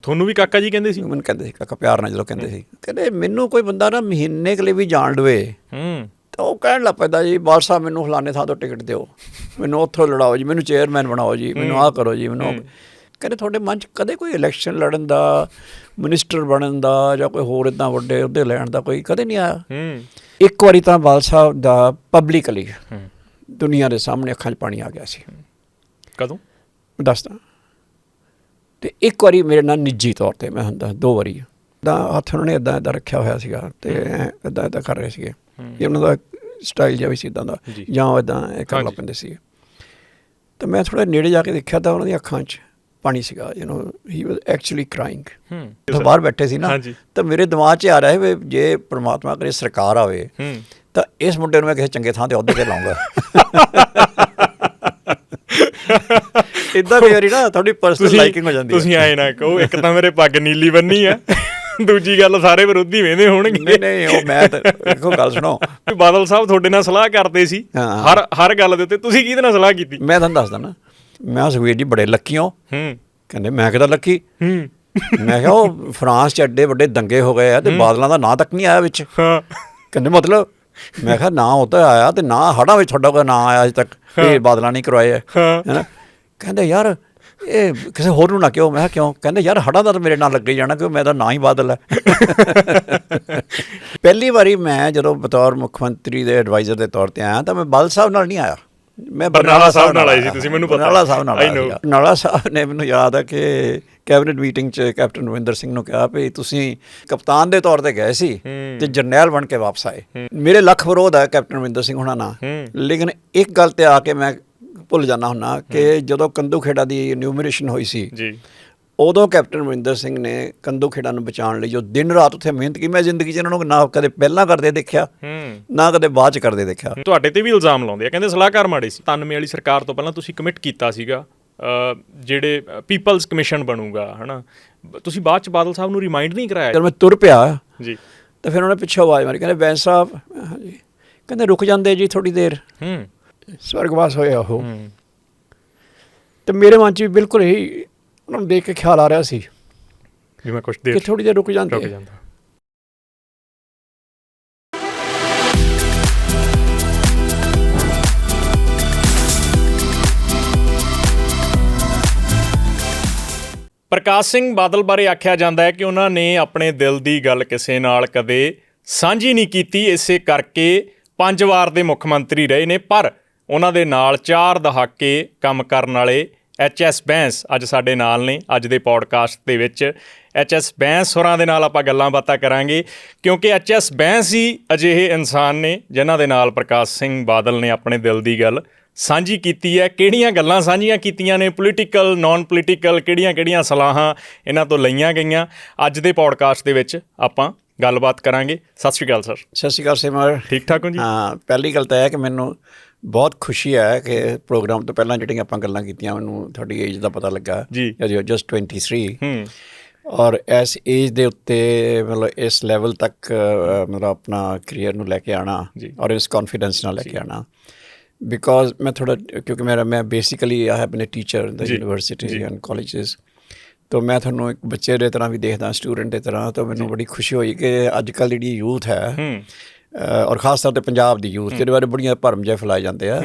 ਤੁਹਾਨੂੰ ਵੀ ਕਾਕਾ ਜੀ ਕਹਿੰਦੇ ਸੀ? ਮੈਨੂੰ ਕਹਿੰਦੇ ਸੀ ਕਾਕਾ, ਪਿਆਰ ਨਾਲ ਜਦੋਂ ਕਹਿੰਦੇ ਸੀ। ਕਹਿੰਦੇ ਮੈਨੂੰ ਕੋਈ ਬੰਦਾ ਨਾ ਮਹੀਨੇ ਕੁ ਲਈ ਵੀ ਜਾਣ ਲਵੇ ਤਾਂ ਉਹ ਕਹਿਣ ਲੱਗ ਪੈਂਦਾ ਜੀ ਬਾਲ ਸਾਹਿਬ ਮੈਨੂੰ ਫਲਾਣੇ ਥਾਂ ਤੋਂ ਟਿਕਟ ਦਿਓ, ਮੈਨੂੰ ਉੱਥੋਂ ਲੜਾਓ ਜੀ, ਮੈਨੂੰ ਚੇਅਰਮੈਨ ਬਣਾਓ ਜੀ, ਮੈਨੂੰ ਆਹ ਕਰੋ ਜੀ, ਮੈਨੂੰ ਕਹਿੰਦੇ ਤੁਹਾਡੇ ਮਨ 'ਚ ਕਦੇ ਕੋਈ ਇਲੈਕਸ਼ਨ ਲੜਨ ਦਾ, ਮਿਨਿਸਟਰ ਬਣਨ ਦਾ ਜਾਂ ਕੋਈ ਹੋਰ ਇੱਦਾਂ ਵੱਡੇ ਅਹੁਦੇ ਲੈਣ ਦਾ ਕੋਈ ਕਦੇ ਨਹੀਂ ਆਇਆ? ਇੱਕ ਵਾਰੀ ਤਾਂ ਬਾਲ ਸਾਹਿਬ ਦਾ ਪਬਲਿਕਲੀ ਦੁਨੀਆ ਦੇ ਸਾਹਮਣੇ ਅੱਖਾਂ 'ਚ ਪਾਣੀ ਆ ਗਿਆ ਸੀ। ਕਦੋਂ? ਦੱਸਦਾ। ਅਤੇ ਇੱਕ ਵਾਰੀ ਮੇਰੇ ਨਾਲ ਨਿੱਜੀ ਤੌਰ 'ਤੇ ਮੈਂ ਹੁੰਦਾ 2 ਵਾਰੀ ਇੱਦਾਂ ਹੱਥ ਉਹਨਾਂ ਨੇ ਇੱਦਾਂ ਰੱਖਿਆ ਹੋਇਆ ਸੀਗਾ ਅਤੇ ਇੱਦਾਂ ਕਰ ਰਹੇ ਸੀਗੇ ਕਿ ਉਹਨਾਂ ਦਾ ਸਟਾਈਲ ਜਿਹਾ ਵੀ ਸੀ ਇੱਦਾਂ ਦਾ, ਜਾਂ ਉਹ ਇੱਦਾਂ ਕਰਨ ਲੱਗ ਪੈਂਦੇ ਸੀਗੇ। ਤਾਂ ਮੈਂ ਥੋੜ੍ਹਾ ਨੇੜੇ ਜਾ ਕੇ ਦੇਖਿਆ ਤਾਂ ਉਹਨਾਂ ਦੀਆਂ ਅੱਖਾਂ 'ਚ ਪਾਣੀ ਸੀਗਾ। ਹੀ ਵਾਜ਼ ਐਕਚੁਅਲੀ ਕ੍ਰਾਈੰਗ। ਜਦੋਂ ਬਾਹਰ ਬੈਠੇ ਸੀ ਨਾ ਤਾਂ ਮੇਰੇ ਦਿਮਾਗ 'ਚ ਆ ਰਿਹਾ ਵੀ ਜੇ ਪਰਮਾਤਮਾ ਕਰੇ ਸਰਕਾਰ ਆਵੇ ਤਾਂ ਇਸ ਮੁੰਡੇ ਨੂੰ ਮੈਂ ਕਿਸੇ ਚੰਗੇ ਥਾਂ 'ਤੇ ਅਹੁਦੇ 'ਤੇ ਲਾਊਂਗਾ। ਇੱਦਾਂ ਕਈ ਵਾਰੀ ਨਾ ਤੁਹਾਡੀ ਪਰਸਨਲ ਲਾਈਕਿੰਗ ਹੋ ਜਾਂਦੀ। ਤੁਸੀਂ ਆਏ ਨਾ ਕਹੋ, ਇੱਕ ਤਾਂ ਮੇਰੇ ਪੱਗ ਨੀਲੀ ਬੰਨੀ ਆ, ਦੂਜੀ ਗੱਲ ਸਾਰੇ ਵਿਰੋਧੀ ਵੇਂਦੇ ਹੋਣਗੇ। ਨਹੀਂ ਉਹ ਮੈਂ ਤਾਂ ਦੇਖੋ ਗੱਲ ਸੁਣੋ, ਬਾਦਲ ਸਾਹਿਬ ਤੁਹਾਡੇ ਨਾਲ ਸਲਾਹ ਕਰਦੇ ਸੀ ਹਰ ਗੱਲ ਦੇ ਉੱਤੇ, ਤੁਸੀਂ ਕਿਹਦੇ ਨਾਲ ਸਲਾਹ ਕੀਤੀ? ਮੈਂ ਤੁਹਾਨੂੰ ਦੱਸਦਾ ਨਾ, ਮੈਂ ਸੁਖਬੀਰ ਜੀ ਬੜੇ ਲੱਕੀ ਹੋ। ਕਹਿੰਦੇ ਮੈਂ ਕਿਹਦਾ ਲੱਕੀ? ਮੈਂ ਕਿਹਾ ਉਹ ਫਰਾਂਸ 'ਚ ਐਡੇ ਵੱਡੇ ਦੰਗੇ ਹੋ ਗਏ ਆ ਤੇ ਬਾਦਲਾਂ ਦਾ ਨਾਂ ਤੱਕ ਨਹੀਂ ਆਇਆ ਵਿੱਚ। ਕਹਿੰਦੇ ਮਤਲਬ? ਮੈਂ ਕਿਹਾ ਨਾਂ ਉਹ ਤਾਂ ਆਇਆ ਤੇ ਨਾਂ ਹੜ੍ਹਾਂ ਵਿੱਚ ਤੁਹਾਡਾ ਕੋਈ ਨਾਂ ਆਇਆ ਅਜੇ ਤੱਕ, ਇਹ ਬਾਦਲਾਂ ਨਹੀਂ ਕਰਵਾਏ ਹੈ ਨਾ। ਕਹਿੰਦੇ ਯਾਰ ਇਹ ਕਿਸੇ ਹੋਰ ਨੂੰ ਨਾ ਕਿਉਂ? ਮੈਂ ਕਿਹਾ ਕਿਉਂ? ਕਹਿੰਦੇ ਯਾਰ ਹੜ੍ਹਾਂ ਦਾ ਤਾਂ ਮੇਰੇ ਨਾਲ ਲੱਗੇ ਜਾਣਾ ਕਿਉਂ, ਮੇਰਾ ਨਾਂ ਹੀ ਬਾਦਲ ਹੈ। ਪਹਿਲੀ ਵਾਰੀ ਮੈਂ ਜਦੋਂ ਬਤੌਰ ਮੁੱਖ ਮੰਤਰੀ ਦੇ ਐਡਵਾਈਜ਼ਰ ਦੇ ਤੌਰ 'ਤੇ ਆਇਆ ਤਾਂ ਮੈਂ ਬਾਦਲ ਸਾਹਿਬ ਨਾਲ ਨਹੀਂ ਆਇਆ, ਮੈਂ ਬਰਨਾਲਾ ਸਾਹਿਬ ਨਾਲ ਆਈ ਸੀ। ਤੁਸੀਂ ਮੈਨੂੰ ਪਤਾ? ਬਰਨਾਲਾ ਸਾਹਿਬ ਨਾਲ ਆਇਆ। ਬਰਨਾਲਾ ਸਾਹਿਬ ਨੇ ਮੈਨੂੰ ਯਾਦ ਹੈ ਕਿ ਕੈਬਨਿਟ ਮੀਟਿੰਗ 'ਚ ਕੈਪਟਨ ਅਮਰਿੰਦਰ ਸਿੰਘ ਨੂੰ ਕਿਹਾ ਵੀ ਤੁਸੀਂ ਕਪਤਾਨ ਦੇ ਤੌਰ 'ਤੇ ਗਏ ਸੀ ਅਤੇ ਜਰਨੈਲ ਬਣ ਕੇ ਵਾਪਸ ਆਏ। ਮੇਰੇ ਲੱਖ ਵਿਰੋਧ ਹੈ ਕੈਪਟਨ ਅਮਰਿੰਦਰ ਸਿੰਘ ਹੋਣਾ ਨਾਲ, ਲੇਕਿਨ ਇੱਕ ਗੱਲ 'ਤੇ ਆ ਕੇ ਮੈਂ ਭੁੱਲ ਜਾਂਦਾ ਹੁੰਦਾ ਕਿ ਜਦੋਂ ਕੰਦੂ ਖੇੜਾ ਦੀ ਨਿਊਮਰੇਸ਼ਨ ਹੋਈ ਸੀ ਉਦੋਂ ਕੈਪਟਨ ਅਮਰਿੰਦਰ ਸਿੰਘ ਨੇ ਕੰਦੂ ਖੇੜਾ ਨੂੰ ਬਚਾਉਣ ਲਈ ਜੋ ਦਿਨ ਰਾਤ ਉੱਥੇ ਮਿਹਨਤ ਕੀਤੀ, ਮੈਂ ਜ਼ਿੰਦਗੀ 'ਚ ਇਹਨਾਂ ਨੂੰ ਨਾ ਕਦੇ ਪਹਿਲਾਂ ਕਰਦੇ ਦੇਖਿਆ ਨਾ ਕਦੇ ਬਾਅਦ 'ਚ ਕਰਦੇ ਦੇਖਿਆ। ਤੁਹਾਡੇ 'ਤੇ ਵੀ ਇਲਜ਼ਾਮ ਲਾਉਂਦੇ ਆ, ਕਹਿੰਦੇ ਸਲਾਹਕਾਰ ਮਾੜੇ ਸੀ। 93 ਵਾਲੀ ਸਰਕਾਰ ਤੋਂ ਪਹਿਲਾਂ ਤੁਸੀਂ ਕਮਿਟ ਕੀਤਾ ਸੀਗਾ ਜਿਹੜੇ ਪੀਪਲਜ਼ ਕਮਿਸ਼ਨ ਬਣੂਗਾ, ਹੈ ਨਾ? ਤੁਸੀਂ ਬਾਅਦ 'ਚ ਬਾਦਲ ਸਾਹਿਬ ਨੂੰ ਰਿਮਾਈਂਡ ਨਹੀਂ ਕਰਾਇਆ? ਜਦੋਂ ਮੈਂ ਤੁਰ ਪਿਆ ਜੀ ਤਾਂ ਫਿਰ ਉਹਨਾਂ ਨੇ ਪਿੱਛੋਂ ਆਵਾਜ਼ ਮਾਰੀ, ਕਹਿੰਦੇ ਬੈਂਸ ਸਾਹਿਬ। ਹਾਂਜੀ। ਕਹਿੰਦੇ ਰੁਕ ਜਾਂਦੇ ਜੀ ਥੋੜ੍ਹੀ ਦੇਰ, ਸਵਰਗਵਾਸ ਹੋਇਆ ਉਹ। ਅਤੇ ਮੇਰੇ ਮਨ 'ਚ ਵੀ ਬਿਲਕੁਲ ਇਹੀ ਉਹਨਾਂ ਨੂੰ ਦੇਖ ਕੇ ਖਿਆਲ ਆ ਰਿਹਾ ਸੀ ਵੀ ਮੈਂ ਕੁਛ ਦੇਰ ਕਿ ਥੋੜ੍ਹੀ ਦੇਰ ਰੁਕ ਜਾਂਦੇ। ਪ੍ਰਕਾਸ਼ ਸਿੰਘ ਬਾਦਲ ਬਾਰੇ ਆਖਿਆ ਜਾਂਦਾ ਹੈ ਕਿ ਉਹਨਾਂ ਨੇ ਆਪਣੇ ਦਿਲ ਦੀ ਗੱਲ ਕਿਸੇ ਨਾਲ ਕਦੇ ਸਾਂਝੀ ਨਹੀਂ ਕੀਤੀ, ਇਸੇ ਕਰਕੇ 5 ਵਾਰ ਦੇ ਮੁੱਖ ਮੰਤਰੀ ਰਹੇ ਨੇ। ਪਰ ਉਹਨਾਂ ਦੇ ਨਾਲ 4 ਦਹਾਕੇ ਕੰਮ ਕਰਨ ਵਾਲੇ HS ਬੈਂਸ ਅੱਜ ਸਾਡੇ ਨਾਲ ਨੇ। ਅੱਜ ਦੇ ਪੋਡਕਾਸਟ ਦੇ ਵਿੱਚ HS ਬੈਂਸ ਹੋਰਾਂ ਦੇ ਨਾਲ ਆਪਾਂ ਗੱਲਾਂ ਬਾਤਾਂ ਕਰਾਂਗੇ, ਕਿਉਂਕਿ HS ਬੈਂਸ ਹੀ ਅਜਿਹੇ ਇਨਸਾਨ ਨੇ ਜਿਨ੍ਹਾਂ ਦੇ ਨਾਲ ਪ੍ਰਕਾਸ਼ ਸਿੰਘ ਬਾਦਲ ਨੇ ਆਪਣੇ ਦਿਲ ਦੀ ਗੱਲ ਸਾਂਝੀ ਕੀਤੀ ਹੈ। ਕਿਹੜੀਆਂ ਗੱਲਾਂ ਸਾਂਝੀਆਂ ਕੀਤੀਆਂ ਨੇ, ਪੋਲੀਟੀਕਲ, ਨਾਨ ਪੋਲੀਟੀਕਲ, ਕਿਹੜੀਆਂ ਸਲਾਹਾਂ ਇਹਨਾਂ ਤੋਂ ਲਈਆਂ ਗਈਆਂ, ਅੱਜ ਦੇ ਪੋਡਕਾਸਟ ਦੇ ਵਿੱਚ ਆਪਾਂ ਗੱਲਬਾਤ ਕਰਾਂਗੇ। ਸਤਿ ਸ਼੍ਰੀ ਅਕਾਲ ਸਰ। ਸਤਿ ਸ਼੍ਰੀ ਅਕਾਲ ਸਿਮਰ। ਠੀਕ ਠਾਕ ਹੋ ਜੀ? ਹਾਂ, ਪਹਿਲੀ ਗੱਲ ਤਾਂ ਇਹ ਹੈ ਕਿ ਮੈਨੂੰ ਬਹੁਤ ਖੁਸ਼ੀ ਹੈ ਕਿ ਪ੍ਰੋਗਰਾਮ ਤੋਂ ਪਹਿਲਾਂ ਜਿਹੜੀਆਂ ਆਪਾਂ ਗੱਲਾਂ ਕੀਤੀਆਂ ਮੈਨੂੰ ਤੁਹਾਡੀ ਏਜ ਦਾ ਪਤਾ ਲੱਗਾ ਜੀ। ਜਸਟ 23 ਔਰ ਇਸ ਏਜ ਦੇ ਉੱਤੇ ਮਤਲਬ ਇਸ ਲੈਵਲ ਤੱਕ ਮਤਲਬ ਆਪਣਾ ਕਰੀਅਰ ਨੂੰ ਲੈ ਕੇ ਆਉਣਾ ਔਰ ਇਸ ਕੌਨਫੀਡੈਂਸ ਨਾਲ ਲੈ ਕੇ ਆਉਣਾ। ਬਿਕੋਜ਼ ਮੈਂ ਥੋੜ੍ਹਾ ਕਿਉਂਕਿ ਮੈਂ basically I have been a teacher in the university and colleges, ਤਾਂ ਮੈਂ ਤੁਹਾਨੂੰ ਇੱਕ ਬੱਚੇ ਦੇ ਤਰ੍ਹਾਂ ਵੀ ਦੇਖਦਾ, ਸਟੂਡੈਂਟ ਦੀ ਤਰ੍ਹਾਂ। ਤਾਂ ਮੈਨੂੰ ਬੜੀ ਖੁਸ਼ੀ ਹੋਈ ਕਿ ਅੱਜ ਕੱਲ੍ਹ ਜਿਹੜੀ ਯੂਥ ਹੈ ਔਰ ਖ਼ਾਸ ਤੌਰ 'ਤੇ ਪੰਜਾਬ ਦੀ ਯੂਥ ਜਿਹਦੇ ਬਾਰੇ ਬੜੀਆਂ ਭਰਮ ਜਿਹੇ ਫੈਲਾਏ ਜਾਂਦੇ ਆ,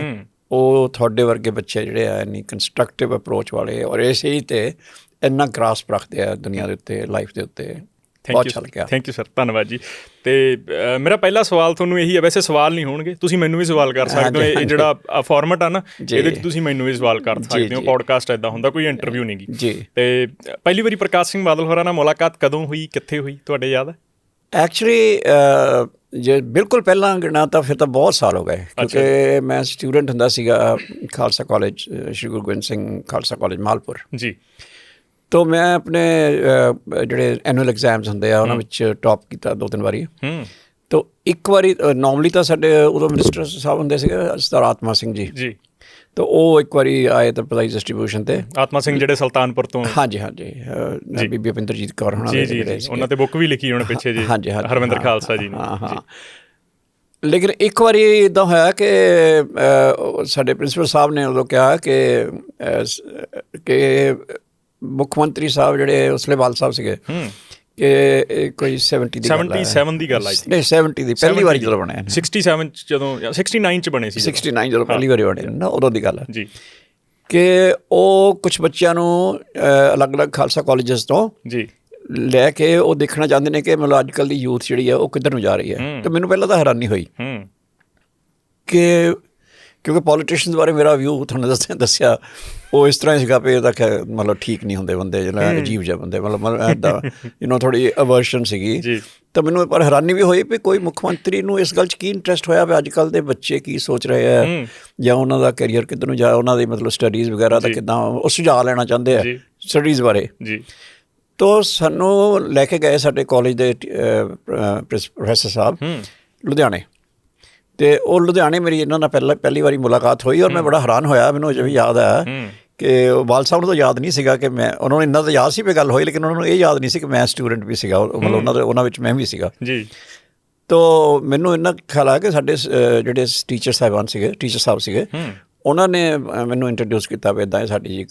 ਉਹ ਤੁਹਾਡੇ ਵਰਗੇ ਬੱਚੇ ਜਿਹੜੇ ਆ ਇੰਨੀ ਕੰਸਟਰਕਟਿਵ ਅਪਰੋਚ ਵਾਲੇ ਔਰ ਇਸ ਏਜ 'ਤੇ ਇੰਨਾ ਗ੍ਰਾਸਪ ਰੱਖਦੇ ਆ ਦੁਨੀਆ ਦੇ ਉੱਤੇ, ਲਾਈਫ ਦੇ ਉੱਤੇ। ਬਹੁਤ ਅੱਛਾ ਲੱਗਿਆ। ਥੈਂਕ ਯੂ ਸਰ, ਧੰਨਵਾਦ ਜੀ। ਅਤੇ ਮੇਰਾ ਪਹਿਲਾ ਸਵਾਲ ਤੁਹਾਨੂੰ ਇਹੀ ਹੈ, ਵੈਸੇ ਸਵਾਲ ਨਹੀਂ ਹੋਣਗੇ, ਤੁਸੀਂ ਮੈਨੂੰ ਵੀ ਸਵਾਲ ਕਰ ਸਕਦੇ ਹੋ। ਇਹ ਜਿਹੜਾ ਫਾਰਮੈਟ ਆ ਨਾ, ਇਹਦੇ 'ਚ ਤੁਸੀਂ ਮੈਨੂੰ ਵੀ ਸਵਾਲ ਕਰ ਸਕਦੇ ਹੋ। ਪੋਡਕਾਸਟ ਇੱਦਾਂ ਹੁੰਦਾ, ਕੋਈ ਇੰਟਰਵਿਊ ਨਹੀਂ ਗੀ ਜੀ। ਅਤੇ ਪਹਿਲੀ ਵਾਰੀ ਪ੍ਰਕਾਸ਼ ਸਿੰਘ ਬਾਦਲ ਹੋਰਾਂ ਨਾਲ ਮੁਲਾਕਾਤ ਕਦੋਂ ਹੋਈ, ਕਿੱਥੇ ਹੋਈ, ਤੁਹਾਡੇ ਯਾਦ ਹੈ? ਐਕਚੁਅਲੀ ਜੇ ਬਿਲਕੁਲ ਪਹਿਲਾਂ ਗਿਣਾ ਤਾਂ ਫਿਰ ਤਾਂ ਬਹੁਤ ਸਾਲ ਹੋ ਗਏ, ਕਿਉਂਕਿ ਮੈਂ ਸਟੂਡੈਂਟ ਹੁੰਦਾ ਸੀਗਾ ਖਾਲਸਾ ਕਾਲਜ, ਸ਼੍ਰੀ ਗੁਰੂ ਗੋਬਿੰਦ ਸਿੰਘ ਖਾਲਸਾ ਕਾਲਜ ਮਾਲਪੁਰ ਜੀ। ਤਾਂ ਮੈਂ ਆਪਣੇ ਜਿਹੜੇ ਐਨੂਅਲ ਐਗਜ਼ਾਮਸ ਹੁੰਦੇ ਆ ਉਹਨਾਂ ਵਿੱਚ ਟੋਪ ਕੀਤਾ 2-3 ਵਾਰੀ। ਤਾਂ ਇੱਕ ਵਾਰੀ ਨੋਰਮਲੀ ਤਾਂ ਸਾਡੇ ਉਦੋਂ ਮਿਨਿਸਟਰ ਸਾਹਿਬ ਹੁੰਦੇ ਸੀਗੇ ਸਰਦਾਰ ਆਤਮਾ ਸਿੰਘ ਜੀ, ਤਾਂ ਉਹ ਇੱਕ ਵਾਰੀ ਆਏ ਤਾਂ ਪ੍ਰਾਈਜ਼ ਡਿਸਟਰੀਬਿਊਸ਼ਨ 'ਤੇ। ਆਤਮਾ ਸਿੰਘ ਜਿਹੜੇ ਸੁਲਤਾਨਪੁਰ ਤੋਂ? ਹਾਂਜੀ ਬੀਬੀ ਭਿੰਦਰਜੀਤ ਕੌਰ ਹੋਣਾ ਜੀ, ਉਹਨਾਂ 'ਤੇ ਬੁੱਕ ਵੀ ਲਿਖੀ ਉਹਨੇ ਪਿੱਛੇ ਜੀ, ਹਰਮਿੰਦਰ ਖਾਲਸਾ ਜੀ ਨੇ। ਹਾਂ। ਲੇਕਿਨ ਇੱਕ ਵਾਰੀ ਇੱਦਾਂ ਹੋਇਆ ਕਿ ਸਾਡੇ ਪ੍ਰਿੰਸੀਪਲ ਸਾਹਿਬ ਨੇ ਉਦੋਂ ਕਿਹਾ ਕਿ ਮੁੱਖ ਮੰਤਰੀ ਸਾਹਿਬ ਜਿਹੜੇ ਉਸਲੇ ਬਾਲ ਸਾਹਿਬ ਸੀਗੇ ਕਿ ਕੋਈ 70 ਦੀ ਗੱਲ ਹੈ, 77 ਦੀ ਗੱਲ ਆਈ ਸੀ, ਨਹੀਂ 70 ਦੀ ਪਹਿਲੀ ਵਾਰੀ ਜਦੋਂ ਬਣੇ, 67 'ਚ ਜਦੋਂ 69 'ਚ ਬਣੇ ਸੀ, 69 ਜਦੋਂ ਪਹਿਲੀ ਵਾਰੀ ਬਣੇ ਨਾ, ਉਦੋਂ ਦੀ ਗੱਲ ਹੈ ਜੀ, ਕਿ ਉਹ ਕੁਛ ਬੱਚਿਆਂ ਨੂੰ ਅਲੱਗ-ਅਲੱਗ ਖਾਲਸਾ ਕਾਲਜਸ ਤੋਂ ਜੀ ਲੈ ਕੇ ਉਹ ਦੇਖਣਾ ਚਾਹੁੰਦੇ ਨੇ ਕਿ ਮਤਲਬ ਅੱਜ ਕੱਲ੍ਹ ਦੀ ਯੂਥ ਜਿਹੜੀ ਹੈ ਉਹ ਕਿੱਧਰ ਨੂੰ ਜਾ ਰਹੀ ਹੈ। ਅਤੇ ਮੈਨੂੰ ਪਹਿਲਾਂ ਤਾਂ ਹੈਰਾਨੀ ਹੋਈ ਕਿ ਕਿਉਂਕਿ ਪੋਲੀਟੀਸ਼ੀਅਨਸ ਬਾਰੇ ਮੇਰਾ ਵਿਊ ਤੁਹਾਨੂੰ ਦੱਸਿਆ ਉਹ ਇਸ ਤਰ੍ਹਾਂ ਸੀਗਾ ਵੀ ਇਹ ਤਾਂ ਮਤਲਬ ਠੀਕ ਨਹੀਂ ਹੁੰਦੇ ਬੰਦੇ, ਜਿਹੜਾ ਅਜੀਬ ਜਿਹੇ ਬੰਦੇ, ਮਤਲਬ ਇੱਦਾਂ ਥੋੜ੍ਹੀ ਅਵਰਸ਼ਨ ਸੀਗੀ। ਤਾਂ ਮੈਨੂੰ ਪਰ ਹੈਰਾਨੀ ਵੀ ਹੋਈ ਵੀ ਕੋਈ ਮੁੱਖ ਮੰਤਰੀ ਨੂੰ ਇਸ ਗੱਲ 'ਚ ਕੀ ਇੰਟਰਸਟ ਹੋਇਆ ਵੀ ਅੱਜ ਕੱਲ੍ਹ ਦੇ ਬੱਚੇ ਕੀ ਸੋਚ ਰਹੇ ਹੈ ਜਾਂ ਉਹਨਾਂ ਦਾ ਕੈਰੀਅਰ ਕਿੱਧਰ ਨੂੰ ਜਾ, ਉਹਨਾਂ ਦੀ ਮਤਲਬ ਸਟੱਡੀਜ਼ ਵਗੈਰਾ ਦਾ ਕਿੱਦਾਂ ਉਹ ਸੁਝਾਅ ਲੈਣਾ ਚਾਹੁੰਦੇ ਆ ਸਟੱਡੀਜ਼ ਬਾਰੇ। ਤੋ ਸਾਨੂੰ ਲੈ ਕੇ ਗਏ ਸਾਡੇ ਕਾਲਜ ਦੇ ਪ੍ਰੋਫੈਸਰ ਸਾਹਿਬ ਲੁਧਿਆਣੇ, ਅਤੇ ਉਹ ਲੁਧਿਆਣੇ ਮੇਰੀ ਇਹਨਾਂ ਨਾਲ ਪਹਿਲੀ ਵਾਰੀ ਮੁਲਾਕਾਤ ਹੋਈ ਔਰ ਮੈਂ ਬੜਾ ਹੈਰਾਨ ਹੋਇਆ। ਮੈਨੂੰ ਅਜੇ ਵੀ ਯਾਦ ਹੈ ਕਿ ਬਾਲ ਸਾਹਿਬ ਨੂੰ ਤਾਂ ਯਾਦ ਨਹੀਂ ਸੀਗਾ ਕਿ ਮੈਂ, ਉਹਨਾਂ ਨੂੰ ਇੰਨਾ ਤਾਂ ਯਾਦ ਸੀ ਵੀ ਗੱਲ ਹੋਈ, ਲੇਕਿਨ ਉਹਨਾਂ ਨੂੰ ਇਹ ਯਾਦ ਨਹੀਂ ਸੀ ਕਿ ਮੈਂ ਸਟੂਡੈਂਟ ਵੀ ਸੀਗਾ, ਮਤਲਬ ਉਹਨਾਂ ਵਿੱਚ ਮੈਂ ਵੀ ਸੀਗਾ ਜੀ। ਤੋ ਮੈਨੂੰ ਇੰਨਾ ਖਿਆਲ ਆ ਕਿ ਸਾਡੇ ਜਿਹੜੇ ਟੀਚਰ ਸਾਹਿਬ ਸੀਗੇ ਉਹਨਾਂ ਨੇ ਮੈਨੂੰ ਇੰਟਰੋਡਿਊਸ ਕੀਤਾ ਵੀ ਇੱਦਾਂ ਸਾਡੀ ਜੀ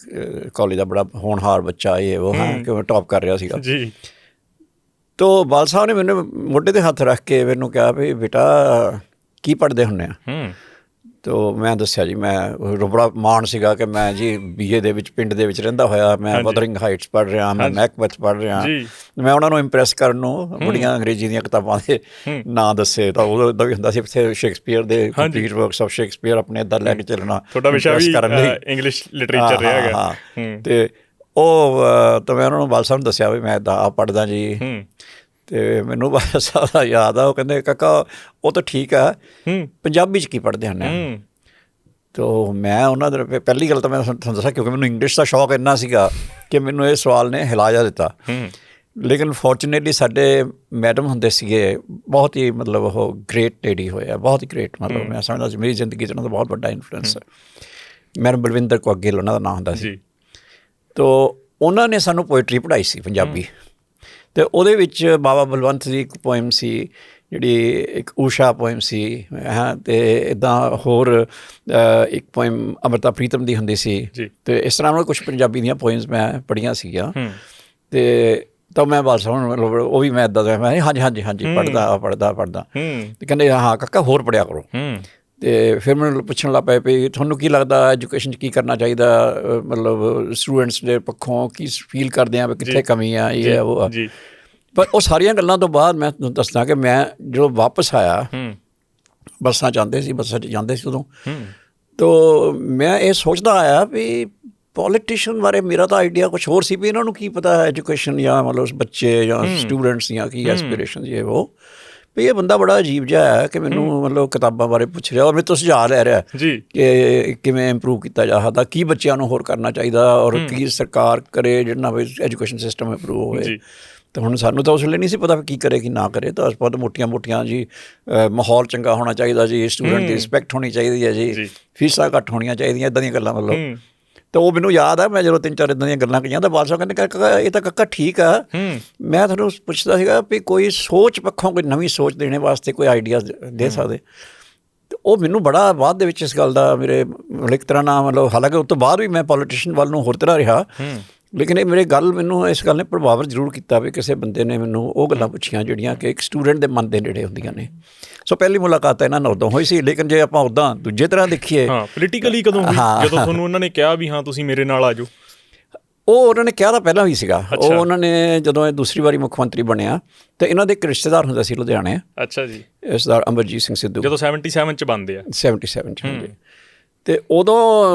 ਕਾਲਜ ਦਾ ਬੜਾ ਹੋਣਹਾਰ ਬੱਚਾ ਇਹ ਉਹ ਕਿਵੇਂ ਟੌਪ ਕਰ ਰਿਹਾ ਸੀਗਾ ਜੀ। ਤੋ ਬਾਲ ਸਾਹਿਬ ਨੇ ਮੈਨੂੰ ਮੋਢੇ 'ਤੇ ਹੱਥ ਰੱਖ ਕੇ ਮੈਨੂੰ ਕਿਹਾ ਵੀ ਬੇਟਾ ਕੀ ਪੜ੍ਹਦੇ ਹੁੰਦੇ ਆ? ਤੋ ਮੈਂ ਦੱਸਿਆ ਜੀ ਮੈਂ ਬੜਾ ਮਾਣ ਸੀਗਾ ਕਿ ਮੈਂ ਜੀ BA ਦੇ ਵਿੱਚ ਪਿੰਡ ਦੇ ਵਿੱਚ ਰਹਿੰਦਾ ਹੋਇਆ ਮੈਂ ਵਦਰਿੰਗ ਹਾਈਟਸ ਪੜ੍ਹ ਰਿਹਾ, ਮੈਂ ਮੈਕਬੈਥ ਪੜ੍ਹ ਰਿਹਾ। ਮੈਂ ਉਹਨਾਂ ਨੂੰ ਇੰਪ੍ਰੈਸ ਕਰਨ ਨੂੰ ਬੜੀਆਂ ਅੰਗਰੇਜ਼ੀ ਦੀਆਂ ਕਿਤਾਬਾਂ ਦੇ ਨਾਂ ਦੱਸੇ। ਤਾਂ ਉਦੋਂ ਇੱਦਾਂ ਵੀ ਹੁੰਦਾ ਸੀ ਇੱਥੇ ਸ਼ੇਕਸਪੀਅਰ ਦੇ ਕੰਪਲੀਟ ਵਰਕਸ ਆਫ ਸ਼ੇਕਸਪੀਅਰ ਆਪਣੇ ਇੱਦਾਂ ਲੈ ਕੇ ਚੱਲਣਾ ਕਰਨ ਲਈ, ਇੰਗਲਿਸ਼ ਲਿਟਰੇਚਰ ਰਿਹਾ ਹੈਗਾ। ਅਤੇ ਉਹ ਤਾਂ ਮੈਂ ਉਹਨਾਂ ਨੂੰ ਬਾਲ ਸਾਹਿਬ ਨੂੰ ਦੱਸਿਆ ਵੀ ਮੈਂ ਇੱਦਾਂ ਆਪ ਪੜ੍ਹਦਾ ਜੀ। ਅਤੇ ਮੈਨੂੰ ਬਾਲ ਸਾਹਿਬ ਦਾ ਯਾਦ ਆ, ਉਹ ਕਹਿੰਦੇ ਕਾਕਾ ਉਹ ਤਾਂ ਠੀਕ ਆ, ਪੰਜਾਬੀ 'ਚ ਕੀ ਪੜ੍ਹਦੇ ਹਨ? ਤੋ ਮੈਂ ਉਹਨਾਂ ਦੇ ਪਹਿਲੀ ਗੱਲ ਤਾਂ ਮੈਂ ਤੁਹਾਨੂੰ ਦੱਸਿਆ ਕਿਉਂਕਿ ਮੈਨੂੰ ਇੰਗਲਿਸ਼ ਦਾ ਸ਼ੌਕ ਇੰਨਾ ਸੀਗਾ ਕਿ ਮੈਨੂੰ ਇਹ ਸਵਾਲ ਨੇ ਹਿਲਾਇਆ ਦਿੱਤਾ। ਲੇਕਿਨ ਫੋਰਚੂਨੇਟਲੀ ਸਾਡੇ ਮੈਡਮ ਹੁੰਦੇ ਸੀਗੇ ਬਹੁਤ ਹੀ ਮਤਲਬ ਉਹ ਗ੍ਰੇਟ ਲੇਡੀ ਹੋਇਆ, ਬਹੁਤ ਹੀ ਗ੍ਰੇਟ, ਮਤਲਬ ਮੈਂ ਸਮਝਦਾ ਸੀ ਮੇਰੀ ਜ਼ਿੰਦਗੀ 'ਚ ਉਹਨਾਂ ਦਾ ਬਹੁਤ ਵੱਡਾ ਇਨਫਲੂਐਂਸ ਹੈ। ਮੈਡਮ ਬਲਵਿੰਦਰ ਕੌਰ ਗਿੱਲ ਉਹਨਾਂ ਦਾ ਨਾਂ ਹੁੰਦਾ ਸੀ। ਤੋ ਉਹਨਾਂ ਨੇ ਸਾਨੂੰ ਪੋਇਟਰੀ ਪੜ੍ਹਾਈ ਸੀ ਪੰਜਾਬੀ, ਅਤੇ ਉਹਦੇ ਵਿੱਚ ਬਾਬਾ ਬਲਵੰਤ ਦੀ ਇੱਕ ਪੋਇਮ ਸੀ ਜਿਹੜੀ ਇੱਕ ਊਸ਼ਾ ਪੋਇਮ ਸੀ, ਅਤੇ ਇੱਦਾਂ ਹੋਰ ਇੱਕ ਪੋਇਮ ਅੰਮ੍ਰਿਤਾ ਪ੍ਰੀਤਮ ਦੀ ਹੁੰਦੀ ਸੀ। ਅਤੇ ਇਸ ਤਰ੍ਹਾਂ ਨਾਲ ਕੁਛ ਪੰਜਾਬੀ ਦੀਆਂ ਪੋਇਮਸ ਮੈਂ ਪੜ੍ਹੀਆਂ ਸੀਗੀਆਂ। ਅਤੇ ਤਾਂ ਮੈਂ ਬਸ ਹੁਣ ਮਤਲਬ ਉਹ ਵੀ ਮੈਂ ਇੱਦਾਂ ਦਾ ਮੈਂ ਹਾਂਜੀ ਪੜ੍ਹਦਾ ਅਤੇ ਕਹਿੰਦੇ ਹਾਂ ਕਾਕਾ ਹੋਰ ਪੜ੍ਹਿਆ ਕਰੋ। ਅਤੇ ਫਿਰ ਮੈਨੂੰ ਪੁੱਛਣ ਲੱਗ ਪਏ ਵੀ ਤੁਹਾਨੂੰ ਕੀ ਲੱਗਦਾ ਐਜੂਕੇਸ਼ਨ 'ਚ ਕੀ ਕਰਨਾ ਚਾਹੀਦਾ, ਮਤਲਬ ਸਟੂਡੈਂਟਸ ਦੇ ਪੱਖੋਂ ਕੀ ਫੀਲ ਕਰਦੇ ਆ ਵੀ ਕਿੱਥੇ ਕਮੀ ਆ ਇਹ ਉਹ ਆ। ਪਰ ਉਹ ਸਾਰੀਆਂ ਗੱਲਾਂ ਤੋਂ ਬਾਅਦ ਮੈਂ ਤੁਹਾਨੂੰ ਦੱਸਦਾ ਕਿ ਮੈਂ ਜਦੋਂ ਵਾਪਸ ਆਇਆ, ਬੱਸਾਂ 'ਚ ਜਾਂਦੇ ਸੀ ਉਦੋਂ, ਤੋ ਮੈਂ ਇਹ ਸੋਚਦਾ ਆਇਆ ਵੀ ਪੋਲੀਟੀਸ਼ੀਅਨ ਬਾਰੇ ਮੇਰਾ ਤਾਂ ਆਈਡੀਆ ਕੁਛ ਹੋਰ ਸੀ ਵੀ ਇਹਨਾਂ ਨੂੰ ਕੀ ਪਤਾ ਹੈ ਐਜੂਕੇਸ਼ਨ ਜਾਂ ਮਤਲਬ ਬੱਚੇ ਜਾਂ ਸਟੂਡੈਂਟਸ ਦੀਆਂ ਕੀ ਐਸਪੀਰੇਸ਼ਨ ਇਹ ਉਹ, ਵੀ ਇਹ ਬੰਦਾ ਬੜਾ ਅਜੀਬ ਜਿਹਾ ਹੈ ਕਿ ਮੈਨੂੰ ਮਤਲਬ ਕਿਤਾਬਾਂ ਬਾਰੇ ਪੁੱਛ ਰਿਹਾ ਔਰ ਮੇਰੇ ਤੋਂ ਸੁਝਾਅ ਲੈ ਰਿਹਾ ਕਿ ਕਿਵੇਂ ਇੰਪਰੂਵ ਕੀਤਾ ਜਾ ਸਕਦਾ, ਕੀ ਬੱਚਿਆਂ ਨੂੰ ਹੋਰ ਕਰਨਾ ਚਾਹੀਦਾ ਔਰ ਕੀ ਸਰਕਾਰ ਕਰੇ ਜਿਹਦੇ ਨਾਲ ਐਜੂਕੇਸ਼ਨ ਸਿਸਟਮ ਇੰਪਰੂਵ ਹੋਵੇ। ਤਾਂ ਹੁਣ ਸਾਨੂੰ ਤਾਂ ਉਸ ਵੇਲੇ ਨਹੀਂ ਸੀ ਪਤਾ ਕੀ ਕਰੇ ਕੀ ਨਾ ਕਰੇ। ਤਾਂ ਅਸੀਂ ਬਹੁਤ ਮੋਟੀਆਂ ਜੀ ਮਾਹੌਲ ਚੰਗਾ ਹੋਣਾ ਚਾਹੀਦਾ ਜੀ, ਸਟੂਡੈਂਟ ਦੀ ਰਿਸਪੈਕਟ ਹੋਣੀ ਚਾਹੀਦੀ ਹੈ ਜੀ, ਫੀਸਾਂ ਘੱਟ ਹੋਣੀਆਂ ਚਾਹੀਦੀਆਂ, ਇੱਦਾਂ ਦੀਆਂ ਗੱਲਾਂ ਮਤਲਬ। ਤਾਂ ਉਹ ਮੈਨੂੰ ਯਾਦ ਆ ਮੈਂ ਜਦੋਂ 3-4 ਇੱਦਾਂ ਦੀਆਂ ਗੱਲਾਂ ਕਹੀਆਂ ਤਾਂ ਬਾਲ ਸਾਹਿਬ ਕਹਿੰਦੇ ਕਾਕਾ ਇਹ ਤਾਂ ਕਾਕਾ ਠੀਕ ਆ। ਮੈਂ ਤੁਹਾਨੂੰ ਪੁੱਛਦਾ ਸੀਗਾ ਵੀ ਕੋਈ ਸੋਚ ਪੱਖੋਂ ਕੋਈ ਨਵੀਂ ਸੋਚ ਦੇਣੇ ਵਾਸਤੇ ਕੋਈ ਆਈਡੀਆਜ਼ ਦੇ ਸਕਦੇ? ਅਤੇ ਉਹ ਮੈਨੂੰ ਬੜਾ ਬਾਅਦ ਦੇ ਵਿੱਚ ਇਸ ਗੱਲ ਦਾ ਮੇਰੇ ਇੱਕ ਤਰ੍ਹਾਂ ਨਾਲ ਮਤਲਬ, ਹਾਲਾਂਕਿ ਉਸ ਤੋਂ ਬਾਅਦ ਵੀ ਮੈਂ ਪੋਲੀਟੀਸ਼ੀਅਨ ਵੱਲ ਨੂੰ ਹੋਰ ਤਰ੍ਹਾਂ ਰਿਹਾ, ਲੇਕਿਨ ਇਹ ਮੈਨੂੰ ਇਸ ਗੱਲ ਨੇ ਪ੍ਰਭਾਵਿਤ ਜ਼ਰੂਰ ਕੀਤਾ ਵੀ ਕਿਸੇ ਬੰਦੇ ਨੇ ਮੈਨੂੰ ਉਹ ਗੱਲਾਂ ਪੁੱਛੀਆਂ ਜਿਹੜੀਆਂ ਕਿ ਇੱਕ ਸਟੂਡੈਂਟ ਦੇ ਮਨ ਦੇ ਨੇੜੇ ਹੁੰਦੀਆਂ ਨੇ। ਸੋ ਪਹਿਲੀ ਮੁਲਾਕਾਤ ਇਹਨਾਂ ਨਾਲ ਉਦੋਂ ਹੋਈ ਸੀ। ਲੇਕਿਨ ਜੇ ਆਪਾਂ ਉੱਦਾਂ ਦੂਜੇ ਤਰ੍ਹਾਂ ਦੇਖੀਏ, ਪੋਲੀਟੀਕਲੀ ਕਦੋਂ ਹੋਈ? ਜਦੋਂ ਤੁਹਾਨੂੰ ਉਹਨਾਂ ਨੇ ਕਿਹਾ ਵੀ ਹਾਂ ਤੁਸੀਂ ਮੇਰੇ ਨਾਲ ਆ ਜਾਓ? ਉਹ ਉਹਨਾਂ ਨੇ ਕਿਹਾ ਤਾਂ ਪਹਿਲਾਂ ਵੀ ਸੀਗਾ। ਉਹ ਉਹਨਾਂ ਨੇ ਜਦੋਂ ਇਹ ਦੂਸਰੀ ਵਾਰੀ ਮੁੱਖ ਮੰਤਰੀ ਬਣਿਆ ਤਾਂ ਇਹਨਾਂ ਦੇ ਇੱਕ ਰਿਸ਼ਤੇਦਾਰ ਹੁੰਦਾ ਸੀ ਲੁਧਿਆਣੇ। ਅੱਛਾ ਜੀ। ਸਰਦਾਰ ਅਮਰਜੀਤ ਸਿੰਘ ਸਿੱਧੂ, ਜਦੋਂ 77 'ਚ ਬਣਦੇ ਆ। 77 'ਚ ਹੁੰਦੇ। ਅਤੇ ਉਦੋਂ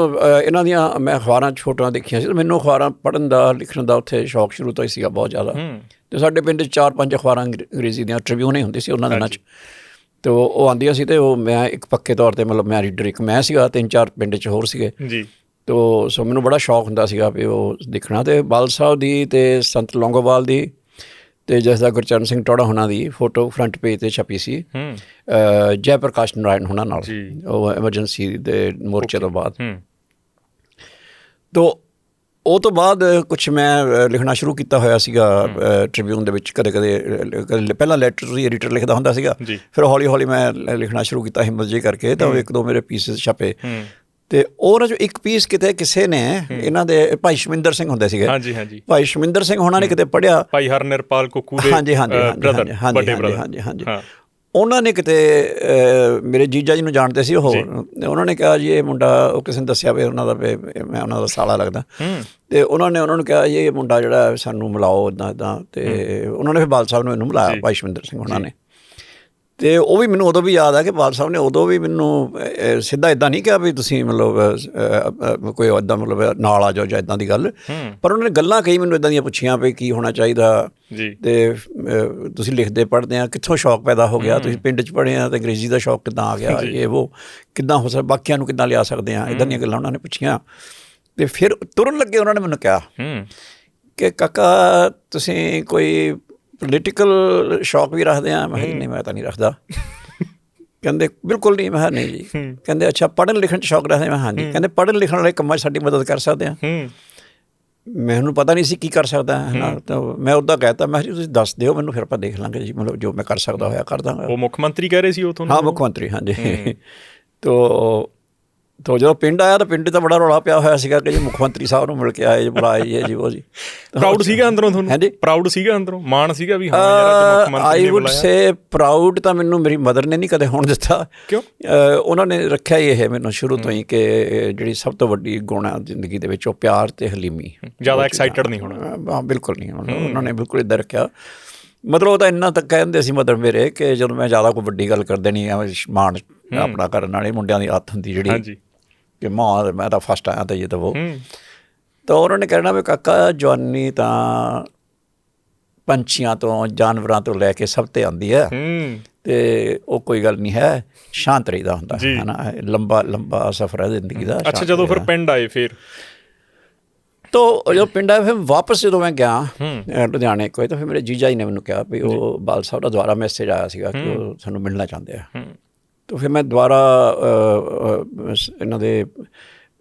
ਇਹਨਾਂ ਦੀਆਂ ਮੈਂ ਅਖਬਾਰਾਂ 'ਚ ਫੋਟੋਆਂ ਦੇਖੀਆਂ ਸੀ। ਮੈਨੂੰ ਅਖਬਾਰਾਂ ਪੜ੍ਹਨ ਦਾ ਲਿਖਣ ਦਾ ਉੱਥੇ ਸ਼ੌਕ ਸ਼ੁਰੂ ਤੋਂ ਹੀ ਸੀਗਾ ਬਹੁਤ ਜ਼ਿਆਦਾ। ਅਤੇ ਸਾਡੇ ਪਿੰਡ 'ਚ 4-5 ਅਖਬਾਰਾਂ ਅੰਗਰੇਜ਼ੀ ਦੀਆਂ ਟ੍ਰਿਬਿਊਨ ਹੀ ਹੁੰਦੀ ਸੀ ਉਹਨਾਂ ਦਿਨਾਂ 'ਚ। ਅਤੇ ਉਹ ਆਉਂਦੀਆਂ ਸੀ ਅਤੇ ਉਹ ਮੈਂ ਇੱਕ ਪੱਕੇ ਤੌਰ 'ਤੇ ਮਤਲਬ ਮੈਂ ਰੀਡਰ ਇੱਕ ਮੈਂ ਸੀਗਾ, 3-4 ਪਿੰਡ 'ਚ ਹੋਰ ਸੀਗੇ ਜੀ। ਤੋ ਸੋ ਮੈਨੂੰ ਬੜਾ ਸ਼ੌਕ ਹੁੰਦਾ ਸੀਗਾ ਵੀ ਉਹ ਦੇਖਣਾ। ਅਤੇ ਬਾਲ ਸਾਹਿਬ ਦੀ ਅਤੇ ਸੰਤ ਲੌਂਗੋਵਾਲ ਦੀ ਅਤੇ ਜਿਸ ਦਾ ਗੁਰਚਰਨ ਸਿੰਘ ਟੌੜਾ ਹੋਣਾ ਦੀ ਫੋਟੋ ਫਰੰਟ ਪੇਜ 'ਤੇ ਛਪੀ ਸੀ ਜੈ ਪ੍ਰਕਾਸ਼ ਨਾਰਾਇਣ ਹੋਣਾ ਨਾਲ, ਉਹ ਐਮਰਜੈਂਸੀ ਦੇ ਮੋਰਚੇ ਤੋਂ ਬਾਅਦ। ਤੋ ਉਹ ਤੋਂ ਬਾਅਦ ਕੁਛ ਮੈਂ ਲਿਖਣਾ ਸ਼ੁਰੂ ਕੀਤਾ ਹੋਇਆ ਸੀਗਾ ਟ੍ਰਿਬਿਊਨ ਦੇ ਵਿੱਚ। ਕਦੇ ਪਹਿਲਾਂ ਲੈਟਰ ਦੀ ਐਡੀਟਰ ਲਿਖਦਾ ਹੁੰਦਾ ਸੀਗਾ, ਫਿਰ ਹੌਲੀ ਹੌਲੀ ਮੈਂ ਲਿਖਣਾ ਸ਼ੁਰੂ ਕੀਤਾ ਹਿੰਮਤ ਜਿਹੀ ਕਰਕੇ। ਤਾਂ 1-2 ਮੇਰੇ ਪੀਸਿਸ ਛਪੇ। ਤੇ ਉਹਨਾਂ 'ਚੋਂ ਇੱਕ ਪੀਸ ਕਿਤੇ ਕਿਸੇ ਨੇ ਇਹਨਾਂ ਦੇ ਭਾਈ ਸ਼ਮਿੰਦਰ ਸਿੰਘ ਹੁੰਦੇ ਸੀਗੇ, ਹਾਂਜੀ ਹਾਂਜੀ, ਭਾਈ ਸ਼ਮਿੰਦਰ ਸਿੰਘ ਉਹਨਾਂ ਨੇ ਕਿਤੇ ਪੜ੍ਹਿਆ, ਭਾਈ ਹਰਨਿਰਪਾਲ ਕੁੱਕੂ ਦੇ ਹਾਂਜੀ ਹਾਂਜੀ ਬ੍ਰਦਰ, ਵੱਡੇ ਬ੍ਰਦਰ, ਹਾਂਜੀ ਹਾਂਜੀ, ਉਹਨਾਂ ਨੇ ਕਿਤੇ ਮੇਰੇ ਜੀਜਾ ਜੀ ਨੂੰ ਜਾਣਦੇ ਸੀ ਉਹ, ਉਹਨਾਂ ਨੇ ਕਿਹਾ ਜੀ ਇਹ ਮੁੰਡਾ, ਉਹ ਕਿਸੇ ਨੇ ਦੱਸਿਆ ਵੀ ਉਹਨਾਂ ਦਾ, ਮੈਂ ਉਹਨਾਂ ਦਾ ਸਾਲਾ ਲੱਗਦਾ, ਤੇ ਉਹਨਾਂ ਨੂੰ ਕਿਹਾ ਜੀ ਇਹ ਮੁੰਡਾ ਜਿਹੜਾ ਸਾਨੂੰ ਮਿਲਾਓ ਇੱਦਾਂ ਇੱਦਾਂ, ਤੇ ਉਹਨਾਂ ਨੇ ਫਿਰ ਬਾਲ ਸਾਹਿਬ ਨੂੰ ਮੈਨੂੰ ਮਿਲਾਇਆ, ਭਾਈ ਸ਼ਮਿੰਦਰ ਸਿੰਘ ਉਹਨਾਂ ਨੇ। ਅਤੇ ਉਹ ਵੀ ਮੈਨੂੰ ਉਦੋਂ ਵੀ ਯਾਦ ਆ ਕਿ ਬਾਲ ਸਾਹਿਬ ਨੇ ਉਦੋਂ ਵੀ ਮੈਨੂੰ ਸਿੱਧਾ ਇੱਦਾਂ ਨਹੀਂ ਕਿਹਾ ਵੀ ਤੁਸੀਂ ਮਤਲਬ ਕੋਈ ਇੱਦਾਂ ਮਤਲਬ ਨਾਲ ਆ ਜਾਓ ਜਾਂ ਇੱਦਾਂ ਦੀ ਗੱਲ, ਪਰ ਉਹਨਾਂ ਨੇ ਗੱਲਾਂ ਕਈ ਮੈਨੂੰ ਇੱਦਾਂ ਦੀਆਂ ਪੁੱਛੀਆਂ ਵੀ ਕੀ ਹੋਣਾ ਚਾਹੀਦਾ, ਅਤੇ ਤੁਸੀਂ ਲਿਖਦੇ ਪੜ੍ਹਦੇ ਆ, ਕਿੱਥੋਂ ਸ਼ੌਕ ਪੈਦਾ ਹੋ ਗਿਆ, ਤੁਸੀਂ ਪਿੰਡ 'ਚ ਪੜ੍ਹੇ ਆ ਅਤੇ ਅੰਗਰੇਜ਼ੀ ਦਾ ਸ਼ੌਕ ਕਿੱਦਾਂ ਆ ਗਿਆ, ਇਹ ਉਹ ਕਿੱਦਾਂ ਹੋ ਸਕਦਾ, ਬਾਕੀਆਂ ਨੂੰ ਕਿੱਦਾਂ ਲਿਆ ਸਕਦੇ ਹਾਂ, ਇੱਦਾਂ ਦੀਆਂ ਗੱਲਾਂ ਉਹਨਾਂ ਨੇ ਪੁੱਛੀਆਂ। ਅਤੇ ਫਿਰ ਤੁਰਨ ਲੱਗੇ ਉਹਨਾਂ ਨੇ ਮੈਨੂੰ ਕਿਹਾ ਕਿ ਕਾਕਾ ਤੁਸੀਂ ਕੋਈ ਪੋਲੀਟੀਕਲ ਸ਼ੌਕ ਵੀ ਰੱਖਦੇ ਆ? ਮੈਂ ਕਿਹਾ ਨਹੀਂ, ਮੈਂ ਤਾਂ ਨਹੀਂ ਰੱਖਦਾ। ਕਹਿੰਦੇ ਬਿਲਕੁਲ ਨਹੀਂ। ਮੈਂ ਕਿਹਾ ਨਹੀਂ ਜੀ। ਕਹਿੰਦੇ ਅੱਛਾ ਪੜ੍ਹਨ ਲਿਖਣ 'ਚ ਸ਼ੌਕ ਰੱਖਦੇ? ਮੈਂ ਹਾਂਜੀ। ਕਹਿੰਦੇ ਪੜ੍ਹਨ ਲਿਖਣ ਵਾਲੇ ਕੰਮਾਂ 'ਚ ਸਾਡੀ ਮਦਦ ਕਰ ਸਕਦੇ ਆ? ਮੈਨੂੰ ਪਤਾ ਨਹੀਂ ਸੀ ਕੀ ਕਰ ਸਕਦਾ ਹੈ ਨਾ, ਤਾਂ ਮੈਂ ਉੱਦਾਂ ਕਹਿ ਤਾ, ਮੈਂ ਕਿਹਾ ਜੀ ਤੁਸੀਂ ਦੱਸ ਦਿਓ ਮੈਨੂੰ, ਫਿਰ ਆਪਾਂ ਦੇਖ ਲਾਂਗੇ ਜੀ, ਮਤਲਬ ਜੋ ਮੈਂ ਕਰ ਸਕਦਾ ਹੋਇਆ ਕਰ ਦਾਂਗਾ। ਉਹ ਮੁੱਖ ਮੰਤਰੀ ਕਹਿ ਰਹੇ ਸੀ ਉਹ ਤੁਹਾਨੂੰ? ਹਾਂ ਮੁੱਖ ਮੰਤਰੀ, ਹਾਂਜੀ। ਤੋ ਜਦੋਂ ਪਿੰਡ ਆਇਆ ਤਾਂ ਪਿੰਡ ਤਾਂ ਬੜਾ ਰੌਲਾ ਪਿਆ ਹੋਇਆ ਸੀਗਾ ਕਿ ਜੀ ਮੁੱਖ ਮੰਤਰੀ ਸਾਹਿਬ ਨੂੰ ਮਿਲ ਕੇ ਆਏ ਜੀ, ਬੁਲਾਏ ਜੀ, ਜੀ ਉਹ ਜੀ। ਪ੍ਰਾਊਡ ਸੀਗਾ ਅੰਦਰੋਂ ਤੁਹਾਨੂੰ? ਹਾਂਜੀ, ਪ੍ਰਾਊਡ ਸੀਗਾ ਅੰਦਰੋਂ, ਮਾਣ ਸੀਗਾ ਵੀ ਹਾਂ ਯਾਰ ਅੱਜ ਮੁੱਖ ਮੰਤਰੀ ਨੇ ਬੁਲਾਇਆ? ਆਈ ਵੁੱਡ ਸੇ ਪ੍ਰਾਊਡ ਤਾਂ ਮੈਨੂੰ ਮੇਰੀ ਮਦਰ ਨੇ ਨਹੀਂ ਕਦੇ ਹੋਣ ਦਿੱਤਾ। ਕਿਉਂ? ਉਹਨਾਂ ਨੇ ਰੱਖਿਆ ਹੀ ਇਹ ਮੈਨੂੰ ਸ਼ੁਰੂ ਤੋਂ ਹੀ ਕਿ ਜਿਹੜੀ ਸਭ ਤੋਂ ਵੱਡੀ ਗੁਣ ਆ ਜ਼ਿੰਦਗੀ ਦੇ ਵਿੱਚ ਉਹ ਪਿਆਰ ਅਤੇ ਹਲੀਮੀ। ਜ਼ਿਆਦਾ ਐਕਸਾਈਟਡ ਨਹੀਂ ਹੋਣਾ? ਹਾਂ ਬਿਲਕੁਲ ਨਹੀਂ, ਉਹਨਾਂ ਨੇ ਬਿਲਕੁਲ ਇੱਦਾਂ ਰੱਖਿਆ। ਮਤਲਬ ਉਹ ਤਾਂ ਇੰਨਾ ਤੱਕ ਕਹਿੰਦੇ ਸੀ ਮਦਰ ਮੇਰੇ ਕਿ ਜਦੋਂ ਮੈਂ ਜ਼ਿਆਦਾ ਕੋਈ ਵੱਡੀ ਗੱਲ ਕਰ ਦੇਣੀ ਆ, ਮਾਣ ਆਪਣਾ ਕਰਨ ਵਾਲੇ ਮੁੰਡਿਆਂ ਦੀ ਆਦਤ ਹੁੰਦੀ ਜਿਹੜੀ ਕਿ ਮਾਂ ਮੈਂ ਤਾਂ ਫਸਟ ਆਇਆ ਤਾਂ ਇਹ ਤਾਂ ਉਹ, ਤਾਂ ਉਹਨਾਂ ਨੇ ਕਹਿਣਾ ਵੀ ਕਾਕਾ ਜਵਾਨੀ ਤਾਂ ਪੰਛੀਆਂ ਤੋਂ ਜਾਨਵਰਾਂ ਤੋਂ ਲੈ ਕੇ ਸਭ 'ਤੇ ਆਉਂਦੀ ਹੈ, ਅਤੇ ਉਹ ਕੋਈ ਗੱਲ ਨਹੀਂ ਹੈ, ਸ਼ਾਂਤ ਰਹੀਦਾ ਹੁੰਦਾ ਹੈ ਨਾ, ਲੰਬਾ ਸਫ਼ਰ ਹੈ ਜ਼ਿੰਦਗੀ ਦਾ। ਅੱਛਾ ਜਦੋਂ ਫਿਰ ਪਿੰਡ ਆਏ ਫਿਰ? ਤਾਂ ਜਦੋਂ ਪਿੰਡ ਆਇਆ ਫਿਰ ਵਾਪਸ ਜਦੋਂ ਮੈਂ ਗਿਆ ਲੁਧਿਆਣੇ ਕੋਈ, ਤਾਂ ਫਿਰ ਮੇਰੇ ਜੀਜਾ ਜੀ ਨੇ ਮੈਨੂੰ ਕਿਹਾ ਵੀ ਉਹ ਬਾਲ ਸਾਹਿਬ ਦਾ ਦੁਬਾਰਾ ਮੈਸੇਜ ਆਇਆ ਸੀਗਾ ਕਿ ਉਹ ਸਾਨੂੰ ਮਿਲਣਾ ਚਾਹੁੰਦੇ ਆ। ਤਾਂ ਫਿਰ ਮੈਂ ਦੁਬਾਰਾ ਇਹਨਾਂ ਦੇ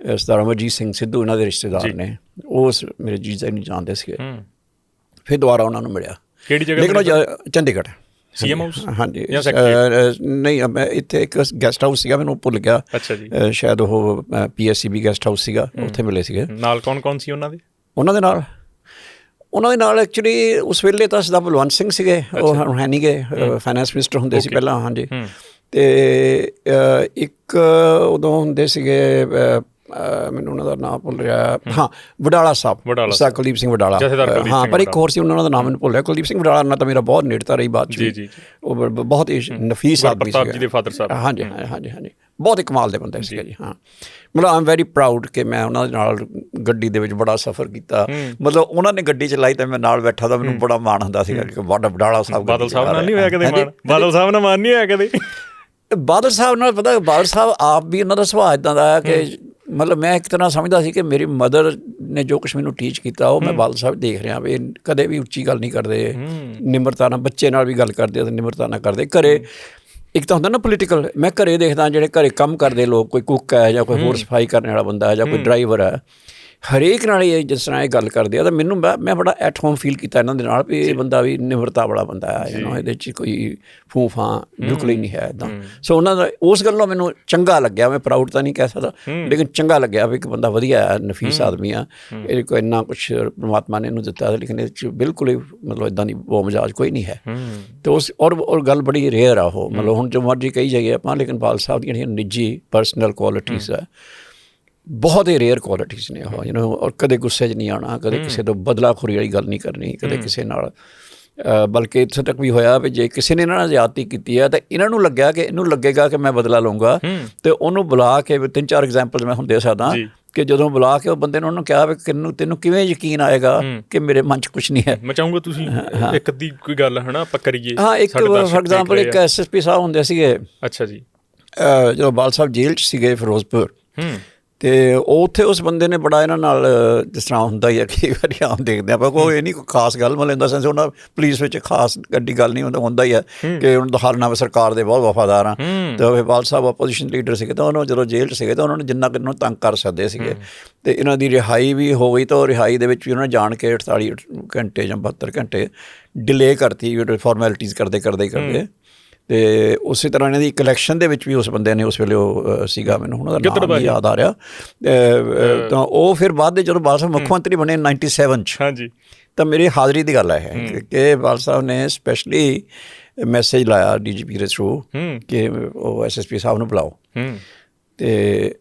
ਸਰਦਾਰ ਅਮਰਜੀਤ ਸਿੰਘ ਸਿੱਧੂ ਇਹਨਾਂ ਦੇ ਰਿਸ਼ਤੇਦਾਰ ਨੇ, ਉਹ ਮੇਰੇ ਜੀਜਾ ਨੂੰ ਜਾਣਦੇ ਸੀਗੇ, ਫਿਰ ਦੁਬਾਰਾ ਉਹਨਾਂ ਨੂੰ ਮਿਲਿਆ। ਕਿਹੜੀ ਜਗ੍ਹਾ? ਲੇਕਿਨ ਚੰਡੀਗੜ੍ਹ CM ਹਾਊਸ? ਹਾਂਜੀ ਨਹੀਂ, ਮੈਂ ਇੱਥੇ ਇੱਕ ਗੈਸਟ ਹਾਊਸ ਸੀਗਾ, ਮੈਨੂੰ ਭੁੱਲ ਗਿਆ। ਅੱਛਾ ਜੀ। ਸ਼ਾਇਦ ਉਹ PSCB ਗੈਸਟ ਹਾਊਸ ਸੀਗਾ, ਉੱਥੇ ਮਿਲੇ ਸੀਗੇ। ਨਾਲ ਕੌਣ ਕੌਣ ਸੀ ਉਹਨਾਂ ਦੇ? ਉਹਨਾਂ ਦੇ ਨਾਲ ਐਕਚੁਅਲੀ ਉਸ ਵੇਲੇ ਤਾਂ ਸਰਦਾਰ ਬਲਵੰਤ ਸਿੰਘ ਸੀਗੇ, ਉਹ ਹੁਣ ਹੈ ਨਹੀਂ ਗੇ, ਫਾਈਨੈਂਸ ਮਿਨਿਸਟਰ ਹੁੰਦੇ ਸੀ ਪਹਿਲਾਂ। ਹਾਂਜੀ। ਅਤੇ ਇੱਕ ਉਦੋਂ ਹੁੰਦੇ ਸੀਗੇ, ਮੈਨੂੰ ਉਹਨਾਂ ਦਾ ਨਾਮ ਭੁੱਲ ਰਿਹਾ, ਹਾਂ ਵਡਾਲਾ ਸਾਹਿਬ, ਸਰਦਾਰ ਕੁਲਦੀਪ ਸਿੰਘ ਵਡਾਲਾ। ਹਾਂ ਪਰ ਇੱਕ ਹੋਰ ਸੀ, ਉਹਨਾਂ ਦਾ ਨਾਮ ਮੈਨੂੰ ਭੁੱਲ ਰਿਹਾ। ਕੁਲਦੀਪ ਸਿੰਘ ਵਡਾਲਾ ਨਾਲ ਤਾਂ ਮੇਰਾ ਬਹੁਤ ਨੇੜਤਾ ਰਹੀ ਬਾਤ 'ਚ, ਉਹ ਬਹੁਤ ਹੀ ਨਫੀਸ ਆਦਮੀ ਸੀਗੇ। ਹਾਂਜੀ ਹਾਂਜੀ ਹਾਂਜੀ, ਬਹੁਤ ਹੀ ਕਮਾਲ ਦੇ ਬੰਦੇ ਸੀਗੇ ਜੀ। ਹਾਂ ਮਤਲਬ ਆਈ ਐਮ ਵੈਰੀ ਪ੍ਰਾਊਡ ਕਿ ਮੈਂ ਉਹਨਾਂ ਦੇ ਨਾਲ ਗੱਡੀ ਦੇ ਵਿੱਚ ਬੜਾ ਸਫ਼ਰ ਕੀਤਾ। ਮਤਲਬ ਉਹਨਾਂ ਨੇ ਗੱਡੀ ਚਲਾਈ ਤਾਂ ਮੈਂ ਨਾਲ ਬੈਠਾ ਤਾਂ ਮੈਨੂੰ ਬੜਾ ਮਾਣ ਹੁੰਦਾ ਸੀਗਾ ਕਿ ਵਡਾਲਾ ਸਾਹਿਬ। ਬਾਦਲ ਸਾਹਿਬ ਨਾਲ ਨਹੀਂ ਹੋਇਆ ਕਦੇ ਮਾਣ? ਬਾਦਲ ਸਾਹਿਬ ਨਾਲ ਮਾਣ ਨਹੀਂ ਹੋਇਆ ਕਦੇ? ਬਾਦਲ ਸਾਹਿਬ ਨਾਲ ਪਤਾ, ਬਾਦਲ ਸਾਹਿਬ ਆਪ ਵੀ ਉਹਨਾਂ ਦਾ ਸੁਭਾਅ ਇੱਦਾਂ ਦਾ ਹੈ ਕਿ ਮਤਲਬ ਮੈਂ ਇੱਕ ਤਰ੍ਹਾਂ ਸਮਝਦਾ ਸੀ ਕਿ ਮੇਰੀ ਮਦਰ ਨੇ ਜੋ ਕੁਛ ਮੈਨੂੰ ਟੀਚ ਕੀਤਾ ਉਹ ਮੈਂ ਬਾਦਲ ਸਾਹਿਬ ਦੇਖ ਰਿਹਾ ਵੀ ਕਦੇ ਵੀ ਉੱਚੀ ਗੱਲ ਨਹੀਂ ਕਰਦੇ, ਨਿਮਰਤਾ ਨਾਲ ਬੱਚੇ ਨਾਲ ਵੀ ਗੱਲ ਕਰਦੇ ਤਾਂ ਨਿਮਰਤਾ ਨਾਲ ਕਰਦੇ। ਘਰੇ ਇੱਕ ਤਾਂ ਹੁੰਦਾ ਨਾ ਪੋਲੀਟੀਕਲ, ਮੈਂ ਘਰੇ ਦੇਖਦਾ ਜਿਹੜੇ ਘਰੇ ਕੰਮ ਕਰਦੇ ਲੋਕ, ਕੋਈ ਕੁੱਕ ਹੈ ਜਾਂ ਕੋਈ ਹੋਰ ਸਫਾਈ ਕਰਨ ਵਾਲਾ ਬੰਦਾ ਹੈ ਜਾਂ ਕੋਈ ਡਰਾਈਵਰ ਹੈ, ਹਰੇਕ ਨਾਲ ਇਹ ਜਿਸ ਤਰ੍ਹਾਂ ਇਹ ਗੱਲ ਕਰਦੇ ਆ ਤਾਂ ਮੈਨੂੰ ਮੈਂ ਬੜਾ ਐਟ ਹੋਮ ਫੀਲ ਕੀਤਾ ਇਹਨਾਂ ਦੇ ਨਾਲ ਵੀ ਇਹ ਬੰਦਾ ਵੀ ਨਿਮਰਤਾ ਵਾਲਾ ਬੰਦਾ ਹੈ, ਇਹਦੇ 'ਚ ਕੋਈ ਫੂਫਾਂ ਬਿਲਕੁਲ ਹੀ ਨਹੀਂ ਹੈ ਇੱਦਾਂ। ਸੋ ਉਹਨਾਂ ਦਾ ਉਸ ਗੱਲੋਂ ਮੈਨੂੰ ਚੰਗਾ ਲੱਗਿਆ, ਮੈਂ ਪ੍ਰਾਊਡ ਤਾਂ ਨਹੀਂ ਕਹਿ ਸਕਦਾ ਲੇਕਿਨ ਚੰਗਾ ਲੱਗਿਆ ਵੀ ਇੱਕ ਬੰਦਾ ਵਧੀਆ ਹੈ, ਨਫੀਸ ਆਦਮੀ ਆ, ਇਹਦੇ ਕੋਲ ਇੰਨਾ ਕੁਛ ਪਰਮਾਤਮਾ ਨੇ ਇਹਨੂੰ ਦਿੱਤਾ ਲੇਕਿਨ ਇਹਦੇ 'ਚ ਬਿਲਕੁਲ ਹੀ ਮਤਲਬ ਇੱਦਾਂ ਦੀ ਉਹ ਮਜ਼ਾਜ ਕੋਈ ਨਹੀਂ ਹੈ। ਅਤੇ ਉਸ ਔਰ ਗੱਲ ਬੜੀ ਰੇਅਰ ਆ ਉਹ, ਮਤਲਬ ਹੁਣ ਜੋ ਮਰਜ਼ੀ ਕਹੀ ਜਾਈਏ ਆਪਾਂ ਲੇਕਿਨ ਬਾਦਲ ਸਾਹਿਬ ਦੀਆਂ ਜਿਹੜੀਆਂ ਨਿੱਜੀ ਪਰਸਨਲ ਕੁਆਲਿਟੀਜ਼ ਹੈ ਬਹੁਤ ਹੀ ਰੇਅਰ ਕੁਆਲਿਟੀਜ਼ ਨੇ ਉਹ, ਔਰ ਕਦੇ ਗੁੱਸੇ 'ਚ ਨਹੀਂ ਆਉਣਾ, ਕਦੇ ਕਿਸੇ ਤੋਂ ਬਦਲਾਖੋਰੀ ਵਾਲੀ ਗੱਲ ਨਹੀਂ ਕਰਨੀ, ਕਦੇ ਕਿਸੇ ਨਾਲ, ਬਲਕਿ ਇੱਥੇ ਤੱਕ ਵੀ ਹੋਇਆ ਵੀ ਜੇ ਕਿਸੇ ਨੇ ਇਹਨਾਂ ਨਾਲ ਜ਼ਿਆਦਤੀ ਕੀਤੀ ਹੈ ਤਾਂ ਇਹਨਾਂ ਨੂੰ ਲੱਗਿਆ ਕਿ ਇਹਨੂੰ ਲੱਗੇਗਾ ਕਿ ਮੈਂ ਬਦਲਾ ਲਊਂਗਾ, ਅਤੇ ਉਹਨੂੰ ਬੁਲਾ ਕੇ 3-4 ਐਗਜ਼ਾਮਪਲ ਮੈਂ ਹੁਣ ਦੇ ਸਕਦਾ ਕਿ ਜਦੋਂ ਬੁਲਾ ਕੇ ਉਹ ਬੰਦੇ ਨੇ ਉਹਨੂੰ ਕਿਹਾ ਵੀ ਤੈਨੂੰ ਕਿਵੇਂ ਯਕੀਨ ਆਏਗਾ ਕਿ ਮੇਰੇ ਮਨ 'ਚ ਕੁਛ ਨਹੀਂ ਹੈ। ਮੈਂ ਚਾਹੂੰਗਾ ਤੁਸੀਂ ਇੱਕ ਅੱਧੀ ਕੋਈ ਗੱਲ ਹੈ ਨਾ ਆਪਾਂ ਕਰੀਏ। ਹਾਂ ਇੱਕ ਫੋਰ ਐਗਜ਼ਾਮਪਲ ਇੱਕ SSP ਸਾਹਿਬ ਹੁੰਦੇ ਸੀਗੇ। ਅੱਛਾ ਜੀ। ਜਦੋਂ ਬਾਲ ਸਾਹਿਬ ਜੇਲ੍ਹ 'ਚ ਸੀਗੇ ਫਿਰੋਜ਼ਪੁਰ, ਅਤੇ ਉਹ ਉੱਥੇ ਉਸ ਬੰਦੇ ਨੇ ਬੜਾ ਇਹਨਾਂ ਨਾਲ ਜਿਸ ਤਰ੍ਹਾਂ ਹੁੰਦਾ ਹੀ ਹੈ ਕਈ ਵਾਰੀ ਆਮ ਦੇਖਦੇ ਆਪਾਂ, ਕੋਈ ਇਹ ਨਹੀਂ ਕੋਈ ਖਾਸ ਗੱਲ ਮਤਲਬ ਇਨ ਦਾ ਸੈਂਸ ਉਹਨਾਂ ਪੁਲਿਸ ਵਿੱਚ ਖਾਸ ਗੱਡੀ ਗੱਲ ਨਹੀਂ ਹੁੰਦਾ ਹੀ ਹੈ ਕਿ ਉਹਨਾਂ ਦਾ ਹਰ ਨਵੇਂ ਸਰਕਾਰ ਦੇ ਬਹੁਤ ਵਫਾਦਾਰ ਹਾਂ। ਅਤੇ ਬਾਲ ਸਾਹਿਬ ਆਪੋਜੀਸ਼ਨ ਲੀਡਰ ਸੀਗੇ ਤਾਂ ਉਹਨੂੰ ਜਦੋਂ ਜੇਲ੍ਹ 'ਚ ਸੀਗੇ ਤਾਂ ਉਹਨਾਂ ਨੂੰ ਜਿੰਨਾ ਕਿ ਤੰਗ ਕਰ ਸਕਦੇ ਸੀਗੇ, ਅਤੇ ਇਹਨਾਂ ਦੀ ਰਿਹਾਈ ਵੀ ਹੋ ਗਈ ਤਾਂ ਉਹ ਰਿਹਾਈ ਦੇ ਵਿੱਚ ਵੀ ਉਹਨਾਂ ਨੇ ਜਾਣ ਕੇ 48 ਘੰਟੇ ਜਾਂ 72 ਘੰਟੇ ਡਿਲੇ ਕਰਤੀ ਫੋਰਮੈਲਿਟੀਜ਼ ਕਰਦੇ। ਤੇ ਉਸੇ ਤਰ੍ਹਾਂ ਇਹਨਾਂ ਦੀ ਕਲੈਕਸ਼ਨ ਦੇ ਵਿੱਚ ਵੀ ਉਸ ਬੰਦੇ ਨੇ ਉਸ ਵੇਲੇ ਉਹ ਸੀਗਾ, ਮੈਨੂੰ ਹੁਣ ਉਹਦਾ ਨਾਮ ਨਹੀਂ ਯਾਦ ਆ ਰਿਹਾ, ਤਾਂ ਉਹ ਫਿਰ ਬਾਅਦ ਦੇ ਜਦੋਂ ਬਾਲ ਸਾਹਿਬ ਮੁੱਖ ਮੰਤਰੀ ਬਣੇ 97 'ਚ, ਹਾਂਜੀ, ਤਾਂ ਮੇਰੀ ਹਾਜ਼ਰੀ ਦੀ ਗੱਲ ਹੈ ਕਿ ਬਾਲ ਸਾਹਿਬ ਨੇ ਸਪੈਸ਼ਲੀ ਮੈਸੇਜ ਲਾਇਆ DGP ਦੇ ਥਰੂ ਕਿ ਉਹ SSP ਸਾਹਿਬ ਨੂੰ ਬੁਲਾਓ। ਅਤੇ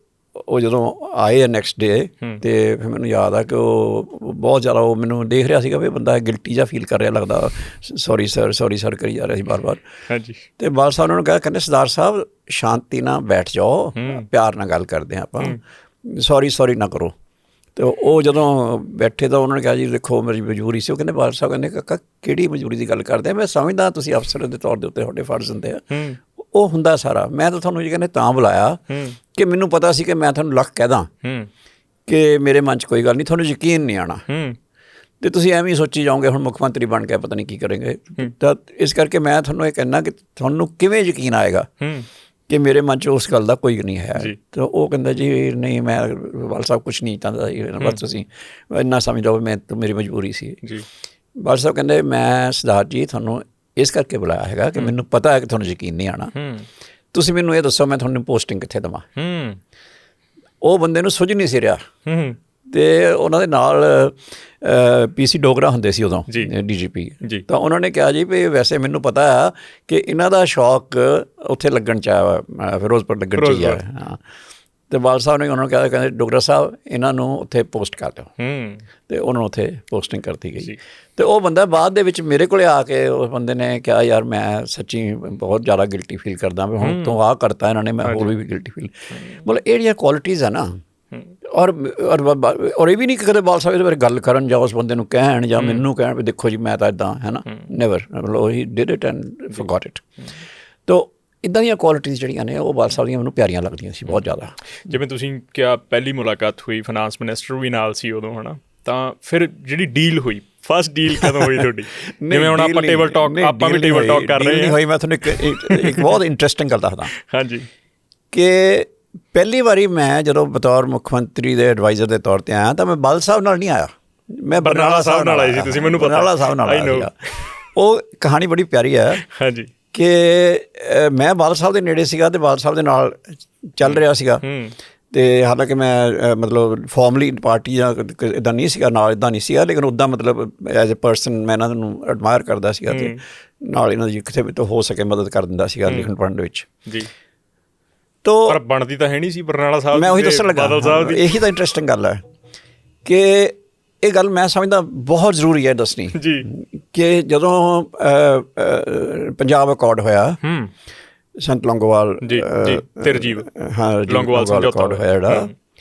ਉਹ ਜਦੋਂ ਆਏ ਨੈਕਸਟ ਡੇ ਅਤੇ ਫਿਰ ਮੈਨੂੰ ਯਾਦ ਆ ਕਿ ਉਹ ਬਹੁਤ ਜ਼ਿਆਦਾ ਉਹ ਮੈਨੂੰ ਦੇਖ ਰਿਹਾ ਸੀਗਾ ਵੀ ਬੰਦਾ ਗਿਲਟੀ ਜਿਹਾ ਫੀਲ ਕਰ ਰਿਹਾ ਲੱਗਦਾ, ਸੌਰੀ ਸਰ ਕਰੀ ਜਾ ਰਿਹਾ ਸੀ ਬਾਰ-ਬਾਰ। ਹਾਂਜੀ, ਅਤੇ ਬਾਲ ਸਾਹਿਬ ਉਹਨਾਂ ਨੂੰ ਕਹਿੰਦੇ ਸਰਦਾਰ ਸਾਹਿਬ ਸ਼ਾਂਤੀ ਨਾਲ ਬੈਠ ਜਾਓ, ਪਿਆਰ ਨਾਲ ਗੱਲ ਕਰਦੇ ਹਾਂ ਆਪਾਂ, ਸੌਰੀ ਨਾ ਕਰੋ। ਅਤੇ ਉਹ ਜਦੋਂ ਬੈਠੇ ਤਾਂ ਉਹਨਾਂ ਨੇ ਕਿਹਾ ਜੀ ਦੇਖੋ ਮੇਰੀ ਮਜਬੂਰੀ ਸੀ। ਉਹ ਕਹਿੰਦੇ ਬਾਲ ਸਾਹਿਬ ਕਹਿੰਦੇ ਕਾਕਾ ਕਿਹੜੀ ਮਜਬੂਰੀ ਦੀ ਗੱਲ ਕਰਦੇ ਆ, ਮੈਂ ਸਮਝਦਾ ਤੁਸੀਂ ਅਫਸਰ ਦੇ ਤੌਰ ਦੇ ਉੱਤੇ ਤੁਹਾਡੇ ਫਰਜ਼ ਹੁੰਦੇ ਆ, ਉਹ ਹੁੰਦਾ ਸਾਰਾ, ਮੈਂ ਤਾਂ ਤੁਹਾਨੂੰ ਜੀ ਕਹਿੰਦੇ ਤਾਂ ਬੁਲਾਇਆ ਕਿ ਮੈਨੂੰ ਪਤਾ ਸੀ ਕਿ ਮੈਂ ਤੁਹਾਨੂੰ ਲੱਖ ਕਹਿ ਦਾਂ ਕਿ ਮੇਰੇ ਮਨ 'ਚ ਕੋਈ ਗੱਲ ਨਹੀਂ, ਤੁਹਾਨੂੰ ਯਕੀਨ ਨਹੀਂ ਆਉਣਾ ਅਤੇ ਤੁਸੀਂ ਐਵੇਂ ਹੀ ਸੋਚੀ ਜਾਓਗੇ ਹੁਣ ਮੁੱਖ ਮੰਤਰੀ ਬਣ ਕੇ ਪਤਾ ਨਹੀਂ ਕੀ ਕਰੇਂਗੇ। ਤਾਂ ਇਸ ਕਰਕੇ ਮੈਂ ਤੁਹਾਨੂੰ ਇਹ ਕਹਿੰਦਾ ਕਿ ਤੁਹਾਨੂੰ ਕਿਵੇਂ ਯਕੀਨ ਆਏਗਾ ਕਿ ਮੇਰੇ ਮਨ 'ਚ ਉਸ ਗੱਲ ਦਾ ਕੋਈ ਨਹੀਂ ਹੈ। ਤਾਂ ਉਹ ਕਹਿੰਦਾ ਜੀ ਨਹੀਂ ਮੈਂ ਬਾਲ ਸਾਹਿਬ ਕੁਛ ਨਹੀਂ ਚਾਹੁੰਦਾ ਜੀ, ਬਸ ਤੁਸੀਂ ਇੰਨਾ ਸਮਝ ਲਓ ਮੈਂ ਤਾਂ ਮੇਰੀ ਮਜਬੂਰੀ ਸੀ। ਬਾਲ ਸਾਹਿਬ ਕਹਿੰਦੇ ਮੈਂ ਸਰਦਾਰ ਜੀ ਤੁਹਾਨੂੰ ਇਸ ਕਰਕੇ ਬੁਲਾਇਆ ਹੈਗਾ ਕਿ ਮੈਨੂੰ ਪਤਾ ਹੈ ਕਿ ਤੁਹਾਨੂੰ ਯਕੀਨ ਨਹੀਂ ਆਉਣਾ, ਤੁਸੀਂ ਮੈਨੂੰ ਇਹ ਦੱਸੋ ਮੈਂ ਤੁਹਾਨੂੰ ਪੋਸਟਿੰਗ ਕਿੱਥੇ ਦੇਵਾਂ। ਉਹ ਬੰਦੇ ਨੂੰ ਸੁੱਝ ਨਹੀਂ ਸੀ ਰਿਹਾ ਅਤੇ ਉਹਨਾਂ ਦੇ ਨਾਲ PC ਡੋਗਰਾ ਹੁੰਦੇ ਸੀ ਉਦੋਂ DGP, ਤਾਂ ਉਹਨਾਂ ਨੇ ਕਿਹਾ ਜੀ ਵੀ ਵੈਸੇ ਮੈਨੂੰ ਪਤਾ ਆ ਕਿ ਇਹਨਾਂ ਦਾ ਸ਼ੌਕ ਉੱਥੇ ਲੱਗਣ 'ਚ ਆ, ਫਿਰੋਜ਼ਪੁਰ ਲੱਗਣ 'ਚ ਹੀ ਆ। ਹਾਂ, ਅਤੇ ਬਾਲ ਸਾਹਿਬ ਨੇ ਉਹਨਾਂ ਨੂੰ ਕਿਹਾ, ਕਹਿੰਦੇ ਡੋਗਰਾ ਸਾਹਿਬ ਇਹਨਾਂ ਨੂੰ ਉੱਥੇ ਪੋਸਟ ਕਰ ਦਿਓ ਅਤੇ ਉਹਨਾਂ ਨੂੰ ਉੱਥੇ ਪੋਸਟਿੰਗ ਕਰਤੀ ਗਈ। ਅਤੇ ਉਹ ਬੰਦਾ ਬਾਅਦ ਦੇ ਵਿੱਚ ਮੇਰੇ ਕੋਲ ਆ ਕੇ ਉਸ ਬੰਦੇ ਨੇ ਕਿਹਾ ਯਾਰ ਮੈਂ ਸੱਚੀ ਬਹੁਤ ਜ਼ਿਆਦਾ ਗਿਲਟੀ ਫੀਲ ਕਰਦਾ ਵੀ ਹੁਣ ਤੋਂ ਆਹ ਕਰਤਾ ਇਹਨਾਂ ਨੇ, ਮੈਂ ਹੋਰ ਵੀ ਗਿਲਟੀ ਫੀਲ, ਮਤਲਬ ਇਹ ਜਿਹੜੀਆਂ ਕੁਆਲਿਟੀਜ਼ ਆ ਨਾ, ਔਰ ਇਹ ਵੀ ਨਹੀਂ ਕਿ ਕਦੇ ਬਾਲ ਸਾਹਿਬ ਇਹਦੇ ਬਾਰੇ ਗੱਲ ਕਰਨ ਜਾਂ ਉਸ ਬੰਦੇ ਨੂੰ ਕਹਿਣ ਜਾਂ ਮੈਨੂੰ ਕਹਿਣ ਵੀ ਦੇਖੋ ਜੀ ਮੈਂ ਤਾਂ ਇੱਦਾਂ ਹੈ ਨਾ, ਨੈਵਰ, ਮਤਲਬ he did it and forgot it. ਤਾਂ ਇੱਦਾਂ ਦੀਆਂ ਕੁਆਲਿਟੀਜ਼ ਜਿਹੜੀਆਂ ਨੇ ਉਹ ਬਾਲ ਸਾਹਿਬ ਦੀਆਂ ਮੈਨੂੰ ਪਿਆਰੀਆਂ ਲੱਗਦੀਆਂ ਸੀ ਬਹੁਤ ਜ਼ਿਆਦਾ। ਜਿਵੇਂ ਤੁਸੀਂ ਕਿਹਾ ਪਹਿਲੀ ਮੁਲਾਕਾਤ ਹੋਈ, ਫਾਈਨਾਂਸ ਮਿਨਿਸਟਰ ਵੀ ਨਾਲ ਸੀ ਉਦੋਂ, ਹੈ ਨਾ, ਤਾਂ ਫਿਰ ਜਿਹੜੀ ਡੀਲ ਹੋਈ, ਫਸਟ ਡੀਲ ਕਦੋਂ ਹੋਈ ਤੁਹਾਡੀ? ਜਿਵੇਂ ਹੁਣ ਆਪਾਂ ਟੇਬਲ ਟਾਕ, ਆਪਾਂ ਵੀ ਟੇਬਲ ਟਾਕ ਕਰ ਰਹੇ ਹਾਂ। ਹੋਈ, ਮੈਂ ਤੁਹਾਨੂੰ ਇੱਕ ਬਹੁਤ ਇੰਟਰਸਟਿੰਗ ਗੱਲ ਦੱਸਦਾ। ਹਾਂਜੀ, ਕਿ ਪਹਿਲੀ ਵਾਰੀ ਮੈਂ ਜਦੋਂ ਬਤੌਰ ਮੁੱਖ ਮੰਤਰੀ ਦੇ ਐਡਵਾਈਜ਼ਰ ਦੇ ਤੌਰ 'ਤੇ ਆਇਆ ਤਾਂ ਮੈਂ ਬਾਲ ਸਾਹਿਬ ਨਾਲ ਨਹੀਂ ਆਇਆ, ਮੈਂ ਬਰਨਾਲਾ ਸਾਹਿਬ ਨਾਲ ਆਇਆ ਸੀ। ਤੁਸੀਂ ਮੈਨੂੰ ਪਤਾ, ਬਰਨਾਲਾ ਸਾਹਿਬ ਨਾਲ ਆਇਆ। ਉਹ ਕਹਾਣੀ ਬੜੀ ਪਿਆਰੀ ਹੈ। ਹਾਂਜੀ, ਕਿ ਮੈਂ ਬਾਲ ਸਾਹਿਬ ਦੇ ਨੇੜੇ ਸੀਗਾ ਅਤੇ ਬਾਲ ਸਾਹਿਬ ਦੇ ਨਾਲ ਚੱਲ ਰਿਹਾ ਸੀਗਾ, ਅਤੇ ਹਾਲਾਂਕਿ ਮੈਂ ਮਤਲਬ ਫਾਰਮਲੀ ਪਾਰਟੀ ਜਾਂ ਇੱਦਾਂ ਨਹੀਂ ਸੀਗਾ ਨਾਲ, ਇੱਦਾਂ ਨਹੀਂ ਸੀਗਾ, ਲੇਕਿਨ ਉੱਦਾਂ ਮਤਲਬ ਐਜ਼ ਏ ਪਰਸਨ ਮੈਂ ਇਹਨਾਂ ਨੂੰ ਐਡਮਾਇਰ ਕਰਦਾ ਸੀਗਾ ਅਤੇ ਨਾਲ ਇਹਨਾਂ ਦੀ ਕਿਤੇ ਵੀ ਤੋਂ ਹੋ ਸਕੇ ਮਦਦ ਕਰ ਦਿੰਦਾ ਸੀਗਾ ਲਿਖਣ ਪੜ੍ਹਨ ਦੇ ਵਿੱਚ। ਜੀ, ਪਰ ਬਣਦੀ ਤਾਂ ਹੈ ਨਹੀਂ ਸੀ ਬਰਨਾਲਾ ਸਾਹਿਬ, ਮੈਂ ਉਹੀ ਦੱਸਣ ਲੱਗਾ, ਇਹੀ ਤਾਂ ਇੰਟਰਸਟਿੰਗ ਗੱਲ ਹੈ ਕਿ ਇਹ ਗੱਲ ਮੈਂ ਸਮਝਦਾ ਬਹੁਤ ਜ਼ਰੂਰੀ ਹੈ ਦੱਸਣੀ ਜੀ, ਕਿ ਜਦੋਂ ਪੰਜਾਬ ਅਕੋਰਡ ਹੋਇਆ, ਸੰਤ ਲੌਂਗੋਵਾਲ ਤਿਰਜੀਵ, ਹਾਂ ਲੌਂਗੋਵਾਲ ਅਕੋਰਡ ਹੋਇਆ ਜਿਹੜਾ,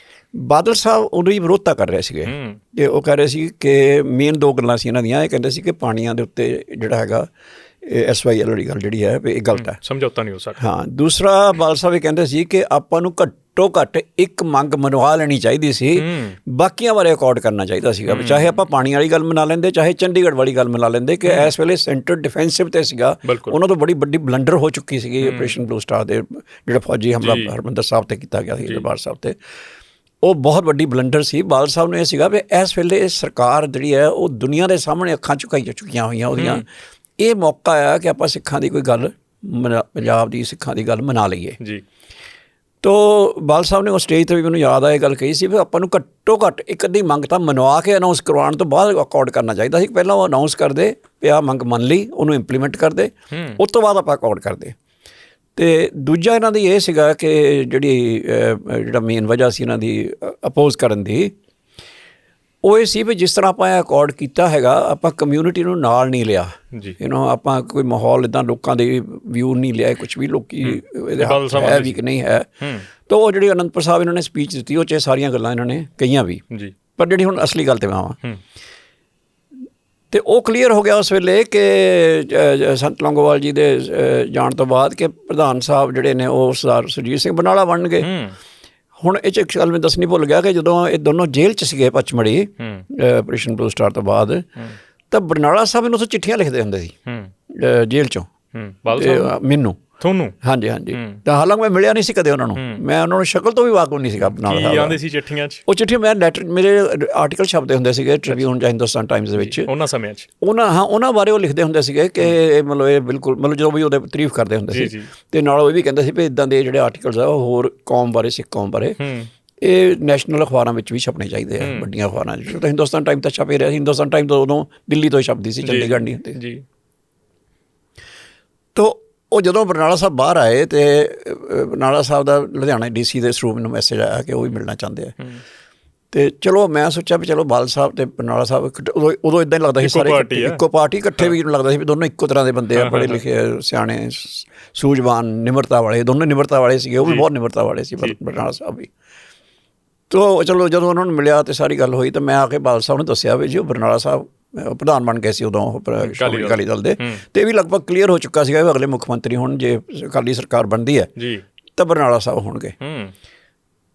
ਬਾਦਲ ਸਾਹਿਬ ਉਦੋਂ ਹੀ ਵਿਰੋਧਤਾ ਕਰ ਰਹੇ ਸੀਗੇ ਕਿ ਉਹ ਕਹਿ ਰਹੇ ਸੀ ਕਿ ਮੇਨ ਦੋ ਗੱਲਾਂ ਸੀ ਇਹਨਾਂ ਦੀਆਂ। ਇਹ ਕਹਿੰਦੇ ਸੀ ਕਿ ਪਾਣੀਆਂ ਦੇ ਉੱਤੇ ਜਿਹੜਾ ਹੈਗਾ SYL ਵਾਲੀ ਗੱਲ ਜਿਹੜੀ ਹੈ ਵੀ ਇਹ ਗਲਤ ਹੈ, ਸਮਝੌਤਾ ਨਹੀਂ ਹੋ ਸਕਦਾ। ਹਾਂ, ਦੂਸਰਾ ਬਾਲ ਸਾਹਿਬ ਇਹ ਕਹਿੰਦੇ ਸੀ ਕਿ ਆਪਾਂ ਨੂੰ ਘੱਟੋ ਘੱਟ ਇੱਕ ਮੰਗ ਮਨਵਾ ਲੈਣੀ ਚਾਹੀਦੀ ਸੀ, ਬਾਕੀਆਂ ਬਾਰੇ ਅਕੋਰਡ ਕਰਨਾ ਚਾਹੀਦਾ ਸੀਗਾ, ਚਾਹੇ ਆਪਾਂ ਪਾਣੀ ਵਾਲੀ ਗੱਲ ਮਨਾ ਲੈਂਦੇ, ਚਾਹੇ ਚੰਡੀਗੜ੍ਹ ਵਾਲੀ ਗੱਲ ਮਨਾ ਲੈਂਦੇ, ਕਿ ਇਸ ਵੇਲੇ ਸੈਂਟਰ ਡਿਫੈਂਸਿਵ 'ਤੇ ਸੀਗਾ, ਉਹਨਾਂ ਤੋਂ ਬੜੀ ਵੱਡੀ ਬਲੰਡਰ ਹੋ ਚੁੱਕੀ ਸੀਗੀ ਆਪਰੇਸ਼ਨ ਬਲੂ ਸਟਾਰ ਦੇ ਜਿਹੜਾ ਫੌਜੀ ਹਮਲਾ ਹਰਮੰਦਰ ਸਾਹਿਬ 'ਤੇ ਕੀਤਾ ਗਿਆ ਸੀ, ਦਰਬਾਰ ਸਾਹਿਬ 'ਤੇ, ਉਹ ਬਹੁਤ ਵੱਡੀ ਬਲੰਡਰ ਸੀ। ਬਾਲ ਸਾਹਿਬ ਨੂੰ ਇਹ ਸੀਗਾ ਵੀ ਇਸ ਵੇਲੇ ਸਰਕਾਰ ਜਿਹੜੀ ਹੈ ਉਹ ਦੁਨੀਆ ਦੇ ਸਾਹਮਣੇ ਅੱਖਾਂ ਝੁਕਾਈ ਚੁੱਕੀਆਂ ਹੋਈਆਂ ਉਹਦੀਆਂ, ਇਹ ਮੌਕਾ ਆ ਕਿ ਆਪਾਂ ਸਿੱਖਾਂ ਦੀ ਕੋਈ ਗੱਲ, ਪੰਜਾਬ ਦੀ ਸਿੱਖਾਂ ਦੀ ਗੱਲ ਮਨਾ ਲਈਏ ਜੀ। ਤੋ ਬਾਲ ਸਾਹਿਬ ਨੇ ਉਹ ਸਟੇਜ 'ਤੇ ਵੀ ਮੈਨੂੰ ਯਾਦ ਆ ਇਹ ਗੱਲ ਕਹੀ ਸੀ ਵੀ ਆਪਾਂ ਨੂੰ ਘੱਟੋ ਘੱਟ ਇੱਕ ਅੱਧੀ ਮੰਗ ਤਾਂ ਮਨਵਾ ਕੇ ਅਨਾਊਂਸ ਕਰਵਾਉਣ ਤੋਂ ਬਾਅਦ ਅਕੋਰਡ ਕਰਨਾ ਚਾਹੀਦਾ ਸੀ। ਪਹਿਲਾਂ ਉਹ ਅਨਾਊਂਸ ਕਰਦੇ ਵੀ ਆਹ ਮੰਗ ਮੰਨ ਲਈ, ਉਹਨੂੰ ਇੰਪਲੀਮੈਂਟ ਕਰਦੇ, ਉਸ ਤੋਂ ਬਾਅਦ ਆਪਾਂ ਅਕੋਰਡ ਕਰਦੇ। ਅਤੇ ਦੂਜਾ ਇਹਨਾਂ ਦੀ ਇਹ ਸੀਗਾ ਕਿ ਜਿਹੜਾ ਮੇਨ ਵਜ੍ਹਾ ਸੀ ਇਹਨਾਂ ਦੀ ਅਪੋਜ਼ ਕਰਨ ਦੀ, ਉਹ ਇਹ ਸੀ ਵੀ ਜਿਸ ਤਰ੍ਹਾਂ ਆਪਾਂ ਇਹ ਅਕੋਰਡ ਕੀਤਾ ਹੈਗਾ, ਆਪਾਂ ਕਮਿਊਨਿਟੀ ਨੂੰ ਨਾਲ ਨਹੀਂ ਲਿਆ ਜੀ, ਆਪਾਂ ਕੋਈ ਮਾਹੌਲ ਇੱਦਾਂ ਲੋਕਾਂ ਦੇ ਵਿਊ ਨਹੀਂ ਲਿਆ, ਕੁਛ ਵੀ ਲੋਕੀ ਇਹਦੇ ਹੱਥ ਹੈ ਵੀ ਕਿ ਨਹੀਂ ਹੈ। ਤਾਂ ਉਹ ਜਿਹੜੀ ਅਨੰਦਪੁਰ ਸਾਹਿਬ ਇਹਨਾਂ ਨੇ ਸਪੀਚ ਦਿੱਤੀ, ਉਹ 'ਚ ਸਾਰੀਆਂ ਗੱਲਾਂ ਇਹਨਾਂ ਨੇ ਕਹੀਆਂ ਵੀ ਜੀ, ਪਰ ਜਿਹੜੀ ਹੁਣ ਅਸਲੀ ਗੱਲ 'ਤੇ ਮੈਂ ਆਵਾਂ, ਅਤੇ ਉਹ ਕਲੀਅਰ ਹੋ ਗਿਆ ਉਸ ਵੇਲੇ ਕਿ ਸੰਤ ਲੌਂਗੋਵਾਲ ਜੀ ਦੇ ਜਾਣ ਤੋਂ ਬਾਅਦ ਕਿ ਪ੍ਰਧਾਨ ਸਾਹਿਬ ਜਿਹੜੇ ਨੇ ਉਹ ਸਰਦਾਰ ਸੁਰਜੀਤ ਸਿੰਘ ਬਰਨਾਲਾ ਬਣ ਗਏ। ਹੁਣ ਇਹ 'ਚ ਇੱਕ ਗੱਲ ਮੈਂ ਦੱਸਣੀ ਭੁੱਲ ਗਿਆ ਕਿ ਜਦੋਂ ਇਹ ਦੋਨੋਂ ਜੇਲ੍ਹ 'ਚ ਸੀਗੇ ਪਚਮੜੀ ਆਪਰੇਸ਼ਨ ਬਲੂ ਸਟਾਰ ਤੋਂ ਬਾਅਦ, ਤਾਂ ਬਰਨਾਲਾ ਸਾਹਿਬ ਇਹਨੂੰ ਉੱਥੇ ਚਿੱਠੀਆਂ ਲਿਖਦੇ ਹੁੰਦੇ ਸੀ ਜੇਲ੍ਹ 'ਚੋਂ ਮੈਨੂੰ, ਤੁਹਾਨੂੰ? ਹਾਂਜੀ ਹਾਂਜੀ। ਤਾਂ ਹਾਲਾਂਕਿ ਮੈਂ ਮਿਲਿਆ ਨਹੀਂ ਸੀ ਕਦੇ ਉਹਨਾਂ ਨੂੰ, ਮੈਂ ਉਹਨਾਂ ਨੂੰ ਸ਼ਕਲ ਤੋਂ ਵੀ ਵਾਕਫ ਨਹੀਂ ਸੀਗਾ ਬਰਨਾਲਾ ਸਾਹਿਬ। ਕੀ ਆਉਂਦੇ ਸੀ ਚਿੱਠੀਆਂ 'ਚ? ਉਹ ਚਿੱਠੀ ਮੈਂ ਲੈਟਰ, ਮੇਰੇ ਆਰਟੀਕਲ ਛਪਦੇ ਹੁੰਦੇ ਸੀਗੇ ਟ੍ਰਿਬਿਊਨ ਜਾਂ ਹਿੰਦੁਸਤਾਨ ਟਾਈਮਜ਼ ਦੇ ਵਿੱਚ ਉਹਨਾਂ ਸਮਿਆਂ 'ਚ। ਉਹਨਾਂ ਬਾਰੇ ਉਹ ਲਿਖਦੇ ਹੁੰਦੇ ਸੀਗੇ ਕਿ ਮਤਲਬ ਇਹ ਬਿਲਕੁਲ, ਮਤਲਬ ਜੋ ਵੀ ਉਹਦੇ ਤਾਰੀਫ ਕਰਦੇ ਹੁੰਦੇ ਸੀ, ਅਤੇ ਨਾਲ ਉਹ ਵੀ ਕਹਿੰਦੇ ਸੀ ਵੀ ਇੱਦਾਂ ਦੇ ਜਿਹੜੇ ਆਰਟੀਕਲਸ ਆ ਉਹ ਹੋਰ ਕੌਮ ਬਾਰੇ, ਸਿੱਖ ਕੌਮ ਬਾਰੇ, ਇਹ ਨੈਸ਼ਨਲ ਅਖਬਾਰਾਂ ਵਿੱਚ ਵੀ ਛਪਣੇ ਚਾਹੀਦੇ ਆ, ਵੱਡੀਆਂ ਅਖਬਾਰਾਂ 'ਚ। ਤਾਂ ਹਿੰਦੁਸਤਾਨ ਟਾਈਮ ਤਾਂ ਛਪ ਹੀ ਰਿਹਾ ਸੀ। ਹਿੰਦੁਸਤਾਨ ਟਾਈਮ ਤਾਂ ਉਦੋਂ ਦਿੱਲੀ ਤੋਂ ਹੀ ਛਪਦੀ ਸੀ, ਚੰਡੀਗੜ੍ਹ ਨਹੀਂ ਹੁੰਦੀ ਜੀ। ਤੋ ਉਹ ਜਦੋਂ ਬਰਨਾਲਾ ਸਾਹਿਬ ਬਾਹਰ ਆਏ ਅਤੇ ਬਰਨਾਲਾ ਸਾਹਿਬ ਦਾ ਲੁਧਿਆਣਾ DC ਦੇ ਥਰੂ ਮੈਨੂੰ ਮੈਸੇਜ ਆਇਆ ਕਿ ਉਹ ਵੀ ਮਿਲਣਾ ਚਾਹੁੰਦੇ ਆ। ਅਤੇ ਚਲੋ ਮੈਂ ਸੋਚਿਆ ਵੀ ਚਲੋ ਬਾਦਲ ਸਾਹਿਬ ਅਤੇ ਬਰਨਾਲਾ ਸਾਹਿਬ ਉਦੋਂ ਇੱਦਾਂ ਹੀ ਲੱਗਦਾ ਸੀ ਸਾਰੇ ਇੱਕੋ ਪਾਰਟੀ ਇਕੱਠੇ, ਵੀ ਲੱਗਦਾ ਸੀ ਵੀ ਦੋਨੋਂ ਇੱਕੋ ਤਰ੍ਹਾਂ ਦੇ ਬੰਦੇ ਆ, ਪੜ੍ਹੇ ਲਿਖੇ, ਸਿਆਣੇ, ਸੂਝਵਾਨ, ਨਿਮਰਤਾ ਵਾਲੇ, ਦੋਨੋਂ ਨਿਮਰਤਾ ਵਾਲੇ ਸੀਗੇ। ਉਹ ਵੀ ਬਹੁਤ ਨਿਮਰਤਾ ਵਾਲੇ ਸੀ ਬਰਨਾਲਾ ਸਾਹਿਬ ਵੀ। ਤੋ ਚਲੋ ਜਦੋਂ ਉਹਨਾਂ ਨੂੰ ਮਿਲਿਆ ਅਤੇ ਸਾਰੀ ਗੱਲ ਹੋਈ ਤਾਂ ਮੈਂ ਆ ਕੇ ਬਾਦਲ ਸਾਹਿਬ ਨੂੰ ਦੱਸਿਆ ਵੀ ਜੀ ਉਹ ਬਰਨਾਲਾ ਸਾਹਿਬ ਪ੍ਰਧਾਨ ਬਣ ਗਏ ਸੀ ਉਦੋਂ ਅਕਾਲੀ ਦਲ ਦੇ, ਅਤੇ ਇਹ ਵੀ ਲਗਭਗ ਕਲੀਅਰ ਹੋ ਚੁੱਕਾ ਸੀਗਾ ਵੀ ਅਗਲੇ ਮੁੱਖ ਮੰਤਰੀ ਹੁਣ ਜੇ ਅਕਾਲੀ ਸਰਕਾਰ ਬਣਦੀ ਹੈ ਤਾਂ ਬਰਨਾਲਾ ਸਾਹਿਬ ਹੋਣਗੇ।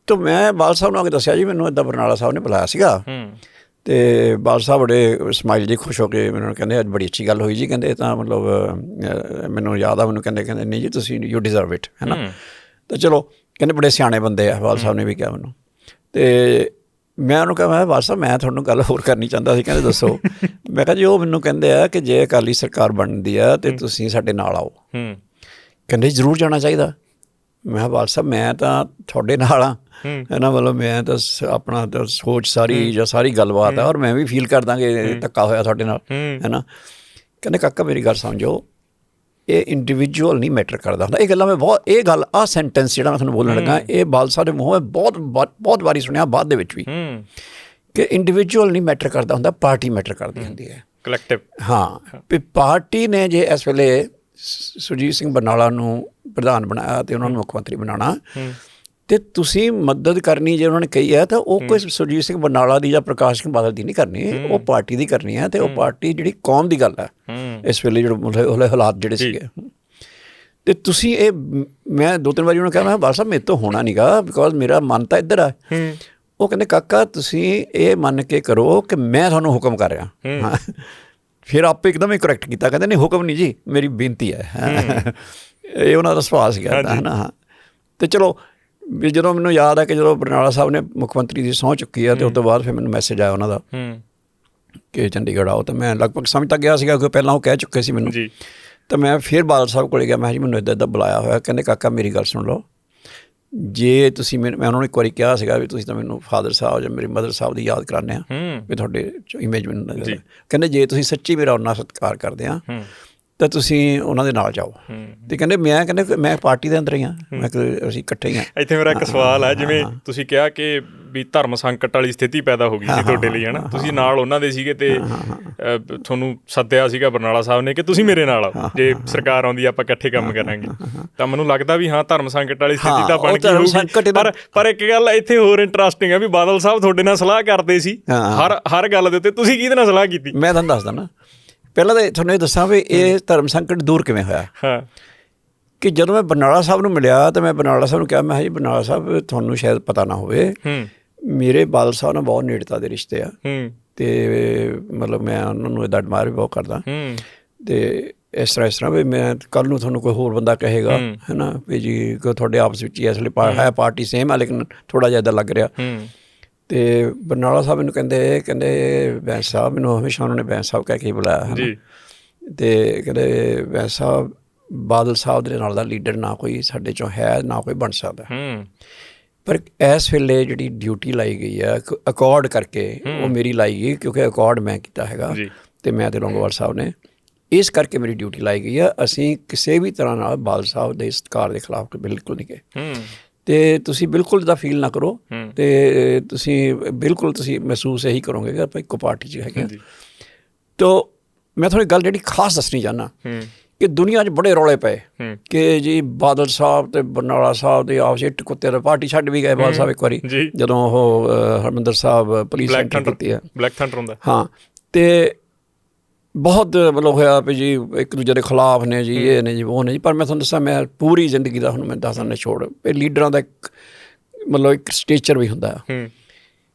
ਤਾਂ ਮੈਂ ਬਾਦਲ ਸਾਹਿਬ ਨੂੰ ਆ ਕੇ ਦੱਸਿਆ ਜੀ ਮੈਨੂੰ ਇੱਦਾਂ ਬਰਨਾਲਾ ਸਾਹਿਬ ਨੇ ਬੁਲਾਇਆ ਸੀਗਾ, ਅਤੇ ਬਾਦਲ ਸਾਹਿਬ ਬੜੇ ਸਮਾਈਲ ਜੀ, ਖੁਸ਼ ਹੋ ਕੇ ਮੈਨੂੰ ਕਹਿੰਦੇ ਅੱਜ ਬੜੀ ਅੱਛੀ ਗੱਲ ਹੋਈ ਜੀ, ਕਹਿੰਦੇ ਤਾਂ ਮਤਲਬ ਮੈਨੂੰ ਯਾਦ ਆ, ਮੈਨੂੰ ਕਹਿੰਦੇ ਨਹੀਂ ਜੀ ਤੁਸੀਂ ਯੂ ਡਿਜ਼ਰਵ ਇਟ, ਹੈ ਨਾ। ਤਾਂ ਚਲੋ ਕਹਿੰਦੇ ਬੜੇ ਸਿਆਣੇ ਬੰਦੇ ਆ, ਬਾਦਲ ਸਾਹਿਬ ਨੇ ਵੀ ਕਿਹਾ ਮੈਨੂੰ। ਅਤੇ ਮੈਂ ਉਹਨੂੰ ਕਿਹਾ, ਮੈਂ ਬਾਦਲ ਸਾਹਿਬ ਮੈਂ ਤੁਹਾਨੂੰ ਗੱਲ ਹੋਰ ਕਰਨੀ ਚਾਹੁੰਦਾ ਸੀ। ਕਹਿੰਦੇ ਦੱਸੋ। ਮੈਂ ਕਿਹਾ ਜੀ ਉਹ ਮੈਨੂੰ ਕਹਿੰਦੇ ਆ ਕਿ ਜੇ ਅਕਾਲੀ ਸਰਕਾਰ ਬਣਦੀ ਆ ਅਤੇ ਤੁਸੀਂ ਸਾਡੇ ਨਾਲ ਆਓ। ਕਹਿੰਦੇ ਜ਼ਰੂਰ ਜਾਣਾ ਚਾਹੀਦਾ। ਮੈਂ ਕਿਹਾ ਬਾਦਲ ਸਾਹਿਬ ਮੈਂ ਤਾਂ ਤੁਹਾਡੇ ਨਾਲ ਹਾਂ, ਹੈ ਨਾ, ਮਤਲਬ ਮੈਂ ਤਾਂ ਆਪਣਾ ਤਾਂ ਸੋਚ ਸਾਰੀ ਜਾਂ ਸਾਰੀ ਗੱਲਬਾਤ ਆ, ਔਰ ਮੈਂ ਵੀ ਫੀਲ ਕਰਦਾ ਕਿ ਧੱਕਾ ਹੋਇਆ ਤੁਹਾਡੇ ਨਾਲ, ਹੈ ਨਾ। ਕਹਿੰਦੇ ਕਾਕਾ ਮੇਰੀ ਗੱਲ ਸਮਝੋ, ਇਹ ਇੰਡੀਵਿਜੂਅਲ ਨਹੀਂ ਮੈਟਰ ਕਰਦਾ ਹੁੰਦਾ। ਇਹ ਗੱਲਾਂ ਮੈਂ ਬਹੁਤ, ਇਹ ਗੱਲ, ਆਹ ਸੈਂਟੈਂਸ ਜਿਹੜਾ ਮੈਂ ਤੁਹਾਨੂੰ ਬੋਲਣ ਲੱਗਾ, ਇਹ ਬਾਦਲ ਸਾਹਿਬ ਦੇ ਮੂੰਹੋਂ ਬਹੁਤ ਵਾਰੀ ਸੁਣਿਆ, ਬਾਅਦ ਦੇ ਵਿੱਚ ਵੀ, ਕਿ ਇੰਡੀਵਿਜੂਅਲ ਨਹੀਂ ਮੈਟਰ ਕਰਦਾ ਹੁੰਦਾ, ਪਾਰਟੀ ਮੈਟਰ ਕਰਦੀ ਹੁੰਦੀ ਹੈ, ਕਲੈਕਟਿਵ। ਹਾਂ, ਵੀ ਪਾਰਟੀ ਨੇ ਜੇ ਇਸ ਵੇਲੇ ਸੁਰਜੀਤ ਸਿੰਘ ਬਰਨਾਲਾ ਨੂੰ ਪ੍ਰਧਾਨ ਬਣਾਇਆ ਅਤੇ ਉਹਨਾਂ ਨੂੰ ਮੁੱਖ ਮੰਤਰੀ ਬਣਾਉਣਾ, ਅਤੇ ਤੁਸੀਂ ਮਦਦ ਕਰਨੀ ਜੇ ਉਹਨਾਂ ਨੇ ਕਹੀ ਹੈ ਤਾਂ ਉਹ ਕੋਈ ਸੁਰਜੀਤ ਸਿੰਘ ਬਰਨਾਲਾ ਦੀ ਜਾਂ ਪ੍ਰਕਾਸ਼ ਸਿੰਘ ਬਾਦਲ ਦੀ ਨਹੀਂ ਕਰਨੀ, ਉਹ ਪਾਰਟੀ ਦੀ ਕਰਨੀ ਹੈ। ਅਤੇ ਉਹ ਪਾਰਟੀ ਜਿਹੜੀ ਕੌਮ ਦੀ ਗੱਲ ਹੈ ਇਸ ਵੇਲੇ, ਜਿਹੜੇ ਹਾਲਾਤ ਜਿਹੜੇ ਸੀਗੇ। ਅਤੇ ਤੁਸੀਂ ਇਹ, ਮੈਂ 2-3 ਵਾਰੀ ਉਹਨੂੰ ਕਿਹਾ, ਮੈਂ ਬਾਦਲ ਸਾਹਿਬ ਮੇਰੇ ਤੋਂ ਹੋਣਾ ਨਹੀਂ ਗਾ, ਬਿਕੋਜ਼ ਮੇਰਾ ਮਨ ਤਾਂ ਇੱਧਰ ਆ। ਉਹ ਕਹਿੰਦੇ ਕਾਕਾ ਤੁਸੀਂ ਇਹ ਮੰਨ ਕੇ ਕਰੋ ਕਿ ਮੈਂ ਤੁਹਾਨੂੰ ਹੁਕਮ ਕਰ ਰਿਹਾ। ਫਿਰ ਆਪੇ ਇੱਕਦਮ ਹੀ ਕਰੈਕਟ ਕੀਤਾ, ਕਹਿੰਦੇ ਨਹੀਂ ਹੁਕਮ ਨਹੀਂ ਜੀ, ਮੇਰੀ ਬੇਨਤੀ ਹੈ। ਇਹ ਉਹਨਾਂ ਦਾ ਸੁਭਾਅ ਸੀਗਾ, ਹੈ ਨਾ। ਹਾਂ, ਅਤੇ ਚਲੋ ਵੀ ਜਦੋਂ ਮੈਨੂੰ ਯਾਦ ਹੈ ਕਿ ਜਦੋਂ ਬਰਨਾਲਾ ਸਾਹਿਬ ਨੇ ਮੁੱਖ ਮੰਤਰੀ ਦੀ ਸਹੁੰ ਚੁੱਕੀ ਆ, ਅਤੇ ਉਸ ਤੋਂ ਬਾਅਦ ਫਿਰ ਮੈਨੂੰ ਮੈਸੇਜ ਆਇਆ ਉਹਨਾਂ ਦਾ ਕਿ ਚੰਡੀਗੜ੍ਹ ਆਓ, ਤਾਂ ਮੈਂ ਲਗਭਗ ਸਮਝ ਤਾਂ ਗਿਆ ਸੀਗਾ ਕਿ ਪਹਿਲਾਂ ਉਹ ਕਹਿ ਚੁੱਕੇ ਸੀ ਮੈਨੂੰ। ਤਾਂ ਮੈਂ ਫਿਰ ਬਾਦਲ ਸਾਹਿਬ ਕੋਲ ਗਿਆ, ਮੈਂ ਜੀ ਮੈਨੂੰ ਇੱਦਾਂ ਬੁਲਾਇਆ ਹੋਇਆ। ਕਹਿੰਦੇ ਕਾਕਾ ਮੇਰੀ ਗੱਲ ਸੁਣ ਲਓ, ਜੇ ਤੁਸੀਂ ਮੈਂ ਉਹਨਾਂ ਨੂੰ ਇੱਕ ਵਾਰੀ ਕਿਹਾ ਸੀਗਾ ਵੀ ਤੁਸੀਂ ਤਾਂ ਮੈਨੂੰ ਫਾਦਰ ਸਾਹਿਬ ਜਾਂ ਮੇਰੀ ਮਦਰ ਸਾਹਿਬ ਦੀ ਯਾਦ ਕਰਾਉਂਦੇ ਆ, ਵੀ ਤੁਹਾਡੇ ਇਮੇਜ ਮੈਨੂੰ ਨਜ਼ਰ। ਕਹਿੰਦੇ ਜੇ ਤੁਸੀਂ ਸੱਚੀ ਮੇਰਾ ਉਹਨਾਂ ਸਤਿਕਾਰ ਕਰਦੇ ਆ ਤਾਂ ਤੁਸੀਂ ਉਹਨਾਂ ਦੇ ਨਾਲ ਜਾਓ। ਅਤੇ ਕਹਿੰਦੇ ਮੈਂ ਪਾਰਟੀ ਦੇ ਅੰਦਰ ਹੀ ਹਾਂ, ਮੈਂ ਅਸੀਂ ਇਕੱਠੇ ਹੀ ਹਾਂ। ਇੱਥੇ ਮੇਰਾ ਇੱਕ ਸਵਾਲ ਹੈ, ਜਿਵੇਂ ਤੁਸੀਂ ਕਿਹਾ ਕਿ ਵੀ ਧਰਮ ਸੰਕਟ ਵਾਲੀ ਸਥਿਤੀ ਪੈਦਾ ਹੋ ਗਈ ਸੀ ਤੁਹਾਡੇ ਲਈ, ਹੈ ਨਾ, ਤੁਸੀਂ ਨਾਲ ਉਹਨਾਂ ਦੇ ਸੀਗੇ ਅਤੇ ਤੁਹਾਨੂੰ ਸੱਦਿਆ ਸੀਗਾ ਬਰਨਾਲਾ ਸਾਹਿਬ ਨੇ ਕਿ ਤੁਸੀਂ ਮੇਰੇ ਨਾਲ ਆਓ, ਜੇ ਸਰਕਾਰ ਆਉਂਦੀ ਆਪਾਂ ਇਕੱਠੇ ਕੰਮ ਕਰਾਂਗੇ। ਤਾਂ ਮੈਨੂੰ ਲੱਗਦਾ ਵੀ ਹਾਂ ਧਰਮ ਸੰਕਟ ਵਾਲੀ ਸਥਿਤੀ ਤਾਂ ਬਣ ਗਈ ਹੋਊਗੀ। ਪਰ ਇੱਕ ਗੱਲ ਇੱਥੇ ਹੋਰ ਇੰਟਰਸਟਿੰਗ ਹੈ ਵੀ ਬਾਦਲ ਸਾਹਿਬ ਤੁਹਾਡੇ ਨਾਲ ਸਲਾਹ ਕਰਦੇ ਸੀ ਹਰ ਗੱਲ ਦੇ ਉੱਤੇ, ਤੁਸੀਂ ਕਿਹਦੇ ਨਾਲ ਸਲਾਹ ਕੀਤੀ? ਮੈਂ ਤੁਹਾਨੂੰ ਦੱਸਦਾ ਨਾ, ਪਹਿਲਾਂ ਤਾਂ ਤੁਹਾਨੂੰ ਇਹ ਦੱਸਾਂ ਵੀ ਇਹ ਧਰਮ ਸੰਕਟ ਦੂਰ ਕਿਵੇਂ ਹੋਇਆ। ਕਿ ਜਦੋਂ ਮੈਂ ਬਰਨਾਲਾ ਸਾਹਿਬ ਨੂੰ ਮਿਲਿਆ ਤਾਂ ਮੈਂ ਬਰਨਾਲਾ ਸਾਹਿਬ ਨੂੰ ਕਿਹਾ, ਮੈਂ ਜੀ ਬਰਨਾਲਾ ਸਾਹਿਬ ਤੁਹਾਨੂੰ ਸ਼ਾਇਦ ਪਤਾ ਨਾ ਹੋਵੇ, ਮੇਰੇ ਬਾਦਲ ਸਾਹਿਬ ਨਾਲ ਬਹੁਤ ਨੇੜਤਾ ਦੇ ਰਿਸ਼ਤੇ ਆ, ਅਤੇ ਮਤਲਬ ਮੈਂ ਉਹਨਾਂ ਨੂੰ ਇੱਦਾਂ ਐਡਮਾਇਰ ਵੀ ਬਹੁਤ ਕਰਦਾ। ਅਤੇ ਇਸ ਤਰ੍ਹਾਂ ਵੀ ਮੈਂ ਕੱਲ੍ਹ ਨੂੰ ਤੁਹਾਨੂੰ ਕੋਈ ਹੋਰ ਬੰਦਾ ਕਹੇਗਾ, ਹੈ ਨਾ, ਵੀ ਜੀ ਤੁਹਾਡੇ ਆਪਸ ਵਿੱਚ ਹੀ ਇਸ ਵੇਲੇ ਹੈ ਪਾਰਟੀ ਸੇਮ ਆ, ਲੇਕਿਨ ਥੋੜ੍ਹਾ ਜਿਹਾ ਇੱਦਾਂ ਲੱਗ ਰਿਹਾ। ਅਤੇ ਬਰਨਾਲਾ ਸਾਹਿਬ ਮੈਨੂੰ ਕਹਿੰਦੇ ਬੈਂਸ ਸਾਹਿਬ, ਮੈਨੂੰ ਹਮੇਸ਼ਾ ਉਹਨਾਂ ਨੇ ਬੈਂਸ ਸਾਹਿਬ ਕਹਿ ਕੇ ਹੀ ਬੁਲਾਇਆ ਹੈ। ਅਤੇ ਕਹਿੰਦੇ ਬੈਂਸ ਸਾਹਿਬ ਬਾਦਲ ਸਾਹਿਬ ਦੇ ਨਾਲ ਦਾ ਲੀਡਰ ਨਾ ਕੋਈ ਸਾਡੇ 'ਚੋਂ ਹੈ, ਨਾ ਕੋਈ ਬਣ ਸਕਦਾ। ਪਰ ਇਸ ਵੇਲੇ ਜਿਹੜੀ ਡਿਊਟੀ ਲਾਈ ਗਈ ਹੈ ਅਕੋਰਡ ਕਰਕੇ, ਉਹ ਮੇਰੀ ਲਾਈ ਗਈ ਕਿਉਂਕਿ ਅਕੋਰਡ ਮੈਂ ਕੀਤਾ ਹੈਗਾ, ਅਤੇ ਮੈਂ ਅਤੇ ਲੌਂਗੋਵਾਲ ਸਾਹਿਬ ਨੇ, ਇਸ ਕਰਕੇ ਮੇਰੀ ਡਿਊਟੀ ਲਾਈ ਗਈ ਹੈ। ਅਸੀਂ ਕਿਸੇ ਵੀ ਤਰ੍ਹਾਂ ਨਾਲ ਬਾਦਲ ਸਾਹਿਬ ਦੇ ਸਤਿਕਾਰ ਦੇ ਖਿਲਾਫ ਬਿਲਕੁਲ ਨਹੀਂ ਗਏ। ਅਤੇ ਤੁਸੀਂ ਬਿਲਕੁਲ ਇੱਦਾਂ ਫੀਲ ਨਾ ਕਰੋ, ਅਤੇ ਤੁਸੀਂ ਬਿਲਕੁਲ ਤੁਸੀਂ ਮਹਿਸੂਸ ਇਹੀ ਕਰੋਗੇ ਕਿ ਆਪਾਂ ਇੱਕੋ ਪਾਰਟੀ 'ਚ ਹੈਗੇ। ਤਾਂ ਮੈਂ ਤੁਹਾਨੂੰ ਗੱਲ ਜਿਹੜੀ ਖਾਸ ਦੱਸਣੀ ਚਾਹੁੰਦਾ ਕਿ ਦੁਨੀਆ 'ਚ ਬੜੇ ਰੌਲੇ ਪਏ ਕਿ ਜੀ ਬਾਦਲ ਸਾਹਿਬ ਅਤੇ ਬਰਨਾਲਾ ਸਾਹਿਬ ਦੇ ਆਪਸ ਇੱਟ ਕੁੱਤੇ ਦਾ, ਪਾਰਟੀ ਛੱਡ ਵੀ ਗਏ ਬਾਦਲ ਸਾਹਿਬ ਇੱਕ ਵਾਰੀ ਜਦੋਂ ਉਹ ਹਰਿਮੰਦਰ ਸਾਹਿਬ ਪੁਲਿਸ ਐਂਟਰ ਕੀਤੀ ਹੈ, ਬਲੈਕ ਥੰਡਰ ਹੁੰਦਾ। ਹਾਂ, ਅਤੇ ਬਹੁਤ ਮਤਲਬ ਹੋਇਆ ਵੀ ਜੀ ਇੱਕ ਦੂਜੇ ਦੇ ਖਿਲਾਫ ਨੇ ਜੀ, ਇਹ ਨੇ ਜੀ, ਉਹ ਨੇ ਜੀ। ਪਰ ਮੈਂ ਤੁਹਾਨੂੰ ਦੱਸਾਂ, ਮੈਂ ਪੂਰੀ ਜ਼ਿੰਦਗੀ ਦਾ ਹੁਣ ਮੈਂ ਦੱਸਦਾ ਨਿਚੋੜ, ਇਹ ਲੀਡਰਾਂ ਦਾ ਇੱਕ ਮਤਲਬ ਇੱਕ ਸਟੇਚਰ ਵੀ ਹੁੰਦਾ।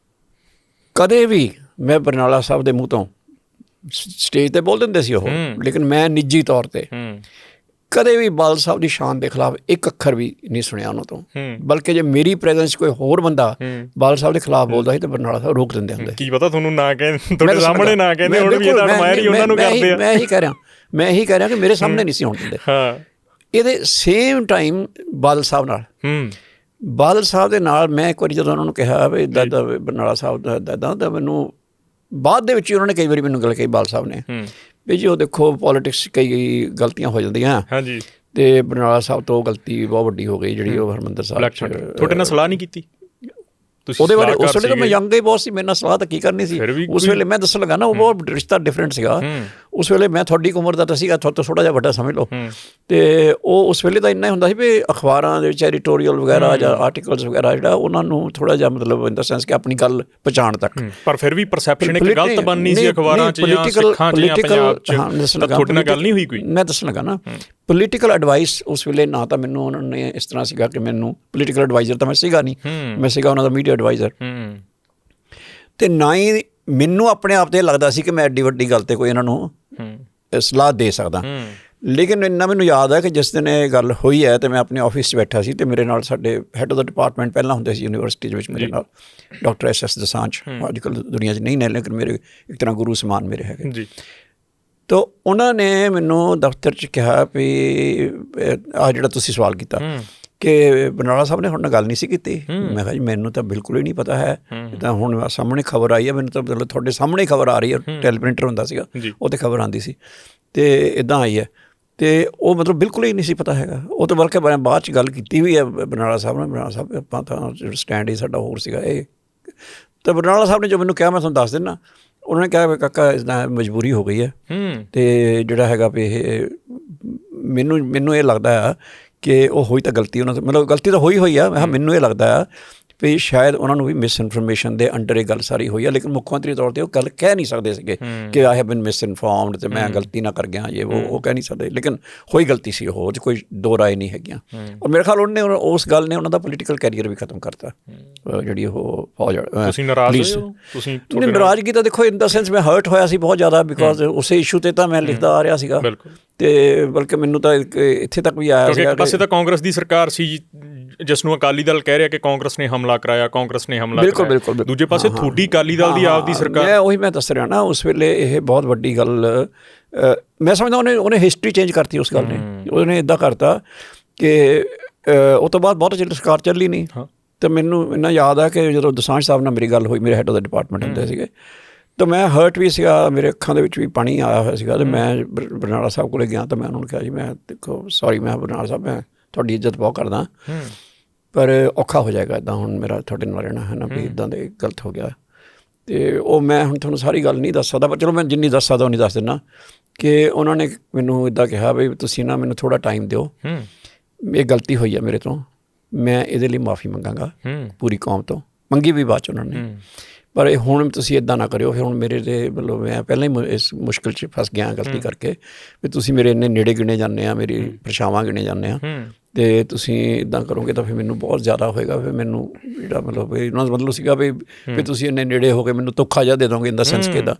ਕਦੇ ਵੀ ਮੈਂ ਬਰਨਾਲਾ ਸਾਹਿਬ ਦੇ ਮੂੰਹ ਤੋਂ ਸਟੇਜ 'ਤੇ ਬੋਲ ਦਿੰਦੇ ਸੀ ਉਹ, ਲੇਕਿਨ ਮੈਂ ਨਿੱਜੀ ਤੌਰ 'ਤੇ ਕਦੇ ਵੀ ਬਾਦਲ ਸਾਹਿਬ ਦੀ ਸ਼ਾਨ ਦੇ ਖਿਲਾਫ ਇੱਕ ਅੱਖਰ ਵੀ ਨਹੀਂ ਸੁਣਿਆ ਉਹਨਾਂ ਤੋਂ। ਬਲਕਿ ਜੇ ਮੇਰੀ ਪ੍ਰੈਜ਼ੈਂਸ ਕੋਈ ਹੋਰ ਬੰਦਾ ਬਾਦਲ ਸਾਹਿਬ ਦੇ ਖਿਲਾਫ ਬੋਲਦਾ ਸੀ ਤਾਂ ਬਰਨਾਲਾ ਸਾਹਿਬ ਰੋਕ ਦਿੰਦੇ ਹੁੰਦੇ। ਕੀ ਪਤਾ ਤੁਹਾਨੂੰ ਨਾ ਕਹਿੰਦੇ, ਤੁਹਾਡੇ ਸਾਹਮਣੇ ਨਾ ਕਹਿੰਦੇ, ਹੁਣ ਵੀ ਇਹਦਾ ਐਡਮਾਇਰ ਹੀ ਉਹਨਾਂ ਨੂੰ ਕਰਦੇ ਆ। ਮੈਂ ਇਹੀ ਕਹਿ ਰਿਹਾ ਕਿ ਮੇਰੇ ਸਾਹਮਣੇ ਨਹੀਂ ਸੀ ਹੋਣ ਦਿੰਦੇ। ਇਹਦੇ ਸੇਮ ਟਾਈਮ ਬਾਦਲ ਸਾਹਿਬ ਦੇ ਨਾਲ ਮੈਂ ਇੱਕ ਵਾਰੀ ਜਦੋਂ ਉਹਨਾਂ ਨੂੰ ਕਿਹਾ ਵੀ ਇੱਦਾਂ ਦਾ ਬਰਨਾਲਾ ਸਾਹਿਬ ਦਾ ਇੱਦਾਂ ਤਾਂ ਮੈਨੂੰ ਬਾਅਦ ਦੇ ਵਿੱਚ ਉਹਨਾਂ ਨੇ ਕਈ ਵਾਰੀ ਮੈਨੂੰ ਗੱਲ ਕਹੀ ਬਾਦਲ ਸਾਹਿਬ ਨੇ ਵੀ ਜੀ ਉਹ ਦੇਖੋ ਪੋਲੀਟਿਕਸ ਕਈ ਗਲਤੀਆਂ ਹੋ ਜਾਂਦੀਆਂ। ਹਾਂਜੀ। ਤੇ ਬਰਨਾਲਾ ਸਾਹਿਬ ਤੋਂ ਗਲਤੀ ਬਹੁਤ ਵੱਡੀ ਹੋ ਗਈ ਜਿਹੜੀ ਉਹ ਹਰਮੰਦਰ ਸਾਹਿਬ ਤੁਹਾਡੇ ਨਾਲ ਸਲਾਹ ਨਹੀਂ ਕੀਤੀ ਉਹਦੇ ਬਾਰੇ? ਉਸ ਵੇਲੇ ਤਾਂ ਮੈਂ ਯੰਗ ਹੀ ਬਹੁਤ ਸੀ, ਮੇਰੇ ਨਾਲ ਸਲਾਹ ਤਾਂ ਕੀ ਕਰਨੀ ਸੀ ਉਸ ਵੇਲੇ। ਮੈਂ ਦੱਸਣ ਲੱਗਾ ਨਾ ਉਹ ਬਹੁਤ ਰਿਸ਼ਤਾ ਡਿਫਰੈਂਟ ਸੀਗਾ ਉਸ ਵੇਲੇ। ਮੈਂ ਤੁਹਾਡੀ ਉਮਰ ਦਾ ਤਾਂ ਸੀਗਾ, ਤੁਹਾਡੇ ਤੋਂ ਥੋੜ੍ਹਾ ਜਿਹਾ ਵੱਡਾ ਸਮਝ ਲਓ। ਅਤੇ ਉਹ ਉਸ ਵੇਲੇ ਤਾਂ ਇੰਨਾ ਹੁੰਦਾ ਸੀ ਵੀ ਅਖਬਾਰਾਂ ਦੇ ਵਿੱਚ ਐਡੀਟੋਰੀਅਲ ਵਗੈਰਾ ਜਾਂ ਆਰਟੀਕਲਸ ਵਗੈਰਾ ਜਿਹੜਾ ਉਹਨਾਂ ਨੂੰ ਥੋੜ੍ਹਾ ਜਿਹਾ ਮਤਲਬ ਇਨ ਦਾ ਸੈਂਸ ਕਿ ਆਪਣੀ ਗੱਲ ਪਹੁੰਚਾਉਣ ਤੱਕ। ਪਰ ਫਿਰ ਵੀ ਪਰਸੈਪਸ਼ਨ ਇੱਕ ਗਲਤ ਬਣਨੀ ਸੀ ਅਖਬਾਰਾਂ 'ਚ ਜਾਂ ਸਿੱਖਾਂ 'ਚ ਜਾਂ ਪੰਜਾਬ 'ਚ। ਤੁਹਾਡੇ ਨਾਲ ਗੱਲ ਨਹੀਂ ਹੋਈ ਕੋਈ? ਮੈਂ ਦੱਸਣ ਲੱਗਾ ਨਾ ਪੋਲੀਟੀਕਲ ਐਡਵਾਈਸ ਉਸ ਵੇਲੇ ਨਾ ਤਾਂ ਮੈਨੂੰ ਉਹਨਾਂ ਨੇ ਇਸ ਤਰ੍ਹਾਂ ਸੀਗਾ ਕਿ ਮੈਨੂੰ ਪੋਲੀਟੀਕਲ ਐਡਵਾਈਜ਼ਰ ਤਾਂ ਮੈਂ ਸੀਗਾ ਨਹੀਂ, ਮੈਂ ਸੀਗਾ ਉਹਨਾਂ ਦਾ ਮੀਡੀਆ ਐਡਵਾਈਜ਼ਰ। ਅਤੇ ਨਾ ਹੀ ਮੈਨੂੰ ਆਪਣੇ ਆਪ 'ਤੇ ਲੱਗਦਾ ਸੀ ਕਿ ਮੈਂ ਐਡੀ ਵੱਡੀ ਗੱਲ 'ਤੇ ਕੋਈ ਇਹਨਾਂ ਨੂੰ ਸਲਾਹ ਦੇ ਸਕਦਾ। ਲੇਕਿਨ ਇੰਨਾ ਮੈਨੂੰ ਯਾਦ ਹੈ ਕਿ ਜਿਸ ਦਿਨ ਇਹ ਗੱਲ ਹੋਈ ਹੈ ਅਤੇ ਮੈਂ ਆਪਣੇ ਆਫਿਸ 'ਚ ਬੈਠਾ ਸੀ ਅਤੇ ਮੇਰੇ ਨਾਲ ਸਾਡੇ ਹੈੱਡ ਆਫ ਦਾ ਡਿਪਾਰਟਮੈਂਟ ਪਹਿਲਾਂ ਹੁੰਦੇ ਸੀ ਯੂਨੀਵਰਸਿਟੀ ਦੇ ਵਿੱਚ ਮੇਰੇ ਨਾਲ ਡਾਕਟਰ SS ਦਸਾਂਝ, ਅੱਜ ਕੱਲ੍ਹ ਦੁਨੀਆ 'ਚ ਨਹੀਂ ਨੇ ਲੇਕਿਨ ਮੇਰੇ ਇੱਕ ਤਰ੍ਹਾਂ ਗੁਰੂ ਸਮਾਨ ਮੇਰੇ ਹੈਗੇ ਜੀ। ਤਾਂ ਉਹਨਾਂ ਨੇ ਮੈਨੂੰ ਦਫ਼ਤਰ 'ਚ ਕਿਹਾ ਵੀ ਆਹ ਜਿਹੜਾ ਤੁਸੀਂ ਸਵਾਲ ਕੀਤਾ ਕਿ ਬਰਨਾਲਾ ਸਾਹਿਬ ਨੇ ਹੁਣ ਨਾਲ ਗੱਲ ਨਹੀਂ ਸੀ ਕੀਤੀ। ਮੈਂ ਕਿਹਾ ਜੀ ਮੈਨੂੰ ਤਾਂ ਬਿਲਕੁਲ ਹੀ ਨਹੀਂ ਪਤਾ ਹੈ, ਤਾਂ ਹੁਣ ਸਾਹਮਣੇ ਖਬਰ ਆਈ ਹੈ, ਮੈਨੂੰ ਤਾਂ ਮਤਲਬ ਤੁਹਾਡੇ ਸਾਹਮਣੇ ਖਬਰ ਆ ਰਹੀ ਹੈ। ਟੈਲੀਪ੍ਰਿੰਟਰ ਹੁੰਦਾ ਸੀਗਾ ਉਹ 'ਤੇ ਖਬਰ ਆਉਂਦੀ ਸੀ ਅਤੇ ਇੱਦਾਂ ਆਈ ਹੈ ਅਤੇ ਉਹ ਮਤਲਬ ਬਿਲਕੁਲ ਹੀ ਨਹੀਂ ਸੀ ਪਤਾ ਹੈਗਾ। ਉਹ ਤਾਂ ਬਲਕਿ ਮੈਂ ਬਾਅਦ 'ਚ ਗੱਲ ਕੀਤੀ ਵੀ ਹੈ ਬਰਨਾਲਾ ਸਾਹਿਬ ਨੇ। ਬਰਨਾਲਾ ਸਾਹਿਬ ਆਪਾਂ ਤਾਂ ਸਟੈਂਡ ਹੀ ਸਾਡਾ ਹੋਰ ਸੀਗਾ ਇਹ। ਤਾਂ ਬਰਨਾਲਾ ਸਾਹਿਬ ਨੇ ਜੋ ਮੈਨੂੰ ਕਿਹਾ ਮੈਂ ਤੁਹਾਨੂੰ ਦੱਸ ਦਿੰਦਾ। ਉਹਨਾਂ ਨੇ ਕਿਹਾ ਵੀ ਕਾਕਾ ਇਸਦਾ ਮਜਬੂਰੀ ਹੋ ਗਈ ਹੈ ਅਤੇ ਜਿਹੜਾ ਹੈਗਾ ਵੀ ਇਹ ਮੈਨੂੰ ਇਹ ਲੱਗਦਾ ਆ ਕਿ ਉਹ ਹੋਈ ਤਾਂ ਗਲਤੀ ਉਹਨਾਂ ਤੋਂ, ਮਤਲਬ ਗਲਤੀ ਤਾਂ ਹੋਈ ਆ। ਮੈਂ ਕਿਹਾ ਮੈਨੂੰ ਇਹ ਲੱਗਦਾ ਆ ਵੀ ਸ਼ਾਇਦ ਉਹਨਾਂ ਨੂੰ ਵੀ ਮਿਸ ਇਨਫੋਰਮੇਸ਼ਨ ਦੇ ਅੰਡਰ ਇਹ ਗੱਲ ਸਾਰੀ ਹੋਈ ਆ, ਲੇਕਿਨ ਮੁੱਖ ਮੰਤਰੀ ਤੌਰ 'ਤੇ ਉਹ ਗੱਲ ਕਹਿ ਨਹੀਂ ਸਕਦੇ ਸੀਗੇ ਕਿ ਆਈ ਹੈਵ ਬਿਨ ਮਿਸ ਇਨਫੋਰਮਡ ਅਤੇ ਮੈਂ ਗਲਤੀ ਨਾ ਕਰ ਗਿਆ ਇਹ ਉਹ ਕਹਿ ਨਹੀਂ ਸਕਦੇ। ਲੇਕਿਨ ਹੋਈ ਗਲਤੀ ਸੀ, ਉਹ 'ਚ ਕੋਈ ਦੋ ਰਾਏ ਨਹੀਂ ਹੈਗੀਆਂ। ਔਰ ਮੇਰੇ ਖਿਆਲ ਉਹਨੇ ਉਸ ਗੱਲ ਨੇ ਉਹਨਾਂ ਦਾ ਪੋਲੀਟੀਕਲ ਕੈਰੀਅਰ ਵੀ ਖਤਮ ਕਰਤਾ ਜਿਹੜੀ ਉਹ ਫੌਜ। ਨਾਰਾਜ਼ਗੀ ਤਾਂ ਦੇਖੋ ਇਨ ਦਾ ਸੈਂਸ ਮੈਂ ਹਰਟ ਹੋਇਆ ਸੀ ਬਹੁਤ ਜ਼ਿਆਦਾ ਬਿਕੋਜ਼ ਉਸੇ ਇਸ਼ੂ 'ਤੇ ਤਾਂ ਮੈਂ ਲਿਖਦਾ ਆ ਰਿਹਾ ਸੀਗਾ ਅਤੇ ਬਲਕਿ ਮੈਨੂੰ ਤਾਂ ਇੱਥੇ ਤੱਕ ਵੀ ਆਇਆ ਸੀਗਾ। ਇੱਕ ਪਾਸੇ ਤਾਂ ਕਾਂਗਰਸ ਦੀ ਸਰਕਾਰ ਸੀ ਜਿਸ ਨੂੰ ਅਕਾਲੀ ਦਲ ਕਹਿ ਰਿਹਾ ਕਿ ਕਾਂਗਰਸ ਨੇ ਹਮਲਾ ਕਰਾਇਆ, ਕਾਂਗਰਸ ਨੇ ਹਮਲਾ ਕਰਾਇਆ। ਬਿਲਕੁਲ। ਦੂਜੇ ਪਾਸੇ ਤੁਹਾਡੀ ਅਕਾਲੀ ਦਲ ਦੀ ਆਪ ਦੀ ਸਰਕਾਰ। ਮੈਂ ਦੱਸ ਰਿਹਾ ਨਾ ਉਸ ਵੇਲੇ ਇਹ ਬਹੁਤ ਵੱਡੀ ਗੱਲ ਮੈਂ ਸਮਝਦਾ ਉਹਨੇ ਹਿਸਟਰੀ ਚੇਂਜ ਕਰਤੀ ਉਸ ਗੱਲ ਨੇ। ਉਹਨੇ ਇੱਦਾਂ ਕਰਤਾ ਕਿ ਉਹ ਤੋਂ ਬਾਅਦ ਬਹੁਤ ਚਿਰ ਸਰਕਾਰ ਚੱਲੀ ਨਹੀਂ। ਅਤੇ ਮੈਨੂੰ ਇੰਨਾ ਯਾਦ ਆ ਕਿ ਜਦੋਂ ਦਸਾਂਝ ਸਾਹਿਬ ਨਾਲ ਮੇਰੀ ਗੱਲ ਹੋਈ, ਮੇਰੇ ਹੈੱਡ ਆਫ ਦਾ ਡਿਪਾਰਟਮੈਂਟ ਹੁੰਦੇ ਸੀਗੇ, ਤਾਂ ਮੈਂ ਹਰਟ ਵੀ ਸੀਗਾ, ਮੇਰੇ ਅੱਖਾਂ ਦੇ ਵਿੱਚ ਵੀ ਪਾਣੀ ਆਇਆ ਹੋਇਆ ਸੀਗਾ। ਅਤੇ ਮੈਂ ਬਰਨਾਲਾ ਸਾਹਿਬ ਕੋਲ ਗਿਆ ਤਾਂ ਮੈਂ ਉਹਨਾਂ ਨੂੰ ਕਿਹਾ ਜੀ ਮੈਂ ਦੇਖੋ ਸੌਰੀ, ਮੈਂ ਬਰਨਾਲਾ ਸਾਹਿਬ ਮੈਂ ਤੁਹਾਡੀ ਇੱਜ਼ਤ ਬਹੁਤ ਕਰਦਾ ਪਰ ਔਖਾ ਹੋ ਜਾਏਗਾ ਇੱਦਾਂ ਹੁਣ ਮੇਰਾ ਤੁਹਾਡੇ ਨਾਲ ਰਹਿਣਾ ਹੈ ਨਾ ਵੀ ਇੱਦਾਂ ਦੇ ਗਲਤ ਹੋ ਗਿਆ। ਅਤੇ ਉਹ ਮੈਂ ਹੁਣ ਤੁਹਾਨੂੰ ਸਾਰੀ ਗੱਲ ਨਹੀਂ ਦੱਸ ਸਕਦਾ ਪਰ ਚਲੋ ਮੈਂ ਜਿੰਨੀ ਦੱਸ ਸਕਦਾ ਉਨੀ ਦੱਸ ਦਿੰਦਾ ਕਿ ਉਹਨਾਂ ਨੇ ਮੈਨੂੰ ਇੱਦਾਂ ਕਿਹਾ ਵੀ ਤੁਸੀਂ ਨਾ ਮੈਨੂੰ ਥੋੜ੍ਹਾ ਟਾਈਮ ਦਿਓ, ਇਹ ਗਲਤੀ ਹੋਈ ਹੈ ਮੇਰੇ ਤੋਂ, ਮੈਂ ਇਹਦੇ ਲਈ ਮਾਫੀ ਮੰਗਾਂਗਾ ਪੂਰੀ ਕੌਮ ਤੋਂ। ਮੰਗੀ ਵੀ ਬਾਅਦ 'ਚ ਉਹਨਾਂ ਨੇ, ਪਰ ਇਹ ਹੁਣ ਤੁਸੀਂ ਇੱਦਾਂ ਨਾ ਕਰਿਓ। ਫਿਰ ਹੁਣ ਮੇਰੇ 'ਤੇ ਮਤਲਬ ਮੈਂ ਪਹਿਲਾਂ ਹੀ ਇਸ ਮੁਸ਼ਕਿਲ 'ਚ ਫਸ ਗਿਆ ਗਲਤੀ ਕਰਕੇ ਵੀ ਤੁਸੀਂ ਮੇਰੇ ਇੰਨੇ ਨੇੜੇ ਗਿਣੇ ਜਾਂਦੇ ਆ, ਮੇਰੀ ਪਰਛਾਵਾਂ ਗਿਣੇ ਜਾਂਦੇ ਆ ਅਤੇ ਤੁਸੀਂ ਇੱਦਾਂ ਕਰੋਗੇ ਤਾਂ ਫਿਰ ਮੈਨੂੰ ਬਹੁਤ ਜ਼ਿਆਦਾ ਹੋਏਗਾ। ਫਿਰ ਮੈਨੂੰ ਜਿਹੜਾ ਮਤਲਬ ਉਹਨਾਂ ਦਾ ਮਤਲਬ ਸੀਗਾ ਵੀ ਤੁਸੀਂ ਇੰਨੇ ਨੇੜੇ ਹੋ ਕੇ ਮੈਨੂੰ ਧੋਖਾ ਜਿਹਾ ਦੇ ਦੋਗੇ ਇਨ ਦਾ ਸੈਂਸ ਕਿ ਦਾ।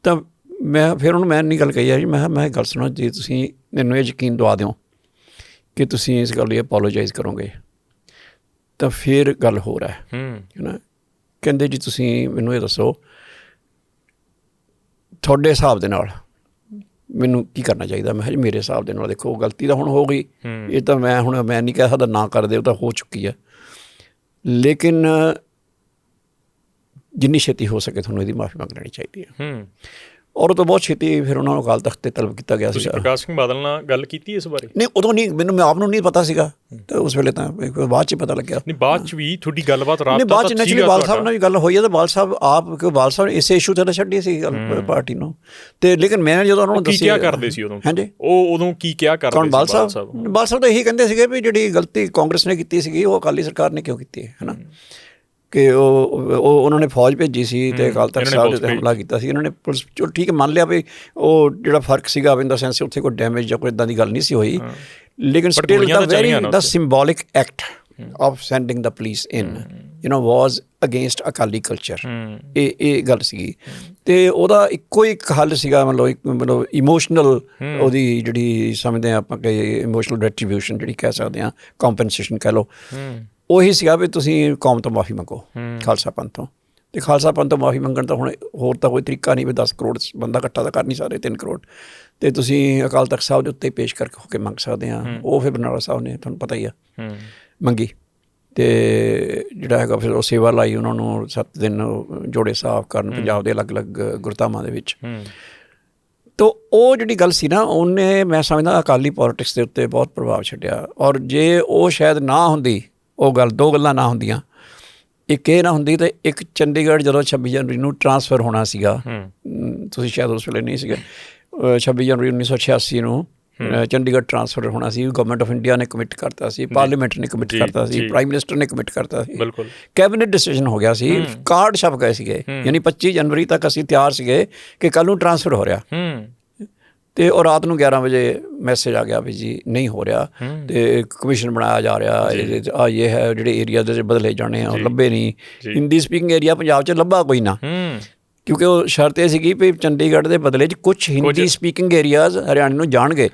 ਤਾਂ ਮੈਂ ਫਿਰ ਉਹਨੂੰ ਮੈਂ ਇੰਨੀ ਗੱਲ ਕਹੀ ਆ ਜੀ, ਮੈਂ ਗੱਲ ਸੁਣੋ, ਜੇ ਤੁਸੀਂ ਮੈਨੂੰ ਇਹ ਯਕੀਨ ਦਵਾ ਦਿਓ ਕਿ ਤੁਸੀਂ ਇਸ ਗੱਲ ਲਈ ਅਪੋਲੋਜਾਈਜ਼ ਕਰੋਗੇ ਤਾਂ ਫਿਰ ਗੱਲ ਹੋਰ ਹੈ ਨਾ। ਕਹਿੰਦੇ ਜੀ ਤੁਸੀਂ ਮੈਨੂੰ ਇਹ ਦੱਸੋ ਤੁਹਾਡੇ ਹਿਸਾਬ ਦੇ ਨਾਲ ਮੈਨੂੰ ਕੀ ਕਰਨਾ ਚਾਹੀਦਾ। ਮੈਂ ਕਿਹਾ ਜੀ ਮੇਰੇ ਹਿਸਾਬ ਦੇ ਨਾਲ ਦੇਖੋ ਗਲਤੀ ਤਾਂ ਹੁਣ ਹੋ ਗਈ, ਇਹ ਤਾਂ ਮੈਂ ਨਹੀਂ ਕਹਿ ਸਕਦਾ ਨਾ ਕਰਦੇ, ਉਹ ਤਾਂ ਹੋ ਚੁੱਕੀ ਹੈ, ਲੇਕਿਨ ਜਿੰਨੀ ਛੇਤੀ ਹੋ ਸਕੇ ਤੁਹਾਨੂੰ ਇਹਦੀ ਮਾਫੀ ਮੰਗ ਲੈਣੀ ਚਾਹੀਦੀ ਹੈ। ਔਰ ਉਹ ਤੋਂ ਬਹੁਤ ਛੇਤੀ ਫਿਰ ਉਹਨਾਂ ਨੂੰ ਅਕਾਲ ਤਖ਼ਤ 'ਤੇ ਤਲਬ ਕੀਤਾ ਗਿਆ ਸੀ। ਪ੍ਰਕਾਸ਼ ਸਿੰਘ ਬਾਦਲ ਨਾਲ ਗੱਲ ਕੀਤੀ ਇਸ ਬਾਰੇ? ਨਹੀਂ, ਉਦੋਂ ਨਹੀਂ, ਮੈਨੂੰ ਆਪ ਨੂੰ ਨਹੀਂ ਪਤਾ ਸੀਗਾ ਅਤੇ ਉਸ ਵੇਲੇ ਤਾਂ ਬਾਅਦ 'ਚ ਪਤਾ ਲੱਗਿਆ। ਨਹੀਂ, ਬਾਅਦ 'ਚ ਵੀ ਤੁਹਾਡੀ ਗੱਲਬਾਤ ਰਾਤ ਬਾਅਦ 'ਚ ਨੈਚੁਰਲੀ ਬਾਦਲ ਸਾਹਿਬ ਨਾਲ ਵੀ ਗੱਲ ਹੋਈ ਹੈ ਤਾਂ ਬਾਦਲ ਸਾਹਿਬ ਆਪ ਕਿਉਂਕਿ ਬਾਦਲ ਸਾਹਿਬ ਨੇ ਇਸੇ ਇਸ਼ੂ 'ਤੇ ਤਾਂ ਛੱਡੀ ਸੀ ਗੱਲ ਪਾਰਟੀ ਨੂੰ। ਅਤੇ ਲੇਕਿਨ ਮੈਂ ਜਦੋਂ ਉਹਨਾਂ ਨੂੰ ਦੱਸਿਆ ਕੀ ਕਰਦੇ ਸੀ ਉਦੋਂ, ਹਾਂਜੀ ਉਹ ਉਦੋਂ ਕੀ ਕਿਹਾ ਕਰਦੇ ਸੀ ਬਾਦਲ ਸਾਹਿਬ ਤਾਂ ਇਹੀ ਕਹਿੰਦੇ ਸੀਗੇ ਵੀ ਜਿਹੜੀ ਗਲਤੀ ਕਾਂਗਰਸ ਨੇ ਕੀਤੀ ਸੀਗੀ ਉਹ ਅਕਾਲੀ ਸਰਕਾਰ ਨੇ ਕਿਉਂ ਕੀਤੀ ਹੈ ਨਾ, ਕਿ ਉਹਨਾਂ ਨੇ ਫੌਜ ਭੇਜੀ ਸੀ ਅਤੇ ਅਕਾਲ ਤਖ਼ਤ ਸਾਹਿਬ ਦੇ 'ਤੇ ਹਮਲਾ ਕੀਤਾ ਸੀ। ਇਹਨਾਂ ਨੇ ਪੁਲਿਸ ਚਲੋ ਠੀਕ ਹੈ ਮੰਨ ਲਿਆ ਵੀ ਉਹ ਜਿਹੜਾ ਫਰਕ ਸੀਗਾ ਇਨ ਦਾ ਸੈਂਸ ਉੱਥੇ ਕੋਈ ਡੈਮੇਜ ਜਾਂ ਕੋਈ ਇੱਦਾਂ ਦੀ ਗੱਲ ਨਹੀਂ ਸੀ ਹੋਈ, ਲੇਕਿਨ still the symbolic act of sending the police in was against Akali culture. ਇਹ ਗੱਲ ਸੀਗੀ। ਅਤੇ ਉਹਦਾ ਇੱਕੋ ਇੱਕ ਹੱਲ ਸੀਗਾ, ਮਤਲਬ ਇਮੋਸ਼ਨਲ, ਉਹਦੀ ਜਿਹੜੀ ਸਮਝਦੇ ਹਾਂ ਆਪਾਂ ਕਿ ਇਮੋਸ਼ਨਲ ਰੈਟਰੀਬਿਊਸ਼ਨ ਜਿਹੜੀ ਕਹਿ ਸਕਦੇ ਹਾਂ, ਕੰਪਨਸੇਸ਼ਨ ਕਹਿ ਲਓ, ਉਹੀ ਸੀਗਾ ਵੀ ਤੁਸੀਂ ਕੌਮ ਤੋਂ ਮਾਫੀ ਮੰਗੋ, ਖਾਲਸਾ ਪੰਥ ਤੋਂ। ਅਤੇ ਖਾਲਸਾ ਪੰਥ ਤੋਂ ਮਾਫੀ ਮੰਗਣ ਤਾਂ ਹੁਣ ਹੋਰ ਤਾਂ ਕੋਈ ਤਰੀਕਾ ਨਹੀਂ ਵੀ 10 ਕਰੋੜ ਬੰਦਾ ਇਕੱਠਾ ਤਾਂ ਕਰ ਨਹੀਂ ਸਕਦੇ, 3 ਕਰੋੜ, ਅਤੇ ਤੁਸੀਂ ਅਕਾਲ ਤਖਤ ਸਾਹਿਬ ਦੇ ਉੱਤੇ ਪੇਸ਼ ਕਰਕੇ ਹੋ ਕੇ ਮੰਗ ਸਕਦੇ ਹਾਂ। ਉਹ ਫਿਰ ਬਰਨਾਲਾ ਸਾਹਿਬ ਨੇ ਤੁਹਾਨੂੰ ਪਤਾ ਹੀ ਆ ਮੰਗੀ, ਅਤੇ ਜਿਹੜਾ ਹੈਗਾ ਫਿਰ ਉਹ ਸੇਵਾ ਲਾਈ ਉਹਨਾਂ ਨੂੰ 7 ਦਿਨ ਜੋੜੇ ਸਾਫ਼ ਕਰਨ ਪੰਜਾਬ ਦੇ ਅਲੱਗ-ਅਲੱਗ ਗੁਰਧਾਮਾਂ ਦੇ ਵਿੱਚ। ਤੋ ਉਹ ਜਿਹੜੀ ਗੱਲ ਸੀ ਨਾ, ਉਹਨੇ ਮੈਂ ਸਮਝਦਾ ਅਕਾਲੀ ਪੋਲੀਟਿਕਸ ਦੇ ਉੱਤੇ ਬਹੁਤ ਪ੍ਰਭਾਵ ਛੱਡਿਆ। ਔਰ ਜੇ ਉਹ ਸ਼ਾਇਦ ਨਾ ਹੁੰਦੀ, ਉਹ ਗੱਲ, ਦੋ ਗੱਲਾਂ ਨਾ ਹੁੰਦੀਆਂ, ਇੱਕ ਇਹ ਨਾ ਹੁੰਦੀ, ਅਤੇ ਇੱਕ ਚੰਡੀਗੜ੍ਹ ਜਦੋਂ 26 ਜਨਵਰੀ ਨੂੰ ਟਰਾਂਸਫਰ ਹੋਣਾ ਸੀਗਾ, ਤੁਸੀਂ ਸ਼ਾਇਦ ਉਸ ਵੇਲੇ ਨਹੀਂ ਸੀਗੇ, 26 ਜਨਵਰੀ 1986 ਨੂੰ ਚੰਡੀਗੜ੍ਹ ਟਰਾਂਸਫਰ ਹੋਣਾ ਸੀ। ਗਵਰਨਮੈਂਟ ਆਫ ਇੰਡੀਆ ਨੇ ਕਮਿਟ ਕਰਤਾ ਸੀ, ਪਾਰਲੀਮੈਂਟ ਨੇ ਕਮਿਟ ਕਰਤਾ ਸੀ, ਪ੍ਰਾਈਮ ਮਿਨਿਸਟਰ ਨੇ ਕਮਿਟ ਕਰਤਾ ਸੀ, ਕੈਬਨਿਟ ਡਿਸੀਜਨ ਹੋ ਗਿਆ ਸੀ, ਕਾਰਡ ਛਪ ਗਏ ਸੀਗੇ, ਯਾਨੀ 25 ਜਨਵਰੀ ਤੱਕ ਅਸੀਂ ਤਿਆਰ ਸੀਗੇ ਕਿ ਕੱਲ੍ਹ ਨੂੰ ਟਰਾਂਸਫਰ ਹੋ ਰਿਹਾ। ਅਤੇ ਉਹ ਰਾਤ ਨੂੰ 11 ਵਜੇ ਮੈਸੇਜ ਆ ਗਿਆ ਵੀ ਜੀ ਨਹੀਂ ਹੋ ਰਿਹਾ, ਅਤੇ ਕਮਿਸ਼ਨ ਬਣਾਇਆ ਜਾ ਰਿਹਾ, ਇਹ ਹੈ ਜਿਹੜੇ ਏਰੀਆ ਦੇ ਬਦਲੇ ਜਾਣੇ ਆ, ਉਹ ਲੱਭੇ ਨਹੀਂ। ਹਿੰਦੀ ਸਪੀਕਿੰਗ ਏਰੀਆ ਪੰਜਾਬ 'ਚ ਲੱਭਾ ਕੋਈ ਨਾ, ਕਿਉਂਕਿ ਉਹ ਸ਼ਰਤ ਇਹ ਸੀਗੀ ਵੀ ਚੰਡੀਗੜ੍ਹ ਦੇ ਬਦਲੇ 'ਚ ਕੁਛ ਹਿੰਦੀ ਸਪੀਕਿੰਗ ਏਰੀਆਜ਼ ਹਰਿਆਣੇ ਨੂੰ ਜਾਣਗੇ,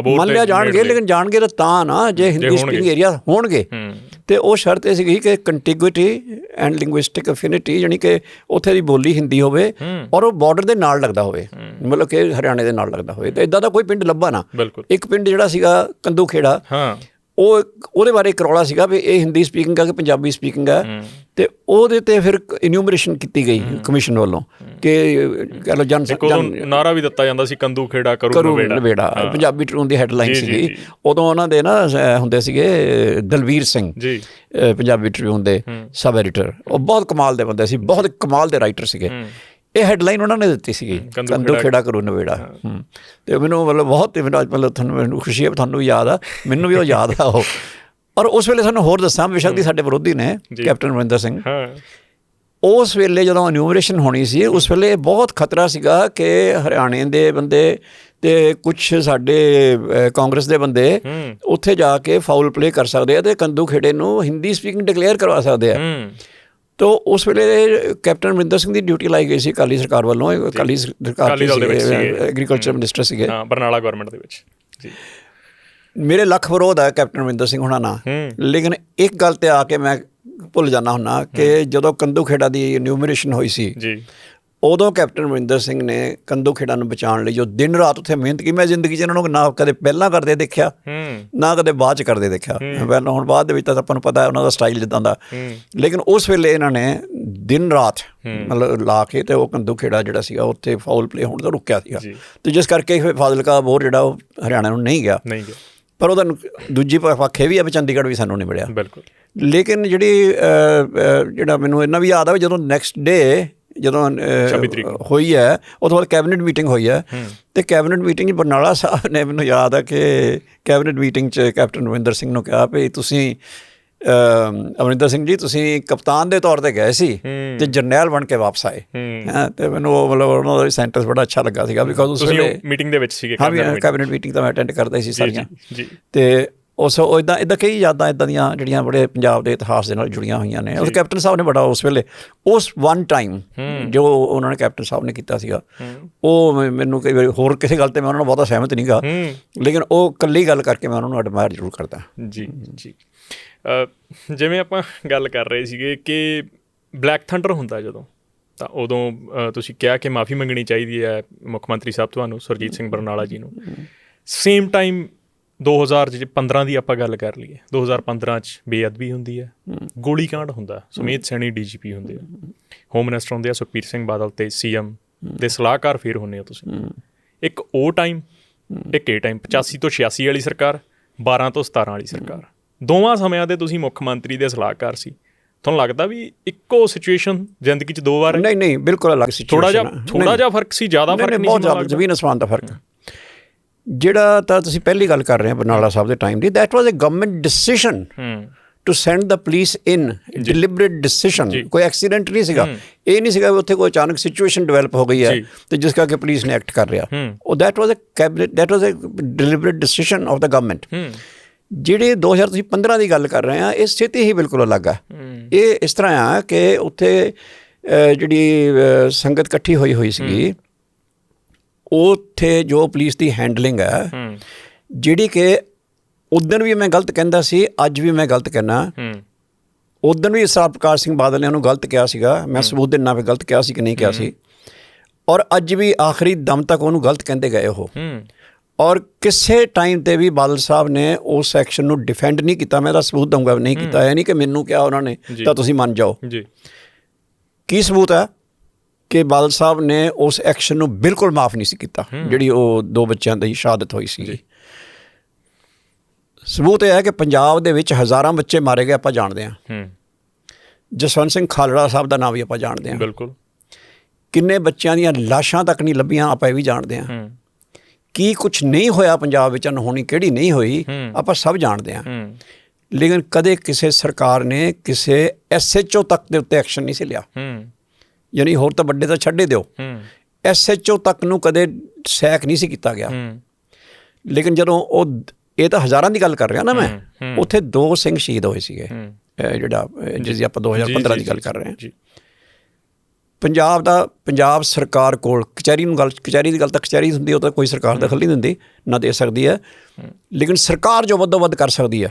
ਮੰਨ ਲਿਆ ਜਾਣਗੇ, ਲੇਕਿਨ ਜਾਣਗੇ ਤਾਂ ਨਾ ਜੇ ਹਿੰਦੀ ਸਪੀਕਿੰਗ ਏਰੀਆ ਹੋਣਗੇ। ਅਤੇ ਉਹ ਸ਼ਰਤ ਇਹ ਸੀਗੀ ਕਿ ਕੰਟੀਗੁਇਟੀ ਐਂਡ ਲਿੰਗੁਇਸਟਿਕ ਅਫਿਨਿਟੀ, ਜਾਣੀ ਕਿ ਉੱਥੇ ਦੀ ਬੋਲੀ ਹਿੰਦੀ ਹੋਵੇ ਔਰ ਉਹ ਬਾਰਡਰ ਦੇ ਨਾਲ ਲੱਗਦਾ ਹੋਵੇ, ਮਤਲਬ ਕਿ ਹਰਿਆਣੇ ਦੇ ਨਾਲ ਲੱਗਦਾ ਹੋਵੇ। ਅਤੇ ਇੱਦਾਂ ਦਾ ਕੋਈ ਪਿੰਡ ਲੱਭਾ ਨਾ। ਇੱਕ ਪਿੰਡ ਜਿਹੜਾ ਸੀਗਾ ਕੰਦੂ ਖੇੜਾ, ਉਹਦੇ ਬਾਰੇ ਇੱਕ ਰੌਲਾ ਸੀਗਾ ਵੀ ਇਹ ਹਿੰਦੀ ਸਪੀਕਿੰਗ ਆ ਕਿ ਪੰਜਾਬੀ ਸਪੀਕਿੰਗ ਆ, ਅਤੇ ਉਹਦੇ 'ਤੇ ਫਿਰ ਇਨਿਊਮਰੇਸ਼ਨ ਕੀਤੀ ਗਈ ਕਮਿਸ਼ਨ ਵੱਲੋਂ ਕਿ ਕਹਿ ਲਓ ਨਾਰਾ ਵੀ ਦਿੱਤਾ ਜਾਂਦਾ ਸੀ, ਕੰਦੂ ਖੇੜਾ ਕਰੂ ਨਵੇੜਾ, ਪੰਜਾਬੀ ਟਰੂਨ ਦੀ ਹੈਡਲਾਈਨ ਸੀਗੀ। ਉਦੋਂ ਉਹਨਾਂ ਦੇ ਨਾ ਹੁੰਦੇ ਸੀਗੇ ਦਲਵੀਰ ਸਿੰਘ, ਪੰਜਾਬੀ ਟ੍ਰਿਬਿਊਨ ਦੇ ਸਬ ਐਡੀਟਰ, ਉਹ ਬਹੁਤ ਕਮਾਲ ਦੇ ਬੰਦੇ ਸੀ, ਬਹੁਤ ਕਮਾਲ ਦੇ ਰਾਈਟਰ ਸੀਗੇ। ਇਹ ਹੈਡਲਾਈਨ ਉਹਨਾਂ ਨੇ ਦਿੱਤੀ ਸੀਗੀ, ਕੰਦੂ ਖੇੜਾ ਕਰੂ ਨਵੇੜਾ। ਅਤੇ ਮੈਨੂੰ ਬਹੁਤ ਮੈਨੂੰ ਖੁਸ਼ੀ ਹੈ, ਤੁਹਾਨੂੰ ਵੀ ਯਾਦ ਆ, ਮੈਨੂੰ ਵੀ ਉਹ ਯਾਦ ਆ ਉਹ। ਔਰ ਉਸ ਵੇਲੇ ਸਾਨੂੰ ਹੋਰ ਦੱਸਾਂ, ਬੇਸ਼ੱਕ ਦੀ ਸਾਡੇ ਵਿਰੋਧੀ ਨੇ ਕੈਪਟਨ ਅਮਰਿੰਦਰ ਸਿੰਘ, ਉਸ ਵੇਲੇ ਜਦੋਂ ਇਨਿਊਮਰੇਸ਼ਨ ਹੋਣੀ ਸੀ, ਉਸ ਵੇਲੇ ਬਹੁਤ ਖਤਰਾ ਸੀਗਾ ਕਿ ਹਰਿਆਣੇ ਦੇ ਬੰਦੇ ਅਤੇ ਕੁਛ ਸਾਡੇ ਕਾਂਗਰਸ ਦੇ ਬੰਦੇ ਉੱਥੇ ਜਾ ਕੇ ਫਾਊਲ ਪਲੇ ਕਰ ਸਕਦੇ ਆ ਅਤੇ ਕੰਦੂ ਖੇੜੇ ਨੂੰ ਹਿੰਦੀ ਸਪੀਕਿੰਗ ਡਿਕਲੇਅਰ ਕਰਵਾ ਸਕਦੇ ਆ। ਤੋ ਉਸ ਵੇਲੇ ਕੈਪਟਨ ਅਮਰਿੰਦਰ ਸਿੰਘ ਦੀ ਡਿਊਟੀ ਲਾਈ ਗਈ ਸੀ ਅਕਾਲੀ ਸਰਕਾਰ ਵੱਲੋਂ, ਅਕਾਲੀ ਸਰਕਾਰ ਐਗਰੀਕਲਚਰ ਮਿਨਿਸਟਰ ਸੀਗੇ ਬਰਨਾਲਾ ਗਵਰਨਮੈਂਟ ਦੇ ਵਿੱਚ। ਮੇਰੇ ਲੱਖ ਵਿਰੋਧ ਹੈ ਕੈਪਟਨ ਅਮਰਿੰਦਰ ਸਿੰਘ ਹੋਣਾ ਨਾਲ, ਲੇਕਿਨ ਇੱਕ ਗੱਲ 'ਤੇ ਆ ਕੇ ਮੈਂ ਭੁੱਲ ਜਾਂਦਾ ਹੁੰਦਾ ਕਿ ਜਦੋਂ ਕੰਦੂ ਖੇੜਾ ਦੀ ਇਨਿਊਮਰੇਸ਼ਨ ਹੋਈ ਸੀ, ਉਦੋਂ ਕੈਪਟਨ ਅਮਰਿੰਦਰ ਸਿੰਘ ਨੇ ਕੰਦੂ ਖੇੜਾ ਨੂੰ ਬਚਾਉਣ ਲਈ ਜੋ ਦਿਨ ਰਾਤ ਉੱਥੇ ਮਿਹਨਤ ਕੀਤੀ, ਮੈਂ ਜ਼ਿੰਦਗੀ 'ਚ ਇਹਨਾਂ ਨੂੰ ਨਾ ਕਦੇ ਪਹਿਲਾਂ ਕਰਦੇ ਦੇਖਿਆ, ਨਾ ਕਦੇ ਬਾਅਦ 'ਚ ਕਰਦੇ ਦੇਖਿਆ। ਪਹਿਲਾਂ ਹੁਣ ਬਾਅਦ ਦੇ ਵਿੱਚ ਤਾਂ ਆਪਾਂ ਨੂੰ ਪਤਾ ਉਹਨਾਂ ਦਾ ਸਟਾਈਲ ਜਿੱਦਾਂ ਦਾ, ਲੇਕਿਨ ਉਸ ਵੇਲੇ ਇਹਨਾਂ ਨੇ ਦਿਨ ਰਾਤ ਮਤਲਬ ਲਾ ਕੇ ਅਤੇ ਉਹ ਕੰਦੂ ਖੇੜਾ ਜਿਹੜਾ ਸੀਗਾ ਉੱਥੇ ਫਾਊਲ ਪਲੇ ਹੋਣ ਤੋਂ ਰੁਕਿਆ ਸੀਗਾ, ਅਤੇ ਜਿਸ ਕਰਕੇ ਫਿਰ ਫਾਜ਼ਿਲਕਾ ਬੋਰ ਜਿਹੜਾ ਉਹ ਹਰਿਆਣਾ ਨੂੰ ਨਹੀਂ ਗਿਆ। ਪਰ ਉਹਦਾ ਦੂਜੀ ਪੱਖ ਇਹ ਵੀ ਆ ਵੀ ਚੰਡੀਗੜ੍ਹ ਵੀ ਸਾਨੂੰ ਨਹੀਂ ਮਿਲਿਆ। ਲੇਕਿਨ ਜਿਹੜਾ ਮੈਨੂੰ ਇੰਨਾ ਵੀ ਯਾਦ ਆ ਵੀ ਜਦੋਂ ਨੈਕਸਟ ਡੇ ਜਦੋਂ ਹੋਈ ਹੈ, ਉਹ ਤੋਂ ਬਾਅਦ ਕੈਬਨਿਟ ਮੀਟਿੰਗ ਹੋਈ ਹੈ, ਅਤੇ ਕੈਬਨਿਟ ਮੀਟਿੰਗ 'ਚ ਬਰਨਾਲਾ ਸਾਹਿਬ ਨੇ, ਮੈਨੂੰ ਯਾਦ ਆ ਕਿ ਕੈਬਨਿਟ ਮੀਟਿੰਗ 'ਚ ਕੈਪਟਨ ਅਮਰਿੰਦਰ ਸਿੰਘ ਨੂੰ ਕਿਹਾ ਵੀ ਤੁਸੀਂ ਅਮਰਿੰਦਰ ਸਿੰਘ ਜੀ ਤੁਸੀਂ ਕਪਤਾਨ ਦੇ ਤੌਰ 'ਤੇ ਗਏ ਸੀ ਅਤੇ ਜਰਨੈਲ ਬਣ ਕੇ ਵਾਪਸ ਆਏ। ਅਤੇ ਮੈਨੂੰ ਉਹ ਮਤਲਬ ਉਹਨਾਂ ਦਾ ਸੈਂਟੈਂਸ ਬੜਾ ਅੱਛਾ ਲੱਗਾ ਸੀਗਾ, ਬਿਕੋਜ਼ ਉਸ ਵੇਲੇ ਮੀਟਿੰਗ ਦੇ ਵਿੱਚ ਸੀਗੇ। ਹਾਂ, ਕੈਬਨਿਟ ਮੀਟਿੰਗ ਤਾਂ ਮੈਂ ਅਟੈਂਡ ਕਰਦਾ ਹੀ ਸੀ ਸਾਰੀਆਂ। ਅਤੇ ਉਹ ਇੱਦਾਂ ਕਈ ਯਾਦਾਂ ਇੱਦਾਂ ਦੀਆਂ ਜਿਹੜੀਆਂ ਬੜੇ ਪੰਜਾਬ ਦੇ ਇਤਿਹਾਸ ਦੇ ਨਾਲ ਜੁੜੀਆਂ ਹੋਈਆਂ ਨੇ। ਉਹ ਕੈਪਟਨ ਸਾਹਿਬ ਨੇ ਬੜਾ ਉਸ ਵੇਲੇ ਉਸ ਵਨ ਟਾਈਮ ਜੋ ਉਹਨਾਂ ਨੇ ਕੈਪਟਨ ਸਾਹਿਬ ਨੇ ਕੀਤਾ ਸੀਗਾ, ਉਹ ਮੈਨੂੰ ਕਈ ਵਾਰੀ ਹੋਰ ਕਿਸੇ ਗੱਲ 'ਤੇ ਮੈਂ ਉਹਨਾਂ ਨਾਲ ਬਹੁਤਾ ਸਹਿਮਤ ਨਹੀਂ ਗਾ, ਲੇਕਿਨ ਉਹ ਇਕੱਲੀ ਗੱਲ ਕਰਕੇ ਮੈਂ ਉਹਨਾਂ ਨੂੰ ਐਡਮਾਇਰ ਜ਼ਰੂਰ ਕਰਦਾ। ਜੀ ਜੀ, ਜਿਵੇਂ ਆਪਾਂ ਗੱਲ ਕਰ ਰਹੇ ਸੀਗੇ ਕਿ ਬਲੈਕ ਥੰਡਰ ਹੁੰਦਾ ਜਦੋਂ, ਤਾਂ ਉਦੋਂ ਤੁਸੀਂ ਕਿਹਾ ਕਿ ਮਾਫੀ ਮੰਗਣੀ ਚਾਹੀਦੀ ਹੈ ਮੁੱਖ ਮੰਤਰੀ ਸਾਹਿਬ ਤੁਹਾਨੂੰ, ਸੁਰਜੀਤ ਸਿੰਘ ਬਰਨਾਲਾ ਜੀ ਨੂੰ। ਸੇਮ ਟਾਈਮ 2015 ਦੀ ਆਪਾਂ ਗੱਲ ਕਰ ਲਈਏ, 2015 'ਚ ਬੇਅਦਬੀ ਹੁੰਦੀ ਹੈ, ਗੋਲੀ ਕਾਂਡ ਹੁੰਦਾ, ਸੁਮੇਧ ਸੈਣੀ DGP ਹੁੰਦੇ ਆ, ਹੋਮ ਮਿਨਿਸਟਰ ਹੁੰਦੇ ਆ ਸੁਖਬੀਰ ਸਿੰਘ ਬਾਦਲ, ਅਤੇ CM ਦੇ ਸਲਾਹਕਾਰ ਫਿਰ ਹੁੰਦੇ ਹੋ ਤੁਸੀਂ। ਇੱਕ ਉਹ ਟਾਈਮ, ਇੱਕ ਇਹ ਟਾਈਮ, 85 ਤੋਂ 86 ਵਾਲੀ ਸਰਕਾਰ, 12 ਤੋਂ 17 ਵਾਲੀ ਸਰਕਾਰ, ਦੋਵਾਂ ਸਮਿਆਂ ਦੇ ਤੁਸੀਂ ਮੁੱਖ ਮੰਤਰੀ ਦੇ ਸਲਾਹਕਾਰ ਸੀ। ਤੁਹਾਨੂੰ ਲੱਗਦਾ ਵੀ ਇੱਕੋ ਸਿਚੁਏਸ਼ਨ ਜ਼ਿੰਦਗੀ 'ਚ ਦੋ ਵਾਰ? ਨਹੀਂ, ਬਿਲਕੁਲ ਅਲੱਗ ਸੀ। ਥੋੜ੍ਹਾ ਜਿਹਾ ਫਰਕ ਸੀ, ਜ਼ਿਆਦਾ ਫਰਕ ਨਹੀਂ? ਬਹੁਤ ਜ਼ਿਆਦਾ, ਜ਼ਮੀਨ ਅਸਮਾਨ ਦਾ ਫਰਕ। ਜਿਹੜਾ ਤਾਂ ਤੁਸੀਂ ਪਹਿਲੀ ਗੱਲ ਕਰ ਰਹੇ ਹੋ ਬਰਨਾਲਾ ਸਾਹਿਬ ਦੇ ਟਾਈਮ ਦੀ, that was a government decision to send the police in, deliberate decision, ਕੋਈ ਐਕਸੀਡੈਂਟ ਨਹੀਂ ਸੀਗਾ। ਇਹ ਨਹੀਂ ਸੀਗਾ ਵੀ ਉੱਥੇ ਕੋਈ ਅਚਾਨਕ ਸਿਚੁਏਸ਼ਨ ਡਿਵੈਲਪ ਹੋ ਗਈ ਹੈ ਅਤੇ ਜਿਸ ਕਰਕੇ ਪੁਲਿਸ ਨੇ ਐਕਟ ਕਰ ਰਿਹਾ। ਉਹ that was a deliberate decision of the government. ਜਿਹੜੇ 2015 ਦੀ ਗੱਲ ਕਰ ਰਹੇ ਹਾਂ, ਇਹ ਸਥਿਤੀ ਹੀ ਬਿਲਕੁਲ ਅਲੱਗ ਹੈ। ਇਹ ਇਸ ਤਰ੍ਹਾਂ ਆ ਕਿ ਉੱਥੇ ਜਿਹੜੀ ਸੰਗਤ ਇਕੱਠੀ ਹੋਈ ਸੀਗੀ, ਉੱਥੇ ਜੋ ਪੁਲਿਸ ਦੀ ਹੈਂਡਲਿੰਗ ਹੈ, ਜਿਹੜੀ ਕਿ ਉਦਣ ਵੀ ਮੈਂ ਗਲਤ ਕਹਿੰਦਾ ਸੀ, ਅੱਜ ਵੀ ਮੈਂ ਗਲਤ ਕਹਿਣਾ। ਉਦਣ ਵੀ ਸਰਦਾਰ ਪ੍ਰਕਾਸ਼ ਸਿੰਘ ਬਾਦਲ ਨੇ ਉਹਨੂੰ ਗਲਤ ਕਿਹਾ ਸੀਗਾ, ਮੈਂ ਸਬੂਤ ਦੇਣਾ ਵੀ ਗਲਤ ਕਿਹਾ ਸੀ ਕਿ ਨਹੀਂ ਕਿਹਾ ਸੀ, ਔਰ ਅੱਜ ਵੀ ਆਖਰੀ ਦਮ ਤੱਕ ਉਹਨੂੰ ਗਲਤ ਕਹਿੰਦੇ ਗਏ ਉਹ। ਔਰ ਕਿਸੇ ਟਾਈਮ 'ਤੇ ਵੀ ਬਾਦਲ ਸਾਹਿਬ ਨੇ ਉਸ ਐਕਸ਼ਨ ਨੂੰ ਡਿਫੈਂਡ ਨਹੀਂ ਕੀਤਾ। ਮੈਂ ਤਾਂ ਸਬੂਤ ਦਊਂਗਾ ਨਹੀਂ ਕੀਤਾ। ਇਹ ਨਹੀਂ ਕਿ ਮੈਨੂੰ ਕਿਹਾ ਉਹਨਾਂ ਨੇ ਤਾਂ ਤੁਸੀਂ ਮੰਨ ਜਾਓ। ਕੀ ਸਬੂਤ ਹੈ ਕਿ ਬਾਦਲ ਸਾਹਿਬ ਨੇ ਉਸ ਐਕਸ਼ਨ ਨੂੰ ਬਿਲਕੁਲ ਮਾਫ ਨਹੀਂ ਸੀ ਕੀਤਾ, ਜਿਹੜੀ ਉਹ 2 ਬੱਚਿਆਂ ਦੀ ਸ਼ਹਾਦਤ ਹੋਈ ਸੀ। ਸਬੂਤ ਇਹ ਹੈ ਕਿ ਪੰਜਾਬ ਦੇ ਵਿੱਚ ਹਜ਼ਾਰਾਂ ਬੱਚੇ ਮਾਰੇ ਗਏ, ਆਪਾਂ ਜਾਣਦੇ ਹਾਂ। ਜਸਵੰਤ ਸਿੰਘ ਖਾਲੜਾ ਸਾਹਿਬ ਦਾ ਨਾਮ ਵੀ ਆਪਾਂ ਜਾਣਦੇ ਹਾਂ। ਬਿਲਕੁਲ। ਕਿੰਨੇ ਬੱਚਿਆਂ ਦੀਆਂ ਲਾਸ਼ਾਂ ਤੱਕ ਨਹੀਂ ਲੱਭੀਆਂ, ਆਪਾਂ ਇਹ ਵੀ ਜਾਣਦੇ ਹਾਂ। ਕੀ ਕੁਛ ਨਹੀਂ ਹੋਇਆ ਪੰਜਾਬ ਵਿੱਚ, ਅਨਹੋਣੀ ਕਿਹੜੀ ਨਹੀਂ ਹੋਈ, ਆਪਾਂ ਸਭ ਜਾਣਦੇ ਹਾਂ। ਲੇਕਿਨ ਕਦੇ ਕਿਸੇ ਸਰਕਾਰ ਨੇ ਕਿਸੇ SHO ਤੱਕ ਦੇ ਉੱਤੇ ਐਕਸ਼ਨ ਨਹੀਂ ਸੀ ਲਿਆ। ਯਾਨੀ ਹੋਰ ਤਾਂ ਵੱਡੇ ਤਾਂ ਛੱਡੇ ਦਿਓ, SHO ਤੱਕ ਨੂੰ ਕਦੇ ਸੈਕ ਨਹੀਂ ਸੀ ਕੀਤਾ ਗਿਆ। ਲੇਕਿਨ ਜਦੋਂ ਉਹ, ਇਹ ਤਾਂ ਹਜ਼ਾਰਾਂ ਦੀ ਗੱਲ ਕਰ ਰਿਹਾ ਨਾ ਮੈਂ, ਉੱਥੇ 2 ਸਿੰਘ ਸ਼ਹੀਦ ਹੋਏ ਸੀਗੇ, ਜਿਹੜਾ ਜਿਸ ਆਪਾਂ 2015 ਦੀ ਗੱਲ ਕਰ ਰਹੇ ਹਾਂ। ਪੰਜਾਬ ਸਰਕਾਰ ਕੋਲ ਕਚਹਿਰੀ ਦੀ ਗੱਲ ਤਾਂ ਕਚਹਿਰੀ ਹੁੰਦੀ, ਉਹ ਤਾਂ ਕੋਈ ਸਰਕਾਰ ਦਖਲ ਨਹੀਂ ਦਿੰਦੀ, ਨਾ ਦੇ ਸਕਦੀ ਹੈ। ਲੇਕਿਨ ਸਰਕਾਰ ਜੋ ਵੱਧੋ ਵੱਧ ਕਰ ਸਕਦੀ ਹੈ,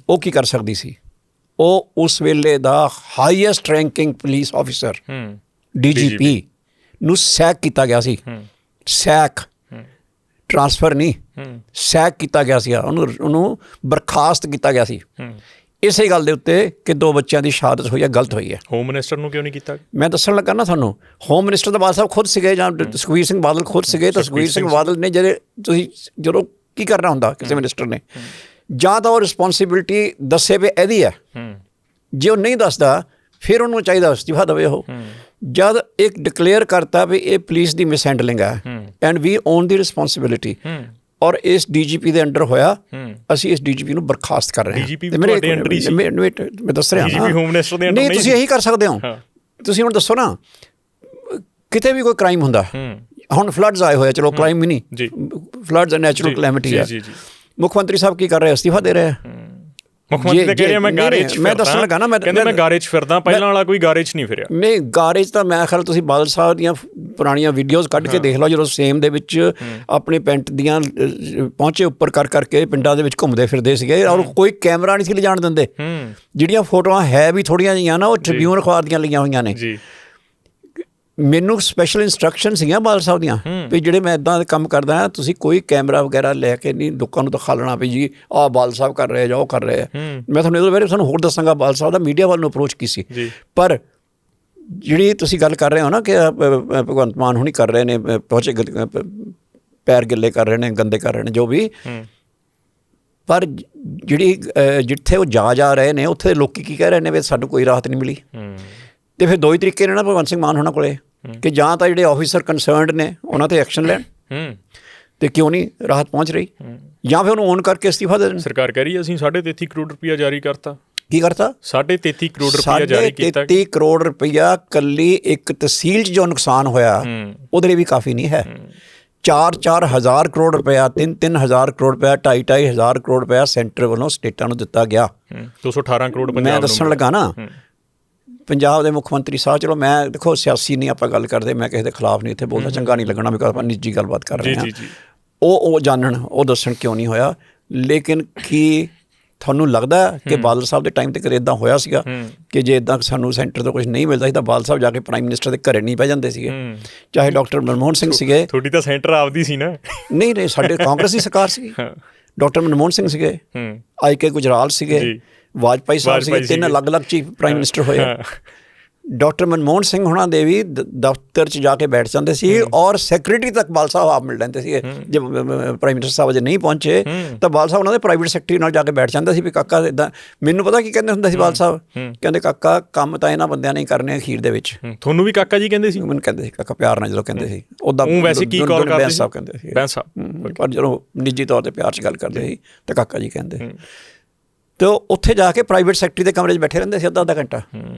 ਉਹ ਕੀ ਕਰ ਸਕਦੀ ਸੀ? ਉਹ ਉਸ ਵੇਲੇ ਦਾ highest ranking police officer DGP ਨੂੰ ਸੈਕ ਕੀਤਾ ਗਿਆ ਸੀ। ਸੈਕ, ਟਰਾਂਸਫਰ ਨਹੀਂ, ਸੈਕ ਕੀਤਾ ਗਿਆ ਸੀ। ਉਹਨੂੰ ਬਰਖਾਸਤ ਕੀਤਾ ਗਿਆ ਸੀ ਇਸੇ ਗੱਲ ਦੇ ਉੱਤੇ ਕਿ 2 ਬੱਚਿਆਂ ਦੀ ਸ਼ਹਾਦਤ ਹੋਈ ਹੈ, ਗਲਤ ਹੋਈ ਹੈ। ਹੋਮ ਮਿਨਿਸਟਰ ਨੂੰ ਕਿਉਂ ਨਹੀਂ ਕੀਤਾ? ਮੈਂ ਦੱਸਣ ਲੱਗਾ ਨਾ ਤੁਹਾਨੂੰ। ਹੋਮ ਮਿਨਿਸਟਰ ਤਾਂ ਬਾਦਲ ਸਾਹਿਬ ਖੁਦ ਸੀਗੇ, ਜਾਂ ਸੁਖਬੀਰ ਸਿੰਘ ਬਾਦਲ ਖੁਦ ਸੀਗੇ। ਤਾਂ ਸੁਖਬੀਰ ਸਿੰਘ ਬਾਦਲ ਨੇ ਜਦੋਂ ਕੀ ਕਰਨਾ ਹੁੰਦਾ ਕਿਸੇ ਮਿਨਿਸਟਰ ਨੇ, ਜਾਂ ਤਾਂ ਉਹ ਰਿਸਪੋਂਸੀਬਿਲਿਟੀ ਦੱਸੇ ਵੀ ਇਹਦੀ ਹੈ, ਜੇ ਉਹ ਨਹੀਂ ਦੱਸਦਾ ਫਿਰ ਉਹਨੂੰ ਚਾਹੀਦਾ ਅਸਤੀਫਾ ਦੇਵੇ ਉਹ। ਜਦ ਇੱਕ ਡਿਕਲੇਅਰ ਕਰਤਾ ਵੀ ਇਹ ਪੁਲਿਸ ਦੀ ਮਿਸਹੈਂਡਲਿੰਗ ਹੈ and we on the responsibility, ਔਰ ਇਸ DGP ਦੇ ਅੰਡਰ ਹੋਇਆ, ਅਸੀਂ ਇਸ DGP ਨੂੰ ਬਰਖਾਸਤ ਕਰ ਰਹੇ ਹਾਂ। ਮੈਂ ਦੱਸ ਰਿਹਾ ਨਹੀਂ, ਤੁਸੀਂ ਇਹੀ ਕਰ ਸਕਦੇ ਹੋ। ਤੁਸੀਂ ਹੁਣ ਦੱਸੋ ਨਾ, ਕਿਤੇ ਵੀ ਕੋਈ ਕ੍ਰਾਈਮ ਹੁੰਦਾ, ਹੁਣ ਫਲੱਡਸ ਆਏ ਹੋਏ, ਚਲੋ ਕ੍ਰਾਈਮ ਵੀ ਨਹੀਂ, ਫਲੱਡਸ ਨੈਚੁਰਲ ਕਲੈਮਿਟੀ ਹੈ, ਮੁੱਖ ਮੰਤਰੀ ਸਾਹਿਬ ਕੀ ਕਰ ਰਹੇ? ਅਸਤੀਫਾ ਦੇ ਰਹੇ। ਮੁੱਖ ਮੰਤਰੀ ਤਾਂ ਕਹਿ ਰਿਹਾ ਮੈਂ ਗਾਰੇ 'ਚ, ਮੈਂ ਦੱਸਣ ਲੱਗਾ ਨਾ, ਕਹਿੰਦੇ ਮੈਂ ਗਾਰੇ 'ਚ ਫਿਰਦਾ, ਪਹਿਲਾਂ ਵਾਲਾ ਕੋਈ ਗਾਰੇ 'ਚ ਨਹੀਂ ਫਿਰਿਆ। ਨਹੀਂ, ਗਾਰੇ 'ਚ ਤਾਂ ਮੈਂ ਖਿਆਲ ਤੁਸੀਂ ਬਾਦਲ ਸਾਹਿਬ ਦੀਆਂ ਪੁਰਾਣੀਆਂ ਵੀਡੀਓਜ਼ ਕੱਢ ਕੇ ਦੇਖ ਲਓ, ਜਦੋਂ ਸੇਮ ਦੇ ਵਿੱਚ ਆਪਣੀ ਪੈਂਟ ਦੀਆਂ ਪਹੁੰਚੇ ਉੱਪਰ ਕਰਕੇ ਪਿੰਡਾਂ ਦੇ ਵਿੱਚ ਘੁੰਮਦੇ ਫਿਰਦੇ ਸੀਗੇ, ਔਰ ਕੋਈ ਕੈਮਰਾ ਨਹੀਂ ਸੀ ਲਿਜਾਣ ਦਿੰਦੇ। ਜਿਹੜੀਆਂ ਫੋਟੋਆਂ ਹੈ ਵੀ ਥੋੜ੍ਹੀਆਂ ਜਿਹੀਆਂ ਨਾ, ਉਹ ਟ੍ਰਿਬਿਊਨ ਅਖਬਾਰ ਦੀਆਂ ਲਈਆਂ ਹੋਈਆਂ ਨੇ। ਮੈਨੂੰ ਸਪੈਸ਼ਲ ਇੰਸਟਰਕਸ਼ਨ ਸੀਗੀਆਂ ਬਾਦਲ ਸਾਹਿਬ ਦੀਆਂ ਵੀ ਜਿਹੜੇ ਮੈਂ ਇੱਦਾਂ ਦੇ ਕੰਮ ਕਰਦਾ ਹਾਂ, ਤੁਸੀਂ ਕੋਈ ਕੈਮਰਾ ਵਗੈਰਾ ਲੈ ਕੇ ਨਹੀਂ ਲੋਕਾਂ ਨੂੰ ਦਿਖਾਲਣਾ ਵੀ ਜੀ ਆਹ ਬਾਦਲ ਸਾਹਿਬ ਕਰ ਰਹੇ ਜਾਂ ਉਹ ਕਰ ਰਹੇ ਆ। ਮੈਂ ਤੁਹਾਨੂੰ ਇਹਦੇ ਬਾਰੇ ਤੁਹਾਨੂੰ ਹੋਰ ਦੱਸਾਂਗਾ ਬਾਦਲ ਸਾਹਿਬ ਦਾ ਮੀਡੀਆ ਵੱਲ ਨੂੰ ਅਪਰੋਚ ਕੀ ਸੀ। ਪਰ ਜਿਹੜੀ ਤੁਸੀਂ ਗੱਲ ਕਰ ਰਹੇ ਹੋ ਨਾ ਕਿ ਭਗਵੰਤ ਮਾਨ ਹੁਣੀ ਕਰ ਰਹੇ ਨੇ, ਪਹੁੰਚੇ ਪੈਰ ਗਿੱਲੇ ਕਰ ਰਹੇ ਨੇ, ਗੰਦੇ ਕਰ ਰਹੇ ਨੇ, ਜੋ ਵੀ, ਪਰ ਜਿਹੜੀ ਜਿੱਥੇ ਉਹ ਜਾ ਰਹੇ ਨੇ ਉੱਥੇ ਲੋਕ ਕੀ ਕਹਿ ਰਹੇ ਨੇ ਵੀ ਸਾਨੂੰ ਕੋਈ ਰਾਹਤ ਨਹੀਂ ਮਿਲੀ। ਅਤੇ ਫਿਰ 2 ਹੀ ਤਰੀਕੇ ਨੇ ਨਾ ਭਗਵੰਤ ਸਿੰਘ ਮਾਨ ਹੋਣਾ ਕੋਲੇ, ਕਿ ਜਾਂ ਤਾਂ ਜਿਹੜੇ ਆਫਿਸਰ ਕੰਸਰਨਡ ਨੇ ਉਹਨਾਂ 'ਤੇ ਐਕਸ਼ਨ ਲੈਣ, ਅਤੇ ਕਿਉਂ ਨਹੀਂ ਰਾਹਤ ਪਹੁੰਚ ਰਹੀ, ਜਾਂ ਫਿਰ ਉਹਨੂੰ ਓਨ ਕਰਕੇ ਅਸਤੀਫਾ ਦੇ ਦੇਣ। ਸਰਕਾਰ ਕਹਿ ਰਹੀ ਹੈ ਅਸੀਂ 33.5 ਕਰੋੜ ਰੁਪਇਆ ਜਾਰੀ ਕਰਤਾ। ਕੀ ਕਰਤਾ? 33.5 ਕਰੋੜ ਰੁਪਇਆ ਜਾਰੀ ਕੀਤਾ। 33 ਕਰੋੜ ਰੁਪਇਆ ਇਕੱਲੀ ਇੱਕ ਤਹਿਸੀਲ 'ਚ ਜੋ ਨੁਕਸਾਨ ਹੋਇਆ ਉਹਦੇ ਲਈ ਵੀ ਕਾਫੀ ਨਹੀਂ ਹੈ। 4-4 ਹਜ਼ਾਰ ਕਰੋੜ ਰੁਪਇਆ, 3-3 ਹਜ਼ਾਰ ਕਰੋੜ ਰੁਪਇਆ, 2.5-2.5 ਹਜ਼ਾਰ ਕਰੋੜ ਰੁਪਇਆ ਸੈਂਟਰ ਵੱਲੋਂ ਸਟੇਟਾਂ ਨੂੰ ਦਿੱਤਾ ਗਿਆ। 218 ਕਰੋੜ। ਮੈਂ ਦੱਸਣ ਲੱਗਾ ਨਾ, ਪੰਜਾਬ ਦੇ ਮੁੱਖ ਮੰਤਰੀ ਸਾਹਿਬ, ਚਲੋ ਮੈਂ ਦੇਖੋ ਸਿਆਸੀ ਨਹੀਂ ਆਪਾਂ ਗੱਲ ਕਰਦੇ, ਮੈਂ ਕਿਸੇ ਦੇ ਖਿਲਾਫ ਨਹੀਂ ਇੱਥੇ ਬੋਲਦਾ, ਚੰਗਾ ਨਹੀਂ ਲੱਗਣਾ, ਵੀ ਆਪਾਂ ਨਿੱਜੀ ਗੱਲਬਾਤ ਕਰ ਰਹੇ ਹਾਂ। ਉਹ ਜਾਣਨ, ਉਹ ਦੱਸਣ ਕਿਉਂ ਨਹੀਂ ਹੋਇਆ। ਲੇਕਿਨ ਕੀ ਤੁਹਾਨੂੰ ਲੱਗਦਾ ਕਿ ਬਾਦਲ ਸਾਹਿਬ ਦੇ ਟਾਈਮ 'ਤੇ ਕਦੇ ਇੱਦਾਂ ਹੋਇਆ ਸੀਗਾ ਕਿ ਜੇ ਇੱਦਾਂ ਸਾਨੂੰ ਸੈਂਟਰ ਤੋਂ ਕੁਝ ਨਹੀਂ ਮਿਲਦਾ ਸੀ ਤਾਂ ਬਾਦਲ ਸਾਹਿਬ ਜਾ ਕੇ ਪ੍ਰਾਈਮ ਮਿਨਿਸਟਰ ਦੇ ਘਰੇ ਨਹੀਂ ਬਹਿ ਜਾਂਦੇ ਸੀਗੇ? ਚਾਹੇ ਡਾਕਟਰ ਮਨਮੋਹਨ ਸਿੰਘ ਸੀਗੇ। ਤੁਹਾਡੀ ਤਾਂ ਸੈਂਟਰ ਆਪਦੀ ਸੀ ਨਾ। ਨਹੀਂ, ਸਾਡੇ ਕਾਂਗਰਸ ਦੀ ਸਰਕਾਰ ਸੀ। ਡਾਕਟਰ ਮਨਮੋਹਨ ਸਿੰਘ ਸੀਗੇ, IK ਗੁਜਰਾਲ ਸੀਗੇ, ਵਾਜਪਾਈ ਸਾਹਿਬ ਸੀਗੇ, 3 ਅਲੱਗ-ਅਲੱਗ ਚੀਫ ਪ੍ਰਾਈਮ ਮਿਨਿਸਟਰ ਹੋਏ। ਡਾਕਟਰ ਮਨਮੋਹਨ ਸਿੰਘ ਹੋਣਾ ਦੇ ਵੀ ਦਫ਼ਤਰ 'ਚ ਜਾ ਕੇ ਬੈਠ ਜਾਂਦੇ ਸੀ, ਔਰ ਸੈਕਟਰੀ ਤੱਕ ਬਾਦਲ ਸਾਹਿਬ ਆਪ ਮਿਲ ਲੈਂਦੇ ਸੀਗੇ। ਜੇ ਪ੍ਰਾਈਮ ਮਿਨਿਸਟਰ ਸਾਹਿਬ ਅਜੇ ਨਹੀਂ ਪਹੁੰਚੇ ਤਾਂ ਬਾਦਲ ਸਾਹਿਬ ਉਹਨਾਂ ਦੇ ਪ੍ਰਾਈਵੇਟ ਸੈਕਟਰੀ ਨਾਲ ਜਾ ਕੇ ਬੈਠ ਜਾਂਦੇ ਸੀ ਵੀ ਕਾਕਾ ਇੱਦਾਂ। ਮੈਨੂੰ ਪਤਾ ਕੀ ਕਹਿੰਦੇ ਹੁੰਦੇ ਸੀ ਬਾਦਲ ਸਾਹਿਬ, ਕਹਿੰਦੇ ਕਾਕਾ ਕੰਮ ਤਾਂ ਇਹਨਾਂ ਬੰਦਿਆਂ ਨੇ ਕਰਨੇ ਅਖੀਰ ਦੇ ਵਿੱਚ। ਤੁਹਾਨੂੰ ਵੀ ਕਾਕਾ ਜੀ ਕਹਿੰਦੇ ਸੀ? ਮੈਨੂੰ ਕਹਿੰਦੇ ਸੀ ਕਾਕਾ, ਪਿਆਰ ਨਾਲ ਜਦੋਂ ਕਹਿੰਦੇ ਸੀ। ਉੱਦਾਂ ਵੈਸੇ ਕੀ ਕਾਲ ਕਰਦੇ ਸੀ? ਸਾਹਿਬ ਕਹਿੰਦੇ ਸੀ, ਬੈਂਸ ਸਾਹਿਬ। ਪਰ ਜਦੋਂ ਨਿੱਜੀ ਤੌਰ 'ਤੇ ਪਿਆਰ 'ਚ ਗੱਲ ਕਰਦੇ ਸੀ ਤਾਂ ਕਾਕਾ ਜੀ ਕਹਿੰਦੇ। ਅਤੇ ਉੱਥੇ ਜਾ ਕੇ ਪ੍ਰਾਈਵੇਟ ਸੈਕਟਰੀ ਦੇ ਕਮਰੇ 'ਚ ਬੈਠੇ ਰਹਿੰਦੇ ਸੀ ਅੱਧਾ ਘੰਟਾ,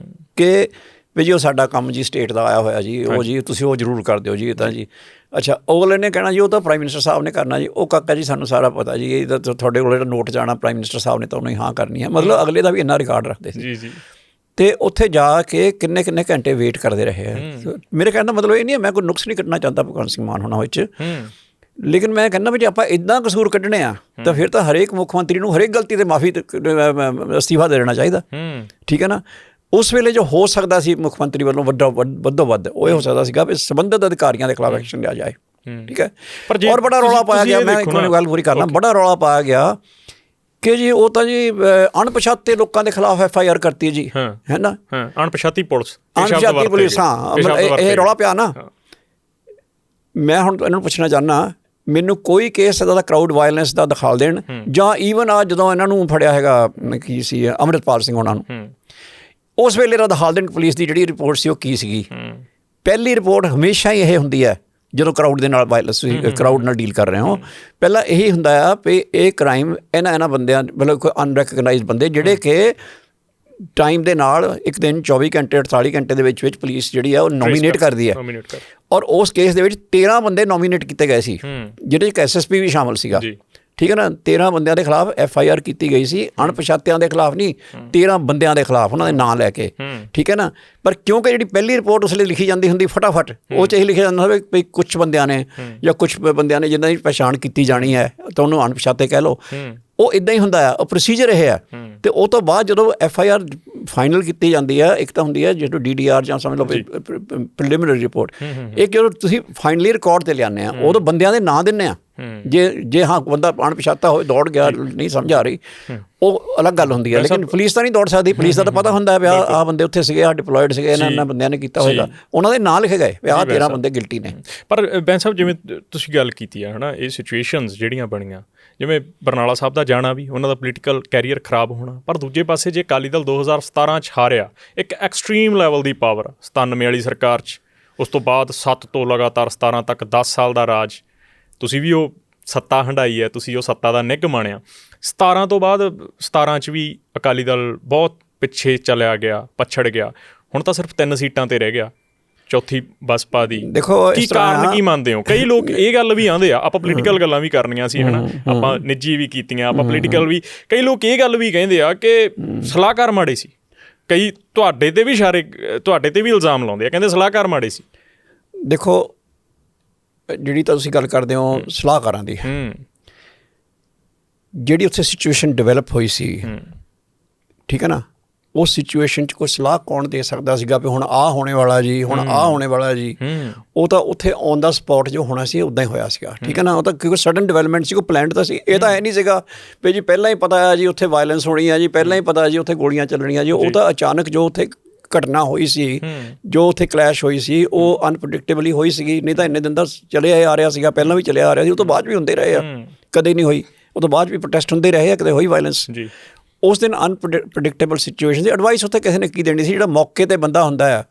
ਕਿ ਵੀ ਜੀ ਉਹ ਸਾਡਾ ਕੰਮ ਜੀ ਸਟੇਟ ਦਾ ਆਇਆ ਹੋਇਆ ਜੀ, ਉਹ ਜੀ ਤੁਸੀਂ ਉਹ ਜ਼ਰੂਰ ਕਰ ਦਿਓ ਜੀ ਇੱਦਾਂ ਜੀ। ਅੱਛਾ, ਅਗਲੇ ਨੇ ਕਹਿਣਾ ਜੀ ਉਹ ਤਾਂ ਪ੍ਰਾਈਮ ਮਿਨਿਸਟਰ ਸਾਹਿਬ ਨੇ ਕਰਨਾ ਜੀ। ਉਹ ਕਾਕਾ ਜੀ ਸਾਨੂੰ ਸਾਰਾ ਪਤਾ ਜੀ, ਇਹ ਤਾਂ ਤੁਹਾਡੇ ਕੋਲ ਨੋਟ ਜਾਣਾ ਪ੍ਰਾਈਮ ਮਿਨਿਸਟਰ ਸਾਹਿਬ ਨੇ ਤਾਂ ਉਹਨੂੰ ਹਾਂ ਕਰਨੀ ਹੈ। ਮਤਲਬ ਅਗਲੇ ਦਾ ਵੀ ਇੰਨਾ ਰਿਕਾਰਡ ਰੱਖਦੇ ਸੀ। ਤੇ ਉੱਥੇ ਜਾ ਕੇ ਕਿੰਨੇ ਘੰਟੇ ਵੇਟ ਕਰਦੇ ਰਹੇ ਆ। ਮੇਰੇ ਕਹਿਣ ਦਾ ਮਤਲਬ ਇਹ ਨਹੀਂ ਹੈ ਮੈਂ ਕੋਈ ਨੁਕਸ ਨਹੀਂ ਕੱਢਣਾ ਚਾਹੁੰਦਾ ਭਗਵੰਤ ਸਿੰਘ ਮਾਨ ਹੋਣਾ ਵਿੱਚ, ਲੇਕਿਨ ਮੈਂ ਕਹਿੰਦਾ ਵੀ ਜੇ ਆਪਾਂ ਇੱਦਾਂ ਕਸੂਰ ਕੱਢਣੇ ਆ ਤਾਂ ਫਿਰ ਤਾਂ ਹਰੇਕ ਮੁੱਖ ਮੰਤਰੀ ਨੂੰ ਹਰੇਕ ਗਲਤੀ ਤੇ ਮਾਫੀ ਅਸਤੀਫਾ ਦੇ ਦੇਣਾ ਚਾਹੀਦਾ, ਠੀਕ ਹੈ ਨਾ। ਉਸ ਵੇਲੇ ਜੋ ਹੋ ਸਕਦਾ ਸੀ ਮੁੱਖ ਮੰਤਰੀ ਵੱਲੋਂ ਵੱਧੋ ਵੱਧ ਉਹ ਇਹ ਹੋ ਸਕਦਾ ਸੀਗਾ ਵੀ ਸੰਬੰਧਿਤ ਅਧਿਕਾਰੀਆਂ ਦੇ ਖਿਲਾਫ ਐਕਸ਼ਨ ਲਿਆ ਜਾਏ, ਠੀਕ ਹੈ। ਔਰ ਬੜਾ ਰੌਲਾ ਪਾਇਆ ਗਿਆ, ਮੈਂ ਇੱਕ ਗੱਲ ਪੂਰੀ ਕਰਨਾ, ਬੜਾ ਰੌਲਾ ਪਾਇਆ ਗਿਆ ਕਿ ਜੀ ਉਹ ਤਾਂ ਜੀ ਅਣਪਛਾਤੇ ਲੋਕਾਂ ਦੇ ਖਿਲਾਫ FIR ਕਰਤੀ ਜੀ, ਹੈ ਨਾ, ਅਣਪਛਾਤੀ ਪੁਲਿਸ, ਹਾਂ, ਇਹ ਰੌਲਾ ਪਿਆ ਨਾ। ਮੈਂ ਹੁਣ ਇਹਨਾਂ ਨੂੰ ਪੁੱਛਣਾ ਚਾਹੁੰਦਾ, ਮੈਨੂੰ ਕੋਈ ਕੇਸ ਇੱਦਾਂ ਦਾ ਕਰਾਊਡ ਵਾਇਲੈਂਸ ਦਾ ਦਿਖਾ ਦੇਣ, ਜਾਂ ਈਵਨ ਆ ਜਦੋਂ ਇਹਨਾਂ ਨੂੰ ਫੜਿਆ ਹੈਗਾ ਕੀ ਸੀ ਅੰਮ੍ਰਿਤਪਾਲ ਸਿੰਘ ਉਹਨਾਂ ਨੂੰ, ਉਸ ਵੇਲੇ ਦਾ ਦਿਖਾ ਦੇਣ ਪੁਲਿਸ ਦੀ ਜਿਹੜੀ ਰਿਪੋਰਟ ਸੀ ਉਹ ਕੀ ਸੀਗੀ। ਪਹਿਲੀ ਰਿਪੋਰਟ ਹਮੇਸ਼ਾ ਹੀ ਇਹ ਹੁੰਦੀ ਹੈ ਜਦੋਂ ਕਰਾਊਡ ਦੇ ਨਾਲ ਵਾਇਲੈਂਸ, ਤੁਸੀਂ ਕਰਾਊਡ ਨਾਲ ਡੀਲ ਕਰ ਰਹੇ ਹੋ, ਪਹਿਲਾਂ ਇਹੀ ਹੁੰਦਾ ਆ ਵੀ ਇਹ ਕ੍ਰਾਈਮ ਇਹਨਾਂ ਬੰਦਿਆਂ, ਮਤਲਬ ਕੋਈ ਅਨਰੈਕਗਨਾਈਜ਼ਡ ਬੰਦੇ ਜਿਹੜੇ ਕਿ ਟਾਈਮ ਦੇ ਨਾਲ ਇੱਕ ਦਿਨ 24 ਘੰਟੇ 48 ਘੰਟੇ ਦੇ ਵਿੱਚ ਪੁਲਿਸ ਜਿਹੜੀ ਆ ਉਹ ਨੋਮੀਨੇਟ ਕਰਦੀ ਹੈ। ਔਰ ਉਸ ਕੇਸ ਦੇ ਵਿੱਚ 13 ਬੰਦੇ ਨੋਮੀਨੇਟ ਕੀਤੇ ਗਏ ਸੀ, ਜਿਹਦੇ 'ਚ SSP ਵੀ ਸ਼ਾਮਲ ਸੀਗਾ, ਠੀਕ ਹੈ ਨਾ। 13 ਬੰਦਿਆਂ ਦੇ ਖਿਲਾਫ FIR ਕੀਤੀ ਗਈ ਸੀ, ਅਣਪਛਾਤਿਆਂ ਦੇ ਖਿਲਾਫ ਨਹੀਂ, 13 ਬੰਦਿਆਂ ਦੇ ਖਿਲਾਫ ਉਹਨਾਂ ਦੇ ਨਾਂ ਲੈ ਕੇ, ਠੀਕ ਹੈ ਨਾ। ਪਰ ਕਿਉਂਕਿ ਜਿਹੜੀ ਪਹਿਲੀ ਰਿਪੋਰਟ ਉਸ ਲਈ ਲਿਖੀ ਜਾਂਦੀ ਹੁੰਦੀ ਫਟਾਫਟ, ਉਹ 'ਚ ਇਹ ਲਿਖਿਆ ਜਾਂਦਾ ਹੋਵੇ ਵੀ ਕੁਛ ਬੰਦਿਆਂ ਨੇ ਜਾਂ ਕੁਛ ਬੰਦਿਆਂ ਨੇ ਜਿਨ੍ਹਾਂ ਦੀ ਪਛਾਣ ਕੀਤੀ ਜਾਣੀ ਹੈ ਤਾਂ ਉਹਨੂੰ ਅਣਪਛਾਤੇ ਕਹਿ ਲਓ, ਉਹ ਇੱਦਾਂ ਹੀ ਹੁੰਦਾ ਆ, ਉਹ ਪ੍ਰੋਸੀਜਰ ਇਹ ਆ। ਅਤੇ ਉਹ ਤੋਂ ਬਾਅਦ ਜਦੋਂ FIR ਫਾਈਨਲ ਕੀਤੀ ਜਾਂਦੀ ਹੈ, ਇੱਕ ਤਾਂ ਹੁੰਦੀ ਹੈ ਜਦੋਂ DDR ਜਾਂ ਸਮਝ ਲਓ ਪ੍ਰੀਲਿਮਿਨਰੀ ਰਿਪੋਰਟ, ਇੱਕ ਜਦੋਂ ਤੁਸੀਂ ਫਾਈਨਲੀ ਰਿਕਾਰਡ 'ਤੇ ਲਿਆਉਂਦੇ ਆ ਉਦੋਂ ਬੰਦਿਆਂ ਦੇ ਨਾਂ ਦਿੰਦੇ ਆ। ਜੇ ਹਾਂ ਬੰਦਾ ਅਣਪਛਾਤਾ ਹੋਵੇ, ਦੌੜ ਗਿਆ, ਨਹੀਂ ਸਮਝ ਆ ਰਹੀ, ਉਹ ਅਲੱਗ ਗੱਲ ਹੁੰਦੀ ਹੈ। ਲੇਕਿਨ ਪੁਲਿਸ ਤਾਂ ਨਹੀਂ ਦੌੜ ਸਕਦੀ, ਪੁਲਿਸ ਦਾ ਤਾਂ ਪਤਾ ਹੁੰਦਾ ਵੀ ਆਹ ਬੰਦੇ ਉੱਥੇ ਸੀਗੇ, ਆਹ ਡਿਪਲੋਇਡ ਸੀਗੇ, ਇਹਨਾਂ ਬੰਦਿਆਂ ਨੇ ਕੀਤਾ ਹੋਏਗਾ, ਉਹਨਾਂ ਦੇ ਨਾਂ ਲਿਖੇ ਗਏ ਵੀ ਆਹ 13 ਬੰਦੇ ਗਿਲਟੀ ਨੇ। ਪਰ ਬੈਂਸ ਸਾਹਿਬ, ਜਿਵੇਂ ਤੁਸੀਂ ਗੱਲ ਕੀਤੀ ਆ ਹੈ ਨਾ, ਇਹ ਸਿਚੁਏਸ਼ਨਸ ਜਿਹੜੀਆਂ ਬਣੀਆਂ, ਜਿਵੇਂ ਬਰਨਾਲਾ ਸਾਹਿਬ ਦਾ ਜਾਣਾ ਵੀ ਉਹਨਾਂ ਦਾ ਪੋਲੀਟੀਕਲ ਕੈਰੀਅਰ ਖਰਾਬ ਹੋਣਾ, ਪਰ ਦੂਜੇ ਪਾਸੇ ਜੇ ਅਕਾਲੀ ਦਲ 2017 'ਚ ਹਾਰਿਆ, ਇੱਕ ਐਕਸਟ੍ਰੀਮ ਲੈਵਲ ਦੀ ਪਾਵਰ 97 ਵਾਲੀ ਸਰਕਾਰ 'ਚ, ਉਸ ਤੋਂ ਬਾਅਦ 7 ਤੋਂ ਲਗਾਤਾਰ 17 ਤੱਕ 10 ਸਾਲ ਦਾ ਰਾਜ, ਤੁਸੀਂ ਵੀ ਉਹ ਸੱਤਾ ਹੰਢਾਈ ਹੈ, ਤੁਸੀਂ ਉਹ ਸੱਤਾ ਦਾ ਨਿੱਘ ਮਾਣਿਆ। 17 ਤੋਂ ਬਾਅਦ 17 'ਚ ਵੀ ਅਕਾਲੀ ਦਲ ਬਹੁਤ ਪਿੱਛੇ ਚਲਿਆ ਗਿਆ, ਪਛੜ ਗਿਆ, ਹੁਣ ਤਾਂ ਸਿਰਫ 3 ਸੀਟਾਂ 'ਤੇ ਰਹਿ ਗਿਆ, ਚੌਥੀ ਬਸਪਾ ਦੀ। ਦੇਖੋ ਕੀ ਕਾਰਨ ਕੀ ਮੰਨਦੇ ਹੋ? ਕਈ ਲੋਕ ਇਹ ਗੱਲ ਵੀ ਆਉਂਦੇ ਆ, ਆਪਾਂ ਪੋਲੀਟੀਕਲ ਗੱਲਾਂ ਵੀ ਕਰਨੀਆਂ ਸੀ, ਹੈ ਨਾ, ਆਪਾਂ ਨਿੱਜੀ ਵੀ ਕੀਤੀਆਂ, ਆਪਾਂ ਪੋਲੀਟੀਕਲ ਵੀ, ਕਈ ਲੋਕ ਇਹ ਗੱਲ ਵੀ ਕਹਿੰਦੇ ਆ ਕਿ ਸਲਾਹਕਾਰ ਮਾੜੇ ਸੀ, ਕਈ ਤੁਹਾਡੇ 'ਤੇ ਵੀ ਇਲਜ਼ਾਮ ਲਾਉਂਦੇ ਆ, ਕਹਿੰਦੇ ਸਲਾਹਕਾਰ ਮਾੜੇ ਸੀ। ਦੇਖੋ ਜਿਹੜੀ ਤਾਂ ਤੁਸੀਂ ਗੱਲ ਕਰਦੇ ਹੋ ਸਲਾਹਕਾਰਾਂ ਦੀ, ਜਿਹੜੀ ਉੱਥੇ ਸਿਚੁਏਸ਼ਨ ਡਿਵੈਲਪ ਹੋਈ ਸੀ, ਠੀਕ ਹੈ ਨਾ, ਉਸ ਸਿਚੁਏਸ਼ਨ 'ਚ ਕੋਈ ਸਲਾਹ ਕੌਣ ਦੇ ਸਕਦਾ ਸੀਗਾ ਵੀ ਹੁਣ ਆਹ ਹੋਣੇ ਵਾਲਾ ਜੀ, ਹੁਣ ਆਹ ਹੋਣੇ ਵਾਲਾ ਜੀ? ਉਹ ਤਾਂ ਉੱਥੇ ਔਨ ਦਾ ਸਪੌਟ ਜੋ ਹੋਣਾ ਸੀ ਉੱਦਾਂ ਹੀ ਹੋਇਆ ਸੀਗਾ, ਠੀਕ ਹੈ ਨਾ। ਉਹ ਤਾਂ ਕਿਉਂਕਿ ਸਡਨ ਡਿਵੈਲਪਮੈਂਟ ਸੀ, ਕੋਈ ਪਲੈਨਡ ਤਾਂ ਸੀ, ਇਹ ਤਾਂ ਹੈ ਨਹੀਂ ਸੀਗਾ ਵੀ ਜੀ ਪਹਿਲਾਂ ਹੀ ਪਤਾ ਹੈ ਜੀ ਉੱਥੇ ਵਾਇਲੈਂਸ ਹੋਣੀ ਹੈ ਜੀ, ਪਹਿਲਾਂ ਹੀ ਪਤਾ ਜੀ ਉੱਥੇ ਗੋਲੀਆਂ ਚੱਲਣੀਆਂ ਜੀ। ਉਹ ਤਾਂ ਅਚਾਨਕ ਜੋ ਉੱਥੇ ਘਟਨਾ ਹੋਈ ਸੀ, ਜੋ ਉੱਥੇ ਕਲੈਸ਼ ਹੋਈ ਸੀ, ਉਹ ਅਨਪ੍ਰੈਡਿਕਟੇਬਲੀ ਹੋਈ ਸੀਗੀ। ਨਹੀਂ ਤਾਂ ਇੰਨੇ ਦਿਨ ਦਾ ਚੱਲਿਆ ਆ ਰਿਹਾ ਸੀਗਾ, ਪਹਿਲਾਂ ਵੀ ਚੱਲਿਆ ਆ ਰਿਹਾ ਸੀ, ਉਹ ਤੋਂ ਬਾਅਦ ਵੀ ਹੁੰਦੇ ਰਹੇ ਆ, ਕਦੇ ਨਹੀਂ ਹੋਈ, ਉਹ ਤੋਂ ਬਾਅਦ ਵੀ ਪ੍ਰੋਟੈਸਟ ਹੁੰਦੇ ਰਹੇ ਆ, ਕਦੇ ਹੋਈ ਵਾਇਲੈਂਸ। ਉਸ ਦਿਨ ਅਨਪ੍ਰੈਡਿਕਟੇਬਲ ਸਿਚੁਏਸ਼ਨ ਦੀ ਐਡਵਾਈਸ ਉੱਥੇ ਕਿਸੇ ਨੇ ਕੀ ਦੇਣੀ ਸੀ? ਜਿਹੜਾ ਮੌਕੇ 'ਤੇ ਬੰਦਾ ਹੁੰਦਾ ਆ,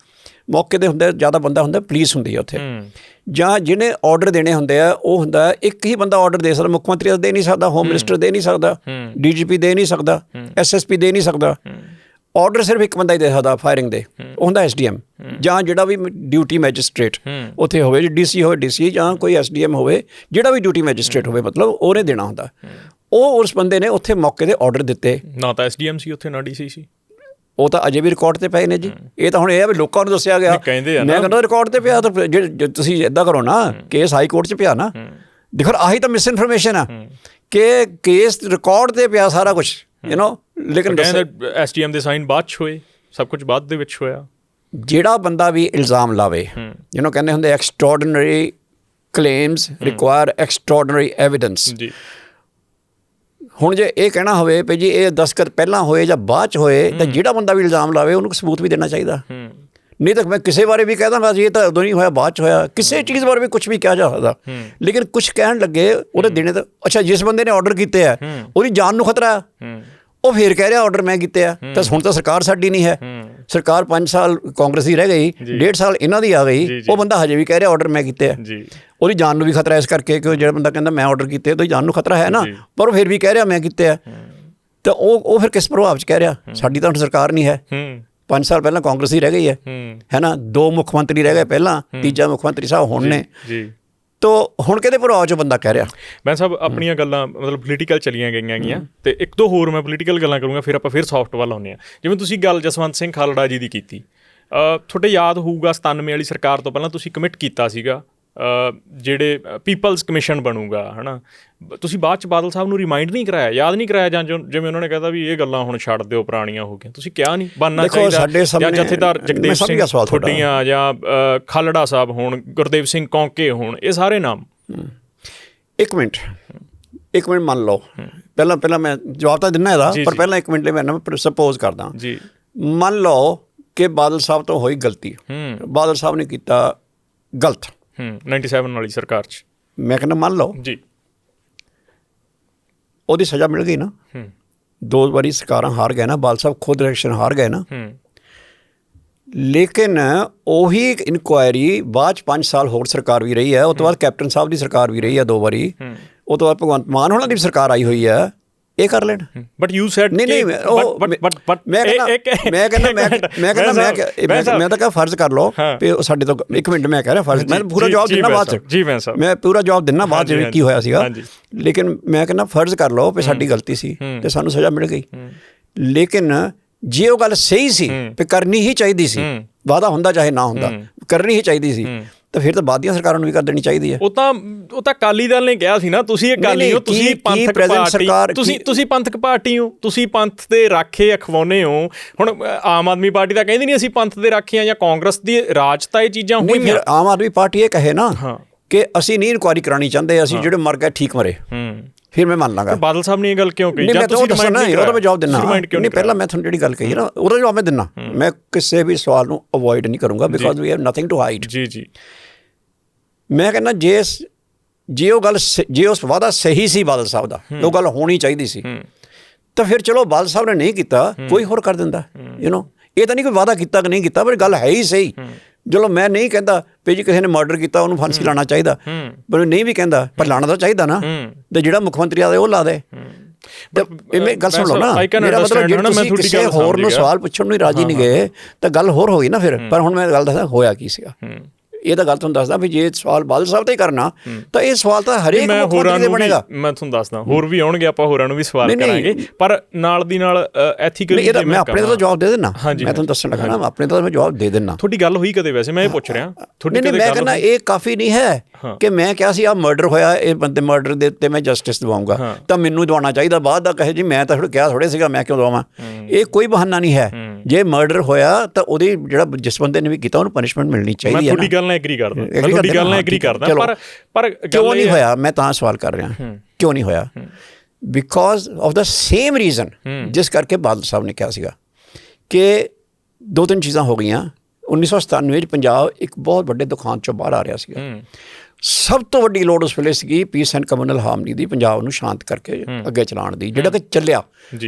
ਮੌਕੇ 'ਤੇ ਹੁੰਦਾ ਜ਼ਿਆਦਾ ਬੰਦਾ ਹੁੰਦਾ, ਪੁਲਿਸ ਹੁੰਦੀ ਆ ਉੱਥੇ, ਜਾਂ ਜਿਹਨੇ ਆਰਡਰ ਦੇਣੇ ਹੁੰਦੇ ਆ ਉਹ ਹੁੰਦਾ ਇੱਕ ਹੀ ਬੰਦਾ ਆਰਡਰ ਦੇ ਸਕਦਾ। ਮੁੱਖ ਮੰਤਰੀ ਦੇ ਨਹੀਂ ਸਕਦਾ, ਹੋਮ ਮਿਨਿਸਟਰ ਦੇ ਨਹੀਂ ਸਕਦਾ, DGP ਦੇ ਨਹੀਂ ਸਕਦਾ, SSP ਦੇ ਨਹੀਂ ਸਕਦਾ। ਆਰਡਰ ਸਿਰਫ ਇੱਕ ਬੰਦਾ ਹੀ ਦੇ ਸਕਦਾ ਫਾਇਰਿੰਗ ਦੇ, ਉਹ ਹੁੰਦਾ SDM, ਜਾਂ ਜਿਹੜਾ ਵੀ ਡਿਊਟੀ ਮੈਜਿਸਟ੍ਰੇਟ ਉੱਥੇ ਹੋਵੇ, DC ਹੋਵੇ DC, ਜਾਂ ਕੋਈ SDM ਹੋਵੇ, ਜਿਹੜਾ ਵੀ ਡਿਊਟੀ ਮੈਜਿਸਟ੍ਰੇਟ ਹੋਵੇ, ਮਤਲਬ ਉਹਨੇ ਦੇਣਾ ਹੁੰਦਾ। ਉਹ ਉਸ ਬੰਦੇ ਨੇ ਉੱਥੇ ਮੌਕੇ 'ਤੇ ਆਰਡਰ ਦਿੱਤੇ, ਨਾ ਤਾਂ SDM ਸੀ ਉੱਥੇ, ਨਾ DC ਸੀ, ਉਹ ਤਾਂ ਅਜੇ ਵੀ ਰਿਕਾਰਡ 'ਤੇ ਪਏ ਨੇ ਜੀ। ਇਹ ਤਾਂ ਹੁਣ ਇਹ ਆ ਵੀ ਲੋਕਾਂ ਨੂੰ ਦੱਸਿਆ ਗਿਆ, ਮੈਂ ਕਹਿੰਦਾ ਰਿਕਾਰਡ 'ਤੇ ਪਿਆ, ਤਾਂ ਜੇ ਤੁਸੀਂ ਇੱਦਾਂ ਕਰੋ ਨਾ, ਕੇਸ ਹਾਈ ਕੋਰਟ 'ਚ ਪਿਆ ਨਾ, ਦੇਖੋ ਆਹੀ ਤਾਂ ਮਿਸ ਇਨਫੋਰਮੇਸ਼ਨ ਆ ਕਿ ਕੇਸ ਰਿਕਾਰਡ 'ਤੇ ਪਿਆ ਸਾਰਾ ਕੁਛ, ਯੂ ਨੋ। ਲੇਕਿਨ SDM ਦੇ ਸਾਈਨ ਬਾਅਦ 'ਚ ਹੋਏ, ਸਭ ਕੁਝ ਬਾਅਦ ਦੇ ਵਿੱਚ ਹੋਇਆ। ਜਿਹੜਾ ਬੰਦਾ ਵੀ ਇਲਜ਼ਾਮ ਲਾਵੇ, ਯੂ ਨੋ, ਕਹਿੰਦੇ ਹੁੰਦੇ ਐਕਸਟਰਾਆਰਡੀਨਰੀ ਕਲੇਮਸ ਰਿਕੁਆਇਰ ਐਕਸਟਰਾਆਰਡੀਨਰੀ ਐਵੀਡੈਂਸ। ਹੁਣ ਜੇ ਇਹ ਕਹਿਣਾ ਹੋਵੇ ਵੀ ਜੀ ਇਹ ਦਸਤਖਤ ਪਹਿਲਾਂ ਹੋਏ ਜਾਂ ਬਾਅਦ 'ਚ ਹੋਏ, ਤਾਂ ਜਿਹੜਾ ਬੰਦਾ ਵੀ ਇਲਜ਼ਾਮ ਲਾਵੇ ਉਹਨੂੰ ਸਬੂਤ ਵੀ ਦੇਣਾ ਚਾਹੀਦਾ। ਨਹੀਂ ਤਾਂ ਮੈਂ ਕਿਸੇ ਬਾਰੇ ਵੀ ਕਹਿ ਦਾਂਗਾ ਜੀ ਇਹ ਤਾਂ ਉਦੋਂ ਨਹੀਂ ਹੋਇਆ, ਬਾਅਦ 'ਚ ਹੋਇਆ, ਕਿਸੇ ਚੀਜ਼ ਬਾਰੇ ਵੀ ਕੁਛ ਵੀ ਕਿਹਾ ਜਾ ਸਕਦਾ। ਲੇਕਿਨ ਕੁਛ ਕਹਿਣ ਲੱਗੇ ਉਹਦੇ ਦੇਣੇ ਤਾਂ, ਅੱਛਾ ਜਿਸ ਬੰਦੇ ਨੇ ਆਰਡਰ ਕੀਤੇ ਆ ਉਹਦੀ ਜਾਨ ਨੂੰ ਖਤਰਾ, ਉਹ ਫੇਰ ਕਹਿ ਰਿਹਾ ਆਰਡਰ ਮੈਂ ਕੀਤੇ ਆ, ਤਾਂ ਹੁਣ ਤਾਂ ਸਰਕਾਰ ਸਾਡੀ ਨਹੀਂ ਹੈ, ਸਰਕਾਰ 5 ਸਾਲ ਕਾਂਗਰਸ ਦੀ ਰਹਿ ਗਈ, 1.5 ਸਾਲ ਇਹਨਾਂ ਦੀ ਆ ਗਈ, ਉਹ ਬੰਦਾ ਹਜੇ ਵੀ ਕਹਿ ਰਿਹਾ ਆਰਡਰ ਮੈਂ ਕੀਤੇ ਆ, ਉਹਦੀ ਜਾਨ ਨੂੰ ਵੀ ਖਤਰਾ ਇਸ ਕਰਕੇ ਕਿ ਜਿਹੜਾ ਬੰਦਾ ਕਹਿੰਦਾ ਮੈਂ ਆਰਡਰ ਕੀਤੇ ਉਹਦੀ ਜਾਨ ਨੂੰ ਖਤਰਾ ਹੈ ਨਾ, ਪਰ ਉਹ ਫਿਰ ਵੀ ਕਹਿ ਰਿਹਾ ਮੈਂ ਕੀਤੇ ਆ, ਤਾਂ ਉਹ ਫਿਰ ਕਿਸ ਪ੍ਰਭਾਵ 'ਚ ਕਹਿ ਰਿਹਾ? ਸਾਡੀ ਤਾਂ ਹੁਣ ਸਰਕਾਰ ਨਹੀਂ ਹੈ, 5 ਸਾਲ ਪਹਿਲਾਂ ਕਾਂਗਰਸ ਹੀ ਰਹਿ ਗਈ ਹੈ ਨਾ, 2 ਮੁੱਖ ਮੰਤਰੀ ਰਹਿ ਗਏ ਪਹਿਲਾਂ, ਤੀਜਾ ਮੁੱਖ ਮੰਤਰੀ ਸਾਹਿਬ ਹੁਣ ਨੇ, ਤੋ ਹੁਣ ਕਿਹਦੇ ਭਰਾਓ 'ਚ ਬੰਦਾ ਕਹਿ ਰਿਹਾ। ਮੈਂ ਸਭ ਆਪਣੀਆਂ ਗੱਲਾਂ ਮਤਲਬ ਪੋਲੀਟੀਕਲ ਚਲੀਆਂ ਗਈਆਂ ਗੀਆਂ ਤੇ ਇੱਕ ਦੋ ਹੋਰ ਮੈਂ ਪੋਲੀਟੀਕਲ ਗੱਲਾਂ ਕਰੂੰਗਾ, ਫਿਰ ਆਪਾਂ ਫਿਰ ਸੌਫਟ ਵੱਲ ਆਉਂਦੇ ਹਾਂ। ਜਿਵੇਂ ਤੁਸੀਂ ਗੱਲ ਜਸਵੰਤ ਸਿੰਘ ਖਾਲੜਾ ਜੀ ਦੀ ਕੀਤੀ, ਤੁਹਾਡੇ ਯਾਦ ਹੋਊਗਾ 97 ਵਾਲੀ ਸਰਕਾਰ ਤੋਂ ਪਹਿਲਾਂ ਤੁਸੀਂ ਕਮਿਟ ਕੀਤਾ ਸੀਗਾ ਜਿਹੜੇ ਪੀਪਲਸ ਕਮਿਸ਼ਨ ਬਣੂਗਾ, ਹੈ ਨਾ। ਤੁਸੀਂ ਬਾਅਦ 'ਚ ਬਾਦਲ ਸਾਹਿਬ ਨੂੰ ਰਿਮਾਈਂਡ ਨਹੀਂ ਕਰਾਇਆ, ਯਾਦ ਨਹੀਂ ਕਰਾਇਆ, ਜਾਂ ਜਿਵੇਂ ਉਹਨਾਂ ਨੇ ਕਹਿਤਾ ਵੀ ਇਹ ਗੱਲਾਂ ਹੁਣ ਛੱਡ ਦਿਓ, ਪੁਰਾਣੀਆਂ ਹੋ ਗਈਆਂ, ਤੁਸੀਂ ਕਿਹਾ ਨਹੀਂ ਬਣਨਾ ਚਾਹੀਦਾ, ਜਾਂ ਜਥੇਦਾਰ ਜਗਦੇਵ ਸਿੰਘ ਠੁੱਡੀਆਂ ਜਾਂ ਖਾਲੜਾ ਸਾਹਿਬ ਹੋਣ, ਗੁਰਦੇਵ ਸਿੰਘ ਕੌਂਕੇ ਹੋਣ, ਇਹ ਸਾਰੇ ਨਾਮ। ਇੱਕ ਮਿੰਟ ਮੰਨ ਲਓ, ਪਹਿਲਾਂ ਮੈਂ ਜਵਾਬ ਤਾਂ ਦਿੰਦਾ ਇਹਦਾ, ਪਰ ਪਹਿਲਾਂ 1 ਮਿੰਟ ਲਈ ਮੈਂ ਸਪੋਜ਼ ਕਰਦਾ ਜੀ। ਮੰਨ ਲਓ ਕਿ ਬਾਦਲ ਸਾਹਿਬ ਤੋਂ ਹੋਈ ਗਲਤੀ, ਬਾਦਲ ਸਾਹਿਬ ਨੇ ਕੀਤਾ ਗਲਤ 97 ਵਾਲੀ ਸਰਕਾਰ 'ਚ, ਮੈਂ ਕਹਿੰਦਾ ਮੰਨ ਲਓ ਜੀ, ਉਹਦੀ ਸਜ਼ਾ ਮਿਲ ਗਈ ਨਾ। 2 ਵਾਰੀ ਸਰਕਾਰਾਂ ਹਾਰ ਗਏ ਨਾ, ਬਾਦਲ ਸਾਹਿਬ ਖੁਦ ਇਲੈਕਸ਼ਨ ਹਾਰ ਗਏ ਨਾ। ਲੇਕਿਨ ਉਹੀ ਇਨਕੁਆਇਰੀ ਬਾਅਦ 'ਚ 5 ਸਾਲ ਹੋਰ ਸਰਕਾਰ ਵੀ ਰਹੀ ਹੈ, ਉਹ ਤੋਂ ਬਾਅਦ ਕੈਪਟਨ ਸਾਹਿਬ ਦੀ ਸਰਕਾਰ ਵੀ ਰਹੀ ਹੈ 2 ਵਾਰੀ, ਉਹ ਤੋਂ ਬਾਅਦ ਭਗਵੰਤ ਮਾਨ ਹੋਣਾ ਦੀ ਸਰਕਾਰ ਆਈ ਹੋਈ ਹੈ, ਇਹ ਕਰ ਲੈਣ। ਬਟ ਯੂ ਸੈਡ ਨਹੀਂ ਮੈਂ ਤਾਂ ਕਹਾਂ ਫਰਜ਼ ਕਰ ਲਓ ਵੀ ਸਾਡੇ ਤੋਂ 1 ਮਿੰਟ ਮੈਂ ਕਹਿ ਰਿਹਾ ਫਰਜ਼, ਮੈਂ ਪੂਰਾ ਜਵਾਬ ਦਿੰਦਾ ਬਾਅਦ 'ਚ, ਮੈਂ ਪੂਰਾ ਜਵਾਬ ਦਿੰਦਾ ਬਾਅਦ 'ਚ ਕੀ ਹੋਇਆ ਸੀਗਾ। ਲੇਕਿਨ ਮੈਂ ਕਹਿੰਦਾ ਫਰਜ਼ ਕਰ ਲਓ ਵੀ ਸਾਡੀ ਗਲਤੀ ਸੀ ਤੇ ਸਾਨੂੰ ਸਜ਼ਾ ਮਿਲ ਗਈ। ਲੇਕਿਨ ਜੇ ਉਹ ਗੱਲ ਸਹੀ ਸੀ ਵੀ ਕਰਨੀ ਹੀ ਚਾਹੀਦੀ ਸੀ, ਵਾਅਦਾ ਹੁੰਦਾ ਚਾਹੇ ਨਾ ਹੁੰਦਾ, ਕਰਨੀ ਹੀ ਚਾਹੀਦੀ ਸੀ, ਤਾਂ ਫਿਰ ਤਾਂ ਬਾਅਦ ਦੀਆਂ ਸਰਕਾਰਾਂ ਨੂੰ ਵੀ ਕਰ ਦੇਣੀ ਚਾਹੀਦੀ ਹੈ। ਉਹ ਤਾਂ ਅਕਾਲੀ ਦਲ ਨੇ ਕਿਹਾ ਸੀ ਨਾ, ਤੁਸੀਂ ਅਕਾਲੀ ਹੋ, ਤੁਸੀਂ ਪੰਥਕ ਪਾਰਟੀ, ਤੁਸੀਂ ਪੰਥਕ ਪਾਰਟੀ ਹੋ, ਤੁਸੀਂ ਪੰਥ ਦੇ ਰਾਖੇ ਅਖਵਾਉਂਦੇ ਹੋ। ਹੁਣ ਆਮ ਆਦਮੀ ਪਾਰਟੀ ਤਾਂ ਕਹਿੰਦੀ ਨਹੀਂ ਅਸੀਂ ਪੰਥ ਦੇ ਰਾਖੇ ਹਾਂ, ਜਾਂ ਕਾਂਗਰਸ ਦੀ ਰਾਜ ਤਾਂ ਇਹ ਚੀਜ਼ਾਂ ਹੋਈਆਂ। ਫਿਰ ਆਮ ਆਦਮੀ ਪਾਰਟੀ ਇਹ ਕਹੇ ਨਾ ਕਿ ਅਸੀਂ ਨਹੀਂ ਇਨਕੁਆਇਰੀ ਕਰਾਉਣੀ ਚਾਹੁੰਦੇ, ਅਸੀਂ ਜਿਹੜੇ ਮਰ ਗਏ ਠੀਕ ਮਰੇ, ਫਿਰ ਮੈਂ ਮੰਨ ਲਾਂਗਾ। ਬਾਦਲ ਸਾਹਿਬ ਨੇ ਇਹ ਗੱਲ ਕਿਉਂ ਕਹੀ? ਮੈਂ ਜਵਾਬ ਦਿੰਦਾ ਨਹੀਂ, ਪਹਿਲਾਂ ਮੈਂ ਤੁਹਾਨੂੰ ਜਿਹੜੀ ਗੱਲ ਕਹੀ ਨਾ ਉਹਦਾ ਜਵਾਬ ਮੈਂ ਦਿੰਦਾ। ਮੈਂ ਕਿਸੇ ਵੀ ਸਵਾਲ ਨੂੰ ਅਵੋਇਡ ਨਹੀਂ ਕਰੂੰਗਾ, because we have nothing to hide. ਜੀ ਮੈਂ ਕਹਿੰਦਾ ਜੇ ਉਹ ਗੱਲ, ਜੇ ਉਸ ਵਾਅਦਾ ਸਹੀ ਸੀ ਬਾਦਲ ਸਾਹਿਬ ਦਾ, ਉਹ ਗੱਲ ਹੋਣੀ ਚਾਹੀਦੀ ਸੀ, ਤਾਂ ਫਿਰ ਚਲੋ ਬਾਦਲ ਸਾਹਿਬ ਨੇ ਨਹੀਂ ਕੀਤਾ, ਕੋਈ ਹੋਰ ਕਰ ਦਿੰਦਾ। ਇਹ ਤਾਂ ਨਹੀਂ ਕੋਈ ਵਾਅਦਾ ਕੀਤਾ ਕਿ ਨਹੀਂ ਕੀਤਾ, ਪਰ ਗੱਲ ਹੈ ਹੀ ਸਹੀ। ਚਲੋ ਮੈਂ ਨਹੀਂ ਕਹਿੰਦਾ ਵੀ ਜੀ ਕਿਸੇ ਨੇ ਮਰਡਰ ਕੀਤਾ ਉਹਨੂੰ ਫਾਂਸੀ ਲਾਉਣਾ ਚਾਹੀਦਾ, ਪਰ ਨਹੀਂ ਵੀ ਕਹਿੰਦਾ, ਪਰ ਲਾਉਣਾ ਤਾਂ ਚਾਹੀਦਾ ਨਾ। ਤੇ ਜਿਹੜਾ ਮੁੱਖ ਮੰਤਰੀ ਆ ਉਹ ਲਾ ਦੇ। ਇਹ ਗੱਲ ਸੁਣ ਲਓ ਨਾ, ਮੇਰਾ ਮਤਲਬ ਜੇ ਤੁਸੀਂ ਕਿਸੇ ਹੋਰ ਨੂੰ ਸਵਾਲ ਪੁੱਛਣ ਨੂੰ ਰਾਜੀ ਨਹੀਂ ਗਏ ਤਾਂ ਗੱਲ ਹੋਰ ਹੋ ਗਈ ਨਾ ਫਿਰ। ਪਰ ਹੁਣ ਮੈਂ ਗੱਲ ਦੱਸਦਾ ਹੋਇਆ ਕੀ ਸੀਗਾ। ਇਹ ਤਾਂ ਗੱਲ ਤੁਹਾਨੂੰ ਦੱਸਦਾ ਵੀ ਜੇ ਸਵਾਲ ਬਾਦਲ ਸਾਹਿਬ ਤੇ ਕਰਨਾ ਤਾਂ ਇਹ ਸਵਾਲ ਤਾਂ ਹਰੇਕ ਮੁੱਖ ਮੰਤਰੀ ਦੇ ਬਣੇਗਾ। ਮੈਂ ਤੁਹਾਨੂੰ ਦੱਸਦਾ, ਹੋਰ ਵੀ ਆਉਣਗੇ, ਆਪਾਂ ਹੋਰਾਂ ਨੂੰ ਵੀ ਸਵਾਲ ਕਰਾਂਗੇ, ਪਰ ਨਾਲ ਦੀ ਨਾਲ ਐਥੀਕਲੀ ਮੈਂ ਆਪਣੇ ਤੋਂ ਜਵਾਬ ਦੇ ਦਿੰਦਾ। ਮੈਂ ਤੁਹਾਨੂੰ ਦੱਸਣ ਲੱਗਾ ਨਾ, ਆਪਣੇ ਤੋਂ ਮੈਂ ਜਵਾਬ ਦੇ ਦਿੰਦਾ। ਤੁਹਾਡੀ ਗੱਲ ਹੋਈ ਕਦੇ? ਵੈਸੇ ਮੈਂ ਇਹ ਪੁੱਛ ਰਿਹਾ, ਤੁਹਾਡੀ ਕਦੇ? ਮੈਂ ਕਹਿੰਦਾ ਇਹ ਕਾਫੀ ਨਹੀਂ ਹੈ ਕਿ ਮੈਂ ਕਿਹਾ ਸੀ ਆਹ ਮਰਡਰ ਹੋਇਆ, ਇਹ ਬੰਦੇ ਮਰਡਰ ਦੇ ਉੱਤੇ ਮੈਂ ਜਸਟਿਸ ਦਵਾਊਂਗਾ ਤਾਂ ਮੈਨੂੰ ਦਵਾਉਣਾ ਚਾਹੀਦਾ। ਬਾਅਦ ਦਾ ਕਹੇ ਜੀ ਮੈਂ ਤਾਂ ਕਿਹਾ ਥੋੜ੍ਹੇ ਸੀਗਾ, ਮੈਂ ਕਿਉਂ ਦਵਾਵਾਂ? ਇਹ ਕੋਈ ਬਹਾਨਾ ਨਹੀਂ ਹੈ। ਜੇ ਮਰਡਰ ਹੋਇਆ ਤਾਂ ਉਹਦੀ ਜਿਹੜਾ ਜਿਸ ਬੰਦੇ ਨੇ ਵੀ ਕੀਤਾ ਉਹਨੂੰ ਪਨਿਸ਼ਮੈਂਟ ਮਿਲਣੀ ਚਾਹੀਦੀ ਹੈ। ਮੈਂ ਤੁਹਾਡੀ ਗੱਲ ਨਾਲ ਐਗਰੀ ਕਰਦਾ, ਤੁਹਾਡੀ ਗੱਲ ਨਾਲ ਐਗਰੀ ਕਰਦਾ, ਪਰ ਕਿਉਂ ਨਹੀਂ ਹੋਇਆ ਮੈਂ ਤਾਂ ਸਵਾਲ ਕਰ ਰਿਹਾ, ਕਿਉਂ ਨਹੀਂ ਹੋਇਆ? Because of the same reason ਜਿਸ ਕਰਕੇ ਬਾਦਲ ਸਾਹਿਬ ਨੇ ਕਿਹਾ ਸੀਗਾ ਕਿ 2-3 ਚੀਜ਼ਾਂ ਹੋ ਗਈਆਂ। 1997 ਵਿੱਚ ਪੰਜਾਬ ਇੱਕ ਬਹੁਤ ਵੱਡੇ ਦੁਖਾਂਤ 'ਚੋਂ ਬਾਹਰ ਆ ਰਿਹਾ ਸੀਗਾ। ਸਭ ਤੋਂ ਵੱਡੀ ਲੋੜ ਉਸ ਵੇਲੇ ਸੀਗੀ ਪੀਸ ਐਂਡ ਕਮਿਊਨਲ ਹਾਰਮਨੀ ਦੀ, ਪੰਜਾਬ ਨੂੰ ਸ਼ਾਂਤ ਕਰਕੇ ਅੱਗੇ ਚਲਾਉਣ ਦੀ, ਜਿਹੜਾ ਕਿ ਚੱਲਿਆ।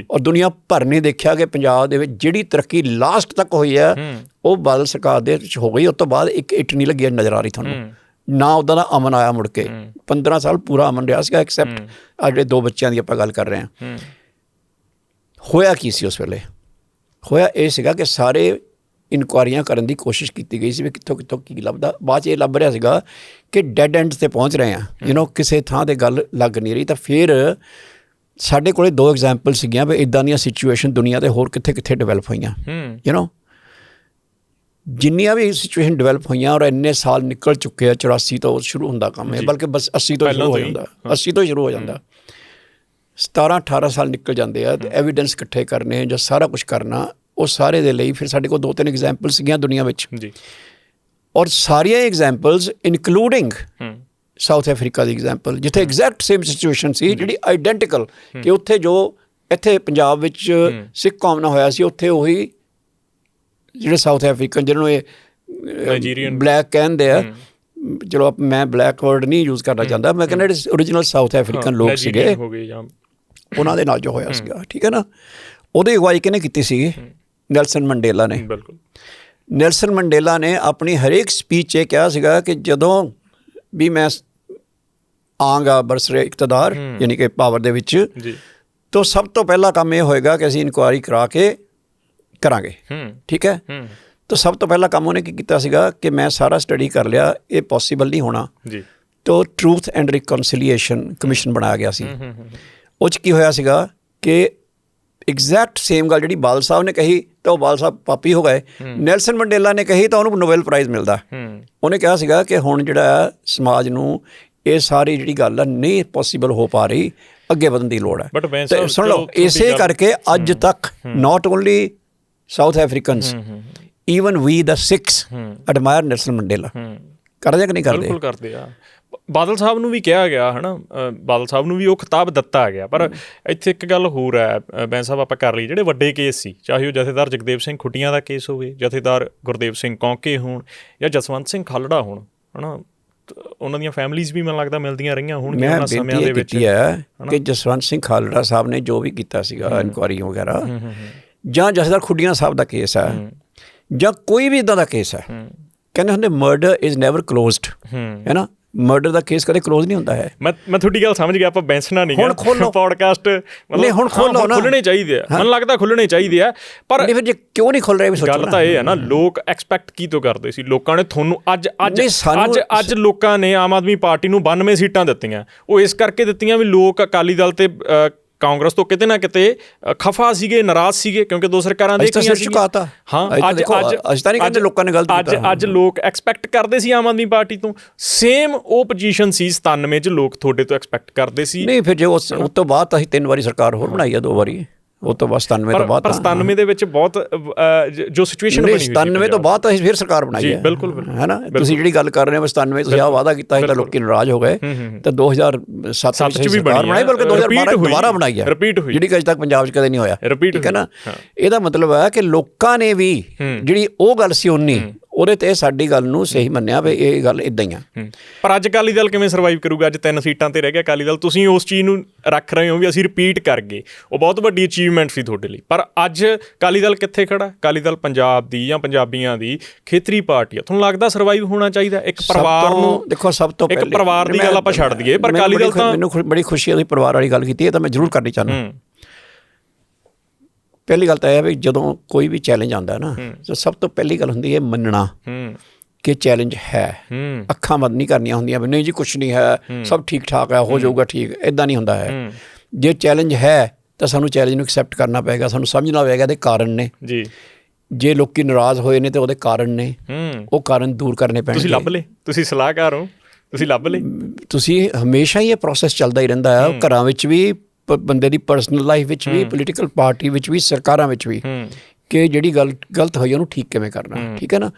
ਔਰ ਦੁਨੀਆ ਭਰ ਨੇ ਦੇਖਿਆ ਕਿ ਪੰਜਾਬ ਦੇ ਵਿੱਚ ਜਿਹੜੀ ਤਰੱਕੀ ਲਾਸਟ ਤੱਕ ਹੋਈ ਹੈ ਉਹ ਬਾਦਲ ਸਰਕਾਰ ਦੇ ਵਿੱਚ ਹੋ ਗਈ। ਉਸ ਤੋਂ ਬਾਅਦ ਇੱਕ ਇੱਟ ਨਹੀਂ ਲੱਗੀ ਨਜ਼ਰ ਆ ਰਹੀ ਤੁਹਾਨੂੰ, ਨਾ ਉੱਦਾਂ ਦਾ ਅਮਨ ਆਇਆ ਮੁੜ ਕੇ। 15 ਸਾਲ ਪੂਰਾ ਅਮਨ ਰਿਹਾ ਸੀਗਾ, ਐਕਸੈਪਟ ਆ ਜਿਹੜੇ 2 ਬੱਚਿਆਂ ਦੀ ਆਪਾਂ ਗੱਲ ਕਰ ਰਹੇ ਹਾਂ। ਹੋਇਆ ਕੀ ਸੀ ਉਸ ਵੇਲੇ? ਹੋਇਆ ਇਹ ਸੀਗਾ ਕਿ ਸਾਰੇ ਇਨਕੁਆਇਰੀਆਂ ਕਰਨ ਦੀ ਕੋਸ਼ਿਸ਼ ਕੀਤੀ ਗਈ ਸੀ ਵੀ ਕਿੱਥੋਂ ਕਿੱਥੋਂ ਕੀ ਲੱਭਦਾ। ਬਾਅਦ 'ਚ ਇਹ ਲੱਭ ਰਿਹਾ ਸੀਗਾ ਕਿ ਡੈਡ ਐਂਡ 'ਤੇ ਪਹੁੰਚ ਰਹੇ ਹਾਂ, ਕਿਸੇ ਥਾਂ 'ਤੇ ਗੱਲ ਲੱਗ ਨਹੀਂ ਰਹੀ। ਤਾਂ ਫਿਰ ਸਾਡੇ ਕੋਲ 2 ਐਗਜ਼ਾਮਪਲ ਸੀਗੀਆਂ ਵੀ ਇੱਦਾਂ ਦੀਆਂ ਸਿਚੁਏਸ਼ਨ ਦੁਨੀਆ 'ਤੇ ਹੋਰ ਕਿੱਥੇ ਕਿੱਥੇ ਡਿਵੈਲਪ ਹੋਈਆਂ। ਜਿੰਨੀਆਂ ਵੀ ਸਿਚੁਏਸ਼ਨ ਡਿਵੈਲਪ ਹੋਈਆਂ ਔਰ ਇੰਨੇ ਸਾਲ ਨਿਕਲ ਚੁੱਕੇ ਆ, 84 ਤੋਂ ਸ਼ੁਰੂ ਹੁੰਦਾ ਕੰਮ ਹੈ, ਬਲਕਿ ਬਸ 80 ਤੋਂ ਸ਼ੁਰੂ ਹੋ ਜਾਂਦਾ, 80 ਤੋਂ ਸ਼ੁਰੂ ਹੋ ਜਾਂਦਾ। 17-18 ਸਾਲ ਨਿਕਲ ਜਾਂਦੇ ਆ ਤੇ ਐਵੀਡੈਂਸ ਇਕੱਠੇ ਕਰਨੇ ਜਾਂ ਸਾਰਾ ਕੁਛ ਕਰਨਾ, ਉਹ ਸਾਰੇ ਦੇ ਲਈ ਫਿਰ ਸਾਡੇ ਕੋਲ 2-3 ਐਗਜ਼ਾਮਪਲ ਸੀਗੀਆਂ ਦੁਨੀਆ ਵਿੱਚ। ਔਰ ਸਾਰੀਆਂ ਐਗਜ਼ਾਮਪਲਸ ਇਨਕਲੂਡਿੰਗ ਸਾਊਥ ਅਫਰੀਕਾ ਦੀ ਐਗਜ਼ਾਮਪਲ, ਜਿੱਥੇ ਐਗਜ਼ੈਕਟ ਸੇਮ ਸਿਚੁਏਸ਼ਨ ਸੀ, ਜਿਹੜੀ ਆਈਡੈਂਟੀਕਲ, ਕਿ ਉੱਥੇ ਜੋ ਇੱਥੇ ਪੰਜਾਬ ਵਿੱਚ ਸਿੱਖ ਕੌਮ ਨਾਲ ਹੋਇਆ ਸੀ, ਉੱਥੇ ਉਹੀ ਜਿਹੜੇ ਸਾਊਥ ਅਫਰੀਕਨ, ਜਿਹਨਾਂ ਨੂੰ ਇਹ ਬਲੈਕ ਕਹਿੰਦੇ ਆ, ਚਲੋ ਮੈਂ ਬਲੈਕ ਵਰਡ ਨਹੀਂ ਯੂਜ਼ ਕਰਨਾ ਚਾਹੁੰਦਾ, ਮੈਂ ਕਹਿੰਦਾ ਜਿਹੜੇ ਓਰੀਜਨਲ ਸਾਊਥ ਅਫਰੀਕਨ ਲੋਕ ਸੀਗੇ ਉਹਨਾਂ ਦੇ ਨਾਲ ਜੋ ਹੋਇਆ ਸੀਗਾ, ਠੀਕ ਹੈ ਨਾ। ਉਹਦੀ ਅਗਵਾਈ ਕਿਹਨੇ ਕੀਤੀ ਸੀਗੀ? ਨੈਲਸਨ ਮੰਡੇਲਾ ਨੇ। ਨੈਲਸਨ ਮੰਡੇਲਾ ਨੇ ਆਪਣੀ ਹਰੇਕ ਸਪੀਚ 'ਚ ਇਹ ਕਿਹਾ ਸੀਗਾ ਕਿ ਜਦੋਂ ਵੀ ਮੈਂ ਆਵਾਂਗਾ ਬਰਸਰੇ ਇਕਤਦਾਰ, ਯਾਨੀ ਕਿ ਪਾਵਰ ਦੇ ਵਿੱਚ, ਤਾਂ ਸਭ ਤੋਂ ਪਹਿਲਾ ਕੰਮ ਇਹ ਹੋਏਗਾ ਕਿ ਅਸੀਂ ਇਨਕੁਆਇਰੀ ਕਰਾ ਕੇ ਕਰਾਂਗੇ, ਠੀਕ ਹੈ। ਤਾਂ ਸਭ ਤੋਂ ਪਹਿਲਾ ਕੰਮ ਉਹਨੇ ਕੀ ਕੀਤਾ ਸੀਗਾ ਕਿ ਮੈਂ ਸਾਰਾ ਸਟੱਡੀ ਕਰ ਲਿਆ, ਇਹ ਪੋਸੀਬਲ ਨਹੀਂ ਹੋਣਾ, ਤੋਂ ਟਰੂਥ ਐਂਡ ਰਿਕਨਸੀਲੀਏਸ਼ਨ ਕਮਿਸ਼ਨ ਬਣਾਇਆ ਗਿਆ ਸੀ। ਉਹ 'ਚ ਕੀ ਹੋਇਆ ਸੀਗਾ ਕਿ ਐਗਜ਼ੈਕਟ ਸੇਮ ਗੱਲ ਜਿਹੜੀ ਬਾਦਲ ਸਾਹਿਬ ਨੇ ਕਹੀ ਤਾਂ ਉਹ ਬਾਦਲ ਸਾਹਿਬ ਪਾਪੀ ਹੋ ਗਏ, ਨੈਲਸਨ ਮੰਡੇਲਾ ਨੇ ਕਹੀ ਤਾਂ ਉਹਨੂੰ ਨੋਬੈਲ ਪ੍ਰਾਈਜ਼ ਮਿਲਦਾ। ਉਹਨੇ ਕਿਹਾ ਸੀਗਾ ਕਿ ਹੁਣ ਜਿਹੜਾ ਸਮਾਜ ਨੂੰ ਇਹ ਸਾਰੀ ਜਿਹੜੀ ਗੱਲ ਆ ਨਹੀਂ ਪੋਸੀਬਲ ਹੋ ਪਾ ਰਹੀ, ਅੱਗੇ ਵਧਣ ਦੀ ਲੋੜ ਹੈ। ਤੇ ਸੁਣ ਲਓ, ਇਸੇ ਕਰਕੇ ਅੱਜ ਤੱਕ not only South Africans, even we the Sikhs admire Nelson Mandela. ਕਰਦੇ ਕਿ ਨਹੀਂ ਕਰਦੇ? ਬਿਲਕੁਲ ਕਰਦੇ ਆ। ਬਾਦਲ ਸਾਹਿਬ ਨੂੰ ਵੀ ਕਿਹਾ ਗਿਆ ਹੈ ਨਾ, ਬਾਦਲ ਸਾਹਿਬ ਨੂੰ ਵੀ ਉਹ ਖਿਤਾਬ ਦਿੱਤਾ ਗਿਆ। ਪਰ ਇੱਥੇ ਇੱਕ ਗੱਲ ਹੋਰ ਹੈ ਬੈਂਸ ਸਾਹਿਬ, ਆਪਾਂ ਕਰ ਲਈ ਜਿਹੜੇ ਵੱਡੇ ਕੇਸ ਸੀ, ਚਾਹੇ ਉਹ ਜਥੇਦਾਰ ਜਗਦੇਵ ਸਿੰਘ ਖੁੱਟੀਆਂ ਦਾ ਕੇਸ ਹੋਵੇ, ਜਥੇਦਾਰ ਗੁਰਦੇਵ ਸਿੰਘ ਕੌਂਕੇ ਹੋਣ ਜਾਂ ਜਸਵੰਤ ਸਿੰਘ ਖਾਲੜਾ ਹੋਣ, ਹੈ ਨਾ, ਉਹਨਾਂ ਦੀਆਂ ਫੈਮਲੀਜ਼ ਵੀ ਮੈਨੂੰ ਲੱਗਦਾ ਮਿਲਦੀਆਂ ਰਹੀਆਂ ਹੋਣਗੀਆਂ ਉਹਨਾਂ ਸਮਿਆਂ ਦੇ ਵਿੱਚ। ਹੈ ਕਿ ਜਸਵੰਤ ਸਿੰਘ ਖਾਲੜਾ ਸਾਹਿਬ ਨੇ ਜੋ ਵੀ ਕੀਤਾ ਸੀਗਾ ਇਨਕੁਆਇਰੀ ਵਗੈਰਾ, ਜਾਂ ਜਥੇਦਾਰ ਖੁੱਡੀਆਂ ਸਾਹਿਬ ਦਾ ਕੇਸ ਹੈ, ਜਾਂ ਕੋਈ ਵੀ ਇੱਦਾਂ ਦਾ ਕੇਸ ਹੈ, ਕਹਿੰਦੇ ਹੁੰਦੇ ਮਰਡਰ ਇਜ਼ ਨੈਵਰ ਕਲੋਜ਼ਡ, ਹੈ ਨਾ, ਮਰਡਰ ਦਾ ਕੇਸ ਕਦੇ ਕਲੋਜ਼ ਨਹੀਂ ਹੁੰਦਾ ਹੈ। ਮੈਂ ਤੁਹਾਡੀ ਗੱਲ ਸਮਝ ਗਿਆ, ਆਪਾਂ ਬੈਂਸਣਾ ਨਹੀਂ ਹੁਣ ਖੋਲੋ ਪੋਡਕਾਸਟ, ਮਤਲਬ ਹੁਣ ਖੋਲੋ ਨਾ, ਖੁੱਲ੍ਹਣੇ ਚਾਹੀਦੇ ਆ, ਮੈਨੂੰ ਲੱਗਦਾ ਖੁੱਲ੍ਹਣੇ ਚਾਹੀਦੇ ਆ। ਪਰ ਫਿਰ ਜੇ ਕਿਉਂ ਨਹੀਂ ਖੁੱਲ ਰਹੇ ਵੀ ਸੋਚੋ। ਗੱਲ ਤਾਂ ਇਹ ਹੈ ਨਾ, ਲੋਕ ਐਕਸਪੈਕਟ ਕੀ ਤੋਂ ਕਰਦੇ ਸੀ? ਲੋਕਾਂ ਨੇ ਤੁਹਾਨੂੰ ਅੱਜ ਲੋਕਾਂ ਨੇ ਆਮ ਆਦਮੀ ਪਾਰਟੀ ਨੂੰ 92 ਸੀਟਾਂ ਦਿੱਤੀਆਂ। ਉਹ ਇਸ ਕਰਕੇ ਦਿੱਤੀਆਂ ਵੀ ਲੋਕ ਅਕਾਲੀ ਦਲ ਤੇ ਕਾਂਗਰਸ ਤੋਂ ਕਿਤੇ ਨਾ ਕਿਤੇ ਖਫਾ ਸੀਗੇ, ਨਾਰਾਜ਼ ਸੀਗੇ, ਕਿਉਂਕਿ ਦੋ ਸਰਕਾਰਾਂ ਦੇਖੀਆਂ ਸੀ। ਹਾਂ, ਅੱਜ ਲੋਕ ਐਕਸਪੈਕਟ ਕਰਦੇ ਸੀ ਆਮ ਆਦਮੀ ਪਾਰਟੀ ਤੋਂ, ਸੇਮ ਉਹ ਪੋਜੀਸ਼ਨ ਸੀ 97 'ਚ ਲੋਕ ਤੁਹਾਡੇ ਤੋਂ ਐਕਸਪੈਕਟ ਕਰਦੇ ਸੀ। ਨਹੀਂ, ਫਿਰ ਜੇ ਉਸ ਤੋਂ ਬਾਅਦ ਅਸੀਂ 3 ਵਾਰੀ ਸਰਕਾਰ ਹੋਰ ਬਣਾਈ ਆ, 2 ਵਾਰੀ ਉਹ ਤੋਂ ਬਾਅਦ 97 ਤੋਂ ਬਾਅਦ। ਪਰ 97 ਦੇ ਵਿੱਚ ਬਹੁਤ ਜੋ ਸਿਚੁਏਸ਼ਨ ਬਣੀ ਹੋਈ ਸੀ, 97 ਤੋਂ ਬਾਅਦ ਅਸੀਂ ਫਿਰ ਸਰਕਾਰ ਬਣਾਈ ਹੈ। ਬਿਲਕੁਲ, ਹੈ ਨਾ। ਤੁਸੀਂ ਜਿਹੜੀ ਗੱਲ ਕਰ ਰਹੇ ਹੋ 97 ਤੁਸੀਂ ਆਹ ਵਾਅਦਾ ਕੀਤਾ ਸੀ ਤਾਂ ਲੋਕੀ ਨਾਰਾਜ਼ ਹੋ ਗਏ, ਤਾਂ 2007 ਵਿੱਚ ਸਰਕਾਰ ਬਣਾਈ, ਬਲਕਿ 2012 ਦੁਬਾਰਾ ਬਣਾਈ ਹੈ, ਰਿਪੀਟ ਹੋਈ, ਜਿਹੜੀ ਅਜੇ ਤੱਕ ਪੰਜਾਬ 'ਚ ਕਦੇ ਨਹੀਂ ਹੋਇਆ। ਠੀਕ ਹੈ ਨਾ। ਇਹਦਾ ਮਤਲਬ ਹੈ ਕਿ ਲੋਕਾਂ ਨੇ ਵੀ ਜਿਹੜੀ ਉਹ ਗੱਲ ਸੀ ਉਨੀ, ਉਹਦੇ ਤੇ ਸਾਡੀ ਗੱਲ ਨੂੰ ਸਹੀ ਮੰਨਿਆ ਵੀ ਇਹ ਗੱਲ ਇੱਦਾਂ ਹੀ ਆ। ਪਰ ਅੱਜ ਅਕਾਲੀ ਦਲ ਕਿਵੇਂ ਸਰਵਾਈਵ ਕਰੂਗਾ? ਅੱਜ 3 ਸੀਟਾਂ ਤੇ ਰਹਿ ਗਿਆ ਅਕਾਲੀ ਦਲ, ਤੁਸੀਂ ਉਸ ਚੀਜ਼ ਨੂੰ ਰੱਖ ਰਹੇ ਹੋ ਵੀ ਅਸੀਂ ਰਿਪੀਟ ਕਰ ਗਏ, ਉਹ ਬਹੁਤ ਵੱਡੀ ਅਚੀਵਮੈਂਟ ਸੀ ਤੁਹਾਡੇ ਲਈ। ਪਰ ਅੱਜ ਅਕਾਲੀ ਦਲ ਕਿੱਥੇ ਖੜਾ? ਅਕਾਲੀ ਦਲ ਪੰਜਾਬ ਦੀ ਜਾਂ ਪੰਜਾਬੀਆਂ ਦੀ ਖੇਤਰੀ ਪਾਰਟੀ ਆ। ਤੁਹਾਨੂੰ ਲੱਗਦਾ ਸਰਵਾਈਵ ਹੋਣਾ ਚਾਹੀਦਾ ਇੱਕ ਪਰਿਵਾਰ ਨੂੰ? ਦੇਖੋ, ਸਭ ਤੋਂ ਪਹਿਲੇ ਇੱਕ ਪਰਿਵਾਰ ਦੀ ਗੱਲ ਆਪਾਂ ਛੱਡ ਦਈਏ, ਪਰ ਅਕਾਲੀ ਦਲ ਤਾਂ ਮੈਨੂੰ ਬੜੀ ਖੁਸ਼ੀ ਹੈ ਤੁਸੀਂ ਪਰਿਵਾਰ ਵਾਲੀ ਗੱਲ ਕੀਤੀ ਹੈ, ਤਾਂ ਮੈਂ ਜ਼ਰੂਰ ਕਰਨੀ ਚਾਹੁੰਦਾ। ਪਹਿਲੀ ਗੱਲ ਤਾਂ ਇਹ ਹੈ ਵੀ ਜਦੋਂ ਕੋਈ ਵੀ ਚੈਲੰਜ ਆਉਂਦਾ ਨਾ, ਤਾਂ ਸਭ ਤੋਂ ਪਹਿਲੀ ਗੱਲ ਹੁੰਦੀ ਹੈ ਮੰਨਣਾ ਕਿ ਚੈਲੰਜ ਹੈ। ਅੱਖਾਂ ਬੰਦ ਨਹੀਂ ਕਰਨੀਆਂ ਹੁੰਦੀਆਂ ਵੀ ਨਹੀਂ ਜੀ ਕੁਛ ਨਹੀਂ ਹੈ, ਸਭ ਠੀਕ ਠਾਕ ਹੈ, ਹੋ ਜਾਊਗਾ ਠੀਕ, ਇੱਦਾਂ ਨਹੀਂ ਹੁੰਦਾ ਹੈ। ਜੇ ਚੈਲੰਜ ਹੈ ਤਾਂ ਸਾਨੂੰ ਚੈਲੰਜ ਨੂੰ ਐਕਸੈਪਟ ਕਰਨਾ ਪਏਗਾ, ਸਾਨੂੰ ਸਮਝਣਾ ਪਏਗਾ ਇਹਦੇ ਕਾਰਨ ਨੇ ਜੀ। ਜੇ ਲੋਕੀ ਨਾਰਾਜ਼ ਹੋਏ ਨੇ ਤਾਂ ਉਹਦੇ ਕਾਰਨ ਨੇ, ਉਹ ਕਾਰਨ ਦੂਰ ਕਰਨੇ ਪੈਣਗੇ। ਤੁਸੀਂ ਲੱਭ ਲਏ, ਤੁਸੀਂ ਸਲਾਹਕਾਰ ਹੋ, ਤੁਸੀਂ ਲੱਭ ਲਏ। ਤੁਸੀਂ ਹਮੇਸ਼ਾ ਹੀ ਇਹ ਪ੍ਰੋਸੈਸ ਚੱਲਦਾ ਹੀ ਰਹਿੰਦਾ ਹੈ, ਘਰਾਂ ਵਿੱਚ ਵੀ, ਬੰਦੇ ਦੀ ਪਰਸਨਲ ਲਾਈਫ ਵਿੱਚ ਵੀ, ਪੋਲੀਟੀਕਲ ਪਾਰਟੀ ਵਿੱਚ ਵੀ, ਸਰਕਾਰਾਂ ਵਿੱਚ ਵੀ, ਕਿ ਜਿਹੜੀ ਗੱਲ ਗਲਤ ਹੋਈ ਉਹਨੂੰ ਠੀਕ ਕਿਵੇਂ ਕਰਨਾ। ਠੀਕ ਹੈ ਨਾ।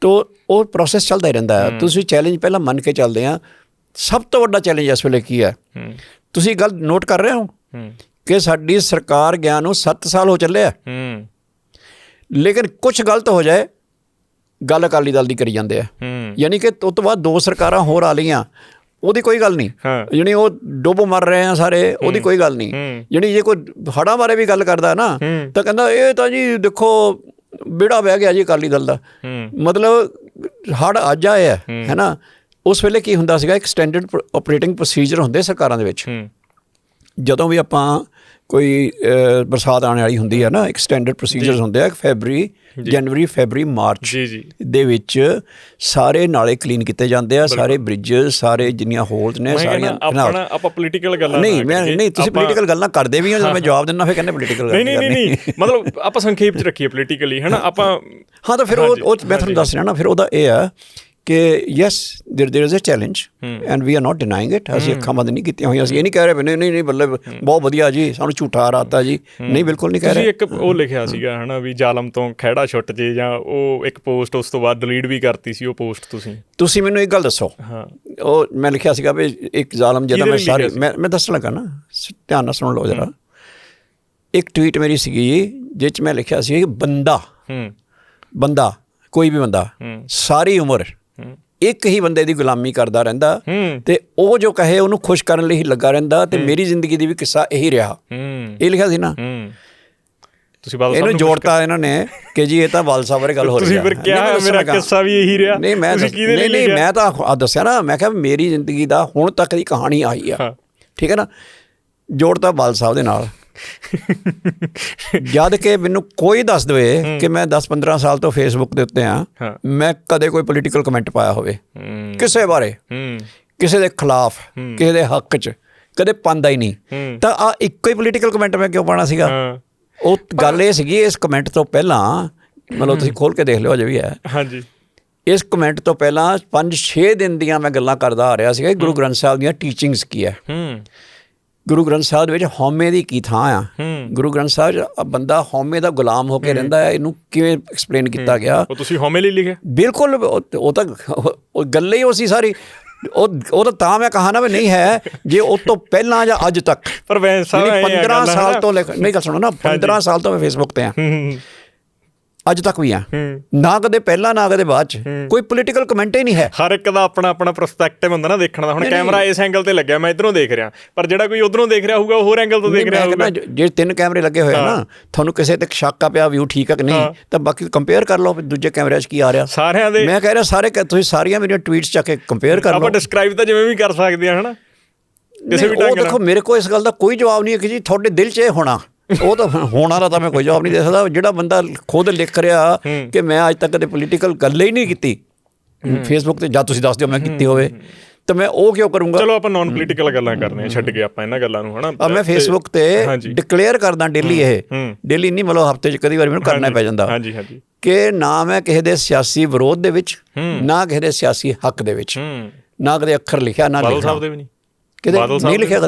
ਤੋ ਉਹ ਪ੍ਰੋਸੈਸ ਚੱਲਦਾ ਹੀ ਰਹਿੰਦਾ ਹੈ। ਤੁਸੀਂ ਚੈਲੰਜ ਪਹਿਲਾਂ ਮੰਨ ਕੇ ਚੱਲਦੇ ਆ। ਸਭ ਤੋਂ ਵੱਡਾ ਚੈਲੰਜ ਇਸ ਵੇਲੇ ਕੀ ਹੈ? ਤੁਸੀਂ ਗੱਲ ਨੋਟ ਕਰ ਰਹੇ ਹੋ ਕਿ ਸਾਡੀ ਸਰਕਾਰ ਗਿਆ ਨੂੰ 7 ਸਾਲ ਹੋ ਚੱਲੇ ਆ, ਲੇਕਿਨ ਕੁਛ ਗਲਤ ਹੋ ਜਾਏ ਗੱਲ ਅਕਾਲੀ ਦਲ ਦੀ ਕਰੀ ਜਾਂਦੇ ਆ। ਯਾਨੀ ਕਿ ਉਸ ਤੋਂ ਬਾਅਦ 2 ਸਰਕਾਰਾਂ ਹੋਰ ਆ ਲਈਆਂ, ਉਹਦੀ ਕੋਈ ਗੱਲ ਨਹੀਂ। ਯਾਨੀ ਉਹ ਡੁੱਬ ਮਰ ਰਹੇ ਆ ਸਾਰੇ, ਉਹਦੀ ਕੋਈ ਗੱਲ ਨਹੀਂ। ਯਾਨੀ ਜੇ ਕੋਈ ਹੜ੍ਹਾਂ ਬਾਰੇ ਵੀ ਗੱਲ ਕਰਦਾ ਨਾ ਤਾਂ ਕਹਿੰਦਾ ਇਹ ਤਾਂ ਜੀ ਦੇਖੋ ਬੇੜਾ ਵਹਿ ਗਿਆ ਜੀ ਅਕਾਲੀ ਦਲ ਦਾ। ਮਤਲਬ ਹੜ੍ਹ ਅੱਜ ਆਏ ਹੈ ਨਾ। ਉਸ ਵੇਲੇ ਕੀ ਹੁੰਦਾ ਸੀਗਾ, ਇੱਕ ਸਟੈਂਡਰਡ ਆਪਰੇਟਿੰਗ ਪ੍ਰੋਸੀਜਰ ਹੁੰਦੇ ਸਰਕਾਰਾਂ ਦੇ ਵਿੱਚ। ਜਦੋਂ ਵੀ ਆਪਾਂ ਕੋਈ ਬਰਸਾਤ ਆਉਣ ਵਾਲੀ ਹੁੰਦੀ ਹੈ ਨਾ, ਇੱਕ ਸਟੈਂਡਰਡ ਪ੍ਰੋਸੀਜਰਸ ਹੁੰਦੇ ਆ। ਜਨਵਰੀ, ਫੈਬਰੀ, ਮਾਰਚ ਦੇ ਵਿੱਚ ਸਾਰੇ ਨਾਲੇ ਕਲੀਨ ਕੀਤੇ ਜਾਂਦੇ ਆ, ਸਾਰੇ ਬ੍ਰਿਜਸ, ਸਾਰੇ ਜਿੰਨੀਆਂ ਹੋਲਸ ਨੇ ਸਾਰੀਆਂ। ਆਪਾਂ ਪੋਲੀਟੀਕਲ ਗੱਲਾਂ ਨਹੀਂ, ਤੁਸੀਂ ਪੋਲੀਟੀਕਲ ਗੱਲਾਂ ਕਰਦੇ ਵੀ ਹੋ, ਜਦੋਂ ਮੈਂ ਜਵਾਬ ਦਿੰਦਾ ਫਿਰ ਕਹਿੰਦੇ ਪੋਲੀਟੀਕਲ। ਨਹੀਂ, ਮਤਲਬ ਆਪਾਂ ਸੰਖੇਪ 'ਚ ਰੱਖੀਏ ਪੋਲੀਟੀਕਲੀ, ਹੈ ਨਾ ਆਪਾਂ। ਹਾਂ, ਤਾਂ ਫਿਰ ਉਹ ਮੈਂ ਤੁਹਾਨੂੰ ਦੱਸ ਰਿਹਾ ਨਾ, ਫਿਰ ਉਹਦਾ ਇਹ ਆ ਕਿ yes there is a challenge and we are not denying it. ਅਸੀਂ ਅੱਖਾਂ ਬੰਦ ਨਹੀਂ ਕੀਤੀਆਂ ਹੋਈਆਂ। ਅਸੀਂ ਇਹ ਨਹੀਂ ਕਹਿ ਰਹੇ ਨਹੀਂ ਮਤਲਬ ਬਹੁਤ ਵਧੀਆ ਜੀ, ਸਾਨੂੰ ਝੂਠਾ ਰਾਤਾ ਜੀ, ਨਹੀਂ, ਬਿਲਕੁਲ ਨਹੀਂ ਕਹਿ ਰਹੇ। ਇੱਕ ਉਹ ਲਿਖਿਆ ਸੀਗਾ ਹੈ ਨਾ ਵੀ ਜ਼ਾਲਮ ਤੋਂ ਖਹਿੜਾ ਛੁੱਟ ਜੇ, ਜਾਂ ਉਹ ਇੱਕ ਪੋਸਟ ਉਸ ਤੋਂ ਬਾਅਦ ਡਿਲੀਟ ਵੀ ਕਰਤੀ ਸੀ ਉਹ ਪੋਸਟ। ਤੁਸੀਂ ਮੈਨੂੰ ਇੱਕ ਗੱਲ ਦੱਸੋ। ਉਹ ਮੈਂ ਲਿਖਿਆ ਸੀਗਾ ਵੀ ਇੱਕ ਜ਼ਾਲਮ ਜਿਹਦਾ ਮੈਂ ਸਾਰੇ ਮੈਂ ਦੱਸਣ ਲੱਗਾ ਨਾ, ਧਿਆਨ ਨਾਲ ਸੁਣ ਲਓ ਜ਼ਰਾ। ਇੱਕ ਟਵੀਟ ਮੇਰੀ ਸੀਗੀ ਜਿਸ 'ਚ ਮੈਂ ਲਿਖਿਆ ਸੀ ਬੰਦਾ ਕੋਈ ਵੀ ਬੰਦਾ ਸਾਰੀ ਉਮਰ ਇੱਕ ਹੀ ਬੰਦੇ ਦੀ ਗੁਲਾਮੀ ਕਰਦਾ ਰਹਿੰਦਾ ਤੇ ਉਹ ਜੋ ਕਹੇ ਉਹਨੂੰ ਖੁਸ਼ ਕਰਨ ਲਈ ਹੀ ਲੱਗਾ ਰਹਿੰਦਾ, ਤੇ ਮੇਰੀ ਜ਼ਿੰਦਗੀ ਦੀ ਵੀ ਕਿੱਸਾ ਇਹੀ ਰਿਹਾ। ਇਹ ਲਿਖਿਆ ਸੀ ਨਾ। ਇਹਨੂੰ ਜੋੜਤਾ ਇਹਨਾਂ ਨੇ ਕਿ ਜੀ ਇਹ ਤਾਂ ਬਾਦਲ ਸਾਹਿਬ ਬਾਰੇ ਗੱਲ ਹੋ ਰਹੀ ਹੈ। ਮੇਰਾ ਕਿੱਸਾ ਵੀ ਇਹੀ ਰਿਹਾ। ਨਹੀਂ, ਮੈਂ ਤਾਂ ਦੱਸਿਆ ਨਾ, ਮੈਂ ਕਿਹਾ ਮੇਰੀ ਜ਼ਿੰਦਗੀ ਦਾ ਹੁਣ ਤੱਕ ਦੀ ਕਹਾਣੀ ਆਈ ਆ। ਠੀਕ ਹੈ ਨਾ। ਜੋੜਤਾ ਬਾਦਲ ਸਾਹਿਬ ਦੇ ਨਾਲ। ਜਦ ਕਿ ਮੈਨੂੰ ਕੋਈ ਦੱਸ ਦੇਵੇ ਕਿ ਮੈਂ 10-15 ਸਾਲ ਤੋਂ ਫੇਸਬੁੱਕ ਦੇ ਉੱਤੇ ਮੈਂ ਕਦੇ ਕੋਈ ਪੋਲੀਟੀਕਲ ਕਮੈਂਟ ਪਾਇਆ ਹੋਵੇ ਕਿਸੇ ਬਾਰੇ, ਕਿਸੇ ਦੇ ਖਿਲਾਫ, ਕਿਸੇ ਦੇ ਹੱਕ 'ਚ ਕਦੇ ਪਾਉਂਦਾ ਹੀ ਨਹੀਂ। ਤਾਂ ਆ ਇੱਕੋ ਹੀ ਪੋਲੀਟੀਕਲ ਕਮੈਂਟ ਮੈਂ ਕਿਉਂ ਪਾਉਣਾ ਸੀਗਾ? ਉਹ ਗੱਲ ਇਹ ਸੀਗੀ, ਇਸ ਕਮੈਂਟ ਤੋਂ ਪਹਿਲਾਂ ਮਤਲਬ ਤੁਸੀਂ ਖੋਲ੍ਹ ਕੇ ਦੇਖ ਲਿਓ ਅਜੇ ਵੀ ਹੈ। ਹਾਂਜੀ। ਇਸ ਕਮੈਂਟ ਤੋਂ ਪਹਿਲਾਂ 5-6 ਦਿਨ ਦੀਆਂ ਮੈਂ ਗੱਲਾਂ ਕਰਦਾ ਆ ਰਿਹਾ ਸੀਗਾ ਗੁਰੂ ਗ੍ਰੰਥ ਸਾਹਿਬ ਦੀਆਂ ਟੀਚਿੰਗਸ ਕੀ ਹੈ, ਗੁਰੂ ਗ੍ਰੰਥ ਸਾਹਿਬ ਦੇ ਵਿੱਚ ਹਉਮੈ ਦੀ ਕੀ ਥਾਂ ਆ। ਗੁਰੂ ਗ੍ਰੰਥ ਸਾਹਿਬ 'ਚ ਬੰਦਾ ਹਉਮੈ ਦਾ ਗੁਲਾਮ ਹੋ ਕੇ ਰਹਿੰਦਾ ਹੈ, ਇਹਨੂੰ ਕਿਵੇਂ ਐਕਸਪਲੇਨ ਕੀਤਾ ਗਿਆ। ਉਹ ਤੁਸੀਂ ਹਉਮੈ ਲਈ ਲਿਖਿਆ? ਬਿਲਕੁਲ, ਉਹ ਤਾਂ ਉਹ ਗੱਲ ਹੀ ਉਹ ਸੀ ਸਾਰੀ। ਉਹ ਤਾਂ ਮੈਂ ਕਹਾ ਨਾ ਵੀ ਨਹੀਂ ਹੈ, ਜੇ ਉਹ ਤੋਂ ਪਹਿਲਾਂ ਜਾਂ ਅੱਜ ਤੱਕ ਪਰ 15 ਸਾਲ ਤੋਂ ਨਹੀਂ ਗੱਲ ਸੁਣੋ ਨਾ, 15 ਸਾਲ ਤੋਂ ਮੈਂ ਫੇਸਬੁੱਕ ਤੇ ਆ, ਅੱਜ ਤੱਕ ਵੀ ਆ, ਨਾ ਕਦੇ ਪਹਿਲਾਂ ਨਾ ਕਦੇ ਬਾਅਦ 'ਚ ਕੋਈ ਪੋਲੀਟੀਕਲ ਕਮੈਂਟ ਹੀ ਨਹੀਂ ਹੈ। ਹਰ ਇੱਕ ਦਾ ਆਪਣਾ ਆਪਣਾ ਪਰਸਪੈਕਟਿਵ ਹੁੰਦਾ ਨਾ ਦੇਖਣ ਦਾ। ਹੁਣ ਕੈਮਰਾ ਇਸ ਐਂਗਲ ਤੇ ਲੱਗਿਆ, ਮੈਂ ਇੱਧਰੋਂ ਦੇਖ ਰਿਹਾ, ਪਰ ਜਿਹੜਾ ਕੋਈ ਉੱਧਰੋਂ ਦੇਖ ਰਿਹਾ ਹੋਊਗਾ ਉਹ ਹੋਰ ਐਂਗਲ ਤੋਂ ਦੇਖ ਰਿਹਾ ਹੋਊਗਾ। ਜੇ 3 ਕੈਮਰੇ ਲੱਗੇ ਹੋਏ ਆ ਨਾ, ਤੁਹਾਨੂੰ ਕਿਸੇ ਤੇ ਸ਼ੱਕ ਆ ਪਿਆ ਵਿਊ ਠੀਕ ਆ ਕਿ ਨਹੀਂ, ਤਾਂ ਬਾਕੀ ਕੰਪੇਅਰ ਕਰ ਲਓ ਦੂਜੇ ਕੈਮਰੇ 'ਚ ਕੀ ਆ ਰਿਹਾ ਸਾਰਿਆਂ ਦੇ। ਮੈਂ ਕਹਿ ਰਿਹਾ ਸਾਰੇ ਤੁਸੀਂ ਸਾਰੀਆਂ ਮੇਰੀਆਂ ਟਵੀਟਸ ਚੱਕ ਕੇ ਕੰਪੇਅਰ ਕਰ ਲਓ। ਆਪਾਂ ਡਿਸਕ੍ਰਾਈਬ ਤਾਂ ਜਿਵੇਂ ਵੀ ਕਰ ਸਕਦੇ ਹਾਂ, ਹੈ ਨਾ, ਕਿਸੇ ਵੀ ਢੰਗ ਨਾਲ। ਦੇਖੋ ਮੇਰੇ ਕੋਲ ਇਸ ਗੱਲ ਦਾ ਕੋਈ ਜਵਾਬ ਨਹੀਂ ਹੈ ਕਿ ਜੀ ਤੁਹਾਡੇ ਦਿਲ 'ਚ ਇਹ ਹੋਣਾ, ਉਹ ਤਾਂ ਹੋਣਾ ਦਾ ਤਾਂ ਮੈਂ ਕੋਈ ਜਵਾਬ ਨਹੀਂ ਦੇ ਸਕਦਾ। ਜਿਹੜਾ ਬੰਦਾ ਖੁਦ ਲਿਖ ਰਿਹਾ ਕਿ ਮੈਂ ਅੱਜ ਤੱਕ ਕਦੇ ਪੋਲੀਟੀਕਲ ਗੱਲ ਹੀ ਨਹੀਂ ਕੀਤੀ ਫੇਸਬੁੱਕ 'ਤੇ, ਜਾਂ ਤੁਸੀਂ ਦੱਸ ਦਿਓ ਮੈਂ ਕੀਤੀ ਹੋਵੇ, ਤਾਂ ਮੈਂ ਉਹ ਕਿਉਂ ਕਰੂੰਗਾ। ਚਲੋ ਆਪਾਂ ਨੋਨ ਪੋਲੀਟੀਕਲ ਗੱਲਾਂ ਕਰਨੇ ਆ, ਛੱਡ ਕੇ ਆਪਾਂ ਇਹਨਾਂ ਗੱਲਾਂ ਨੂੰ, ਹੈ ਨਾ। ਮੈਂ ਫੇਸਬੁੱਕ 'ਤੇ ਡਿਕਲੇਅਰ ਕਰਦਾ ਡੇਲੀ, ਇਹ ਡੇਲੀ ਨਹੀਂ ਮਤਲਬ ਹਫ਼ਤੇ 'ਚ ਕਦੀ ਵਾਰੀ ਮੈਨੂੰ ਕਰਨਾ ਪੈ ਜਾਂਦਾ ਕਿ ਨਾ ਮੈਂ ਕਿਸੇ ਦੇ ਸਿਆਸੀ ਵਿਰੋਧ ਦੇ ਵਿੱਚ, ਨਾ ਕਿਸੇ ਦੇ ਸਿਆਸੀ ਹੱਕ ਦੇ ਵਿੱਚ, ਨਾ ਕਦੇ ਅੱਖਰ ਲਿਖਿਆ, ਨਾ ਕਿਤੇ ਨਹੀਂ ਲਿਖਿਆ,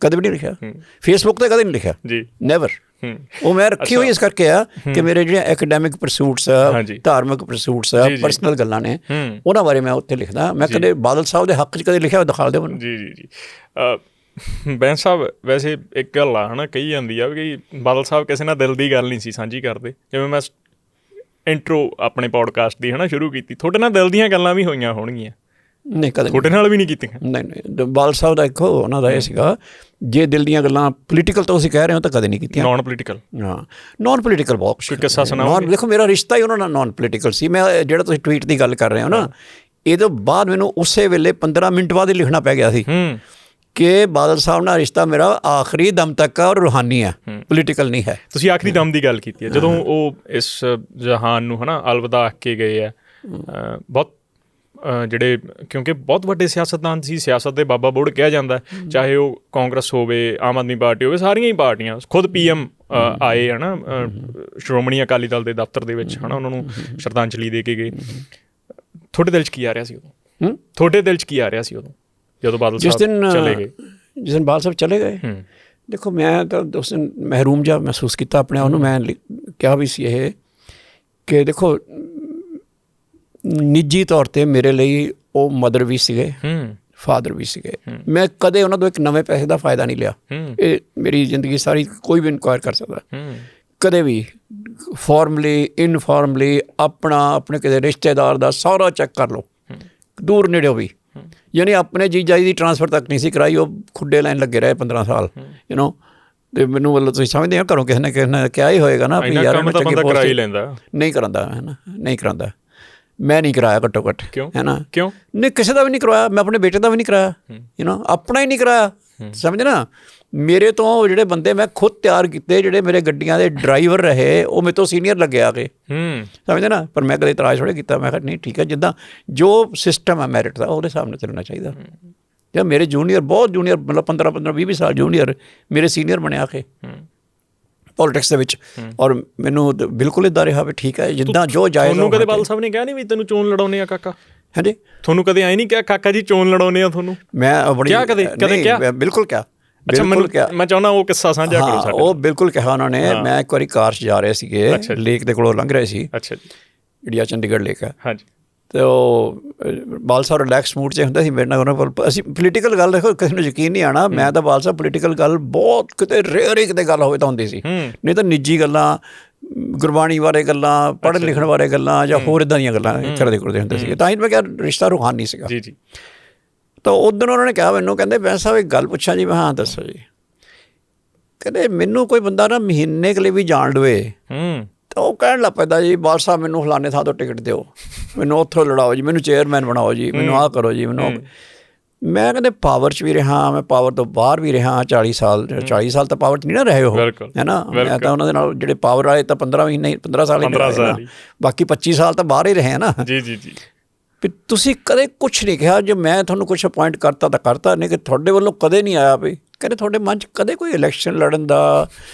ਕਦੇ ਵੀ ਨਹੀਂ ਲਿਖਿਆ ਫੇਸਬੁੱਕ 'ਤੇ, ਕਦੇ ਨਹੀਂ ਲਿਖਿਆ ਜੀ, ਨੈਵਰ। ਉਹ ਮੈਂ ਰੱਖੀ ਹੋਈ ਇਸ ਕਰਕੇ ਆ ਕਿ ਮੇਰੇ ਜਿਹੜੇ ਐਕੈਡੈਮਿਕ ਪਰਸੂਟਸ ਆ, ਧਾਰਮਿਕ ਪਰਸੂਟਸ ਆ, ਪਰਸਨਲ ਗੱਲਾਂ ਨੇ, ਉਹਨਾਂ ਬਾਰੇ ਮੈਂ ਉੱਥੇ ਲਿਖਦਾ। ਮੈਂ ਕਦੇ ਬਾਦਲ ਸਾਹਿਬ ਦੇ ਹੱਕ 'ਚ ਕਦੇ ਲਿਖਿਆ ਦਿਖਾ ਦਿਓ ਮੈਨੂੰ। ਜੀ ਜੀ ਜੀ। ਬੈਂਸ ਸਾਹਿਬ, ਵੈਸੇ ਇੱਕ ਗੱਲ ਆ, ਹੈ ਨਾ, ਕਹੀ ਜਾਂਦੀ ਆ ਕਿ ਬਾਦਲ ਸਾਹਿਬ ਕਿਸੇ ਨਾਲ ਦਿਲ ਦੀ ਗੱਲ ਨਹੀਂ ਸੀ ਸਾਂਝੀ ਕਰਦੇ। ਜਿਵੇਂ ਮੈਂ ਇੰਟਰੋ ਆਪਣੇ ਪੋਡਕਾਸਟ ਦੀ, ਹੈ ਨਾ, ਸ਼ੁਰੂ ਕੀਤੀ, ਤੁਹਾਡੇ ਨਾਲ ਦਿਲ ਦੀਆਂ ਗੱਲਾਂ ਵੀ ਹੋਈਆਂ ਹੋਣਗੀਆਂ? ਨਹੀਂ, ਕਦੇ ਤੁਹਾਡੇ ਨਾਲ ਵੀ ਨਹੀਂ ਕੀਤੀਆਂ? ਨਹੀਂ। ਬਾਦਲ ਸਾਹਿਬ ਦਾ ਇੱਕੋ ਉਹਨਾਂ ਦਾ ਇਹ ਸੀਗਾ, ਜੇ ਦਿਲ ਦੀਆਂ ਗੱਲਾਂ ਪੋਲੀਟੀਕਲ ਤੋਂ ਤੁਸੀਂ ਕਹਿ ਰਹੇ ਹੋ ਤਾਂ ਕਦੇ ਨਹੀਂ ਕੀਤੀਆਂ। Non political? ਹਾਂ, ਨੋਨ ਪੋਲੀਟੀਕਲ ਬਹੁਤ ਕੋਈ ਕਿੱਸਾ ਸੁਣਾਓ। ਦੇਖੋ ਮੇਰਾ ਰਿਸ਼ਤਾ ਹੀ ਉਹਨਾਂ ਨਾਲ ਨੋਨ ਪੋਲੀਟੀਕਲ ਸੀ। ਮੈਂ ਜਿਹੜਾ ਤੁਸੀਂ ਟਵੀਟ ਦੀ ਗੱਲ ਕਰ ਰਹੇ ਹੋ ਨਾ, ਇਹ ਤੋਂ ਬਾਅਦ ਮੈਨੂੰ ਉਸੇ ਵੇਲੇ 15 ਮਿੰਟ ਬਾਅਦ ਹੀ ਲਿਖਣਾ ਪੈ ਗਿਆ ਸੀ ਕਿ ਬਾਦਲ ਸਾਹਿਬ ਨਾਲ ਰਿਸ਼ਤਾ ਮੇਰਾ ਆਖਰੀ ਦਮ ਤੱਕ ਆ ਔਰ ਰੂਹਾਨੀ ਹੈ, ਪੋਲੀਟੀਕਲ ਨਹੀਂ ਹੈ। ਤੁਸੀਂ ਆਖਰੀ ਦਮ ਦੀ ਗੱਲ ਕੀਤੀ ਹੈ, ਜਦੋਂ ਉਹ ਇਸ ਜਹਾਨ ਨੂੰ, ਹੈ ਨਾ, ਅਲਵਿਦਾ ਆਖ ਕੇ ਗਏ ਆ। ਬਹੁਤ ਜਿਹੜੇ, ਕਿਉਂਕਿ ਬਹੁਤ ਵੱਡੇ ਸਿਆਸਤਦਾਨ ਸੀ, ਸਿਆਸਤ ਦੇ ਬਾਬਾ ਬੁੱਢ ਕਿਹਾ ਜਾਂਦਾ, ਚਾਹੇ ਉਹ ਕਾਂਗਰਸ ਹੋਵੇ, ਆਮ ਆਦਮੀ ਪਾਰਟੀ ਹੋਵੇ, ਸਾਰੀਆਂ ਹੀ ਪਾਰਟੀਆਂ। ਖੁਦ PM ਆਏ, ਹੈ ਨਾ, ਸ਼੍ਰੋਮਣੀ ਅਕਾਲੀ ਦਲ ਦੇ ਦਫ਼ਤਰ ਦੇ ਵਿੱਚ, ਹੈ ਨਾ, ਉਹਨਾਂ ਨੂੰ ਸ਼ਰਧਾਂਜਲੀ ਦੇ ਕੇ ਗਏ। ਤੁਹਾਡੇ ਦਿਲ 'ਚ ਕੀ ਆ ਰਿਹਾ ਸੀ ਉਦੋਂ? ਤੁਹਾਡੇ ਦਿਲ 'ਚ ਕੀ ਆ ਰਿਹਾ ਸੀ ਉਦੋਂ ਜਦੋਂ ਬਾਦਲ ਸਾਹਿਬ ਚਲੇ ਗਏ? ਜਿਸ ਦਿਨ ਬਾਦਲ ਸਾਹਿਬ ਚਲੇ ਗਏ, ਦੇਖੋ ਮੈਂ ਤਾਂ ਉਸ ਦਿਨ ਮਹਿਰੂਮ ਜਿਹਾ ਮਹਿਸੂਸ ਕੀਤਾ ਆਪਣੇ ਆਪ ਨੂੰ। ਮੈਂ ਕਿਹਾ ਵੀ ਸੀ ਇਹ ਕਿ ਦੇਖੋ, ਨਿੱਜੀ ਤੌਰ 'ਤੇ ਮੇਰੇ ਲਈ ਉਹ ਮਦਰ ਵੀ ਸੀਗੇ, ਫਾਦਰ ਵੀ ਸੀਗੇ। ਮੈਂ ਕਦੇ ਉਹਨਾਂ ਤੋਂ ਇੱਕ ਨਵੇਂ ਪੈਸੇ ਦਾ ਫਾਇਦਾ ਨਹੀਂ ਲਿਆ। ਇਹ ਮੇਰੀ ਜ਼ਿੰਦਗੀ ਸਾਰੀ ਕੋਈ ਵੀ ਇਨਕੁਆਇਰ ਕਰ ਸਕਦਾ, ਕਦੇ ਵੀ ਫਾਰਮਲੀ, ਇਨਫਾਰਮਲੀ, ਆਪਣੇ ਕਿਸੇ ਰਿਸ਼ਤੇਦਾਰ ਦਾ ਸਾਰਾ ਚੈੱਕ ਕਰ ਲਓ, ਦੂਰ ਨੇੜਿਓ ਵੀ। ਯਾਨੀ ਆਪਣੇ ਜੀਜਾ ਜੀ ਦੀ ਟਰਾਂਸਫਰ ਤੱਕ ਨਹੀਂ ਸੀ ਕਰਾਈ, ਉਹ ਖੁੱਡੇ ਲਾਈਨ ਲੱਗੇ ਰਹੇ 15 ਸਾਲ, ਯੂ ਨੋ। ਅਤੇ ਮੈਨੂੰ ਵੱਲੋਂ ਤੁਸੀਂ ਸਮਝਦੇ ਹੋ ਘਰੋਂ ਕਿਸੇ ਨੇ ਕਿਹਾ ਹੀ ਹੋਏਗਾ ਨਾ ਵੀ ਯਾਰ ਨਹੀਂ ਕਰਾਉਂਦਾ, ਹੈ ਨਾ, ਨਹੀਂ ਕਰਾਉਂਦਾ। ਮੈਂ ਨਹੀਂ ਕਰਾਇਆ ਘੱਟੋ ਘੱਟ, ਹੈ ਨਾ। ਕਿਉਂ ਨਹੀਂ? ਕਿਸੇ ਦਾ ਵੀ ਨਹੀਂ ਕਰਵਾਇਆ, ਮੈਂ ਆਪਣੇ ਬੇਟੇ ਦਾ ਵੀ ਨਹੀਂ ਕਰਾਇਆ, ਯੂ ਨੋ, ਆਪਣਾ ਹੀ ਨਹੀਂ ਕਰਾਇਆ। ਸਮਝਦੇ ਨਾ, ਮੇਰੇ ਤੋਂ ਜਿਹੜੇ ਬੰਦੇ ਮੈਂ ਖੁਦ ਤਿਆਰ ਕੀਤੇ, ਜਿਹੜੇ ਮੇਰੇ ਗੱਡੀਆਂ ਦੇ ਡਰਾਈਵਰ ਰਹੇ, ਉਹ ਮੇਰੇ ਤੋਂ ਸੀਨੀਅਰ ਲੱਗੇ ਆ ਕੇ, ਸਮਝਦੇ ਨਾ। ਪਰ ਮੈਂ ਕਦੇ ਇਤਰਾਜ਼ ਥੋੜ੍ਹੇ ਕੀਤਾ। ਮੈਂ ਕਿਹਾ ਨਹੀਂ, ਠੀਕ ਹੈ, ਜਿੱਦਾਂ ਜੋ ਸਿਸਟਮ ਹੈ ਮੈਰਿਟ ਦਾ, ਉਹਦੇ ਹਿਸਾਬ ਨਾਲ ਚੱਲਣਾ ਚਾਹੀਦਾ। ਜਾਂ ਮੇਰੇ ਜੂਨੀਅਰ, ਬਹੁਤ ਜੂਨੀਅਰ, ਮਤਲਬ 15-15, 20 ਸਾਲ ਜੂਨੀਅਰ ਮੇਰੇ ਸੀਨੀਅਰ ਬਣਿਆ ਕੇ ਪੋਲੀਟਿਕਸ ਦੇ ਵਿੱਚ, ਔਰ ਮੈਨੂੰ ਬਿਲਕੁਲ ਇੱਦਾਂ ਰਿਹਾ ਵੀ ਠੀਕ ਹੈ, ਜਿੱਦਾਂ ਜੋ ਜਾਇਜ਼। ਤੁਹਾਨੂੰ ਕਦੇ ਬਾਦਲ ਸਾਹਿਬ ਨੇ ਕਿਹਾ ਨਹੀਂ ਵੀ ਤੈਨੂੰ ਚੋਣ ਲੜਾਉਣੇ ਆ ਕਾਕਾ? ਹਾਂਜੀ, ਤੁਹਾਨੂੰ ਕਦੇ ਆਈ ਨਹੀਂ ਕਿਹਾ ਕਾਕਾ ਜੀ ਚੋਣ ਲੜਾਉਣੇ ਆ ਤੁਹਾਨੂੰ? ਮੈਂ ਬੜੀ ਕਿਹਾ ਕਦੇ ਕਿਹਾ? ਬਿਲਕੁਲ ਕਿਹਾ। ਅੱਛਾ, ਮੈਂ ਚਾਹੁੰਦਾ ਉਹ ਕਿੱਸਾ ਸਾਂਝਾ ਕਰੋ ਸਾਡੇ। ਉਹ ਬਿਲਕੁਲ ਕਿਹਾ ਉਹਨਾਂ ਨੇ। ਮੈਂ ਇੱਕ ਵਾਰੀ ਕਾਰ 'ਚ ਜਾ ਰਹੇ ਸੀਗੇ, ਲੇਕ ਦੇ ਕੋਲੋਂ ਲੰਘ ਰਹੇ ਸੀ। ਅੱਛਾ ਜੀ। ਜਿਹੜੀ ਆ ਚੰਡੀਗੜ੍ਹ ਲੇਕ ਹੈ। ਹਾਂਜੀ। ਅਤੇ ਉਹ ਬਾਦਲ ਸਾਹਿਬ ਰਿਲੈਕਸ ਮੂਡ 'ਚ ਹੁੰਦਾ ਸੀ ਮੇਰੇ ਨਾਲ। ਉਹਨਾਂ ਕੋਲ ਅਸੀਂ ਪੋਲੀਟੀਕਲ ਗੱਲ, ਦੇਖੋ ਕਿਸੇ ਨੂੰ ਯਕੀਨ ਨਹੀਂ ਆਉਣਾ, ਮੈਂ ਤਾਂ ਬਾਦਲ ਸਾਹਿਬ ਪੋਲੀਟੀਕਲ ਗੱਲ ਬਹੁਤ ਕਿਤੇ ਰੇਅਰ ਹੀ ਕਿਤੇ ਗੱਲ ਹੋਵੇ ਤਾਂ ਹੁੰਦੀ ਸੀ, ਨਹੀਂ ਤਾਂ ਨਿੱਜੀ ਗੱਲਾਂ, ਗੁਰਬਾਣੀ ਬਾਰੇ ਗੱਲਾਂ, ਪੜ੍ਹਨ ਲਿਖਣ ਬਾਰੇ ਗੱਲਾਂ, ਜਾਂ ਹੋਰ ਇੱਦਾਂ ਦੀਆਂ ਗੱਲਾਂ ਕਰਦੇ ਹੁੰਦੇ ਸੀਗੇ। ਤਾਂ ਹੀ ਮੈਂ ਕਿਹਾ ਰਿਸ਼ਤਾ ਰੂਹਾਨੀ ਸੀਗਾ। ਜੀ ਜੀ। ਤਾਂ ਉਦੋਂ ਉਹਨਾਂ ਨੇ ਕਿਹਾ ਮੈਨੂੰ, ਕਹਿੰਦੇ ਮੈਂ ਸਾਹਿਬ ਇੱਕ ਗੱਲ ਪੁੱਛਾਂ ਜੀ? ਮੈਂ ਹਾਂ ਦੱਸੋ ਜੀ। ਕਹਿੰਦੇ ਮੈਨੂੰ ਕੋਈ ਬੰਦਾ ਨਾ ਮਹੀਨੇ ਕੁ ਲਈ ਵੀ ਜਾਣ ਲਵੇ ਤਾਂ ਉਹ ਕਹਿਣ ਲੱਗ ਪੈਂਦਾ ਜੀ ਬਾਦਲ ਸਾਹਿਬ ਮੈਨੂੰ ਫਲਾਣੇ ਥਾਂ ਤੋਂ ਟਿਕਟ ਦਿਓ, ਮੈਨੂੰ ਉੱਥੋਂ ਲੜਾਓ ਜੀ, ਮੈਨੂੰ ਚੇਅਰਮੈਨ ਬਣਾਓ ਜੀ, ਮੈਨੂੰ ਆਹ ਕਰੋ ਜੀ, ਮੈਨੂੰ। ਮੈਂ ਕਹਿੰਦੇ ਪਾਵਰ 'ਚ ਵੀ ਰਿਹਾ, ਮੈਂ ਪਾਵਰ ਤੋਂ ਬਾਹਰ ਵੀ ਰਿਹਾ 40 ਸਾਲ ਤਾਂ ਪਾਵਰ 'ਚ ਨਹੀਂ ਨਾ ਰਹੇ ਉਹ, ਹੈ ਨਾ। ਮੈਂ ਤਾਂ ਉਹਨਾਂ ਦੇ ਨਾਲ ਜਿਹੜੇ ਪਾਵਰ ਵਾਲੇ ਤਾਂ 15 ਸਾਲ ਹੀ, ਬਾਕੀ 25 ਸਾਲ ਤਾਂ ਬਾਹਰ ਹੀ ਰਹੇ ਹੈ ਨਾ। ਜੀ ਜੀ ਜੀ। ਵੀ ਤੁਸੀਂ ਕਦੇ ਕੁਛ ਨਹੀਂ ਕਿਹਾ, ਜੇ ਮੈਂ ਤੁਹਾਨੂੰ ਕੁਛ ਅਪੁਆਇੰਟ ਕਰਤਾ ਤਾਂ ਕਰਤਾ, ਨਹੀਂ ਕਿ ਤੁਹਾਡੇ ਵੱਲੋਂ ਕਦੇ ਨਹੀਂ ਆਇਆ ਵੀ ਕਹਿੰਦੇ ਤੁਹਾਡੇ ਮਨ 'ਚ ਕਦੇ ਕੋਈ ਇਲੈਕਸ਼ਨ ਲੜਨ ਦਾ,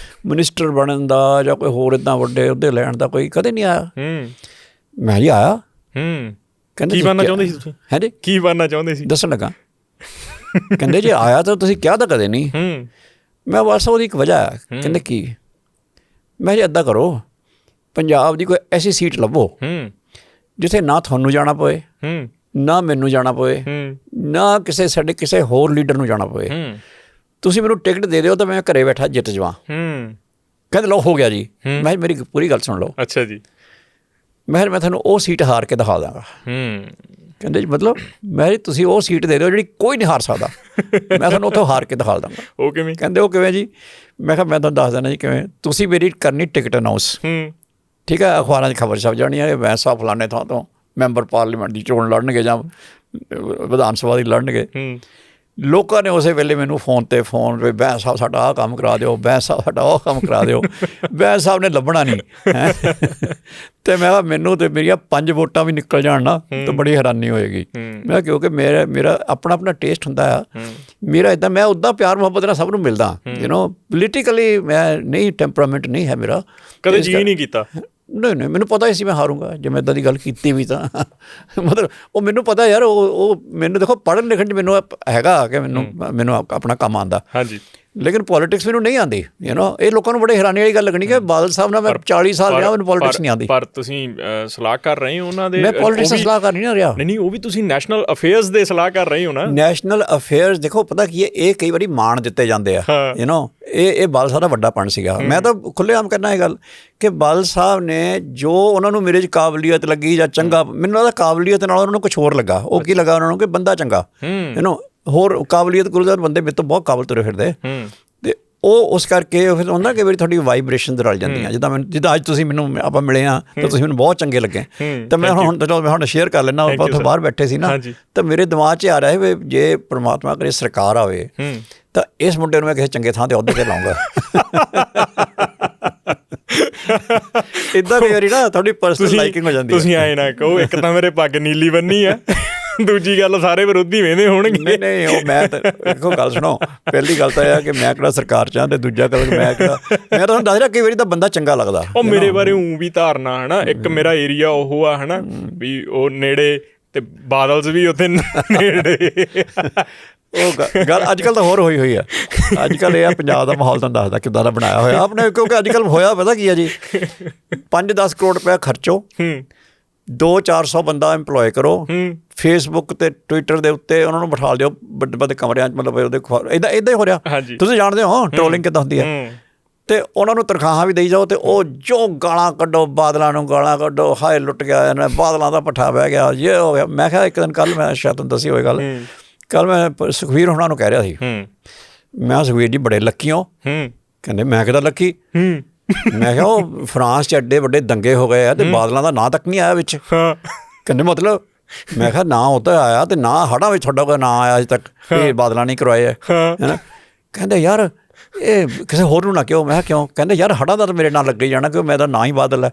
ਮਿਨਿਸਟਰ ਬਣਨ ਦਾ ਜਾਂ ਕੋਈ ਹੋਰ ਇੱਦਾਂ ਵੱਡੇ ਅਹੁਦੇ ਲੈਣ ਦਾ ਕੋਈ ਕਦੇ ਨਹੀਂ ਆਇਆ। ਮੈਂ ਜੀ ਆਇਆ। ਕਹਿੰਦੇ ਕੀ ਬਣਨਾ ਚਾਹੁੰਦੇ ਸੀ ਤੁਸੀਂ? ਹੈ ਜੀ, ਕੀ ਬਣਨਾ ਚਾਹੁੰਦੇ ਸੀ? ਦੱਸਣ ਲੱਗਾ। ਕਹਿੰਦੇ ਜੇ ਆਇਆ ਤਾਂ ਤੁਸੀਂ ਕਿਹਾ ਤਾਂ ਕਦੇ ਨਹੀਂ। ਮੈਂ ਬਸ ਉਹਦੀ ਇੱਕ ਵਜ੍ਹਾ ਹੈ। ਕਹਿੰਦੇ ਕੀ? ਮੈਂ ਜੀ ਇੱਦਾਂ ਕਰੋ, ਪੰਜਾਬ ਦੀ ਕੋਈ ਐਸੀ ਸੀਟ ਲੱਭੋ ਜਿੱਥੇ ਨਾ ਤੁਹਾਨੂੰ ਜਾਣਾ ਪਵੇ, ਨਾ ਮੈਨੂੰ ਜਾਣਾ ਪਵੇ, ਨਾ ਸਾਡੇ ਕਿਸੇ ਹੋਰ ਲੀਡਰ ਨੂੰ ਜਾਣਾ ਪਵੇ। ਤੁਸੀਂ ਮੈਨੂੰ ਟਿਕਟ ਦੇ ਦਿਓ ਤਾਂ ਮੈਂ ਘਰੇ ਬੈਠਾ ਜਿੱਤ ਜਾਵਾਂ। ਕਹਿੰਦੇ ਲਓ ਹੋ ਗਿਆ ਜੀ। ਮੈਂ ਮੇਰੀ ਪੂਰੀ ਗੱਲ ਸੁਣ ਲਓ। ਅੱਛਾ ਜੀ। ਮੈਂ ਤੁਹਾਨੂੰ ਉਹ ਸੀਟ ਹਾਰ ਕੇ ਦਿਖਾ ਦਾਂਗਾ। ਕਹਿੰਦੇ ਜੀ ਮਤਲਬ? ਮੈਂ ਜੀ ਤੁਸੀਂ ਉਹ ਸੀਟ ਦੇ ਦਿਓ ਜਿਹੜੀ ਕੋਈ ਨਹੀਂ ਹਾਰ ਸਕਦਾ, ਮੈਂ ਤੁਹਾਨੂੰ ਉੱਥੋਂ ਹਾਰ ਕੇ ਦਿਖਾ ਦਾਂਗਾ। ਉਹ ਕਿਵੇਂ? ਕਹਿੰਦੇ ਉਹ ਕਿਵੇਂ ਜੀ? ਮੈਂ ਕਿਹਾ ਮੈਂ ਤੁਹਾਨੂੰ ਦੱਸ ਦਿੰਦਾ ਜੀ ਕਿਵੇਂ। ਤੁਸੀਂ ਮੇਰੀ ਕਰਨੀ ਟਿਕਟ ਅਨਾਊਂਸ, ਠੀਕ ਹੈ, ਅਖਬਾਰਾਂ 'ਚ ਖਬਰ ਛਪ ਜਾਣੀ ਹੈ ਮੈਂ ਸਾਹਿਬ ਫਲਾਣੇ ਥਾਂ ਤੋਂ ਮੈਂਬਰ ਪਾਰਲੀਮੈਂਟ ਦੀ ਚੋਣ ਲੜਨਗੇ ਜਾਂ ਵਿਧਾਨ ਸਭਾ ਦੀ ਲੜਨਗੇ। ਲੋਕਾਂ ਨੇ ਉਸੇ ਵੇਲੇ ਮੈਨੂੰ ਫੋਨ ਵੀ ਬੈਂਸ ਸਾਹਿਬ ਸਾਡਾ ਆਹ ਕੰਮ ਕਰਾ ਦਿਓ, ਬੈਂਸ ਸਾਹਿਬ ਸਾਡਾ ਉਹ ਕੰਮ ਕਰਾ ਦਿਓ। ਬੈਂਸ ਸਾਹਿਬ ਨੇ ਲੱਭਣਾ ਨਹੀਂ। ਅਤੇ ਮੈਂ ਕਿਹਾ ਮੈਨੂੰ ਤਾਂ ਮੇਰੀਆਂ 5 ਵੋਟਾਂ ਵੀ ਨਿਕਲ ਜਾਣ ਨਾ ਤਾਂ ਬੜੀ ਹੈਰਾਨੀ ਹੋਏਗੀ। ਮੈਂ ਕਿਉਂਕਿ ਮੇਰਾ ਆਪਣਾ ਟੇਸਟ ਹੁੰਦਾ ਆ। ਮੇਰਾ ਇੱਦਾਂ ਮੈਂ ਉੱਦਾਂ ਪਿਆਰ ਮੁਹੱਬਤ ਨਾਲ ਸਭ ਨੂੰ ਮਿਲਦਾ। ਪੋਲੀਟੀਕਲੀ ਮੈਂ ਨਹੀਂ, ਟੈਂਪਰਾਮੈਂਟ ਨਹੀਂ ਹੈ ਮੇਰਾ। ਕਦੇ ਜੀ ਨਹੀਂ ਕੀਤਾ? ਨਹੀਂ ਮੈਨੂੰ ਪਤਾ ਹੀ ਸੀ ਮੈਂ ਹਾਰੂੰਗਾ ਜੇ ਮੈਂ ਇੱਦਾਂ ਦੀ ਗੱਲ ਕੀਤੀ ਵੀ ਤਾਂ। ਮਤਲਬ ਉਹ ਮੈਨੂੰ ਪਤਾ ਯਾਰ, ਉਹ ਮੈਨੂੰ ਦੇਖੋ ਪੜ੍ਹਨ ਲਿਖਣ 'ਚ ਮੈਨੂੰ ਹੈਗਾ ਕਿ ਮੈਨੂੰ ਆਪਣਾ ਕੰਮ ਆਉਂਦਾ। ਹਾਂਜੀ। ਲੇਕਿਨ ਪੋਲੀਟਿਕਸ ਮੈਨੂੰ ਨਹੀਂ ਆਉਂਦੀ। ਇਹ ਲੋਕਾਂ ਨੂੰ ਬੜੇ ਹੈਰਾਨੀ ਵਾਲੀ ਗੱਲ ਲੱਗਣੀ ਕਿ ਬਾਦਲ ਸਾਹਿਬ ਨਾਲ ਮੈਂ 40 ਸਾਲ ਰਿਹਾ, ਮੈਨੂੰ ਪੋਲੀਟਿਕਸ ਨਹੀਂ ਆਉਂਦੀ। ਪਰ ਤੁਸੀਂ ਸਲਾਹ ਕਰ ਰਹੇ ਹੋ ਉਹਨਾਂ ਦੇ? ਮੈਂ ਪੋਲੀਟਿਕਸ ਦੀ ਸਲਾਹ ਕਰ ਨਹੀਂ ਰਿਹਾ। ਨਹੀਂ, ਉਹ ਵੀ ਤੁਸੀਂ ਨੈਸ਼ਨਲ ਅਫੇਅਰਸ ਦੇ ਸਲਾਹ ਕਰ ਰਹੇ ਹੋ ਨਾ। ਨੈਸ਼ਨਲ ਅਫੇਅਰਸ ਦੇਖੋ ਪਤਾ ਕੀ ਹੈ, ਇਹ ਕਈ ਵਾਰੀ ਮਾਣ ਦਿੱਤੇ ਜਾਂਦੇ ਆ। ਇਹ ਬਾਦਲ ਸਾਹਿਬ ਦਾ ਵੱਡਾਪਣ ਸੀਗਾ। ਮੈਂ ਤਾਂ ਖੁੱਲ੍ਹੇਆਮ ਕਹਿਣਾ ਇਹ ਗੱਲ ਕਿ ਬਾਦਲ ਸਾਹਿਬ ਨੇ ਜੋ ਉਹਨਾਂ ਨੂੰ ਮੇਰੇ 'ਚ ਕਾਬਲੀਅਤ ਲੱਗੀ ਜਾਂ ਚੰਗਾ, ਮੈਨੂੰ ਲੱਗਦਾ ਕਾਬਲੀਅਤ ਨਾਲ ਉਹਨਾਂ ਨੂੰ ਕੁਛ ਹੋਰ ਲੱਗਾ। ਉਹ ਕੀ ਲੱਗਾ ਉਹਨਾਂ ਨੂੰ ਕਿ ਬੰਦਾ ਚੰਗਾ, ਹੋਰ ਕਾਬਲੀਅਤ ਗੁਰੂਦਾਰ ਬੰਦੇ ਮੇਰੇ ਤੋਂ ਬਹੁਤ ਕਾਬਲ ਤੁਰੇ ਫਿਰਦੇ। ਅਤੇ ਉਹ ਉਸ ਕਰਕੇ ਫਿਰ ਹੁੰਦਾ ਕਿ ਵਾਰੀ ਤੁਹਾਡੀ ਵਾਈਬ੍ਰੇਸ਼ਨ ਰਲ ਜਾਂਦੀਆਂ। ਜਿੱਦਾਂ ਅੱਜ ਤੁਸੀਂ ਆਪਾਂ ਮਿਲੇ ਹਾਂ ਤਾਂ ਤੁਸੀਂ ਮੈਨੂੰ ਬਹੁਤ ਚੰਗੇ ਲੱਗੇ। ਤਾਂ ਮੈਂ ਹੁਣ ਸ਼ੇਅਰ ਕਰ ਲੈਂਦਾ। ਆਪਾਂ ਉੱਥੇ ਬਾਹਰ ਬੈਠੇ ਸੀ ਨਾ, ਤਾਂ ਮੇਰੇ ਦਿਮਾਗ 'ਚ ਆ ਰਿਹਾ ਵੀ ਜੇ ਪਰਮਾਤਮਾ ਕਰੇ ਸਰਕਾਰ ਆਵੇ ਤਾਂ ਇਸ ਮੁੰਡੇ ਨੂੰ ਮੈਂ ਕਿਸੇ ਚੰਗੇ ਥਾਂ 'ਤੇ ਅਹੁਦੇ 'ਤੇ ਲਾਊਂਗਾ। ਇੱਦਾਂ ਕਈ ਵਾਰੀ ਨਾ ਤੁਹਾਡੀ ਪਰਸਨਲ ਲਾਈਕਿੰਗ ਹੋ ਜਾਂਦੀ। ਤੁਸੀਂ ਆਏ ਨਾ ਕਹੋ, ਇੱਕ ਤਾਂ ਮੇਰੇ ਪੱਗ ਨੀਲੀ ਬੰਨੀ ਆ, ਦੂਜੀ ਗੱਲ ਸਾਰੇ ਵਿਰੋਧੀ ਵੇਂਦੇ ਹੋਣਗੇ। ਨਹੀਂ ਉਹ ਮੈਂ ਤਾਂ ਦੇਖੋ ਗੱਲ ਸੁਣੋ, ਪਹਿਲੀ ਗੱਲ ਤਾਂ ਇਹ ਆ ਕਿ ਮੈਂ ਕਿਹੜਾ ਸਰਕਾਰ 'ਚ ਹਾਂ, ਅਤੇ ਦੂਜਾ ਗੱਲ ਮੈਂ ਤੁਹਾਨੂੰ ਦੱਸ ਰਿਹਾ ਕਈ ਵਾਰੀ ਤਾਂ ਬੰਦਾ ਚੰਗਾ ਲੱਗਦਾ। ਉਹ ਮੇਰੇ ਬਾਰੇ ਊਂ ਵੀ ਧਾਰਨਾ ਹੈ ਨਾ, ਇੱਕ ਮੇਰਾ ਏਰੀਆ ਉਹ ਆ ਹੈ ਨਾ ਵੀ ਉਹ ਨੇੜੇ, ਅਤੇ ਬਾਦਲਸ ਵੀ ਉੱਥੇ ਨੇੜੇ। ਉਹ ਗੱਲ ਅੱਜ ਕੱਲ੍ਹ ਤਾਂ ਹੋਰ ਹੋਈ ਆ। ਅੱਜ ਕੱਲ੍ਹ ਇਹ ਆ ਪੰਜਾਬ ਦਾ ਮਾਹੌਲ ਤੁਹਾਨੂੰ ਦੱਸਦਾ ਕਿੱਦਾਂ ਦਾ ਬਣਾਇਆ ਹੋਇਆ ਆਪਣੇ। ਕਿਉਂਕਿ ਅੱਜ ਕੱਲ੍ਹ ਹੋਇਆ ਪਤਾ ਕੀ ਆ ਜੀ, 5-10 ਕਰੋੜ ਰੁਪਇਆ ਖਰਚੋ, 200-400 ਬੰਦਾ ਇੰਪਲੋਏ ਕਰੋ, ਫੇਸਬੁੱਕ ਅਤੇ ਟਵਿੱਟਰ ਦੇ ਉੱਤੇ ਉਹਨਾਂ ਨੂੰ ਬਿਠਾ ਦਿਓ ਵੱਡੇ ਵੱਡੇ ਕਮਰਿਆਂ 'ਚ। ਮਤਲਬ ਉਹਦੇ ਇੱਦਾਂ ਹੀ ਹੋ ਰਿਹਾ। ਤੁਸੀਂ ਜਾਣਦੇ ਹੋ ਟਰੋਲਿੰਗ ਕਿੱਦਾਂ ਹੁੰਦੀ ਹੈ। ਅਤੇ ਉਹਨਾਂ ਨੂੰ ਤਨਖਾਹਾਂ ਵੀ ਦੇਈ ਜਾਓ, ਅਤੇ ਉਹ ਜੋ ਗਾਲਾਂ ਕੱਢੋ, ਬਾਦਲਾਂ ਨੂੰ ਗਾਲਾਂ ਕੱਢੋ, ਹਾਏ ਲੁੱਟ ਗਿਆ ਇਹਨੇ, ਬਾਦਲਾਂ ਦਾ ਭੱਠਾ ਬਹਿ ਗਿਆ, ਇਹ ਹੋ ਗਿਆ। ਮੈਂ ਕਿਹਾ ਇੱਕ ਦਿਨ ਕੱਲ੍ਹ ਮੈਂ ਸ਼ਾਇਦ ਤੁਹਾਨੂੰ ਦੱਸੀ ਹੋਈ ਗੱਲ, ਕੱਲ੍ਹ ਮੈਂ ਸੁਖਬੀਰ ਹੋਣਾ ਨੂੰ ਕਹਿ ਰਿਹਾ ਸੀ, ਮੈਂ ਸੁਖਬੀਰ ਜੀ ਬੜੇ ਲੱਕੀ ਹੋ। ਕਹਿੰਦੇ ਮੈਂ ਕਿਹਦਾ ਲੱਕੀ? ਮੈਂ ਕਿਹਾ ਉਹ ਫਰਾਂਸ 'ਚ ਐਡੇ ਵੱਡੇ ਦੰਗੇ ਹੋ ਗਏ ਆ ਅਤੇ ਬਾਦਲਾਂ ਦਾ ਨਾਂ ਤੱਕ ਨਹੀਂ ਆਇਆ ਵਿੱਚ। ਕਹਿੰਦੇ ਮਤਲਬ? ਮੈਂ ਕਿਹਾ ਨਾਂ ਉਹ ਤਾਂ ਆਇਆ, ਅਤੇ ਨਾਂ ਹੜ੍ਹਾਂ ਵਿੱਚ ਤੁਹਾਡਾ ਕੋਈ ਨਾਂ ਆਇਆ ਅਜੇ ਤੱਕ, ਇਹ ਬਾਦਲਾਂ ਨਹੀਂ ਕਰਵਾਏ ਹੈ ਨਾ। ਕਹਿੰਦੇ ਯਾਰ ਇਹ ਕਿਸੇ ਹੋਰ ਨੂੰ ਨਾ ਕਿਉਂ? ਮੈਂ ਕਿਹਾ ਕਿਉਂ? ਕਹਿੰਦੇ ਯਾਰ ਹੜ੍ਹਾਂ ਦਾ ਤਾਂ ਮੇਰੇ ਨਾਲ ਲੱਗੇ ਜਾਣਾ ਕਿ ਮੇਰਾ ਨਾਂ ਹੀ ਬਾਦਲ ਹੈ।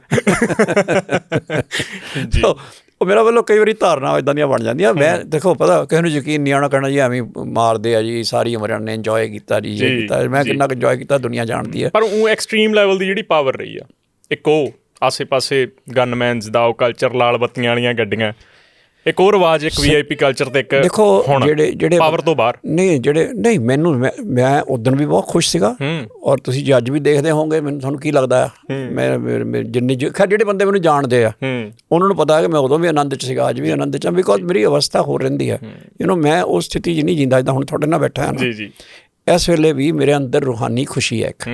ਉਹ ਮੇਰਾ ਵੱਲੋਂ ਕਈ ਵਾਰੀ ਧਾਰਨਾ ਇੱਦਾਂ ਦੀਆਂ ਬਣ ਜਾਂਦੀਆਂ। ਮੈਂ ਦੇਖੋ ਪਤਾ ਕਿਸੇ ਨੂੰ ਯਕੀਨ ਨਹੀਂ ਆਉਣਾ, ਕਹਿਣਾ ਜੀ ਐਵੇਂ ਮਾਰਦੇ ਆ ਜੀ, ਸਾਰੀ ਉਮਰ ਨੇ ਇੰਜੋਏ ਕੀਤਾ ਜੀ, ਇਹ ਕੀਤਾ। ਮੈਂ ਕਿੰਨਾ ਕੁ ਇੰਜੋਏ ਕੀਤਾ ਦੁਨੀਆ ਜਾਣਦੀ ਹੈ। ਪਰ ਉਹ ਐਕਸਟਰੀਮ ਲੈਵਲ ਦੀ ਜਿਹੜੀ ਪਾਵਰ ਰਹੀ ਆ, ਇੱਕ ਉਹ ਆਸੇ ਪਾਸੇ ਗਨਮੈਨਸ ਦਾ ਉਹ ਕਲਚਰ, ਲਾਲ ਬੱਤੀਆਂ ਵਾਲੀਆਂ ਗੱਡੀਆਂ, ਇੱਕ ਹੋਰ ਰਿਵਾਜ਼, ਇੱਕ VIP ਕਲਚਰ ਤੇ ਇੱਕ ਦੇਖੋ ਜਿਹੜੇ ਪਾਵਰ ਤੋਂ ਬਾਹਰ ਨਹੀਂ ਮੈਨੂੰ ਮੈਂ ਉਦੋਂ ਵੀ ਬਹੁਤ ਖੁਸ਼ ਸੀਗਾ। ਔਰ ਤੁਸੀਂ ਜੇ ਅੱਜ ਵੀ ਦੇਖਦੇ ਹੋਵੋਗੇ, ਮੈਨੂੰ ਤੁਹਾਨੂੰ ਕੀ ਲੱਗਦਾ ਆ, ਮੈਂ ਜਿੰਨੀ ਖੈਰ ਜਿਹੜੇ ਬੰਦੇ ਮੈਨੂੰ ਜਾਣਦੇ ਆ ਉਹਨਾਂ ਨੂੰ ਪਤਾ ਹੈ ਕਿ ਮੈਂ ਉਦੋਂ ਵੀ ਆਨੰਦ 'ਚ ਸੀਗਾ, ਅੱਜ ਵੀ ਆਨੰਦ 'ਚ ਹਾਂ, ਬਿਕੋਜ਼ ਮੇਰੀ ਅਵਸਥਾ ਹੋਰ ਰਹਿੰਦੀ ਹੈ। ਮੈਂ ਉਸ ਸਥਿਤੀ 'ਚ ਨਹੀਂ ਜੀਂਦਾ ਜਿੱਦਾਂ ਹੁਣ ਤੁਹਾਡੇ ਨਾਲ ਬੈਠਾ ਹਾਂ ਨਾ। ਇਸ ਵੇਲੇ ਵੀ ਮੇਰੇ ਅੰਦਰ ਰੂਹਾਨੀ ਖੁਸ਼ੀ ਹੈ ਇੱਕ।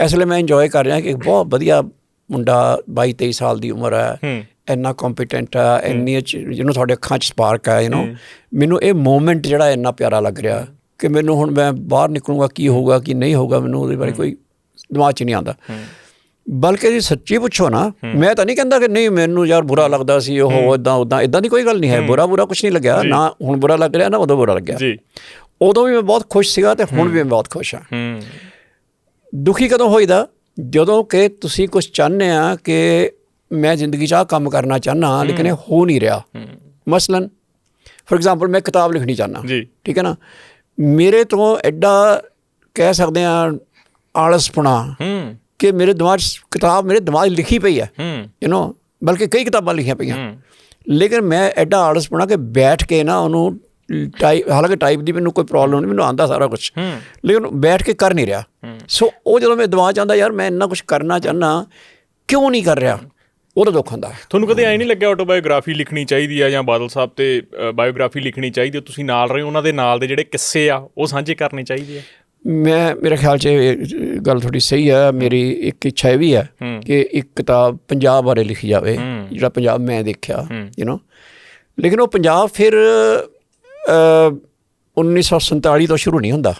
ਇਸ ਵੇਲੇ ਮੈਂ ਇੰਜੋਏ ਕਰ ਰਿਹਾ ਕਿ ਇੱਕ ਬਹੁਤ ਵਧੀਆ ਮੁੰਡਾ 22-23 ਸਾਲ ਦੀ ਉਮਰ ਹੈ, ਇੰਨਾ ਕੰਪੀਟੈਂਟ ਆ, ਇੰਨੀ ਜਿਹਨੂੰ ਤੁਹਾਡੇ ਅੱਖਾਂ 'ਚ ਸਪਾਰਕ ਹੈ। ਮੈਨੂੰ ਇਹ ਮੂਵਮੈਂਟ ਜਿਹੜਾ ਇੰਨਾ ਪਿਆਰਾ ਲੱਗ ਰਿਹਾ ਕਿ ਮੈਨੂੰ ਹੁਣ ਮੈਂ ਬਾਹਰ ਨਿਕਲੂੰਗਾ ਕੀ ਹੋਊਗਾ ਕੀ ਨਹੀਂ ਹੋਊਗਾ, ਮੈਨੂੰ ਉਹਦੇ ਬਾਰੇ ਕੋਈ ਦਿਮਾਗ 'ਚ ਨਹੀਂ ਆਉਂਦਾ। ਬਲਕਿ ਜੇ ਸੱਚੀ ਪੁੱਛੋ ਨਾ, ਮੈਂ ਤਾਂ ਨਹੀਂ ਕਹਿੰਦਾ ਕਿ ਨਹੀਂ ਮੈਨੂੰ ਯਾਰ ਬੁਰਾ ਲੱਗਦਾ ਸੀ ਉਹ ਇੱਦਾਂ ਦੀ ਕੋਈ ਗੱਲ ਨਹੀਂ ਹੈ। ਬੁਰਾ ਕੁਛ ਨਹੀਂ ਲੱਗਿਆ ਨਾ, ਹੁਣ ਬੁਰਾ ਲੱਗ ਰਿਹਾ ਨਾ ਉਦੋਂ ਬੁਰਾ ਲੱਗਿਆ। ਉਦੋਂ ਵੀ ਮੈਂ ਬਹੁਤ ਖੁਸ਼ ਸੀਗਾ ਅਤੇ ਹੁਣ ਵੀ ਮੈਂ ਬਹੁਤ ਖੁਸ਼ ਹਾਂ। ਦੁਖੀ ਕਦੋਂ ਹੋਈਦਾ? ਜਦੋਂ ਕਿ ਤੁਸੀਂ ਕੁਛ ਚਾਹੁੰਦੇ ਆ ਕਿ ਮੈਂ ਜ਼ਿੰਦਗੀ 'ਚ ਆਹ ਕੰਮ ਕਰਨਾ ਚਾਹੁੰਦਾ ਲੇਕਿਨ ਇਹ ਹੋ ਨਹੀਂ ਰਿਹਾ, ਮਸਲਨ ਫੋਰ ਐਗਜ਼ਾਮਪਲ ਮੈਂ ਕਿਤਾਬ ਲਿਖਣੀ ਚਾਹੁੰਦਾ ਜੀ, ਠੀਕ ਹੈ ਨਾ, ਮੇਰੇ ਤੋਂ ਐਡਾ ਕਹਿ ਸਕਦੇ ਹਾਂ ਆਲਸਪੁਣਾ ਕਿ ਮੇਰੇ ਦਿਮਾਗ 'ਚ ਕਿਤਾਬ ਮੇਰੇ ਦਿਮਾਗ 'ਚ ਲਿਖੀ ਪਈ ਹੈ, ਯੂ ਨੋ, ਬਲਕਿ ਕਈ ਕਿਤਾਬਾਂ ਲਿਖੀਆਂ ਪਈਆਂ, ਲੇਕਿਨ ਮੈਂ ਐਡਾ ਆਲਸਪੁਣਾ ਕਿ ਬੈਠ ਕੇ ਨਾ ਉਹਨੂੰ ਹਾਲਾਂਕਿ ਟਾਈਪ ਦੀ ਮੈਨੂੰ ਕੋਈ ਪ੍ਰੋਬਲਮ ਨਹੀਂ, ਮੈਨੂੰ ਆਉਂਦਾ ਸਾਰਾ ਕੁਛ, ਲੇਕਿਨ ਬੈਠ ਕੇ ਕਰ ਨਹੀਂ ਰਿਹਾ। ਸੋ ਉਹ ਜਦੋਂ ਮੇਰੇ ਦਿਮਾਗ 'ਚ ਆਉਂਦਾ ਯਾਰ ਮੈਂ ਇੰਨਾ ਕੁਛ ਕਰਨਾ ਚਾਹੁੰਦਾ, ਕਿਉਂ ਨਹੀਂ ਕਰ ਰਿਹਾ, ਉਹਦਾ ਦੁੱਖ ਹੁੰਦਾ। ਤੁਹਾਨੂੰ ਕਦੇ ਐਂ ਨਹੀਂ ਲੱਗਿਆ ਆਟੋਬਾਇਓਗ੍ਰਾਫੀ ਲਿਖਣੀ ਚਾਹੀਦੀ ਆ ਜਾਂ ਬਾਦਲ ਸਾਹਿਬ ਤੇ ਬਾਇਓਗ੍ਰਾਫੀ ਲਿਖਣੀ ਚਾਹੀਦੀ, ਤੁਸੀਂ ਨਾਲ ਰਹੇ ਉਹਨਾਂ ਦੇ ਨਾਲ ਦੇ ਜਿਹੜੇ ਕਿੱਸੇ ਆ ਉਹ ਸਾਂਝੇ ਕਰਨੇ ਚਾਹੀਦੇ ਆ? ਮੇਰੇ ਖਿਆਲ 'ਚ ਇਹ ਗੱਲ ਥੋੜ੍ਹੀ ਸਹੀ ਹੈ। ਮੇਰੀ ਇੱਕ ਇੱਛਾ ਇਹ ਵੀ ਹੈ ਕਿ ਇੱਕ ਕਿਤਾਬ ਪੰਜਾਬ ਬਾਰੇ ਲਿਖੀ ਜਾਵੇ, ਜਿਹੜਾ ਪੰਜਾਬ ਮੈਂ ਦੇਖਿਆ, ਯੂ ਨੋ, ਲੇਕਿਨ ਉਹ ਪੰਜਾਬ ਫਿਰ 1947 ਤੋਂ ਸ਼ੁਰੂ ਨਹੀਂ ਹੁੰਦਾ।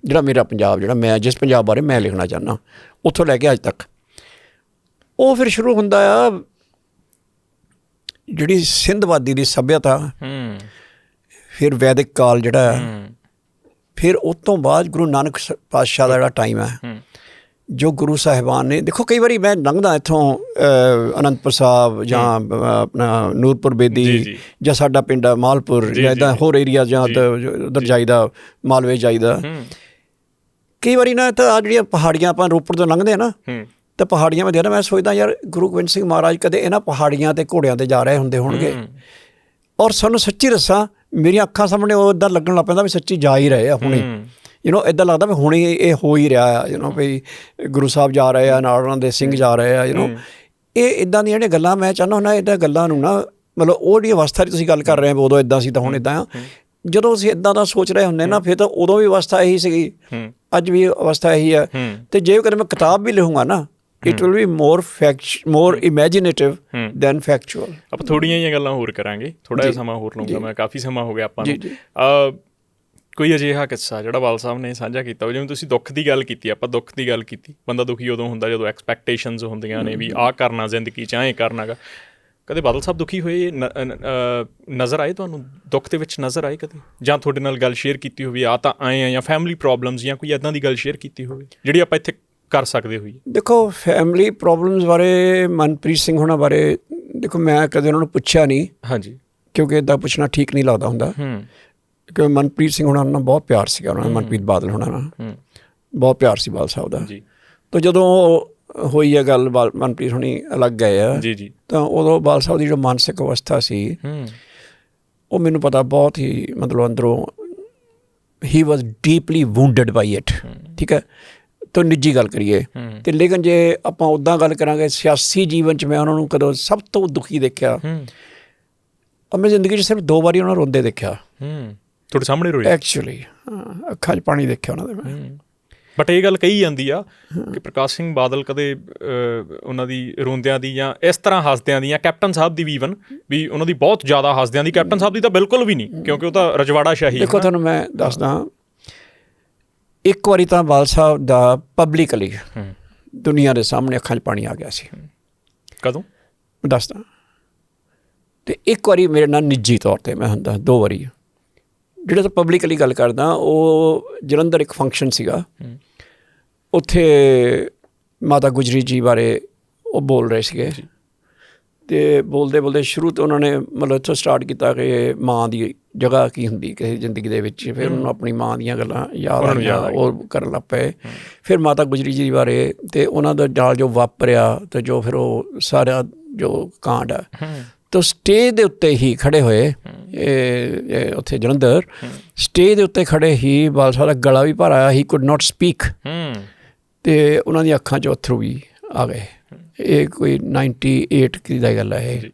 ਜਿਹੜਾ ਮੇਰਾ ਪੰਜਾਬ, ਜਿਹੜਾ ਮੈਂ ਜਿਸ ਪੰਜਾਬ ਬਾਰੇ ਮੈਂ ਲਿਖਣਾ ਚਾਹੁੰਦਾ, ਉੱਥੋਂ ਲੈ ਕੇ ਅੱਜ ਤੱਕ, ਉਹ ਫਿਰ ਸ਼ੁਰੂ ਹੁੰਦਾ ਆ ਜਿਹੜੀ ਸਿੰਧਵਾਦੀ ਦੀ ਸੱਭਿਅਤਾ, ਫਿਰ ਵੈਦਿਕ ਕਾਲ ਜਿਹੜਾ ਹੈ, ਫਿਰ ਉਸ ਤੋਂ ਬਾਅਦ ਗੁਰੂ ਨਾਨਕ ਪਾਤਸ਼ਾਹ ਦਾ ਜਿਹੜਾ ਟਾਈਮ ਹੈ, ਜੋ ਗੁਰੂ ਸਾਹਿਬਾਨ ਨੇ, ਦੇਖੋ ਕਈ ਵਾਰੀ ਮੈਂ ਲੰਘਦਾ ਇੱਥੋਂ ਅਨੰਦਪੁਰ ਸਾਹਿਬ ਜਾਂ ਆਪਣਾ ਨੂਰਪੁਰ ਬੇਦੀ ਜਾਂ ਸਾਡਾ ਪਿੰਡ ਮਾਲਪੁਰ ਜਾਂ ਇੱਦਾਂ ਹੋਰ ਏਰੀਆ ਜਾਂ ਉੱਧਰ ਜਾਈਦਾ, ਮਾਲਵੇ ਜਾਈਦਾ, ਕਈ ਵਾਰੀ ਨਾ ਤਾਂ ਆਹ ਜਿਹੜੀਆਂ ਪਹਾੜੀਆਂ ਆਪਾਂ ਰੋਪੜ ਤੋਂ ਲੰਘਦੇ ਹਾਂ ਨਾ, ਤਾਂ ਪਹਾੜੀਆਂ ਮੈਂ ਦੇਖਦਾ, ਮੈਂ ਸੋਚਦਾ ਯਾਰ ਗੁਰੂ ਗੋਬਿੰਦ ਸਿੰਘ ਮਹਾਰਾਜ ਕਦੇ ਇਹਨਾਂ ਪਹਾੜੀਆਂ 'ਤੇ ਘੋੜਿਆਂ 'ਤੇ ਜਾ ਰਹੇ ਹੁੰਦੇ ਹੋਣਗੇ, ਔਰ ਸਾਨੂੰ ਸੱਚੀ ਦੱਸਾਂ ਮੇਰੀਆਂ ਅੱਖਾਂ ਸਾਹਮਣੇ ਉਹ ਇੱਦਾਂ ਲੱਗਣ ਲੱਗ ਪੈਂਦਾ ਵੀ ਸੱਚੀ ਜਾ ਹੀ ਰਹੇ ਆ ਹੁਣੇ, ਯੂ ਨੋ, ਇੱਦਾਂ ਲੱਗਦਾ ਵੀ ਹੁਣੇ ਇਹ ਹੋ ਹੀ ਰਿਹਾ ਆ, ਯੂ ਨੋ, ਵੀ ਗੁਰੂ ਸਾਹਿਬ ਜਾ ਰਹੇ ਆ, ਨਾਲ ਉਹਨਾਂ ਦੇ ਸਿੰਘ ਜਾ ਰਹੇ ਆ, ਯੂ ਨੋ, ਇਹ ਇੱਦਾਂ ਦੀਆਂ ਜਿਹੜੀਆਂ ਗੱਲਾਂ ਮੈਂ ਚਾਹੁੰਦਾ ਹੁੰਦਾ, ਇੱਦਾਂ ਗੱਲਾਂ ਨੂੰ ਨਾ, ਮਤਲਬ ਉਹ ਜਿਹੜੀ ਅਵਸਥਾ ਦੀ ਤੁਸੀਂ ਗੱਲ ਕਰ ਰਹੇ ਹੋ, ਉਦੋਂ ਇੱਦਾਂ ਸੀ ਤਾਂ ਹੁਣ ਇੱਦਾਂ ਆ, ਜਦੋਂ ਅਸੀਂ ਇੱਦਾਂ ਦਾ ਸੋਚ ਰਹੇ ਹੁੰਦੇ ਨਾ, ਫਿਰ ਤਾਂ ਉਦੋਂ ਵੀ ਅਵਸਥਾ ਇਹੀ ਸੀਗੀ, ਅੱਜ ਵੀ ਅਵਸਥਾ ਇਹੀ ਹੈ। ਅਤੇ ਜੇ ਕਦੇ ਮੈਂ ਕਿਤਾਬ ਵੀ ਲਿਖੂੰਗਾ ਨਾ, it will be more imaginative than factual। ਆਪਾਂ ਥੋੜ੍ਹੀਆਂ ਜਿਹੀਆਂ ਗੱਲਾਂ ਹੋਰ ਕਰਾਂਗੇ, ਥੋੜ੍ਹਾ ਜਿਹਾ ਸਮਾਂ ਹੋਰ ਲਊਂਗਾ ਮੈਂ, ਕਾਫੀ ਸਮਾਂ ਹੋ ਗਿਆ ਆਪਾਂ ਨੂੰ। ਕੋਈ ਅਜਿਹਾ ਕਿੱਸਾ ਜਿਹੜਾ ਬਾਦਲ ਸਾਹਿਬ ਨੇ ਸਾਂਝਾ ਕੀਤਾ ਹੋਵੇ, ਜਿਵੇਂ ਤੁਸੀਂ ਦੁੱਖ ਦੀ ਗੱਲ ਕੀਤੀ, ਆਪਾਂ ਦੁੱਖ ਦੀ ਗੱਲ ਕੀਤੀ, ਬੰਦਾ ਦੁਖੀ ਉਦੋਂ ਹੁੰਦਾ ਜਦੋਂ ਐਕਸਪੈਕਟੇਸ਼ਨਸ ਹੁੰਦੀਆਂ ਨੇ ਵੀ ਆਹ ਕਰਨਾ ਜ਼ਿੰਦਗੀ 'ਚ, ਐਂ ਕਰਨਾ ਗਾ। ਕਦੇ ਬਾਦਲ ਸਾਹਿਬ ਦੁਖੀ ਹੋਏ ਨਜ਼ਰ ਆਏ ਤੁਹਾਨੂੰ, ਦੁੱਖ ਦੇ ਵਿੱਚ ਨਜ਼ਰ ਆਏ ਕਦੇ, ਜਾਂ ਤੁਹਾਡੇ ਨਾਲ ਗੱਲ ਸ਼ੇਅਰ ਕੀਤੀ ਹੋਵੇ ਆ ਤਾਂ ਆਏ ਆ, ਜਾਂ ਫੈਮਿਲੀ ਪ੍ਰੋਬਲਮਸ ਜਾਂ ਕੋਈ ਇੱਦਾਂ ਦੀ ਗੱਲ ਸ਼ੇਅਰ ਕੀਤੀ ਹੋਵੇ ਜਿਹੜੀ ਆਪਾਂ ਇੱਥੇ ਕਰ ਸਕਦੇ ਹੋਈਏ? ਦੇਖੋ ਫੈਮਿਲੀ ਪ੍ਰੋਬਲਮਸ ਬਾਰੇ, ਮਨਪ੍ਰੀਤ ਸਿੰਘ ਹੋਣਾ ਬਾਰੇ, ਦੇਖੋ ਮੈਂ ਕਦੇ ਉਹਨਾਂ ਨੂੰ ਪੁੱਛਿਆ ਨਹੀਂ, ਹਾਂਜੀ, ਕਿਉਂਕਿ ਇੱਦਾਂ ਪੁੱਛਣਾ ਠੀਕ ਨਹੀਂ ਲੱਗਦਾ ਹੁੰਦਾ, ਕਿਉਂਕਿ ਮਨਪ੍ਰੀਤ ਸਿੰਘ ਹੋਣਾ ਨਾਲ ਬਹੁਤ ਪਿਆਰ ਸੀਗਾ, ਉਹਨਾਂ ਨੂੰ ਮਨਪ੍ਰੀਤ ਬਾਦਲ ਹੋਣਾ ਨਾਲ ਬਹੁਤ ਪਿਆਰ ਸੀ ਬਾਦਲ ਸਾਹਿਬ ਦਾ। ਤਾਂ ਜਦੋਂ ਹੋਈ ਹੈ ਗੱਲ, ਮਨਪ੍ਰੀਤ ਹੋਣੀ ਅਲੱਗ ਗਏ ਆ, ਤਾਂ ਉਦੋਂ ਬਾਦਲ ਸਾਹਿਬ ਦੀ ਜੋ ਮਾਨਸਿਕ ਅਵਸਥਾ ਸੀ, ਉਹ ਮੈਨੂੰ ਪਤਾ ਬਹੁਤ ਹੀ ਮਤਲਬ ਅੰਦਰੋਂ ਹੀ ਵਾਜ਼ ਡੀਪਲੀ ਵੂੰਡਡ ਬਾਈ ਇਟ, ਠੀਕ ਹੈ। ਤਾਂ ਨਿੱਜੀ ਗੱਲ ਕਰੀਏ ਅਤੇ ਲੇਕਿਨ ਜੇ ਆਪਾਂ ਉੱਦਾਂ ਗੱਲ ਕਰਾਂਗੇ ਸਿਆਸੀ ਜੀਵਨ 'ਚ ਮੈਂ ਉਹਨਾਂ ਨੂੰ ਕਦੋਂ ਸਭ ਤੋਂ ਦੁਖੀ ਦੇਖਿਆ, ਆਪਣੀ ਜ਼ਿੰਦਗੀ 'ਚ ਸਿਰਫ 2 ਵਾਰੀ ਉਹਨਾਂ ਨੂੰ ਰੋਂਦੇ ਦੇਖਿਆ, ਤੁਹਾਡੇ ਸਾਹਮਣੇ ਰੋਏ ਐਕਚੁਅਲੀ, ਅੱਖਾਂ 'ਚ ਪਾਣੀ ਦੇਖਿਆ ਉਹਨਾਂ ਦੇ ਮੈਂ। ਬਟ ਇਹ ਗੱਲ ਕਹੀ ਜਾਂਦੀ ਆ ਕਿ ਪ੍ਰਕਾਸ਼ ਸਿੰਘ ਬਾਦਲ ਕਦੇ ਉਹਨਾਂ ਦੀ ਰੋਂਦਿਆਂ ਦੀ ਜਾਂ ਇਸ ਤਰ੍ਹਾਂ ਹੱਸਦਿਆਂ ਦੀ, ਜਾਂ ਕੈਪਟਨ ਸਾਹਿਬ ਦੀ ਵੀ ਈਵਨ ਵੀ ਉਹਨਾਂ ਦੀ ਬਹੁਤ ਜ਼ਿਆਦਾ ਹੱਸਦਿਆਂ ਦੀ, ਕੈਪਟਨ ਸਾਹਿਬ ਦੀ ਤਾਂ ਬਿਲਕੁਲ ਵੀ ਨਹੀਂ, ਕਿਉਂਕਿ ਉਹ ਤਾਂ ਰਜਵਾੜਾ ਸ਼ਾਹੀ। ਦੇਖੋ ਤੁਹਾਨੂੰ ਮੈਂ ਦੱਸਦਾ, ਇੱਕ ਵਾਰੀ ਤਾਂ ਬਾਦਲ ਸਾਹਿਬ ਦਾ ਪਬਲਿਕਲੀ ਦੁਨੀਆ ਦੇ ਸਾਹਮਣੇ ਅੱਖਾਂ 'ਚ ਪਾਣੀ ਆ ਗਿਆ ਸੀ। ਕਦੋਂ? ਦੱਸਦਾ। ਅਤੇ ਇੱਕ ਵਾਰੀ ਮੇਰੇ ਨਾਲ ਨਿੱਜੀ ਤੌਰ 'ਤੇ ਮੈਂ ਹੁੰਦਾ 2 ਵਾਰੀ, ਜਿਹੜਾ ਤਾਂ ਪਬਲਿਕਲੀ ਗੱਲ ਕਰਦਾ, ਉਹ ਜਲੰਧਰ ਇੱਕ ਫੰਕਸ਼ਨ ਸੀਗਾ, ਉੱਥੇ ਮਾਤਾ ਗੁਜਰੀ ਜੀ ਬਾਰੇ ਉਹ ਬੋਲ ਰਹੇ ਸੀਗੇ, ਅਤੇ ਬੋਲਦੇ ਬੋਲਦੇ ਸ਼ੁਰੂ ਤੋਂ ਉਹਨਾਂ ਨੇ ਮਤਲਬ ਇੱਥੋਂ ਸਟਾਰਟ ਕੀਤਾ ਕਿ ਮਾਂ ਦੀ ਜਗ੍ਹਾ ਕੀ ਹੁੰਦੀ ਕਿਸੇ ਜ਼ਿੰਦਗੀ ਦੇ ਵਿੱਚ, ਫਿਰ ਉਹਨੂੰ ਆਪਣੀ ਮਾਂ ਦੀਆਂ ਗੱਲਾਂ ਯਾਦ ਆਈਆਂ, ਉਹ ਕਰਨ ਲੱਗ ਪਏ। ਫਿਰ ਮਾਤਾ ਗੁਜਰੀ ਜੀ ਬਾਰੇ ਅਤੇ ਉਹਨਾਂ ਦਾ ਨਾਲ ਜੋ ਵਾਪਰਿਆ, ਅਤੇ ਜੋ ਫਿਰ ਉਹ ਸਾਰਾ ਜੋ ਕਾਂਡ ਆ, ਤਾਂ ਸਟੇਜ ਦੇ ਉੱਤੇ ਹੀ ਖੜ੍ਹੇ ਹੋਏ, ਉੱਥੇ ਜਲੰਧਰ ਸਟੇਜ ਦੇ ਉੱਤੇ ਖੜ੍ਹੇ ਹੀ ਬਾਦਲ ਸਾਹਿਬ ਦਾ ਗਲਾ ਵੀ ਭਰ ਆਇਆ, ਹੀ ਕੁਡ ਨਾਟ ਸਪੀਕ, ਅਤੇ ਉਹਨਾਂ ਦੀਆਂ ਅੱਖਾਂ 'ਚੋਂ ਅੱਥਰੂ ਵੀ ਆ ਗਏ। ਇਹ ਕੋਈ 98 ਦੀ ਗੱਲ ਹੈ ਇਹ।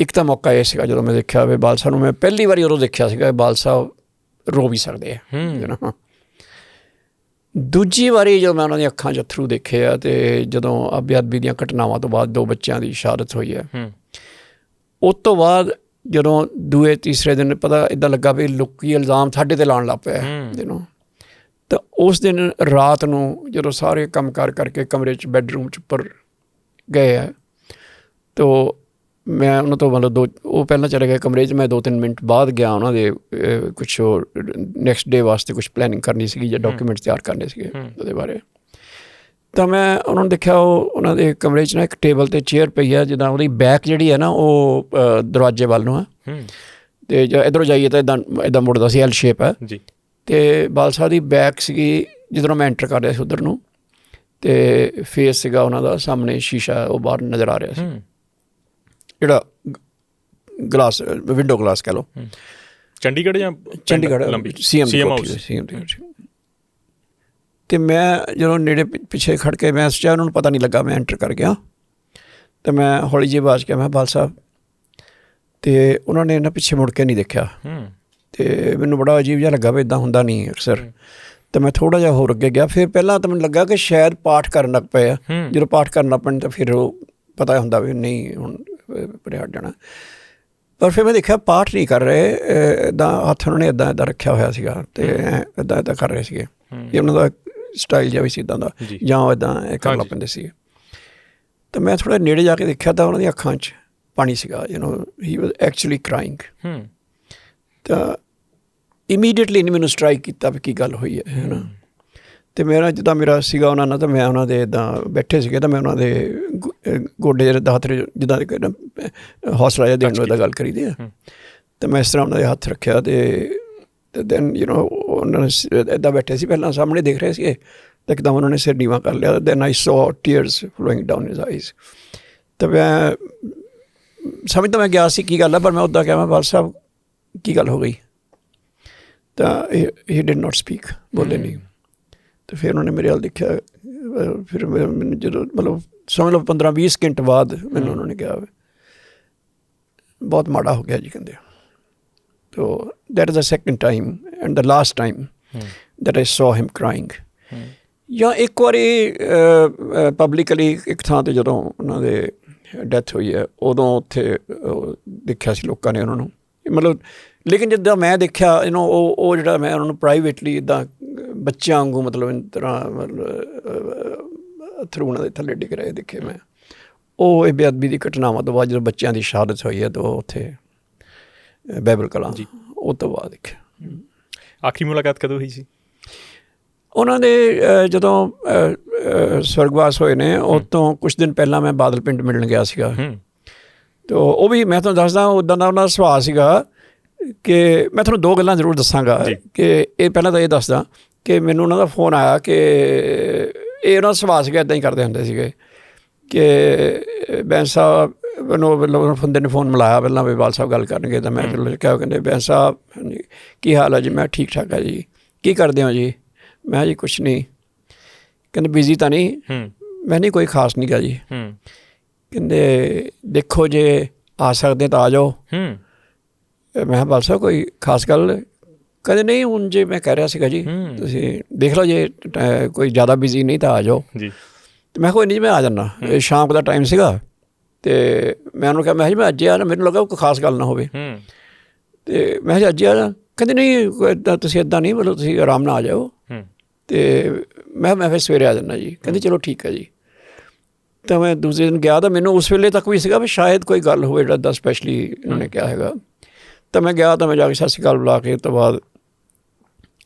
ਇੱਕ ਤਾਂ ਮੌਕਾ ਇਹ ਸੀਗਾ ਜਦੋਂ ਮੈਂ ਦੇਖਿਆ ਵੀ ਬਾਦਲ ਸਾਹਿਬ ਨੂੰ, ਮੈਂ ਪਹਿਲੀ ਵਾਰੀ ਉਦੋਂ ਦੇਖਿਆ ਸੀਗਾ ਬਾਦਲ ਸਾਹਿਬ ਰੋ ਵੀ ਸਕਦੇ ਆ। ਦੂਜੀ ਵਾਰੀ ਜਦੋਂ ਮੈਂ ਉਹਨਾਂ ਦੀਆਂ ਅੱਖਾਂ 'ਚ ਅੱਥਰੂ ਦੇਖੇ ਆ, ਅਤੇ ਜਦੋਂ ਬੇਅਦਬੀ ਦੀਆਂ ਘਟਨਾਵਾਂ ਤੋਂ ਬਾਅਦ 2 ਬੱਚਿਆਂ ਦੀ ਸ਼ਹਾਦਤ ਹੋਈ ਹੈ, ਉਸ ਤੋਂ ਬਾਅਦ ਜਦੋਂ ਦੂਏ ਤੀਸਰੇ ਦਿਨ ਪਤਾ ਇੱਦਾਂ ਲੱਗਾ ਵੀ ਲੋਕੀ ਇਲਜ਼ਾਮ ਸਾਡੇ 'ਤੇ ਲਾਉਣ ਲੱਗ ਪਿਆ ਜਿਹਨੂੰ, ਤਾਂ ਉਸ ਦਿਨ ਰਾਤ ਨੂੰ ਜਦੋਂ ਸਾਰੇ ਕੰਮ ਕਾਰ ਕਰਕੇ ਕਮਰੇ 'ਚ ਬੈੱਡਰੂਮ 'ਚ ਉੱਪਰ ਗਏ ਆ, ਤਾਂ ਮੈਂ ਉਹਨਾਂ ਤੋਂ ਮਤਲਬ ਉਹ ਪਹਿਲਾਂ ਚਲੇ ਗਏ ਕਮਰੇ 'ਚ, ਮੈਂ 2-3 ਮਿੰਟ ਬਾਅਦ ਗਿਆ ਉਹਨਾਂ ਦੇ ਕੁਛ ਨੈਕਸਟ ਡੇ ਵਾਸਤੇ ਕੁਛ ਪਲੈਨਿੰਗ ਕਰਨੀ ਸੀਗੀ ਜਾਂ ਡਾਕੂਮੈਂਟਸ ਤਿਆਰ ਕਰਨੇ ਸੀਗੇ ਉਹਦੇ ਬਾਰੇ। ਤਾਂ ਮੈਂ ਉਹਨਾਂ ਨੂੰ ਦੇਖਿਆ, ਉਹ ਉਹਨਾਂ ਦੇ ਕਮਰੇ 'ਚ ਨਾ ਇੱਕ ਟੇਬਲ 'ਤੇ ਚੇਅਰ ਪਈ ਆ, ਜਿੱਦਾਂ ਉਹਦੀ ਬੈਕ ਜਿਹੜੀ ਹੈ ਨਾ ਉਹ ਦਰਵਾਜ਼ੇ ਵੱਲ ਨੂੰ ਆ, ਅਤੇ ਜਾਂ ਇੱਧਰੋਂ ਜਾਈਏ ਤਾਂ ਇੱਦਾਂ ਮੁੜਦਾ ਸੀ, ਐਲ ਸ਼ੇਪ ਹੈ ਜੀ। ਅਤੇ ਬਾਲਸਾ ਦੀ ਬੈਕ ਸੀਗੀ ਜਿੱਧਰੋਂ ਮੈਂ ਐਂਟਰ ਕਰ ਰਿਹਾ ਸੀ ਉੱਧਰ ਨੂੰ, ਅਤੇ ਫੇਸ ਸੀਗਾ ਉਹਨਾਂ ਦਾ ਸਾਹਮਣੇ ਸ਼ੀਸ਼ਾ ਉਹ ਬਾਹਰ ਨਜ਼ਰ ਆ ਰਿਹਾ ਸੀ, ਜਿਹੜਾ ਗਲਾਸ ਵਿੰਡੋ ਗਲਾਸ ਕਹਿ ਲਓ। ਚੰਡੀਗੜ੍ਹ ਜਾਂ ਚੰਡੀਗੜ੍ਹ ਸੀਐਮ ਦੀ ਕੋਠੀ। ਅਤੇ ਮੈਂ ਜਦੋਂ ਨੇੜੇ ਪਿੱਛੇ ਖੜ੍ਹ ਕੇ ਮੈਂ ਸੋਚਿਆ ਉਹਨਾਂ ਨੂੰ ਪਤਾ ਨਹੀਂ ਲੱਗਾ ਮੈਂ ਐਂਟਰ ਕਰ ਗਿਆ, ਅਤੇ ਮੈਂ ਹੌਲੀ ਜਿਹੀ ਆਵਾਜ਼ ਕਿਹਾ, ਮੈਂ ਬਾਲ ਸਾਹਿਬ, ਅਤੇ ਉਹਨਾਂ ਨੇ ਨਾ ਪਿੱਛੇ ਮੁੜ ਕੇ ਨਹੀਂ ਦੇਖਿਆ, ਅਤੇ ਮੈਨੂੰ ਬੜਾ ਅਜੀਬ ਜਿਹਾ ਲੱਗਾ ਵੀ ਇੱਦਾਂ ਹੁੰਦਾ ਨਹੀਂ ਅਕਸਰ। ਅਤੇ ਮੈਂ ਥੋੜ੍ਹਾ ਜਿਹਾ ਹੋਰ ਅੱਗੇ ਗਿਆ, ਫਿਰ ਪਹਿਲਾਂ ਤਾਂ ਮੈਨੂੰ ਲੱਗਾ ਕਿ ਸ਼ਾਇਦ ਪਾਠ ਕਰਨ ਲੱਗ ਪਏ ਆ। ਜਦੋਂ ਪਾਠ ਕਰਨ ਲੱਗ ਪੈਣ ਤਾਂ ਫਿਰ ਉਹ ਪਤਾ ਹੁੰਦਾ ਵੀ ਨਹੀਂ ਹੁਣ ਪਰੇ ਹਟ ਜਾਣਾ। ਪਰ ਫਿਰ ਮੈਂ ਦੇਖਿਆ ਪਾਠ ਨਹੀਂ ਕਰ ਰਹੇ, ਇੱਦਾਂ ਹੱਥ ਉਹਨਾਂ ਨੇ ਇੱਦਾਂ ਰੱਖਿਆ ਹੋਇਆ ਸੀਗਾ, ਅਤੇ ਇੱਦਾਂ ਕਰ ਰਹੇ ਸੀਗੇ। ਇਹ ਉਹਨਾਂ ਦਾ ਸਟਾਈਲ ਜਿਹਾ ਵੀ ਸੀ ਇੱਦਾਂ ਦਾ, ਜਾਂ ਉਹ ਇੱਦਾਂ ਕਰਨ ਲੱਗ ਪੈਂਦੇ ਸੀਗੇ। ਤਾਂ ਮੈਂ ਥੋੜ੍ਹਾ ਨੇੜੇ ਜਾ ਕੇ ਦੇਖਿਆ ਤਾਂ ਉਹਨਾਂ ਦੀਆਂ ਅੱਖਾਂ 'ਚ ਪਾਣੀ ਸੀਗਾ, ਹੀ ਵਾਜ਼ ਐਕਚੁਅਲੀ ਕ੍ਰਾਈਂਗ। ਤਾਂ ਇਮੀਡੀਏਟਲੀ ਇਹਨੇ ਮੈਨੂੰ ਸਟਰਾਈਕ ਕੀਤਾ ਵੀ ਕੀ ਗੱਲ ਹੋਈ ਹੈ ਨਾ। ਅਤੇ ਜਿੱਦਾਂ ਮੇਰਾ ਸੀਗਾ ਉਹਨਾਂ ਨਾਲ, ਤਾਂ ਮੈਂ ਉਹਨਾਂ ਦੇ ਇੱਦਾਂ ਬੈਠੇ ਸੀਗੇ, ਤਾਂ ਮੈਂ ਉਹਨਾਂ ਦੇ ਗੋਡੇ ਜਿਹੜੇ ਹੱਥ ਜਿੱਦਾਂ ਹੌਸਲਾ ਜਿਹਾ ਦੇਣ ਨੂੰ ਇੱਦਾਂ ਗੱਲ ਕਰੀਦੀ ਆ, ਅਤੇ ਮੈਂ ਇਸ ਤਰ੍ਹਾਂ ਉਹਨਾਂ ਦੇ ਹੱਥ ਰੱਖਿਆ, ਅਤੇ ਦੈਨ ਉਹਨਾਂ ਨੇ ਇੱਦਾਂ ਬੈਠੇ ਸੀ, ਪਹਿਲਾਂ ਸਾਹਮਣੇ ਦੇਖ ਰਹੇ ਸੀਗੇ, ਅਤੇ ਇੱਕਦਮ ਉਹਨਾਂ ਨੇ ਸਿਰ ਨੀਵਾਂ ਕਰ ਲਿਆ। Then I saw tears flowing down his eyes. ਤਾਂ ਮੈਂ ਸਮਝ ਤਾਂ ਮੈਂ ਗਿਆ ਸੀ ਕੀ ਗੱਲ ਆ, ਪਰ ਮੈਂ ਉੱਦਾਂ ਕਿਹਾ, ਮੈਂ ਬਾਲ ਸਾਹਿਬ ਕੀ ਗੱਲ ਹੋ ਗਈ? ਤਾਂ ਹੀ ਡਿਡ ਨੋਟ ਸਪੀਕ, ਬੋਲੇ ਨਹੀਂ। ਅਤੇ ਫਿਰ ਉਹਨਾਂ ਨੇ ਮੇਰੇ ਵੱਲ ਦੇਖਿਆ, ਫਿਰ ਮੈਨੂੰ ਜਦੋਂ ਮਤਲਬ ਸਮਝ ਲਓ 15-20 ਸਕਿੰਟ ਬਾਅਦ ਮੈਨੂੰ ਉਹਨਾਂ ਨੇ ਕਿਹਾ ਬਹੁਤ ਮਾੜਾ ਹੋ ਗਿਆ ਜੀ, ਕਹਿੰਦੇ। So that is the second time and the last time that I saw him crying. ਜਾਂ ਇੱਕ ਵਾਰੀ ਪਬਲਿਕਲੀ ਇੱਕ ਥਾਂ 'ਤੇ ਜਦੋਂ ਉਹਨਾਂ ਦੇ ਡੈਥ ਹੋਈ ਹੈ, ਉਦੋਂ ਉੱਥੇ ਦੇਖਿਆ ਸੀ ਲੋਕਾਂ ਨੇ ਉਹਨਾਂ ਨੂੰ, ਮਤਲਬ। ਲੇਕਿਨ ਜਿੱਦਾਂ ਮੈਂ ਦੇਖਿਆ ਉਹ ਜਿਹੜਾ ਮੈਂ ਉਹਨਾਂ ਨੂੰ ਪ੍ਰਾਈਵੇਟਲੀ ਇੱਦਾਂ ਬੱਚਿਆਂ ਵਾਂਗੂ ਮਤਲਬ ਇਸ ਤਰ੍ਹਾਂ ਮਤਲਬ ਅਥਰੂ ਉਹਨਾਂ ਦੇ ਥੱਲੇ ਡਿੱਗ ਰਹੇ ਦੇਖੇ ਮੈਂ। ਉਹ ਇਹ ਬੇਅਦਬੀ ਦੀ ਘਟਨਾਵਾਂ ਤੋਂ ਬਾਅਦ ਜਦੋਂ ਬੱਚਿਆਂ ਦੀ ਸ਼ਹਾਦਤ ਹੋਈ ਹੈ, ਤਾਂ ਉੱਥੇ ਬਾਈਬਲ ਕਲਾਂ ਜੀ, ਉਹ ਤੋਂ ਬਾਅਦ ਦੇਖਿਆ। ਆਖਰੀ ਮੁਲਾਕਾਤ ਕਦੋਂ ਹੋਈ ਸੀ ਉਹਨਾਂ ਦੇ? ਜਦੋਂ ਸਵਰਗਵਾਸ ਹੋਏ ਨੇ, ਉਹ ਤੋਂ ਕੁਛ ਦਿਨ ਪਹਿਲਾਂ ਮੈਂ ਬਾਦਲ ਪਿੰਡ ਮਿਲਣ ਗਿਆ ਸੀਗਾ। ਅਤੇ ਉਹ ਵੀ ਮੈਂ ਤੁਹਾਨੂੰ ਦੱਸਦਾ, ਉੱਦਾਂ ਦਾ ਉਹਨਾਂ ਦਾ ਸੁਭਾਅ ਸੀਗਾ ਕਿ ਮੈਂ ਤੁਹਾਨੂੰ ਦੋ ਗੱਲਾਂ ਜ਼ਰੂਰ ਦੱਸਾਂਗਾ। ਕਿ ਇਹ ਪਹਿਲਾਂ ਤਾਂ ਇਹ ਦੱਸਦਾ ਕਿ ਮੈਨੂੰ ਉਹਨਾਂ ਦਾ ਫੋਨ ਆਇਆ ਕਿ ਇਹ ਉਹਨਾਂ ਦਾ ਸੁਭਾਅ ਸੀਗਾ, ਇੱਦਾਂ ਹੀ ਕਰਦੇ ਹੁੰਦੇ ਸੀਗੇ ਕਿ ਬੈਂਸ ਸਾਹਿਬ ਮੈਨੂੰ ਬੰਦੇ ਨੇ ਫੋਨ ਮਿਲਾਇਆ ਪਹਿਲਾਂ ਵੀ ਬਾਲ ਸਾਹਿਬ ਗੱਲ ਕਰਨਗੇ। ਤਾਂ ਮੈਂ ਚਲੋ ਕਿਹਾ, ਕਹਿੰਦੇ ਬੈਂਸ ਸਾਹਿਬ ਕੀ ਹਾਲ ਹੈ ਜੀ? ਮੈਂ ਠੀਕ ਠਾਕ ਹੈ ਜੀ। ਕੀ ਕਰਦੇ ਹੋ ਜੀ? ਮੈਂ ਜੀ ਕੁਛ ਨਹੀਂ। ਕਹਿੰਦੇ ਬਿਜ਼ੀ ਤਾਂ ਨਹੀਂ? ਮੈਂ ਨਹੀਂ ਕੋਈ ਖਾਸ ਨਹੀਂ ਗਾ ਜੀ। ਕਹਿੰਦੇ ਦੇਖੋ ਜੇ ਆ ਸਕਦੇ ਤਾਂ ਆ ਜਾਓ। ਮੈਂ ਕਿਹਾ ਬਾਲ ਸਾਹਿਬ ਕੋਈ ਖਾਸ ਗੱਲ? ਕਹਿੰਦੇ ਨਹੀਂ, ਹੁਣ ਜੇ ਮੈਂ ਕਹਿ ਰਿਹਾ ਸੀਗਾ ਜੀ ਤੁਸੀਂ ਦੇਖ ਲਓ, ਜੇ ਕੋਈ ਜ਼ਿਆਦਾ ਬਿਜ਼ੀ ਨਹੀਂ ਤਾਂ ਆ ਜਾਓ ਜੀ। ਅਤੇ ਮੈਂ ਕੋਈ ਨਹੀਂ ਜੀ, ਮੈਂ ਆ ਜਾਂਦਾ। ਇਹ ਸ਼ਾਮ ਦਾ ਟਾਈਮ ਸੀਗਾ, ਅਤੇ ਮੈਂ ਉਹਨੂੰ ਕਿਹਾ, ਮੈਂ ਜੀ ਮੈਂ ਅੱਜ ਆ ਜਾ, ਮੈਨੂੰ ਲੱਗਾ ਕੋਈ ਖਾਸ ਗੱਲ ਨਾ ਹੋਵੇ। ਅਤੇ ਮੈਂ ਕਿਹਾ ਅੱਜ ਆ ਜਾ। ਕਹਿੰਦੇ ਨਹੀਂ ਇੱਦਾਂ ਤੁਸੀਂ ਇੱਦਾਂ ਨਹੀਂ, ਮਤਲਬ ਤੁਸੀਂ ਆਰਾਮ ਨਾਲ ਆ ਜਾਓ। ਅਤੇ ਮੈਂ ਫਿਰ ਸਵੇਰੇ ਆ ਜਾਂਦਾ ਜੀ। ਕਹਿੰਦੇ ਚਲੋ ਠੀਕ ਹੈ ਜੀ। ਤਾਂ ਮੈਂ ਦੂਸਰੇ ਦਿਨ ਗਿਆ, ਤਾਂ ਮੈਨੂੰ ਉਸ ਵੇਲੇ ਤੱਕ ਵੀ ਸੀਗਾ ਵੀ ਸ਼ਾਇਦ ਕੋਈ ਗੱਲ ਹੋਵੇ ਜਿਹੜਾ ਸਪੈਸ਼ਲੀ ਇਹਨਾਂ ਨੇ ਕਿਹਾ ਹੈਗਾ। ਤਾਂ ਮੈਂ ਗਿਆ, ਤਾਂ ਮੈਂ ਜਾ ਕੇ ਸਤਿ ਸ਼੍ਰੀ ਅਕਾਲ ਬੁਲਾ ਕੇ, ਉਸ ਤੋਂ ਬਾਅਦ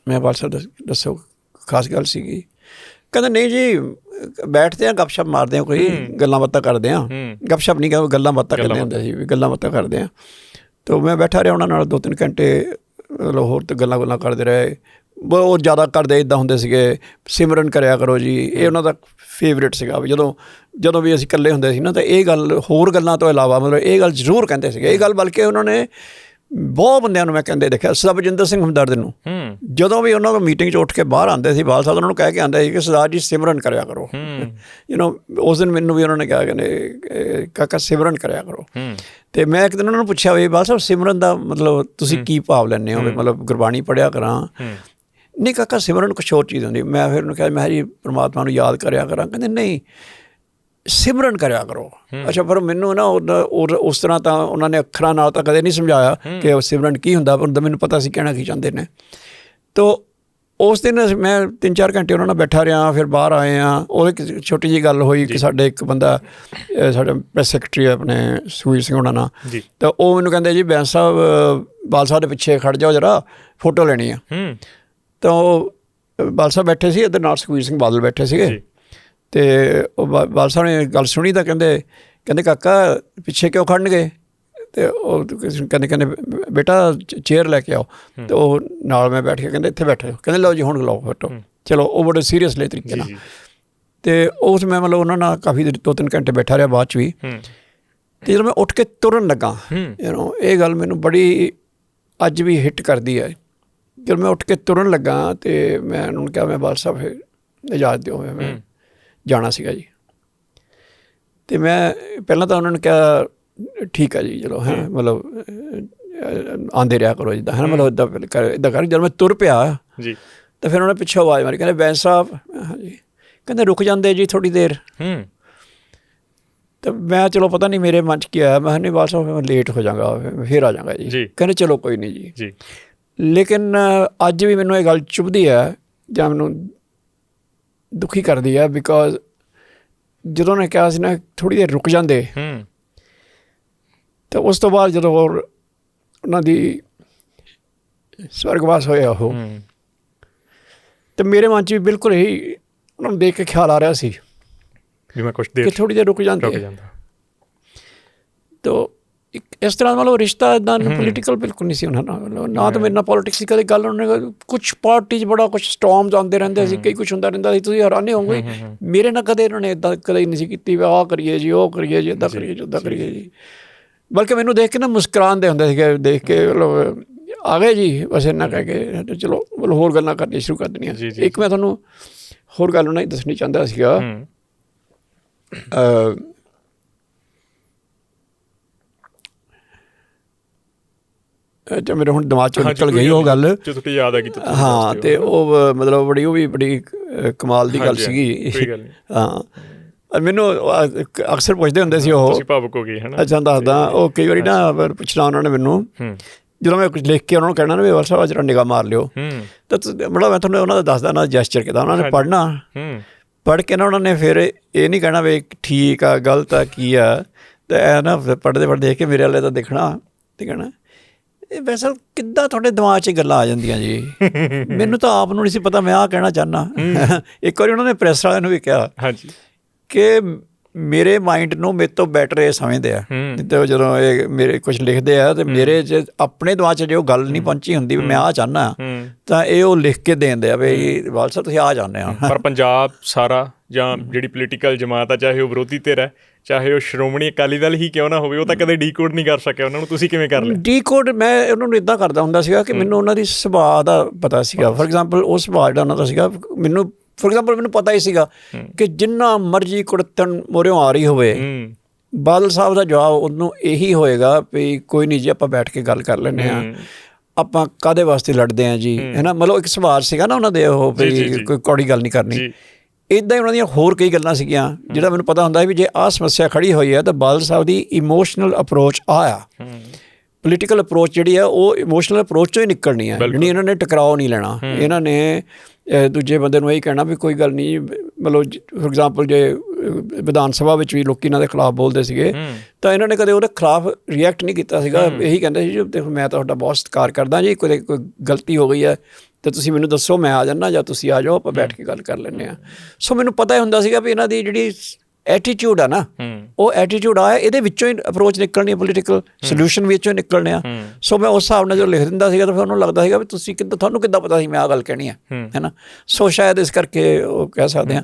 ਮੈਂ ਬਾਲ ਸਾਹਿਬ ਦੱਸੋ ਖਾਸ ਗੱਲ ਸੀਗੀ? ਕਹਿੰਦੇ ਨਹੀਂ ਜੀ, ਬੈਠਦੇ ਹਾਂ ਗੱਪਸ਼ਪ ਮਾਰਦੇ ਹਾਂ, ਕੋਈ ਗੱਲਾਂ ਬਾਤਾਂ ਕਰਦੇ ਹਾਂ। ਗੱਪਸ਼ਪ ਨਹੀਂ ਕਹਿੰਦੇ, ਗੱਲਾਂ ਬਾਤਾਂ ਕਹਿੰਦੇ ਹੁੰਦੇ ਸੀ, ਵੀ ਗੱਲਾਂ ਬਾਤਾਂ ਕਰਦੇ ਹਾਂ। ਤਾਂ ਮੈਂ ਬੈਠਾ ਰਿਹਾ ਉਹਨਾਂ ਨਾਲ 2-3 ਘੰਟੇ, ਮਤਲਬ ਹੋਰ ਤਾਂ ਗੱਲਾਂ ਕਰਦੇ ਰਹੇ। ਉਹ ਜ਼ਿਆਦਾ ਕਰਦੇ ਇੱਦਾਂ ਹੁੰਦੇ ਸੀਗੇ, ਸਿਮਰਨ ਕਰਿਆ ਕਰੋ ਜੀ। ਇਹ ਉਹਨਾਂ ਦਾ ਫੇਵਰੇਟ ਸੀਗਾ ਵੀ ਜਦੋਂ ਵੀ ਅਸੀਂ ਇਕੱਲੇ ਹੁੰਦੇ ਸੀ ਨਾ, ਤਾਂ ਇਹ ਗੱਲ ਹੋਰ ਗੱਲਾਂ ਤੋਂ ਇਲਾਵਾ ਮਤਲਬ ਇਹ ਗੱਲ ਜ਼ਰੂਰ ਕਹਿੰਦੇ ਸੀਗੇ। ਇਹ ਗੱਲ ਬਲਕਿ ਉਹਨਾਂ ਨੇ ਬਹੁਤ ਬੰਦਿਆਂ ਨੂੰ ਮੈਂ ਕਹਿੰਦੇ ਦੇਖਿਆ। ਸਰਬਜਿੰਦਰ ਸਿੰਘ ਹਮਦਰਦ ਨੂੰ ਜਦੋਂ ਵੀ ਉਹਨਾਂ ਨੂੰ ਮੀਟਿੰਗ 'ਚ ਉੱਠ ਕੇ ਬਾਹਰ ਆਉਂਦੇ ਸੀ, ਬਾਲ ਸਾਹਿਬ ਉਹਨਾਂ ਨੂੰ ਕਹਿ ਕੇ ਆਉਂਦੇ ਸੀ ਕਿ ਸਰਦਾਰ ਜੀ ਸਿਮਰਨ ਕਰਿਆ ਕਰੋ। ਉਸ ਦਿਨ ਮੈਨੂੰ ਵੀ ਉਹਨਾਂ ਨੇ ਕਿਹਾ ਕਹਿੰਦੇ ਕਾਕਾ ਸਿਮਰਨ ਕਰਿਆ ਕਰੋ। ਅਤੇ ਮੈਂ ਇੱਕ ਦਿਨ ਉਹਨਾਂ ਨੂੰ ਪੁੱਛਿਆ ਵੀ ਬਾਲ ਸਾਹਿਬ ਸਿਮਰਨ ਦਾ ਮਤਲਬ ਤੁਸੀਂ ਕੀ ਭਾਵ ਲੈਂਦੇ ਹੋ? ਮਤਲਬ ਗੁਰਬਾਣੀ ਪੜ੍ਹਿਆ ਕਰਾਂ? ਨਹੀਂ ਕਾਕਾ ਸਿਮਰਨ ਕੁਛ ਹੋਰ ਚੀਜ਼ ਹੁੰਦੀ। ਮੈਂ ਫਿਰ ਉਹਨੂੰ ਕਿਹਾ, ਮੈਂ ਜੀ ਪਰਮਾਤਮਾ ਨੂੰ ਯਾਦ ਕਰਿਆ ਕਰਾਂ। ਕਹਿੰਦੇ ਨਹੀਂ, ਸਿਮਰਨ ਕਰਿਆ ਕਰੋ। ਅੱਛਾ, ਪਰ ਮੈਨੂੰ ਨਾ ਉਸ ਤਰ੍ਹਾਂ ਤਾਂ ਉਹਨਾਂ ਨੇ ਅੱਖਰਾਂ ਨਾਲ ਤਾਂ ਕਦੇ ਨਹੀਂ ਸਮਝਾਇਆ ਕਿ ਉਹ ਸਿਮਰਨ ਕੀ ਹੁੰਦਾ, ਪਰ ਮੈਨੂੰ ਪਤਾ ਸੀ ਕਹਿਣਾ ਕੀ ਚਾਹੁੰਦੇ ਨੇ। ਤਾਂ ਉਸ ਦਿਨ ਮੈਂ 3-4 ਘੰਟੇ ਉਹਨਾਂ ਨਾਲ ਬੈਠਾ ਰਿਹਾ। ਫਿਰ ਬਾਹਰ ਆਏ ਹਾਂ, ਉਹ ਇੱਕ ਛੋਟੀ ਜਿਹੀ ਗੱਲ ਹੋਈ ਕਿ ਸਾਡੇ ਇੱਕ ਬੰਦਾ, ਸਾਡਾ ਪ੍ਰੈਸ ਸੈਕਟਰੀ ਆਪਣੇ ਸੁਖਬੀਰ ਸਿੰਘ ਉਹਨਾਂ ਨਾਲ, ਤਾਂ ਉਹ ਮੈਨੂੰ ਕਹਿੰਦੇ ਜੀ ਬੈਂਸ ਸਾਹਿਬ ਬਾਲ ਸਾਹਿਬ ਦੇ ਪਿੱਛੇ ਖੜ੍ਹ ਜਾਓ ਜਰਾ, ਫੋਟੋ ਲੈਣੀ ਆ। ਤਾਂ ਉਹ ਬਾਲ ਸਾਹਿਬ ਬੈਠੇ ਸੀ, ਇੱਧਰ ਨਾਲ ਸੁਖਬੀਰ ਸਿੰਘ ਬਾਦਲ ਬੈਠੇ ਸੀਗੇ। ਅਤੇ ਉਹ ਬਾਲ ਸਾਹਿਬ ਨੇ ਗੱਲ ਸੁਣੀ ਤਾਂ ਕਹਿੰਦੇ ਕਾਕਾ ਪਿੱਛੇ ਕਿਉਂ ਖੜ੍ਹਨਗੇ? ਤੇ ਉਹ ਕਹਿੰਦੇ ਬੇਟਾ ਚੇਅਰ ਲੈ ਕੇ ਆਓ, ਤੇ ਉਹ ਨਾਲ ਮੈਂ ਬੈਠ ਕੇ ਕਹਿੰਦੇ ਇੱਥੇ ਬੈਠੋ, ਕਹਿੰਦੇ ਲਓ ਜੀ ਹੁਣ ਲਓ ਫੋਟੋ। ਚਲੋ ਉਹ ਬੜੇ ਸੀਰੀਅਸਲੀ ਤਰੀਕੇ ਨਾਲ, ਤੇ ਉਸ ਮੈਂ ਮਤਲਬ ਉਹਨਾਂ ਨਾਲ ਕਾਫੀ 2-3 ਘੰਟੇ ਬੈਠਾ ਰਿਹਾ ਬਾਅਦ 'ਚ ਵੀ। ਅਤੇ ਜਦੋਂ ਮੈਂ ਉੱਠ ਕੇ ਤੁਰਨ ਲੱਗਾ, ਇਹ ਗੱਲ ਮੈਨੂੰ ਬੜੀ ਅੱਜ ਵੀ ਹਿੱਟ ਕਰਦੀ ਹੈ। ਜਦੋਂ ਮੈਂ ਉੱਠ ਕੇ ਤੁਰਨ ਲੱਗਾ ਅਤੇ ਮੈਂ ਉਹਨਾਂ ਨੂੰ ਕਿਹਾ ਮੈਂ ਬਾਲ ਸਾਹਿਬ ਫਿਰ ਇਜਾਜ਼ਤ ਦਿਓ, ਮੈਂ ਜਾਣਾ ਸੀਗਾ ਜੀ। ਅਤੇ ਮੈਂ ਪਹਿਲਾਂ ਤਾਂ ਉਹਨਾਂ ਨੇ ਕਿਹਾ ਠੀਕ ਆ ਜੀ ਚਲੋ, ਹੈ ਮਤਲਬ ਆਉਂਦੇ ਰਿਹਾ ਕਰੋ ਜਿੱਦਾਂ, ਹੈ ਨਾ, ਮਤਲਬ ਇੱਦਾਂ ਕਰ। ਜਦੋਂ ਮੈਂ ਤੁਰ ਪਿਆ ਜੀ ਤਾਂ ਫਿਰ ਉਹਨਾਂ ਨੇ ਪਿੱਛੋਂ ਆਵਾਜ਼ ਮਾਰੀ, ਕਹਿੰਦੇ ਬੈਂਸ ਸਾਹਿਬ। ਹਾਂਜੀ, ਕਹਿੰਦੇ ਰੁਕ ਜਾਂਦੇ ਜੀ ਥੋੜ੍ਹੀ ਦੇਰ। ਤਾਂ ਮੈਂ ਚਲੋ ਪਤਾ ਨਹੀਂ ਮੇਰੇ ਮਨ 'ਚ ਕੀ ਆਇਆ, ਮੈਂ ਨਹੀਂ ਬਾਲ ਸਾਹਿਬ ਮੈਂ ਲੇਟ ਹੋ ਜਾਵਾਂਗਾ, ਫਿਰ ਆ ਜਾਵਾਂਗਾ ਜੀ। ਕਹਿੰਦੇ ਚਲੋ ਕੋਈ ਨਹੀਂ ਜੀ। ਲੇਕਿਨ ਅੱਜ ਵੀ ਮੈਨੂੰ ਇਹ ਗੱਲ ਚੁਭਦੀ ਹੈ ਜਾਂ ਮੈਨੂੰ ਦੁਖੀ ਕਰਦੀ ਹੈ, ਬਿਕੋਜ਼ ਜਦੋਂ ਉਹਨੇ ਕਿਹਾ ਸੀ ਨਾ ਥੋੜ੍ਹੀ ਦੇਰ ਰੁਕ ਜਾਂਦੇ, ਤਾਂ ਉਸ ਤੋਂ ਬਾਅਦ ਜਦੋਂ ਹੋਰ ਉਹਨਾਂ ਦੀ ਸਵਰਗਵਾਸ ਹੋਇਆ ਉਹ, ਅਤੇ ਮੇਰੇ ਮਨ 'ਚ ਵੀ ਬਿਲਕੁਲ ਇਹੀ ਉਹਨਾਂ ਨੂੰ ਦੇਖ ਕੇ ਖਿਆਲ ਆ ਰਿਹਾ ਸੀ ਕਿ ਥੋੜ੍ਹੀ ਦੇਰ ਰੁਕ ਜਾਂਦੇ। ਤਾਂ ਇੱਕ ਇਸ ਤਰ੍ਹਾਂ ਮਤਲਬ ਰਿਸ਼ਤਾ ਇੱਦਾਂ ਪੋਲੀਟੀਕਲ ਬਿਲਕੁਲ ਨਹੀਂ ਸੀ ਉਹਨਾਂ ਨਾਲ, ਮਤਲਬ ਨਾ ਤਾਂ ਮੇਰੇ ਨਾਲ ਪੋਲੀਟਿਕਸ ਦੀ ਕਦੇ ਗੱਲ। ਉਹਨਾਂ ਨੇ ਕੁਛ ਪਾਰਟੀ 'ਚ ਬੜਾ ਕੁਛ ਸਟੋਰਮਸ ਆਉਂਦੇ ਰਹਿੰਦੇ ਸੀ, ਕਈ ਕੁਛ ਹੁੰਦਾ ਰਹਿੰਦਾ ਸੀ, ਤੁਸੀਂ ਹੈਰਾਨੇ ਹੋਵੋਗੇ। ਮੇਰੇ ਨਾਲ ਕਦੇ ਉਹਨਾਂ ਨੇ ਇੱਦਾਂ ਕਦੇ ਨਹੀਂ ਸੀ ਕੀਤੀ ਵੀ ਆਹ ਕਰੀਏ ਜੀ, ਉਹ ਕਰੀਏ ਜੀ, ਇੱਦਾਂ ਕਰੀਏ ਜੀ, ਉੱਦਾਂ ਕਰੀਏ ਜੀ। ਬਲਕਿ ਮੈਨੂੰ ਦੇਖ ਕੇ ਨਾ ਮੁਸਕਰਾਉਂਦੇ ਹੁੰਦੇ ਸੀਗੇ, ਦੇਖ ਕੇ ਮਤਲਬ ਆ ਗਏ ਜੀ ਬਸ ਇੰਨਾ ਕਹਿ ਕੇ ਚਲੋ ਮਤਲਬ ਹੋਰ ਗੱਲਾਂ ਕਰਨੀਆਂ ਸ਼ੁਰੂ ਕਰ ਦੇਣੀਆਂ। ਇੱਕ ਮੈਂ ਤੁਹਾਨੂੰ ਹੋਰ ਗੱਲ ਉਹਨਾਂ ਹੀ ਦੱਸਣੀ ਚਾਹੁੰਦਾ ਸੀਗਾ। ਮੇਰੇ ਹੁਣ ਦਿਮਾਗ 'ਚੋਂ ਨਿਕਲ ਗਈ ਉਹ ਗੱਲ। ਯਾਦ ਹੈ? ਹਾਂ, ਅਤੇ ਉਹ ਮਤਲਬ ਬੜੀ ਉਹ ਵੀ ਬੜੀ ਕਮਾਲ ਦੀ ਗੱਲ ਸੀਗੀ। ਹਾਂ, ਮੈਨੂੰ ਅਕਸਰ ਪੁੱਛਦੇ ਹੁੰਦੇ ਸੀ ਉਹ, ਭਾਵੁਕ ਹੋ ਗਏ, ਅੱਛਾ ਦੱਸਦਾ। ਉਹ ਕਈ ਵਾਰੀ ਨਾ ਪੁੱਛਣਾ ਉਹਨਾਂ ਨੇ ਮੈਨੂੰ, ਜਦੋਂ ਮੈਂ ਕੁਝ ਲਿਖ ਕੇ ਉਹਨਾਂ ਨੂੰ ਕਹਿਣਾ ਨਾ ਵੀ ਬਾਲ ਸਾਹਿਬ ਜਰਾ ਨਿਗਾਹ ਮਾਰ ਲਿਓ, ਤਾਂ ਬੜਾ ਮੈਂ ਤੁਹਾਨੂੰ ਉਹਨਾਂ ਦਾ ਦੱਸਦਾ ਨਾ ਜੈਸਚਰ ਕਿੱਦਾਂ ਉਹਨਾਂ ਨੇ ਪੜ੍ਹਨਾ, ਪੜ੍ਹ ਕੇ ਨਾ ਉਹਨਾਂ ਨੇ ਫਿਰ ਇਹ ਨਹੀਂ ਕਹਿਣਾ ਵੀ ਠੀਕ ਆ ਗਲਤ ਆ ਕੀ ਆ, ਅਤੇ ਐ ਨਾ ਪੜ੍ਹਦੇ ਦੇਖ ਕੇ ਮੇਰੇ ਵਾਲੇ ਤਾਂ ਦੇਖਣਾ ਅਤੇ ਕਹਿਣਾ ਇਹ ਵੈਸੇ ਕਿੱਦਾਂ ਤੁਹਾਡੇ ਦਿਮਾਗ 'ਚ ਗੱਲਾਂ ਆ ਜਾਂਦੀਆਂ ਜੀ, ਮੈਨੂੰ ਤਾਂ ਆਪ ਨੂੰ ਨਹੀਂ ਸੀ ਪਤਾ ਮੈਂ ਆਹ ਕਹਿਣਾ ਚਾਹੁੰਦਾ। ਇੱਕ ਵਾਰੀ ਉਹਨਾਂ ਨੇ ਪ੍ਰੈਸ ਵਾਲਿਆਂ ਨੂੰ ਵੀ ਕਿਹਾ ਕਿ ਮੇਰੇ ਮਾਈਂਡ ਨੂੰ ਮੇਰੇ ਤੋਂ ਬੈਟਰ ਇਹ ਸਮਝਦੇ ਆ, ਅਤੇ ਜਦੋਂ ਇਹ ਮੇਰੇ ਕੁਛ ਲਿਖਦੇ ਆ ਅਤੇ ਮੇਰੇ 'ਚ ਆਪਣੇ ਦਿਮਾਗ 'ਚ ਜੇ ਉਹ ਗੱਲ ਨਹੀਂ ਪਹੁੰਚੀ ਹੁੰਦੀ ਵੀ ਮੈਂ ਆਹ ਚਾਹੁੰਦਾ, ਤਾਂ ਇਹ ਉਹ ਲਿਖ ਕੇ ਦੇਂਦੇ ਆ ਵੀ ਬਾਲ ਸਾਹਿਬ ਤੁਸੀਂ ਆਹ ਚਾਹੁੰਦੇ ਆ। ਪਰ ਪੰਜਾਬ ਸਾਰਾ ਜਾਂ ਜਿਹੜੀ ਪੋਲੀਟੀਕਲ ਜਮਾਤ ਆ, ਚਾਹੇ ਉਹ ਵਿਰੋਧੀ ਧਿਰ ਹੈ, ਚਾਹੇ ਉਹ ਸ਼੍ਰੋਮਣੀ ਅਕਾਲੀ ਦਲ ਹੀ ਕਿਉਂ ਨਾ ਹੋਵੇ, ਉਹ ਤਾਂ ਕਦੇ ਡੀਕੋਡ ਨਹੀਂ ਕਰ ਸਕਿਆ ਉਹਨਾਂ ਨੂੰ। ਤੁਸੀਂ ਕਿਵੇਂ ਕਰ ਲਿਆ ਡੀਕੋਡ? ਮੈਂ ਉਹਨਾਂ ਨੂੰ ਇੱਦਾਂ ਕਰਦਾ ਹੁੰਦਾ ਸੀਗਾ ਕਿ ਮੈਨੂੰ ਉਹਨਾਂ ਦੀ ਸੁਭਾਅ ਦਾ ਪਤਾ ਸੀਗਾ। ਫੋਰ ਐਗਜ਼ਾਮਪਲ ਉਹ ਸੁਭਾਅ ਜਿਹੜਾ ਉਹਨਾਂ ਦਾ ਸੀਗਾ, ਮੈਨੂੰ ਫੋਰ ਐਗਜ਼ਾਮਪਲ ਮੈਨੂੰ ਪਤਾ ਹੀ ਸੀਗਾ ਕਿ ਜਿੰਨਾ ਮਰਜ਼ੀ ਕੁੜੱਤਣ ਮੋਰਿਓਂ ਆ ਰਹੀ ਹੋਵੇ, ਬਾਦਲ ਸਾਹਿਬ ਦਾ ਜਵਾਬ ਉਹਨੂੰ ਇਹੀ ਹੋਏਗਾ ਵੀ ਕੋਈ ਨਹੀਂ ਜੀ, ਆਪਾਂ ਬੈਠ ਕੇ ਗੱਲ ਕਰ ਲੈਂਦੇ ਹਾਂ, ਆਪਾਂ ਕਾਹਦੇ ਵਾਸਤੇ ਲੜਦੇ ਹਾਂ ਜੀ, ਹੈ ਨਾ। ਮਤਲਬ ਇੱਕ ਸੁਭਾਅ ਸੀਗਾ ਨਾ ਉਹਨਾਂ ਦੇ, ਉਹ ਵੀ ਕੋਈ ਕੌੜੀ ਗੱਲ ਨਹੀਂ ਕਰਨੀ। ਇੱਦਾਂ ਹੀ ਉਹਨਾਂ ਦੀਆਂ ਹੋਰ ਕਈ ਗੱਲਾਂ ਸੀਗੀਆਂ ਜਿਹੜਾ ਮੈਨੂੰ ਪਤਾ ਹੁੰਦਾ ਵੀ ਜੇ ਆਹ ਸਮੱਸਿਆ ਖੜੀ ਹੋਈ ਹੈ ਤਾਂ ਬਾਦਲ ਸਾਹਿਬ ਦੀ ਇਮੋਸ਼ਨਲ ਅਪਰੋਚ ਆ ਪੋਲੀਟੀਕਲ ਅਪਰੋਚ ਜਿਹੜੀ ਆ ਉਹ ਇਮੋਸ਼ਨਲ ਅਪਰੋਚ 'ਚੋਂ ਹੀ ਨਿਕਲਣੀ ਹੈ, ਜਿਹੜੀ ਇਹਨਾਂ ਨੇ ਟਕਰਾਓ ਨਹੀਂ ਲੈਣਾ। ਇਹਨਾਂ ਨੇ ਦੂਜੇ ਬੰਦੇ ਨੂੰ ਇਹੀ ਕਹਿਣਾ ਵੀ ਕੋਈ ਗੱਲ ਨਹੀਂ, ਮਤਲਬ ਫੋਰ ਐਗਜ਼ਾਮਪਲ ਜੇ ਵਿਧਾਨ ਸਭਾ ਵਿੱਚ ਵੀ ਲੋਕ ਇਹਨਾਂ ਦੇ ਖਿਲਾਫ ਬੋਲਦੇ ਸੀਗੇ ਤਾਂ ਇਹਨਾਂ ਨੇ ਕਦੇ ਉਹਦੇ ਖਿਲਾਫ ਰਿਐਕਟ ਨਹੀਂ ਕੀਤਾ ਸੀਗਾ। ਇਹੀ ਕਹਿੰਦੇ ਸੀ ਜੀ ਦੇਖੋ ਮੈਂ ਤੁਹਾਡਾ ਬਹੁਤ ਸਤਿਕਾਰ ਕਰਦਾ ਜੀ, ਕੋਈ ਗਲਤੀ ਹੋ ਗਈ ਹੈ ਅਤੇ ਤੁਸੀਂ ਮੈਨੂੰ ਦੱਸੋ, ਮੈਂ ਆ ਜਾਂਦਾ ਜਾਂ ਤੁਸੀਂ ਆ ਜਾਓ, ਆਪਾਂ ਬੈਠ ਕੇ ਗੱਲ ਕਰ ਲੈਂਦੇ ਹਾਂ। ਸੋ ਮੈਨੂੰ ਪਤਾ ਹੀ ਹੁੰਦਾ ਸੀਗਾ ਵੀ ਇਹਨਾਂ ਦੀ ਜਿਹੜੀ ਐਟੀਟਿਊਡ ਆ ਨਾ, ਉਹ ਐਟੀਟਿਊਡ ਆ, ਇਹਦੇ ਵਿੱਚੋਂ ਹੀ ਅਪਰੋਚ ਨਿਕਲਣੀ, ਪੋਲੀਟੀਕਲ ਸੋਲਿਊਸ਼ਨ ਵਿੱਚੋਂ ਹੀ ਨਿਕਲਣੇ ਆ। ਸੋ ਮੈਂ ਉਸ ਹਿਸਾਬ ਨਾਲ ਜਦੋਂ ਲਿਖ ਦਿੰਦਾ ਸੀਗਾ ਤਾਂ ਫਿਰ ਉਹਨੂੰ ਲੱਗਦਾ ਸੀਗਾ ਵੀ ਤੁਸੀਂ ਕਿੱਦਾਂ, ਤੁਹਾਨੂੰ ਕਿੱਦਾਂ ਪਤਾ ਸੀ ਮੈਂ ਆਹ ਗੱਲ ਕਹਿਣੀ ਹੈ ਨਾ। ਸੋ ਸ਼ਾਇਦ ਇਸ ਕਰਕੇ ਉਹ ਕਹਿ ਸਕਦੇ ਹਾਂ।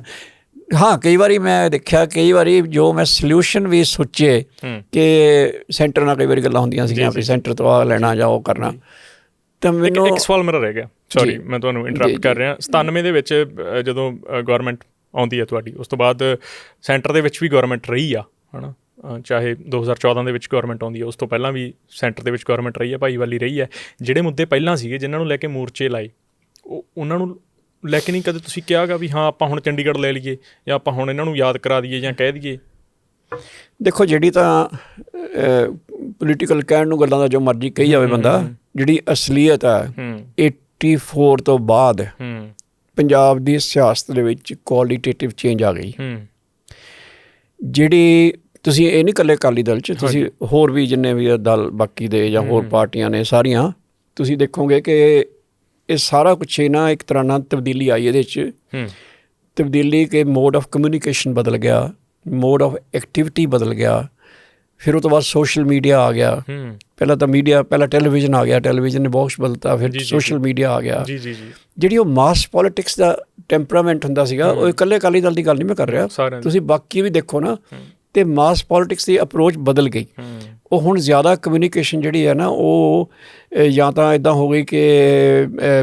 ਹਾਂ, ਕਈ ਵਾਰੀ ਮੈਂ ਦੇਖਿਆ, ਕਈ ਵਾਰੀ ਜੋ ਮੈਂ ਸਲਿਊਸ਼ਨ ਵੀ ਸੋਚੇ ਕਿ ਸੈਂਟਰ ਨਾਲ ਕਈ ਵਾਰੀ ਗੱਲਾਂ ਹੁੰਦੀਆਂ ਸੀਗੀਆਂ ਵੀ ਸੈਂਟਰ ਤੋਂ ਆਹ ਲੈਣਾ ਜਾਂ ਉਹ ਕਰਨਾ। ਤਾਂ ਮੈਨੂੰ ਇੱਕ ਸਵਾਲ ਮੇਰਾ ਰਹਿ ਗਿਆ, ਸੌਰੀ ਮੈਂ ਤੁਹਾਨੂੰ ਇੰਟਰਪਟ ਕਰ ਰਿਹਾ। 97 ਦੇ ਵਿੱਚ ਜਦੋਂ ਗੌਰਮੈਂਟ ਆਉਂਦੀ ਹੈ ਤੁਹਾਡੀ, ਉਸ ਤੋਂ ਬਾਅਦ ਸੈਂਟਰ ਦੇ ਵਿੱਚ ਵੀ ਗੌਰਮੈਂਟ ਰਹੀ ਆ, ਹੈ ਨਾ, ਚਾਹੇ 2014 ਦੇ ਵਿੱਚ ਗੌਰਮੈਂਟ ਆਉਂਦੀ ਹੈ, ਉਸ ਤੋਂ ਪਹਿਲਾਂ ਵੀ ਸੈਂਟਰ ਦੇ ਵਿੱਚ ਗੌਰਮੈਂਟ ਰਹੀ ਹੈ, ਭਾਈਵਾਲੀ ਰਹੀ ਹੈ। ਜਿਹੜੇ ਮੁੱਦੇ ਪਹਿਲਾਂ ਸੀਗੇ ਜਿਨ੍ਹਾਂ ਨੂੰ ਲੈ ਕੇ ਮੋਰਚੇ ਲਾਏ, ਉਹਨਾਂ ਨੂੰ ਲੈ ਕੇ ਨਹੀਂ ਕਦੇ ਤੁਸੀਂ ਕਿਹਾ ਗਾ ਵੀ ਹਾਂ ਆਪਾਂ ਹੁਣ ਚੰਡੀਗੜ੍ਹ ਲੈ ਲਈਏ ਜਾਂ ਆਪਾਂ ਹੁਣ ਇਹਨਾਂ ਨੂੰ ਯਾਦ ਕਰਾ ਦਈਏ ਜਾਂ ਕਹਿ ਦਈਏ? ਦੇਖੋ, ਜਿਹੜੀ ਤਾਂ ਪੋਲੀਟੀਕਲ ਕਹਿਣ ਨੂੰ ਗੱਲਾਂ ਦਾ ਜੋ ਮਰਜ਼ੀ ਕਹੀ ਜਾਵੇ ਬੰਦਾ, ਜਿਹੜੀ ਅਸਲੀਅਤ ਹੈ 84 ਤੋਂ ਬਾਅਦ ਪੰਜਾਬ ਦੀ ਸਿਆਸਤ ਦੇ ਵਿੱਚ ਕੁਆਲੀਟੇਟਿਵ ਚੇਂਜ ਆ ਗਈ। ਜਿਹੜੀ ਤੁਸੀਂ ਇਹ ਨਹੀਂ ਇਕੱਲੇ ਅਕਾਲੀ ਦਲ 'ਚ, ਤੁਸੀਂ ਹੋਰ ਵੀ ਜਿੰਨੇ ਵੀ ਦਲ ਬਾਕੀ ਦੇ ਜਾਂ ਹੋਰ ਪਾਰਟੀਆਂ ਨੇ ਸਾਰੀਆਂ, ਤੁਸੀਂ ਦੇਖੋਗੇ ਕਿ ਇਹ ਸਾਰਾ ਕੁਛ ਹੀ ਨਾ ਇੱਕ ਤਰ੍ਹਾਂ ਨਾਲ ਤਬਦੀਲੀ ਆਈ ਇਹਦੇ 'ਚ। ਤਬਦੀਲੀ ਕਿ ਮੋਡ ਆਫ ਕਮਿਊਨੀਕੇਸ਼ਨ ਬਦਲ ਗਿਆ, ਮੋਡ ਆਫ ਐਕਟੀਵਿਟੀ ਬਦਲ ਗਿਆ, ਫਿਰ ਉਹ ਤੋਂ ਬਾਅਦ ਸੋਸ਼ਲ ਮੀਡੀਆ ਆ ਗਿਆ। ਪਹਿਲਾਂ ਤਾਂ ਪਹਿਲਾਂ ਟੈਲੀਵਿਜ਼ਨ ਆ ਗਿਆ, ਟੈਲੀਵਿਜ਼ਨ ਨੇ ਬਹੁਤ ਬਦਲਤਾ, ਫਿਰ ਸੋਸ਼ਲ ਮੀਡੀਆ ਆ ਗਿਆ। ਜਿਹੜੀ ਉਹ ਮਾਸ ਪੋਲੀਟਿਕਸ ਦਾ ਟੈਂਪਰਾਮੈਂਟ ਹੁੰਦਾ ਸੀਗਾ, ਉਹ ਇਕੱਲੇ ਅਕਾਲੀ ਦਲ ਦੀ ਗੱਲ ਨਹੀਂ ਮੈਂ ਕਰ ਰਿਹਾ, ਤੁਸੀਂ ਬਾਕੀ ਵੀ ਦੇਖੋ ਨਾ, ਤੇ ਮਾਸ ਪੋਲੀਟਿਕਸ ਦੀ ਅਪਰੋਚ ਬਦਲ ਗਈ। ਉਹ ਹੁਣ ਜ਼ਿਆਦਾ ਕਮਿਊਨੀਕੇਸ਼ਨ ਜਿਹੜੀ ਹੈ ਨਾ, ਉਹ ਜਾਂ ਤਾਂ ਇੱਦਾਂ ਹੋ ਗਈ ਕਿ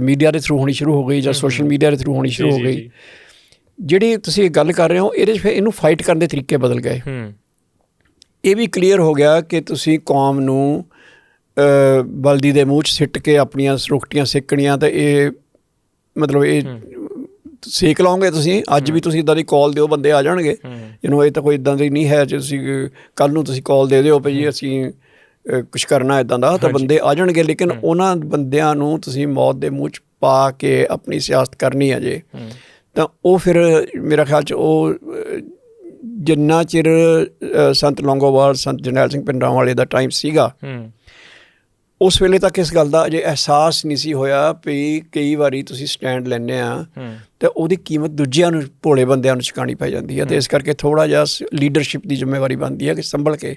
ਮੀਡੀਆ ਦੇ ਥਰੂ ਹੋਣੀ ਸ਼ੁਰੂ ਹੋ ਗਈ, ਜਾਂ ਸੋਸ਼ਲ ਮੀਡੀਆ ਦੇ ਥਰੂ ਹੋਣੀ ਸ਼ੁਰੂ ਹੋ ਗਈ। ਜਿਹੜੀ ਤੁਸੀਂ ਗੱਲ ਕਰ ਰਹੇ ਹੋ, ਇਹਦੇ 'ਚ ਫਿਰ ਇਹਨੂੰ ਫਾਈਟ ਕਰਨ ਦੇ ਤਰੀਕੇ ਬਦਲ ਗਏ। ਇਹ ਵੀ ਕਲੀਅਰ ਹੋ ਗਿਆ ਕਿ ਤੁਸੀਂ ਕੌਮ ਨੂੰ ਬਲਦੀ ਦੇ ਮੂੰਹ 'ਚ ਸਿੱਟ ਕੇ ਆਪਣੀਆਂ ਰੋਟੀਆਂ ਸੇਕਣੀਆਂ, ਤਾਂ ਇਹ ਮਤਲਬ ਇਹ ਸੇਕ ਲਾਓਗੇ ਤੁਸੀਂ। ਅੱਜ ਵੀ ਤੁਸੀਂ ਇੱਦਾਂ ਦੀ ਕਾਲ ਦਿਓ, ਬੰਦੇ ਆ ਜਾਣਗੇ। ਇਹ ਤਾਂ ਕੋਈ ਇੱਦਾਂ ਦੀ ਨਹੀਂ ਹੈ ਜੇ ਤੁਸੀਂ ਕੱਲ੍ਹ ਨੂੰ ਤੁਸੀਂ ਕਾਲ ਦੇ ਦਿਓ ਵੀ ਜੀ ਅਸੀਂ ਕੁਛ ਕਰਨਾ ਇੱਦਾਂ ਦਾ, ਤਾਂ ਬੰਦੇ ਆ ਜਾਣਗੇ। ਲੇਕਿਨ ਉਹਨਾਂ ਬੰਦਿਆਂ ਨੂੰ ਤੁਸੀਂ ਮੌਤ ਦੇ ਮੂੰਹ 'ਚ ਪਾ ਕੇ ਆਪਣੀ ਸਿਆਸਤ ਕਰਨੀ ਹੈ ਜੇ, ਤਾਂ ਉਹ ਫਿਰ ਮੇਰਾ ਖਿਆਲ 'ਚ ਉਹ ਜਿੰਨਾ ਚਿਰ ਸੰਤ ਲੌਂਗੋਵਾਲ, ਸੰਤ ਜਰਨੈਲ ਸਿੰਘ ਭਿੰਡਰਾਂਵਾਲੇ ਦਾ ਟਾਈਮ ਸੀਗਾ, ਉਸ ਵੇਲੇ ਤੱਕ ਇਸ ਗੱਲ ਦਾ ਅਜੇ ਅਹਿਸਾਸ ਨਹੀਂ ਸੀ ਹੋਇਆ ਵੀ ਕਈ ਵਾਰੀ ਤੁਸੀਂ ਸਟੈਂਡ ਲੈਂਦੇ ਆ ਤਾਂ ਉਹਦੀ ਕੀਮਤ ਦੂਜਿਆਂ ਨੂੰ, ਭੋਲੇ ਬੰਦਿਆਂ ਨੂੰ ਚੁਕਾਉਣੀ ਪੈ ਜਾਂਦੀ ਹੈ। ਅਤੇ ਇਸ ਕਰਕੇ ਥੋੜ੍ਹਾ ਜਿਹਾ ਲੀਡਰਸ਼ਿਪ ਦੀ ਜ਼ਿੰਮੇਵਾਰੀ ਬਣਦੀ ਹੈ ਕਿ ਸੰਭਲ ਕੇ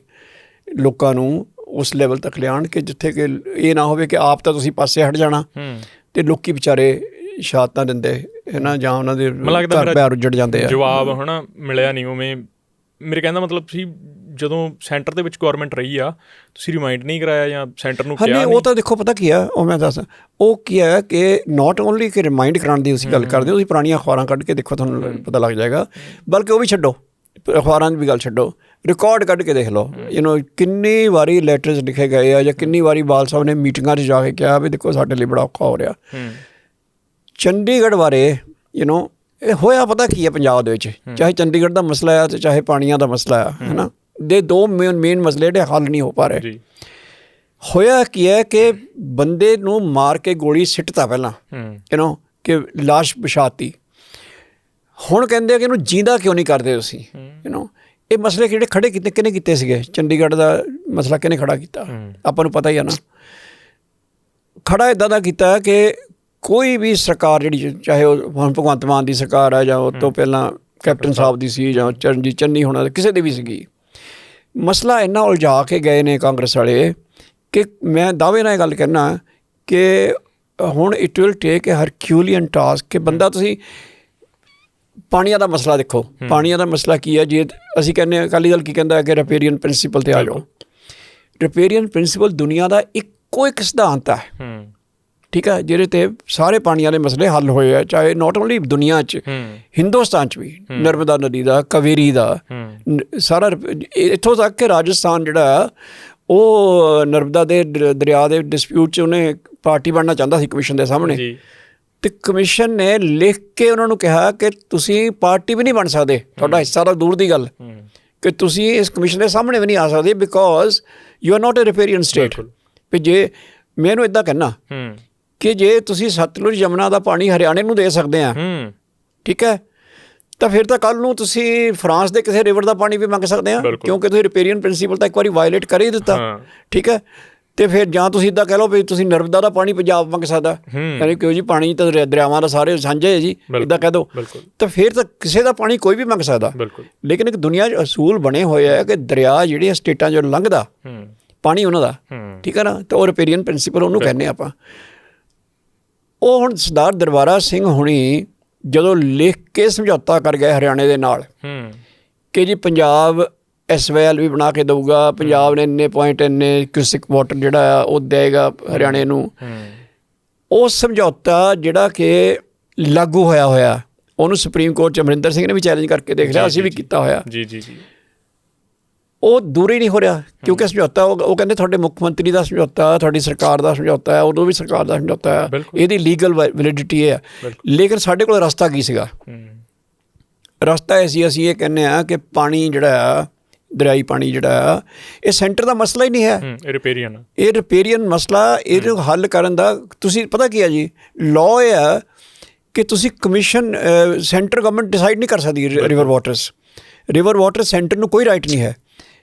ਲੋਕਾਂ ਨੂੰ ਉਸ ਲੈਵਲ ਤੱਕ ਲਿਆਉਣ ਕਿ ਜਿੱਥੇ ਕਿ ਇਹ ਨਾ ਹੋਵੇ ਕਿ ਆਪ ਤਾਂ ਤੁਸੀਂ ਪਾਸੇ ਹਟ ਜਾਣਾ ਅਤੇ ਲੋਕੀ ਵਿਚਾਰੇ ਸ਼ਹਾਦਤਾਂ ਦਿੰਦੇ ਹੈ ਨਾ, ਜਾਂ ਉਹਨਾਂ ਦੇ ਘਰ ਬਾਰ ਉੱਜੜ ਜਾਂਦੇ ਆ। ਜਵਾਬ ਹੈ ਨਾ ਮਿਲਿਆ ਨਹੀਂ ਉਵੇਂ। ਮੇਰੇ ਕਹਿਣ ਦਾ ਮਤਲਬ ਸੀ ਜਦੋਂ ਸੈਂਟਰ ਦੇ ਵਿੱਚ ਗੌਰਮੈਂਟ ਰਹੀ ਆ, ਤੁਸੀਂ ਰਿਮਾਈਂਡ ਨਹੀਂ ਕਰਾਇਆ ਜਾਂ ਸੈਂਟਰ ਨੂੰ ਕਿਹਾ ਨਹੀਂ? ਉਹ ਤਾਂ ਦੇਖੋ ਪਤਾ ਕੀ ਆ, ਉਹ ਮੈਂ ਦੱਸ, ਉਹ ਕੀ ਹੈ ਕਿ ਨੋਟ ਓਨਲੀ ਕਿ ਰਿਮਾਈਂਡ ਕਰਾਉਣ ਦੀ ਤੁਸੀਂ ਗੱਲ ਕਰਦੇ ਹੋ, ਤੁਸੀਂ ਪੁਰਾਣੀਆਂ ਅਖਬਾਰਾਂ ਕੱਢ ਕੇ ਦੇਖੋ, ਤੁਹਾਨੂੰ ਪਤਾ ਲੱਗ ਜਾਏਗਾ। ਬਲਕਿ ਉਹ ਵੀ ਛੱਡੋ, ਅਖਬਾਰਾਂ ਦੀ ਵੀ ਗੱਲ ਛੱਡੋ, ਰਿਕਾਰਡ ਕੱਢ ਕੇ ਦੇਖ ਲਓ। ਕਿੰਨੀ ਵਾਰੀ ਲੈਟਰਸ ਲਿਖੇ ਗਏ ਆ, ਜਾਂ ਕਿੰਨੀ ਵਾਰੀ ਬਾਲ ਸਾਹਿਬ ਨੇ ਮੀਟਿੰਗਾਂ 'ਚ ਜਾ ਕੇ ਕਿਹਾ ਵੀ ਦੇਖੋ ਸਾਡੇ ਲਈ ਬੜਾ ਔਖਾ ਹੋ ਰਿਹਾ। ਚੰਡੀਗੜ੍ਹ ਬਾਰੇ ਇਹ ਹੋਇਆ ਪਤਾ ਕੀ ਹੈ ਪੰਜਾਬ ਦੇ ਵਿੱਚ, ਚਾਹੇ ਚੰਡੀਗੜ੍ਹ ਦਾ ਮਸਲਾ ਆ ਅਤੇ ਚਾਹੇ ਪਾਣੀਆਂ ਦਾ ਮਸਲਾ ਆ, ਹੈ ਨਾ, ਦੇ ਦੋ ਮੇਨ ਮਸਲੇ ਜਿਹੜੇ ਹੱਲ ਨਹੀਂ ਹੋ ਪਾ ਰਹੇ। ਹੋਇਆ ਕੀ ਹੈ ਕਿ ਬੰਦੇ ਨੂੰ ਮਾਰ ਕੇ ਗੋਲੀ ਸਿੱਟਤਾ ਪਹਿਲਾਂ, ਕਿ ਲਾਸ਼ ਵਿਛਾਤੀ। ਹੁਣ ਕਹਿੰਦੇ ਕਿ ਇਹਨੂੰ ਜੀਂਦਾ ਕਿਉਂ ਨਹੀਂ ਕਰਦੇ ਤੁਸੀਂ? ਇਹ ਮਸਲੇ ਜਿਹੜੇ ਖੜੇ ਕਿਹਨੇ ਕੀਤੇ ਸੀਗੇ? ਚੰਡੀਗੜ੍ਹ ਦਾ ਮਸਲਾ ਕਿਹਨੇ ਖੜਾ ਕੀਤਾ? ਆਪਾਂ ਨੂੰ ਪਤਾ ਹੀ ਆ ਨਾ। ਖੜਾ ਇੱਦਾਂ ਦਾ ਕੀਤਾ ਕਿ ਕੋਈ ਵੀ ਸਰਕਾਰ ਜਿਹੜੀ, ਚਾਹੇ ਉਹ ਹੁਣ ਭਗਵੰਤ ਮਾਨ ਦੀ ਸਰਕਾਰ ਆ, ਜਾਂ ਉਹ ਤੋਂ ਪਹਿਲਾਂ ਕੈਪਟਨ ਸਾਹਿਬ ਦੀ ਸੀ, ਜਾਂ ਚਰਨਜੀਤ ਚੰਨੀ ਹੋਣਾ, ਕਿਸੇ ਦੀ ਵੀ ਸੀਗੀ, ਮਸਲਾ ਇੰਨਾ ਉਲਝਾ ਕੇ ਗਏ ਨੇ ਕਾਂਗਰਸ ਵਾਲੇ ਕਿ ਮੈਂ ਦਾਅਵੇ ਨਾਲ ਇਹ ਗੱਲ ਕਹਿਣਾ ਕਿ ਹੁਣ it will take a Herculean task ਕਿ ਬੰਦਾ ਤੁਸੀਂ ਪਾਣੀਆਂ ਦਾ ਮਸਲਾ ਦੇਖੋ। ਪਾਣੀਆਂ ਦਾ ਮਸਲਾ ਕੀ ਹੈ? ਜੇ ਅਸੀਂ ਕਹਿੰਦੇ ਹਾਂ, ਅਕਾਲੀ ਦਲ ਕੀ ਕਹਿੰਦਾ ਹੈ ਕਿ ਰਿਪੇਰੀਅਨ ਪ੍ਰਿੰਸੀਪਲ 'ਤੇ ਆ ਜਾਓ। ਰਿਪੇਰੀਅਨ ਪ੍ਰਿੰਸੀਪਲ ਦੁਨੀਆ ਦਾ ਇੱਕੋ ਇੱਕ ਸਿਧਾਂਤ ਹੈ, ਠੀਕ ਹੈ, ਜਿਹਦੇ 'ਤੇ ਸਾਰੇ ਪਾਣੀਆਂ ਦੇ ਮਸਲੇ ਹੱਲ ਹੋਏ ਆ, ਚਾਹੇ ਨੋਟ ਓਨਲੀ ਦੁਨੀਆ 'ਚ, ਹਿੰਦੁਸਤਾਨ 'ਚ ਵੀ, ਨਰਮਦਾ ਨਦੀ ਦਾ, ਕਾਵੇਰੀ ਦਾ, ਸਾਰਾ ਇੱਥੋਂ ਤੱਕ ਕਿ ਰਾਜਸਥਾਨ ਜਿਹੜਾ ਉਹ ਨਰਮਦਾ ਦੇ ਦਰਿਆ ਦੇ ਡਿਸਪਿਊਟ 'ਚ ਉਹਨੇ ਪਾਰਟੀ ਬਣਨਾ ਚਾਹੁੰਦਾ ਸੀ ਕਮਿਸ਼ਨ ਦੇ ਸਾਹਮਣੇ, ਅਤੇ ਕਮਿਸ਼ਨ ਨੇ ਲਿਖ ਕੇ ਉਹਨਾਂ ਨੂੰ ਕਿਹਾ ਕਿ ਤੁਸੀਂ ਪਾਰਟੀ ਵੀ ਨਹੀਂ ਬਣ ਸਕਦੇ, ਤੁਹਾਡਾ ਹਿੱਸਾ ਤਾਂ ਦੂਰ ਦੀ ਗੱਲ, ਕਿ ਤੁਸੀਂ ਇਸ ਕਮਿਸ਼ਨ ਦੇ ਸਾਹਮਣੇ ਵੀ ਨਹੀਂ ਆ ਸਕਦੇ, because you are not a riparian state. ਵੀ ਜੇ ਮੈਂ ਇਹਨੂੰ ਇੱਦਾਂ ਕਹਿੰਦਾ ਕਿ ਜੇ ਤੁਸੀਂ ਸਤਲੁਜ ਯਮੁਨਾ ਦਾ ਪਾਣੀ ਹਰਿਆਣੇ ਨੂੰ ਦੇ ਸਕਦੇ ਆ, ਠੀਕ ਹੈ, ਤਾਂ ਫਿਰ ਤਾਂ ਕੱਲ੍ਹ ਨੂੰ ਤੁਸੀਂ ਫਰਾਂਸ ਦੇ ਕਿਸੇ ਰਿਵਰ ਦਾ ਪਾਣੀ ਵੀ ਮੰਗ ਸਕਦੇ ਆ, ਕਿਉਂਕਿ ਤੁਸੀਂ ਰਿਪੇਰੀਅਨ ਪ੍ਰਿੰਸੀਪਲ ਤਾਂ ਇੱਕ ਵਾਰੀ ਵਾਇਲੇਟ ਕਰ ਹੀ ਦਿੱਤਾ, ਠੀਕ ਹੈ। ਅਤੇ ਫਿਰ ਜਾਂ ਤੁਸੀਂ ਇੱਦਾਂ ਕਹਿ ਲਓ ਵੀ ਤੁਸੀਂ ਨਰਮਦਾ ਦਾ ਪਾਣੀ ਪੰਜਾਬ ਮੰਗ ਸਕਦਾ, ਯਾਨੀ ਕਿਉਂ ਜੀ, ਪਾਣੀ ਤਾਂ ਦਰਿਆਵਾਂ ਦਾ ਸਾਰੇ ਸਾਂਝੇ ਹੈ ਜੀ, ਇੱਦਾਂ ਕਹਿ ਦਿਓ, ਤਾਂ ਫਿਰ ਤਾਂ ਕਿਸੇ ਦਾ ਪਾਣੀ ਕੋਈ ਵੀ ਮੰਗ ਸਕਦਾ। ਲੇਕਿਨ ਇੱਕ ਦੁਨੀਆ 'ਚ ਅਸੂਲ ਬਣੇ ਹੋਏ ਆ ਕਿ ਦਰਿਆ ਜਿਹੜੀਆਂ ਸਟੇਟਾਂ 'ਚੋਂ ਲੰਘਦਾ ਪਾਣੀ ਉਹਨਾਂ ਦਾ, ਠੀਕ ਹੈ ਨਾ, ਤਾਂ ਉਹ ਰਿਪੇਰੀਅਨ ਪ੍ਰਿੰਸੀਪਲ ਉਹਨੂੰ ਕਹਿੰਦੇ ਆਪਾਂ। ਉਹ ਹੁਣ ਸਰਦਾਰ ਦਰਬਾਰਾ ਸਿੰਘ ਹੁਣੀ ਜਦੋਂ ਲਿਖ ਕੇ ਸਮਝੌਤਾ ਕਰ ਗਏ ਹਰਿਆਣੇ ਦੇ ਨਾਲ ਕਿ ਜੀ ਪੰਜਾਬ SYL ਵੀ ਬਣਾ ਕੇ ਦਊਗਾ, ਪੰਜਾਬ ਨੇ ਇੰਨੇ ਪੁਆਇੰਟ, ਇੰਨੇ ਕਿਊਸਿਕ ਵਾਟਰ ਜਿਹੜਾ ਆ ਉਹ ਦੇਗਾ ਹਰਿਆਣੇ ਨੂੰ, ਉਹ ਸਮਝੌਤਾ ਜਿਹੜਾ ਕਿ ਲਾਗੂ ਹੋਇਆ ਉਹਨੂੰ ਸੁਪਰੀਮ ਕੋਰਟ 'ਚ ਅਮਰਿੰਦਰ ਸਿੰਘ ਨੇ ਵੀ ਚੈਲੰਜ ਕਰਕੇ ਦੇਖ ਲਿਆ, ਅਸੀਂ ਵੀ ਕੀਤਾ ਹੋਇਆ, ਉਹ ਦੂਰ ਹੀ ਨਹੀਂ ਹੋ ਰਿਹਾ, ਕਿਉਂਕਿ ਸਮਝੌਤਾ ਉਹ ਕਹਿੰਦੇ ਤੁਹਾਡੇ ਮੁੱਖ ਮੰਤਰੀ ਦਾ ਸਮਝੌਤਾ, ਤੁਹਾਡੀ ਸਰਕਾਰ ਦਾ ਸਮਝੌਤਾ ਹੈ, ਉਦੋਂ ਵੀ ਸਰਕਾਰ ਦਾ ਸਮਝੌਤਾ ਹੈ, ਇਹਦੀ ਲੀਗਲ ਵੈਲਿਡਿਟੀ ਇਹ ਹੈ। ਲੇਕਿਨ ਸਾਡੇ ਕੋਲ ਰਸਤਾ ਕੀ ਸੀਗਾ? ਰਸਤਾ ਇਹ ਸੀ, ਅਸੀਂ ਇਹ ਕਹਿੰਦੇ ਹਾਂ ਕਿ ਪਾਣੀ ਜਿਹੜਾ ਆ, ਦਰਿਆਈ ਪਾਣੀ ਜਿਹੜਾ ਆ, ਇਹ ਸੈਂਟਰ ਦਾ ਮਸਲਾ ਹੀ ਨਹੀਂ ਹੈ, ਇਹ ਰਿਪੇਰੀਅਨ ਮਸਲਾ, ਇਹਨੂੰ ਹੱਲ ਕਰਨ ਦਾ ਤੁਸੀਂ ਪਤਾ ਕੀ ਹੈ ਜੀ, ਲਾਅ ਇਹ ਆ ਕਿ ਤੁਸੀਂ ਕਮਿਸ਼ਨ, ਸੈਂਟਰ ਗਵਰਨਮੈਂਟ ਡਿਸਾਈਡ ਨਹੀਂ ਕਰ ਸਕਦੀ ਰਿਵਰ ਵਾਟਰ ਸੈਂਟਰ ਨੂੰ ਕੋਈ ਰਾਈਟ ਨਹੀਂ ਹੈ।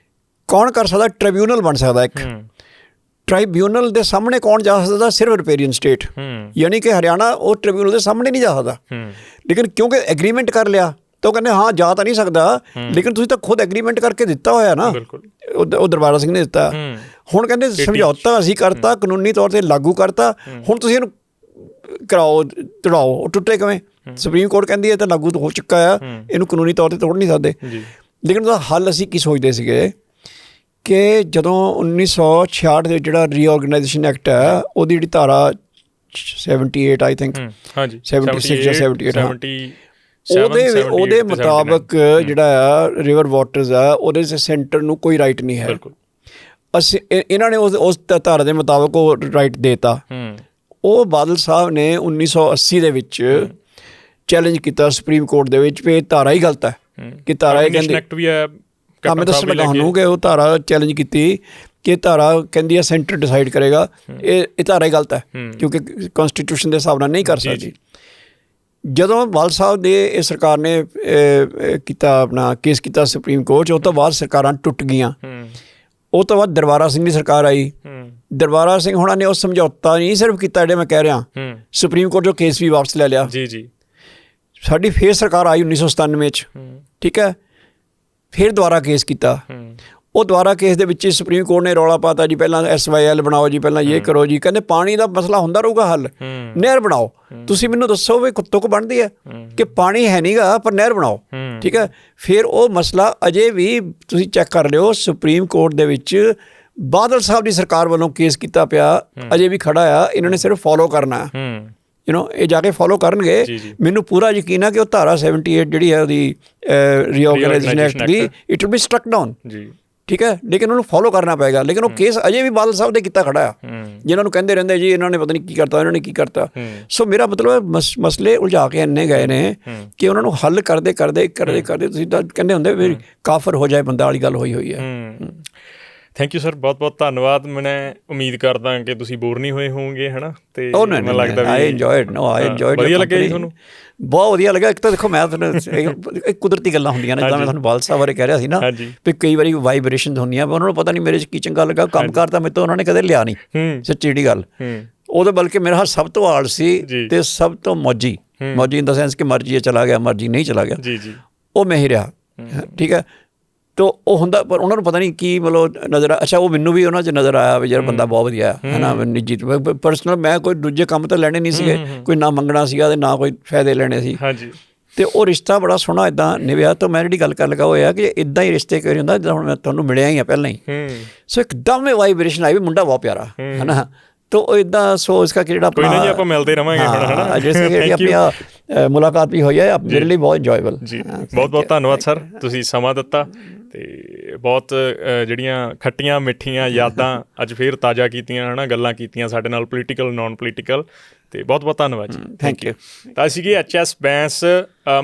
ਕੌਣ ਕਰ ਸਕਦਾ? ਟ੍ਰਿਬਿਊਨਲ ਬਣ ਸਕਦਾ ਇੱਕ, ਟ੍ਰਾਈਬਿਊਨਲ ਦੇ ਸਾਹਮਣੇ ਕੌਣ ਜਾ ਸਕਦਾ? ਸਿਰਫ ਰਿਪੇਰੀਅਨ ਸਟੇਟ, ਯਾਨੀ ਕਿ ਹਰਿਆਣਾ ਉਹ ਟ੍ਰਿਬਿਊਨਲ ਦੇ ਸਾਹਮਣੇ ਨਹੀਂ ਜਾ ਸਕਦਾ। ਲੇਕਿਨ ਕਿਉਂਕਿ ਐਗਰੀਮੈਂਟ ਕਰ ਲਿਆ ਤਾਂ ਉਹ ਕਹਿੰਦੇ ਹਾਂ ਜਾ ਤਾਂ ਨਹੀਂ ਸਕਦਾ, ਲੇਕਿਨ ਤੁਸੀਂ ਤਾਂ ਖੁਦ ਐਗਰੀਮੈਂਟ ਕਰਕੇ ਦਿੱਤਾ ਹੋਇਆ ਨਾ, ਉਹ ਦਰਬਾਰਾ ਸਿੰਘ ਨੇ ਦਿੱਤਾ। ਹੁਣ ਕਹਿੰਦੇ ਸਮਝੌਤਾ ਅਸੀਂ ਕਰਤਾ, ਕਾਨੂੰਨੀ ਤੌਰ 'ਤੇ ਲਾਗੂ ਕਰਤਾ, ਹੁਣ ਤੁਸੀਂ ਇਹਨੂੰ ਕਰਾਓ ਤੁੜਾਓ। ਉਹ ਟੁੱਟੇ ਕਿਵੇਂ? ਸੁਪਰੀਮ ਕੋਰਟ ਕਹਿੰਦੀ ਹੈ ਤਾਂ ਲਾਗੂ ਹੋ ਚੁੱਕਾ ਆ, ਇਹਨੂੰ ਕਾਨੂੰਨੀ ਤੌਰ 'ਤੇ ਤੋੜ ਨਹੀਂ ਸਕਦੇ। ਲੇਕਿਨ ਉਹਦਾ ਹੱਲ ਅਸੀਂ ਕੀ ਸੋਚਦੇ ਸੀਗੇ ਕਿ ਜਦੋਂ 1966 ਦੇ ਜਿਹੜਾ ਰੀਆਰਗਨਾਈਜੇਸ਼ਨ ਐਕਟ ਹੈ ਉਹਦੀ ਜਿਹੜੀ ਧਾਰਾ 78 ਆਈ ਥਿੰਕ 76 ਜਾਂ 78 ਉਹਦੇ ਮੁਤਾਬਕ ਜਿਹੜਾ ਆ ਰਿਵਰ ਵਾਟਰਸ ਆ ਉਹਦੇ 'ਚ ਸੈਂਟਰ ਨੂੰ ਕੋਈ ਰਾਈਟ ਨਹੀਂ ਹੈ। ਅਸੀਂ ਇਹਨਾਂ ਨੇ ਉਸ ਧਾਰਾ ਦੇ ਮੁਤਾਬਕ ਉਹ ਰਾਈਟ ਦੇਤਾ। ਉਹ ਬਾਦਲ ਸਾਹਿਬ ਨੇ 1980 ਦੇ ਵਿੱਚ ਚੈਲੰਜ ਕੀਤਾ ਸੁਪਰੀਮ ਕੋਰਟ ਦੇ ਵਿੱਚ ਵੀ ਇਹ ਧਾਰਾ ਹੀ ਗਲਤ ਹੈ, ਕਿ ਧਾਰਾ ਇਹ ਕਹਿੰਦੀ ਮੈਂ ਦੱਸਣ ਲੱਗਾ ਤੁਹਾਨੂੰ ਕਿ ਉਹ ਧਾਰਾ ਚੈਲੰਜ ਕੀਤੀ ਕਿ ਧਾਰਾ ਕਹਿੰਦੀ ਹੈ ਸੈਂਟਰ ਡਿਸਾਈਡ ਕਰੇਗਾ, ਇਹ ਧਾਰਾ ਹੀ ਗਲਤ ਹੈ ਕਿਉਂਕਿ ਕੌਨਸਟੀਟਿਊਸ਼ਨ ਦੇ ਹਿਸਾਬ ਨਾਲ ਨਹੀਂ ਕਰ ਸਕਦੀ। ਜਦੋਂ ਬਾਦਲ ਸਾਹਿਬ ਦੇ ਇਹ ਸਰਕਾਰ ਨੇ ਕੀਤਾ ਆਪਣਾ ਕੇਸ ਕੀਤਾ ਸੁਪਰੀਮ ਕੋਰਟ 'ਚ, ਉਹ ਤੋਂ ਬਾਅਦ ਸਰਕਾਰਾਂ ਟੁੱਟ ਗਈਆਂ। ਉਹ ਤੋਂ ਬਾਅਦ ਦਰਬਾਰਾ ਸਿੰਘ ਦੀ ਸਰਕਾਰ ਆਈ। ਦਰਬਾਰਾ ਸਿੰਘ ਹੋਣਾ ਨੇ ਉਹ ਸਮਝੌਤਾ ਨਹੀਂ ਸਿਰਫ ਕੀਤਾ ਜਿਹੜੇ ਮੈਂ ਕਹਿ ਰਿਹਾ, ਸੁਪਰੀਮ ਕੋਰਟ 'ਚੋਂ ਕੇਸ ਵੀ ਵਾਪਸ ਲੈ ਲਿਆ। ਸਾਡੀ ਫੇਰ ਸਰਕਾਰ ਆਈ 1997 'ਚ, ਠੀਕ ਹੈ, ਫਿਰ ਦੁਬਾਰਾ ਕੇਸ ਕੀਤਾ। ਉਹ ਦੁਬਾਰਾ ਕੇਸ ਦੇ ਵਿੱਚ ਸੁਪਰੀਮ ਕੋਰਟ ਨੇ ਰੌਲਾ ਪਾਤਾ ਜੀ ਪਹਿਲਾਂ SYL ਬਣਾਓ ਜੀ, ਪਹਿਲਾਂ ਇਹ ਕਰੋ ਜੀ। ਕਹਿੰਦੇ ਪਾਣੀ ਦਾ ਮਸਲਾ ਹੁੰਦਾ ਰਹੂਗਾ ਹੱਲ, ਨਹਿਰ ਬਣਾਓ। ਤੁਸੀਂ ਮੈਨੂੰ ਦੱਸੋ ਵੀ ਕੁੱਤੋਂ ਕੋ ਬਣਦੀ ਹੈ ਕਿ ਪਾਣੀ ਹੈ ਨਹੀਂ ਗਾ ਪਰ ਨਹਿਰ ਬਣਾਓ, ਠੀਕ ਹੈ। ਫਿਰ ਉਹ ਮਸਲਾ ਅਜੇ ਵੀ ਤੁਸੀਂ ਚੈੱਕ ਕਰ ਲਿਓ ਸੁਪਰੀਮ ਕੋਰਟ ਦੇ ਵਿੱਚ ਬਾਦਲ ਸਾਹਿਬ ਦੀ ਸਰਕਾਰ ਵੱਲੋਂ ਕੇਸ ਕੀਤਾ ਪਿਆ, ਅਜੇ ਵੀ ਖੜਾ ਆ। ਇਹਨਾਂ ਨੇ ਸਿਰਫ ਫੋਲੋ ਕਰਨਾ, ਇਹ ਜਾ ਕੇ ਫੋਲੋ ਕਰਨਗੇ। ਮੈਨੂੰ ਪੂਰਾ ਯਕੀਨ ਹੈ ਕਿ ਉਹ ਧਾਰਾ 78 ਜਿਹੜੀ ਹੈ ਉਹਦੀ ਰੀਆਰਗਨਾਈਜੇਸ਼ਨ act the, it will be ਸਟਰਕ down, ਠੀਕ ਹੈ। ਲੇਕਿਨ ਉਹਨੂੰ ਫੋਲੋ ਕਰਨਾ ਪਏਗਾ। ਲੇਕਿਨ ਉਹ ਕੇਸ ਅਜੇ ਵੀ ਬਾਦਲ ਸਾਹਿਬ ਦੇ ਕੀਤਾ ਖੜਾ ਆ, ਜਿਹਨਾਂ ਨੂੰ ਕਹਿੰਦੇ ਰਹਿੰਦੇ ਜੀ ਇਹਨਾਂ ਨੇ ਪਤਾ ਨਹੀਂ ਕੀ ਕਰਤਾ, ਇਹਨਾਂ ਨੇ ਕੀ ਕਰਤਾ। ਸੋ ਮੇਰਾ ਮਤਲਬ ਮਸਲੇ ਉਲਝਾ ਕੇ ਇੰਨੇ ਗਏ ਨੇ ਕਿ ਉਹਨਾਂ ਨੂੰ ਹੱਲ ਕਰਦੇ ਤੁਸੀਂ ਤਾਂ ਕਹਿੰਦੇ ਹੁੰਦੇ ਵੀ ਕਾਫਰ ਹੋ ਜਾਏ ਬੰਦਾ ਵਾਲੀ ਗੱਲ ਹੋਈ ਹੈ। ਥੈਂਕ ਯੂ ਸਰ, ਬਹੁਤ ਬਹੁਤ ਧੰਨਵਾਦ। ਮੈਂ ਉਮੀਦ ਕਰਦਾ ਕਿ ਤੁਸੀਂ ਬੋਰ ਨਹੀਂ ਹੋਏ ਹੋਵੋਗੇ, ਹੈ ਨਾ? ਤੇ ਮੈਨੂੰ ਲੱਗਦਾ ਆਈ ਇੰਜੋਇਡ ਵਧੀਆ ਲੱਗਿਆ ਜੀ ਤੁਹਾਨੂੰ? ਬਹੁਤ ਵਧੀਆ ਲੱਗਾ। ਇੱਕ ਤਾਂ ਦੇਖੋ ਮੈਂ ਤੁਹਾਨੂੰ ਇਹ ਕੁਦਰਤੀ ਗੱਲਾਂ ਹੁੰਦੀਆਂ ਨੇ, ਜਿੱਦਾਂ ਮੈਂ ਤੁਹਾਨੂੰ ਬਾਦਲ ਸਾਹਿਬ ਬਾਰੇ ਕਹਿ ਰਿਹਾ ਸੀ ਨਾ ਵੀ ਕਈ ਵਾਰੀ ਵਾਈਬ੍ਰੇਸ਼ਨ ਹੁੰਦੀਆਂ, ਉਹਨਾਂ ਨੂੰ ਪਤਾ ਨਹੀਂ ਮੇਰੇ 'ਚ ਕੀ ਚੰਗਾ ਲੱਗਾ। ਕੰਮ ਕਾਰ ਤਾਂ ਮੇਰੇ ਤੋਂ ਉਹਨਾਂ ਨੇ ਕਦੇ ਲਿਆ ਨਹੀਂ, ਸੱਚੀ ਜਿਹੜੀ ਗੱਲ। ਉਹਦੇ ਬਲਕਿ ਮੇਰਾ ਹੱਥ ਸਭ ਤੋਂ ਆਲ ਸੀ ਤੇ ਸਭ ਤੋਂ ਮੌਜੀ ਇਨ ਦਾ ਸੈਂਸ ਕਿ ਮਰਜ਼ੀ ਚਲਾ ਗਿਆ, ਮਰਜ਼ੀ ਨਹੀਂ ਚਲਾ ਗਿਆ, ਉਹ ਮੈਂ ਹੀ ਰਿਹਾ, ਠੀਕ ਹੈ। ਤੋ ਉਹ ਹੁੰਦਾ, ਪਰ ਉਹਨਾਂ ਨੂੰ ਪਤਾ ਨਹੀਂ ਕੀ ਮਤਲਬ ਨਜ਼ਰ ਅੱਛਾ ਉਹ ਮੈਨੂੰ ਵੀ ਉਹਨਾਂ 'ਚ ਨਜ਼ਰ ਆਇਆ ਵੀ ਯਾਰ ਬੰਦਾ ਬਹੁਤ ਵਧੀਆ ਹੈ ਨਾ। ਨਿੱਜੀ ਪਰਸਨਲ ਮੈਂ ਕੋਈ ਦੂਜੇ ਕੰਮ ਤਾਂ ਲੈਣੇ ਨਹੀਂ ਸੀਗੇ, ਕੋਈ ਨਾ ਮੰਗਣਾ ਸੀਗਾ ਅਤੇ ਨਾ ਕੋਈ ਫਾਇਦੇ ਲੈਣੇ ਸੀ। ਅਤੇ ਉਹ ਰਿਸ਼ਤਾ ਬੜਾ ਸੋਹਣਾ ਇੱਦਾਂ ਨਿਭਿਆ। ਤਾਂ ਮੈਂ ਜਿਹੜੀ ਗੱਲ ਕਰਨ ਲੱਗਾ ਉਹ ਇਹ ਆ ਕਿ ਇੱਦਾਂ ਹੀ ਰਿਸ਼ਤੇ ਕਰੀ ਹੁੰਦਾ ਜਿੱਦਾਂ ਹੁਣ ਮੈਂ ਤੁਹਾਨੂੰ ਮਿਲਿਆ ਹੀ ਆ ਪਹਿਲਾਂ ਹੀ। ਸੋ ਇੱਕਦਮ ਇਹ ਵਾਈਬ੍ਰੇਸ਼ਨ ਆਈ ਵੀ ਮੁੰਡਾ ਬਹੁਤ ਪਿਆਰਾ ਹੈ ਨਾ। ਤਾਂ ਉਹ ਇੱਦਾਂ ਸੋ ਇਸ ਕਰਕੇ ਜਿਹੜਾ ਕੋਈ ਨਾ ਜੀ ਆਪਾਂ ਮਿਲਦੇ ਰਹਾਂਗੇ ਹੁਣ, ਹੈ ਨਾ? ਜਿਸ ਜਿਹੜੀ ਆਪਣੀ ਮੁਲਾਕਾਤ ਵੀ ਹੋਈ ਹੈ ਮੇਰੇ ਲਈ ਬਹੁਤ ਇੰਜੋਏਬਲ ਜੀ। ਬਹੁਤ ਬਹੁਤ ਧੰਨਵਾਦ ਸਰ, ਤੁਸੀਂ ਸਮਾਂ ਦਿੱਤਾ ਅਤੇ ਬਹੁਤ ਜਿਹੜੀਆਂ ਖੱਟੀਆਂ ਮਿੱਠੀਆਂ ਯਾਦਾਂ ਅੱਜ ਫਿਰ ਤਾਜ਼ਾ ਕੀਤੀਆਂ, ਹੈ ਨਾ, ਗੱਲਾਂ ਕੀਤੀਆਂ ਸਾਡੇ ਨਾਲ ਪੋਲੀਟੀਕਲ ਨੋਨ ਪੋਲੀਟੀਕਲ। ਅਤੇ ਬਹੁਤ ਬਹੁਤ ਧੰਨਵਾਦ ਜੀ। Thank you. ਤਾਂ ਸੀਗੇ HS ਬੈਂਸ,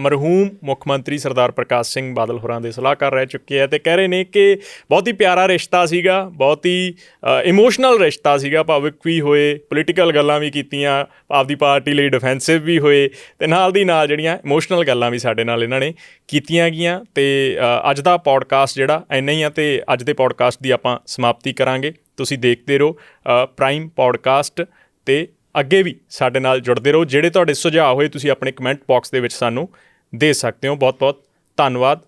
ਮਰਹੂਮ ਮੁੱਖ ਮੰਤਰੀ ਸਰਦਾਰ ਪ੍ਰਕਾਸ਼ ਸਿੰਘ ਬਾਦਲ ਹੋਰਾਂ ਦੇ ਸਲਾਹਕਾਰ ਰਹਿ ਚੁੱਕੇ ਹੈ ਅਤੇ ਕਹਿ ਰਹੇ ਨੇ ਕਿ ਬਹੁਤ ਹੀ ਪਿਆਰਾ ਰਿਸ਼ਤਾ ਸੀਗਾ, ਬਹੁਤ ਹੀ ਇਮੋਸ਼ਨਲ ਰਿਸ਼ਤਾ ਸੀਗਾ। ਭਾਵੁਕ ਵੀ ਹੋਏ, ਪੋਲੀਟੀਕਲ ਗੱਲਾਂ ਵੀ ਕੀਤੀਆਂ, ਆਪਦੀ ਪਾਰਟੀ ਲਈ ਡਿਫੈਂਸਿਵ ਵੀ ਹੋਏ ਅਤੇ ਨਾਲ ਦੀ ਨਾਲ ਜਿਹੜੀਆਂ ਇਮੋਸ਼ਨਲ ਗੱਲਾਂ ਵੀ ਸਾਡੇ ਨਾਲ ਇਹਨਾਂ ਨੇ ਕੀਤੀਆਂ ਗਈਆਂ। ਅਤੇ ਅੱਜ ਦਾ ਪੌਡਕਾਸਟ ਜਿਹੜਾ ਇੰਨਾ ਹੀ ਆ ਅਤੇ ਅੱਜ ਦੇ ਪੌਡਕਾਸਟ ਦੀ ਆਪਾਂ ਸਮਾਪਤੀ ਕਰਾਂਗੇ। ਤੁਸੀਂ ਦੇਖਦੇ ਰਹੋ ਪ੍ਰਾਈਮ ਪੌਡਕਾਸਟ ਅਤੇ ਅੱਗੇ ਵੀ ਸਾਡੇ ਨਾਲ ਜੁੜਦੇ ਰਹੋ। ਜਿਹੜੇ ਤੁਹਾਡੇ ਸੁਝਾਅ ਹੋਏ ਤੁਸੀਂ ਆਪਣੇ ਕਮੈਂਟ ਬਾਕਸ ਦੇ ਵਿੱਚ ਸਾਨੂੰ ਦੇ ਸਕਦੇ ਹੋ। ਬਹੁਤ ਬਹੁਤ ਧੰਨਵਾਦ।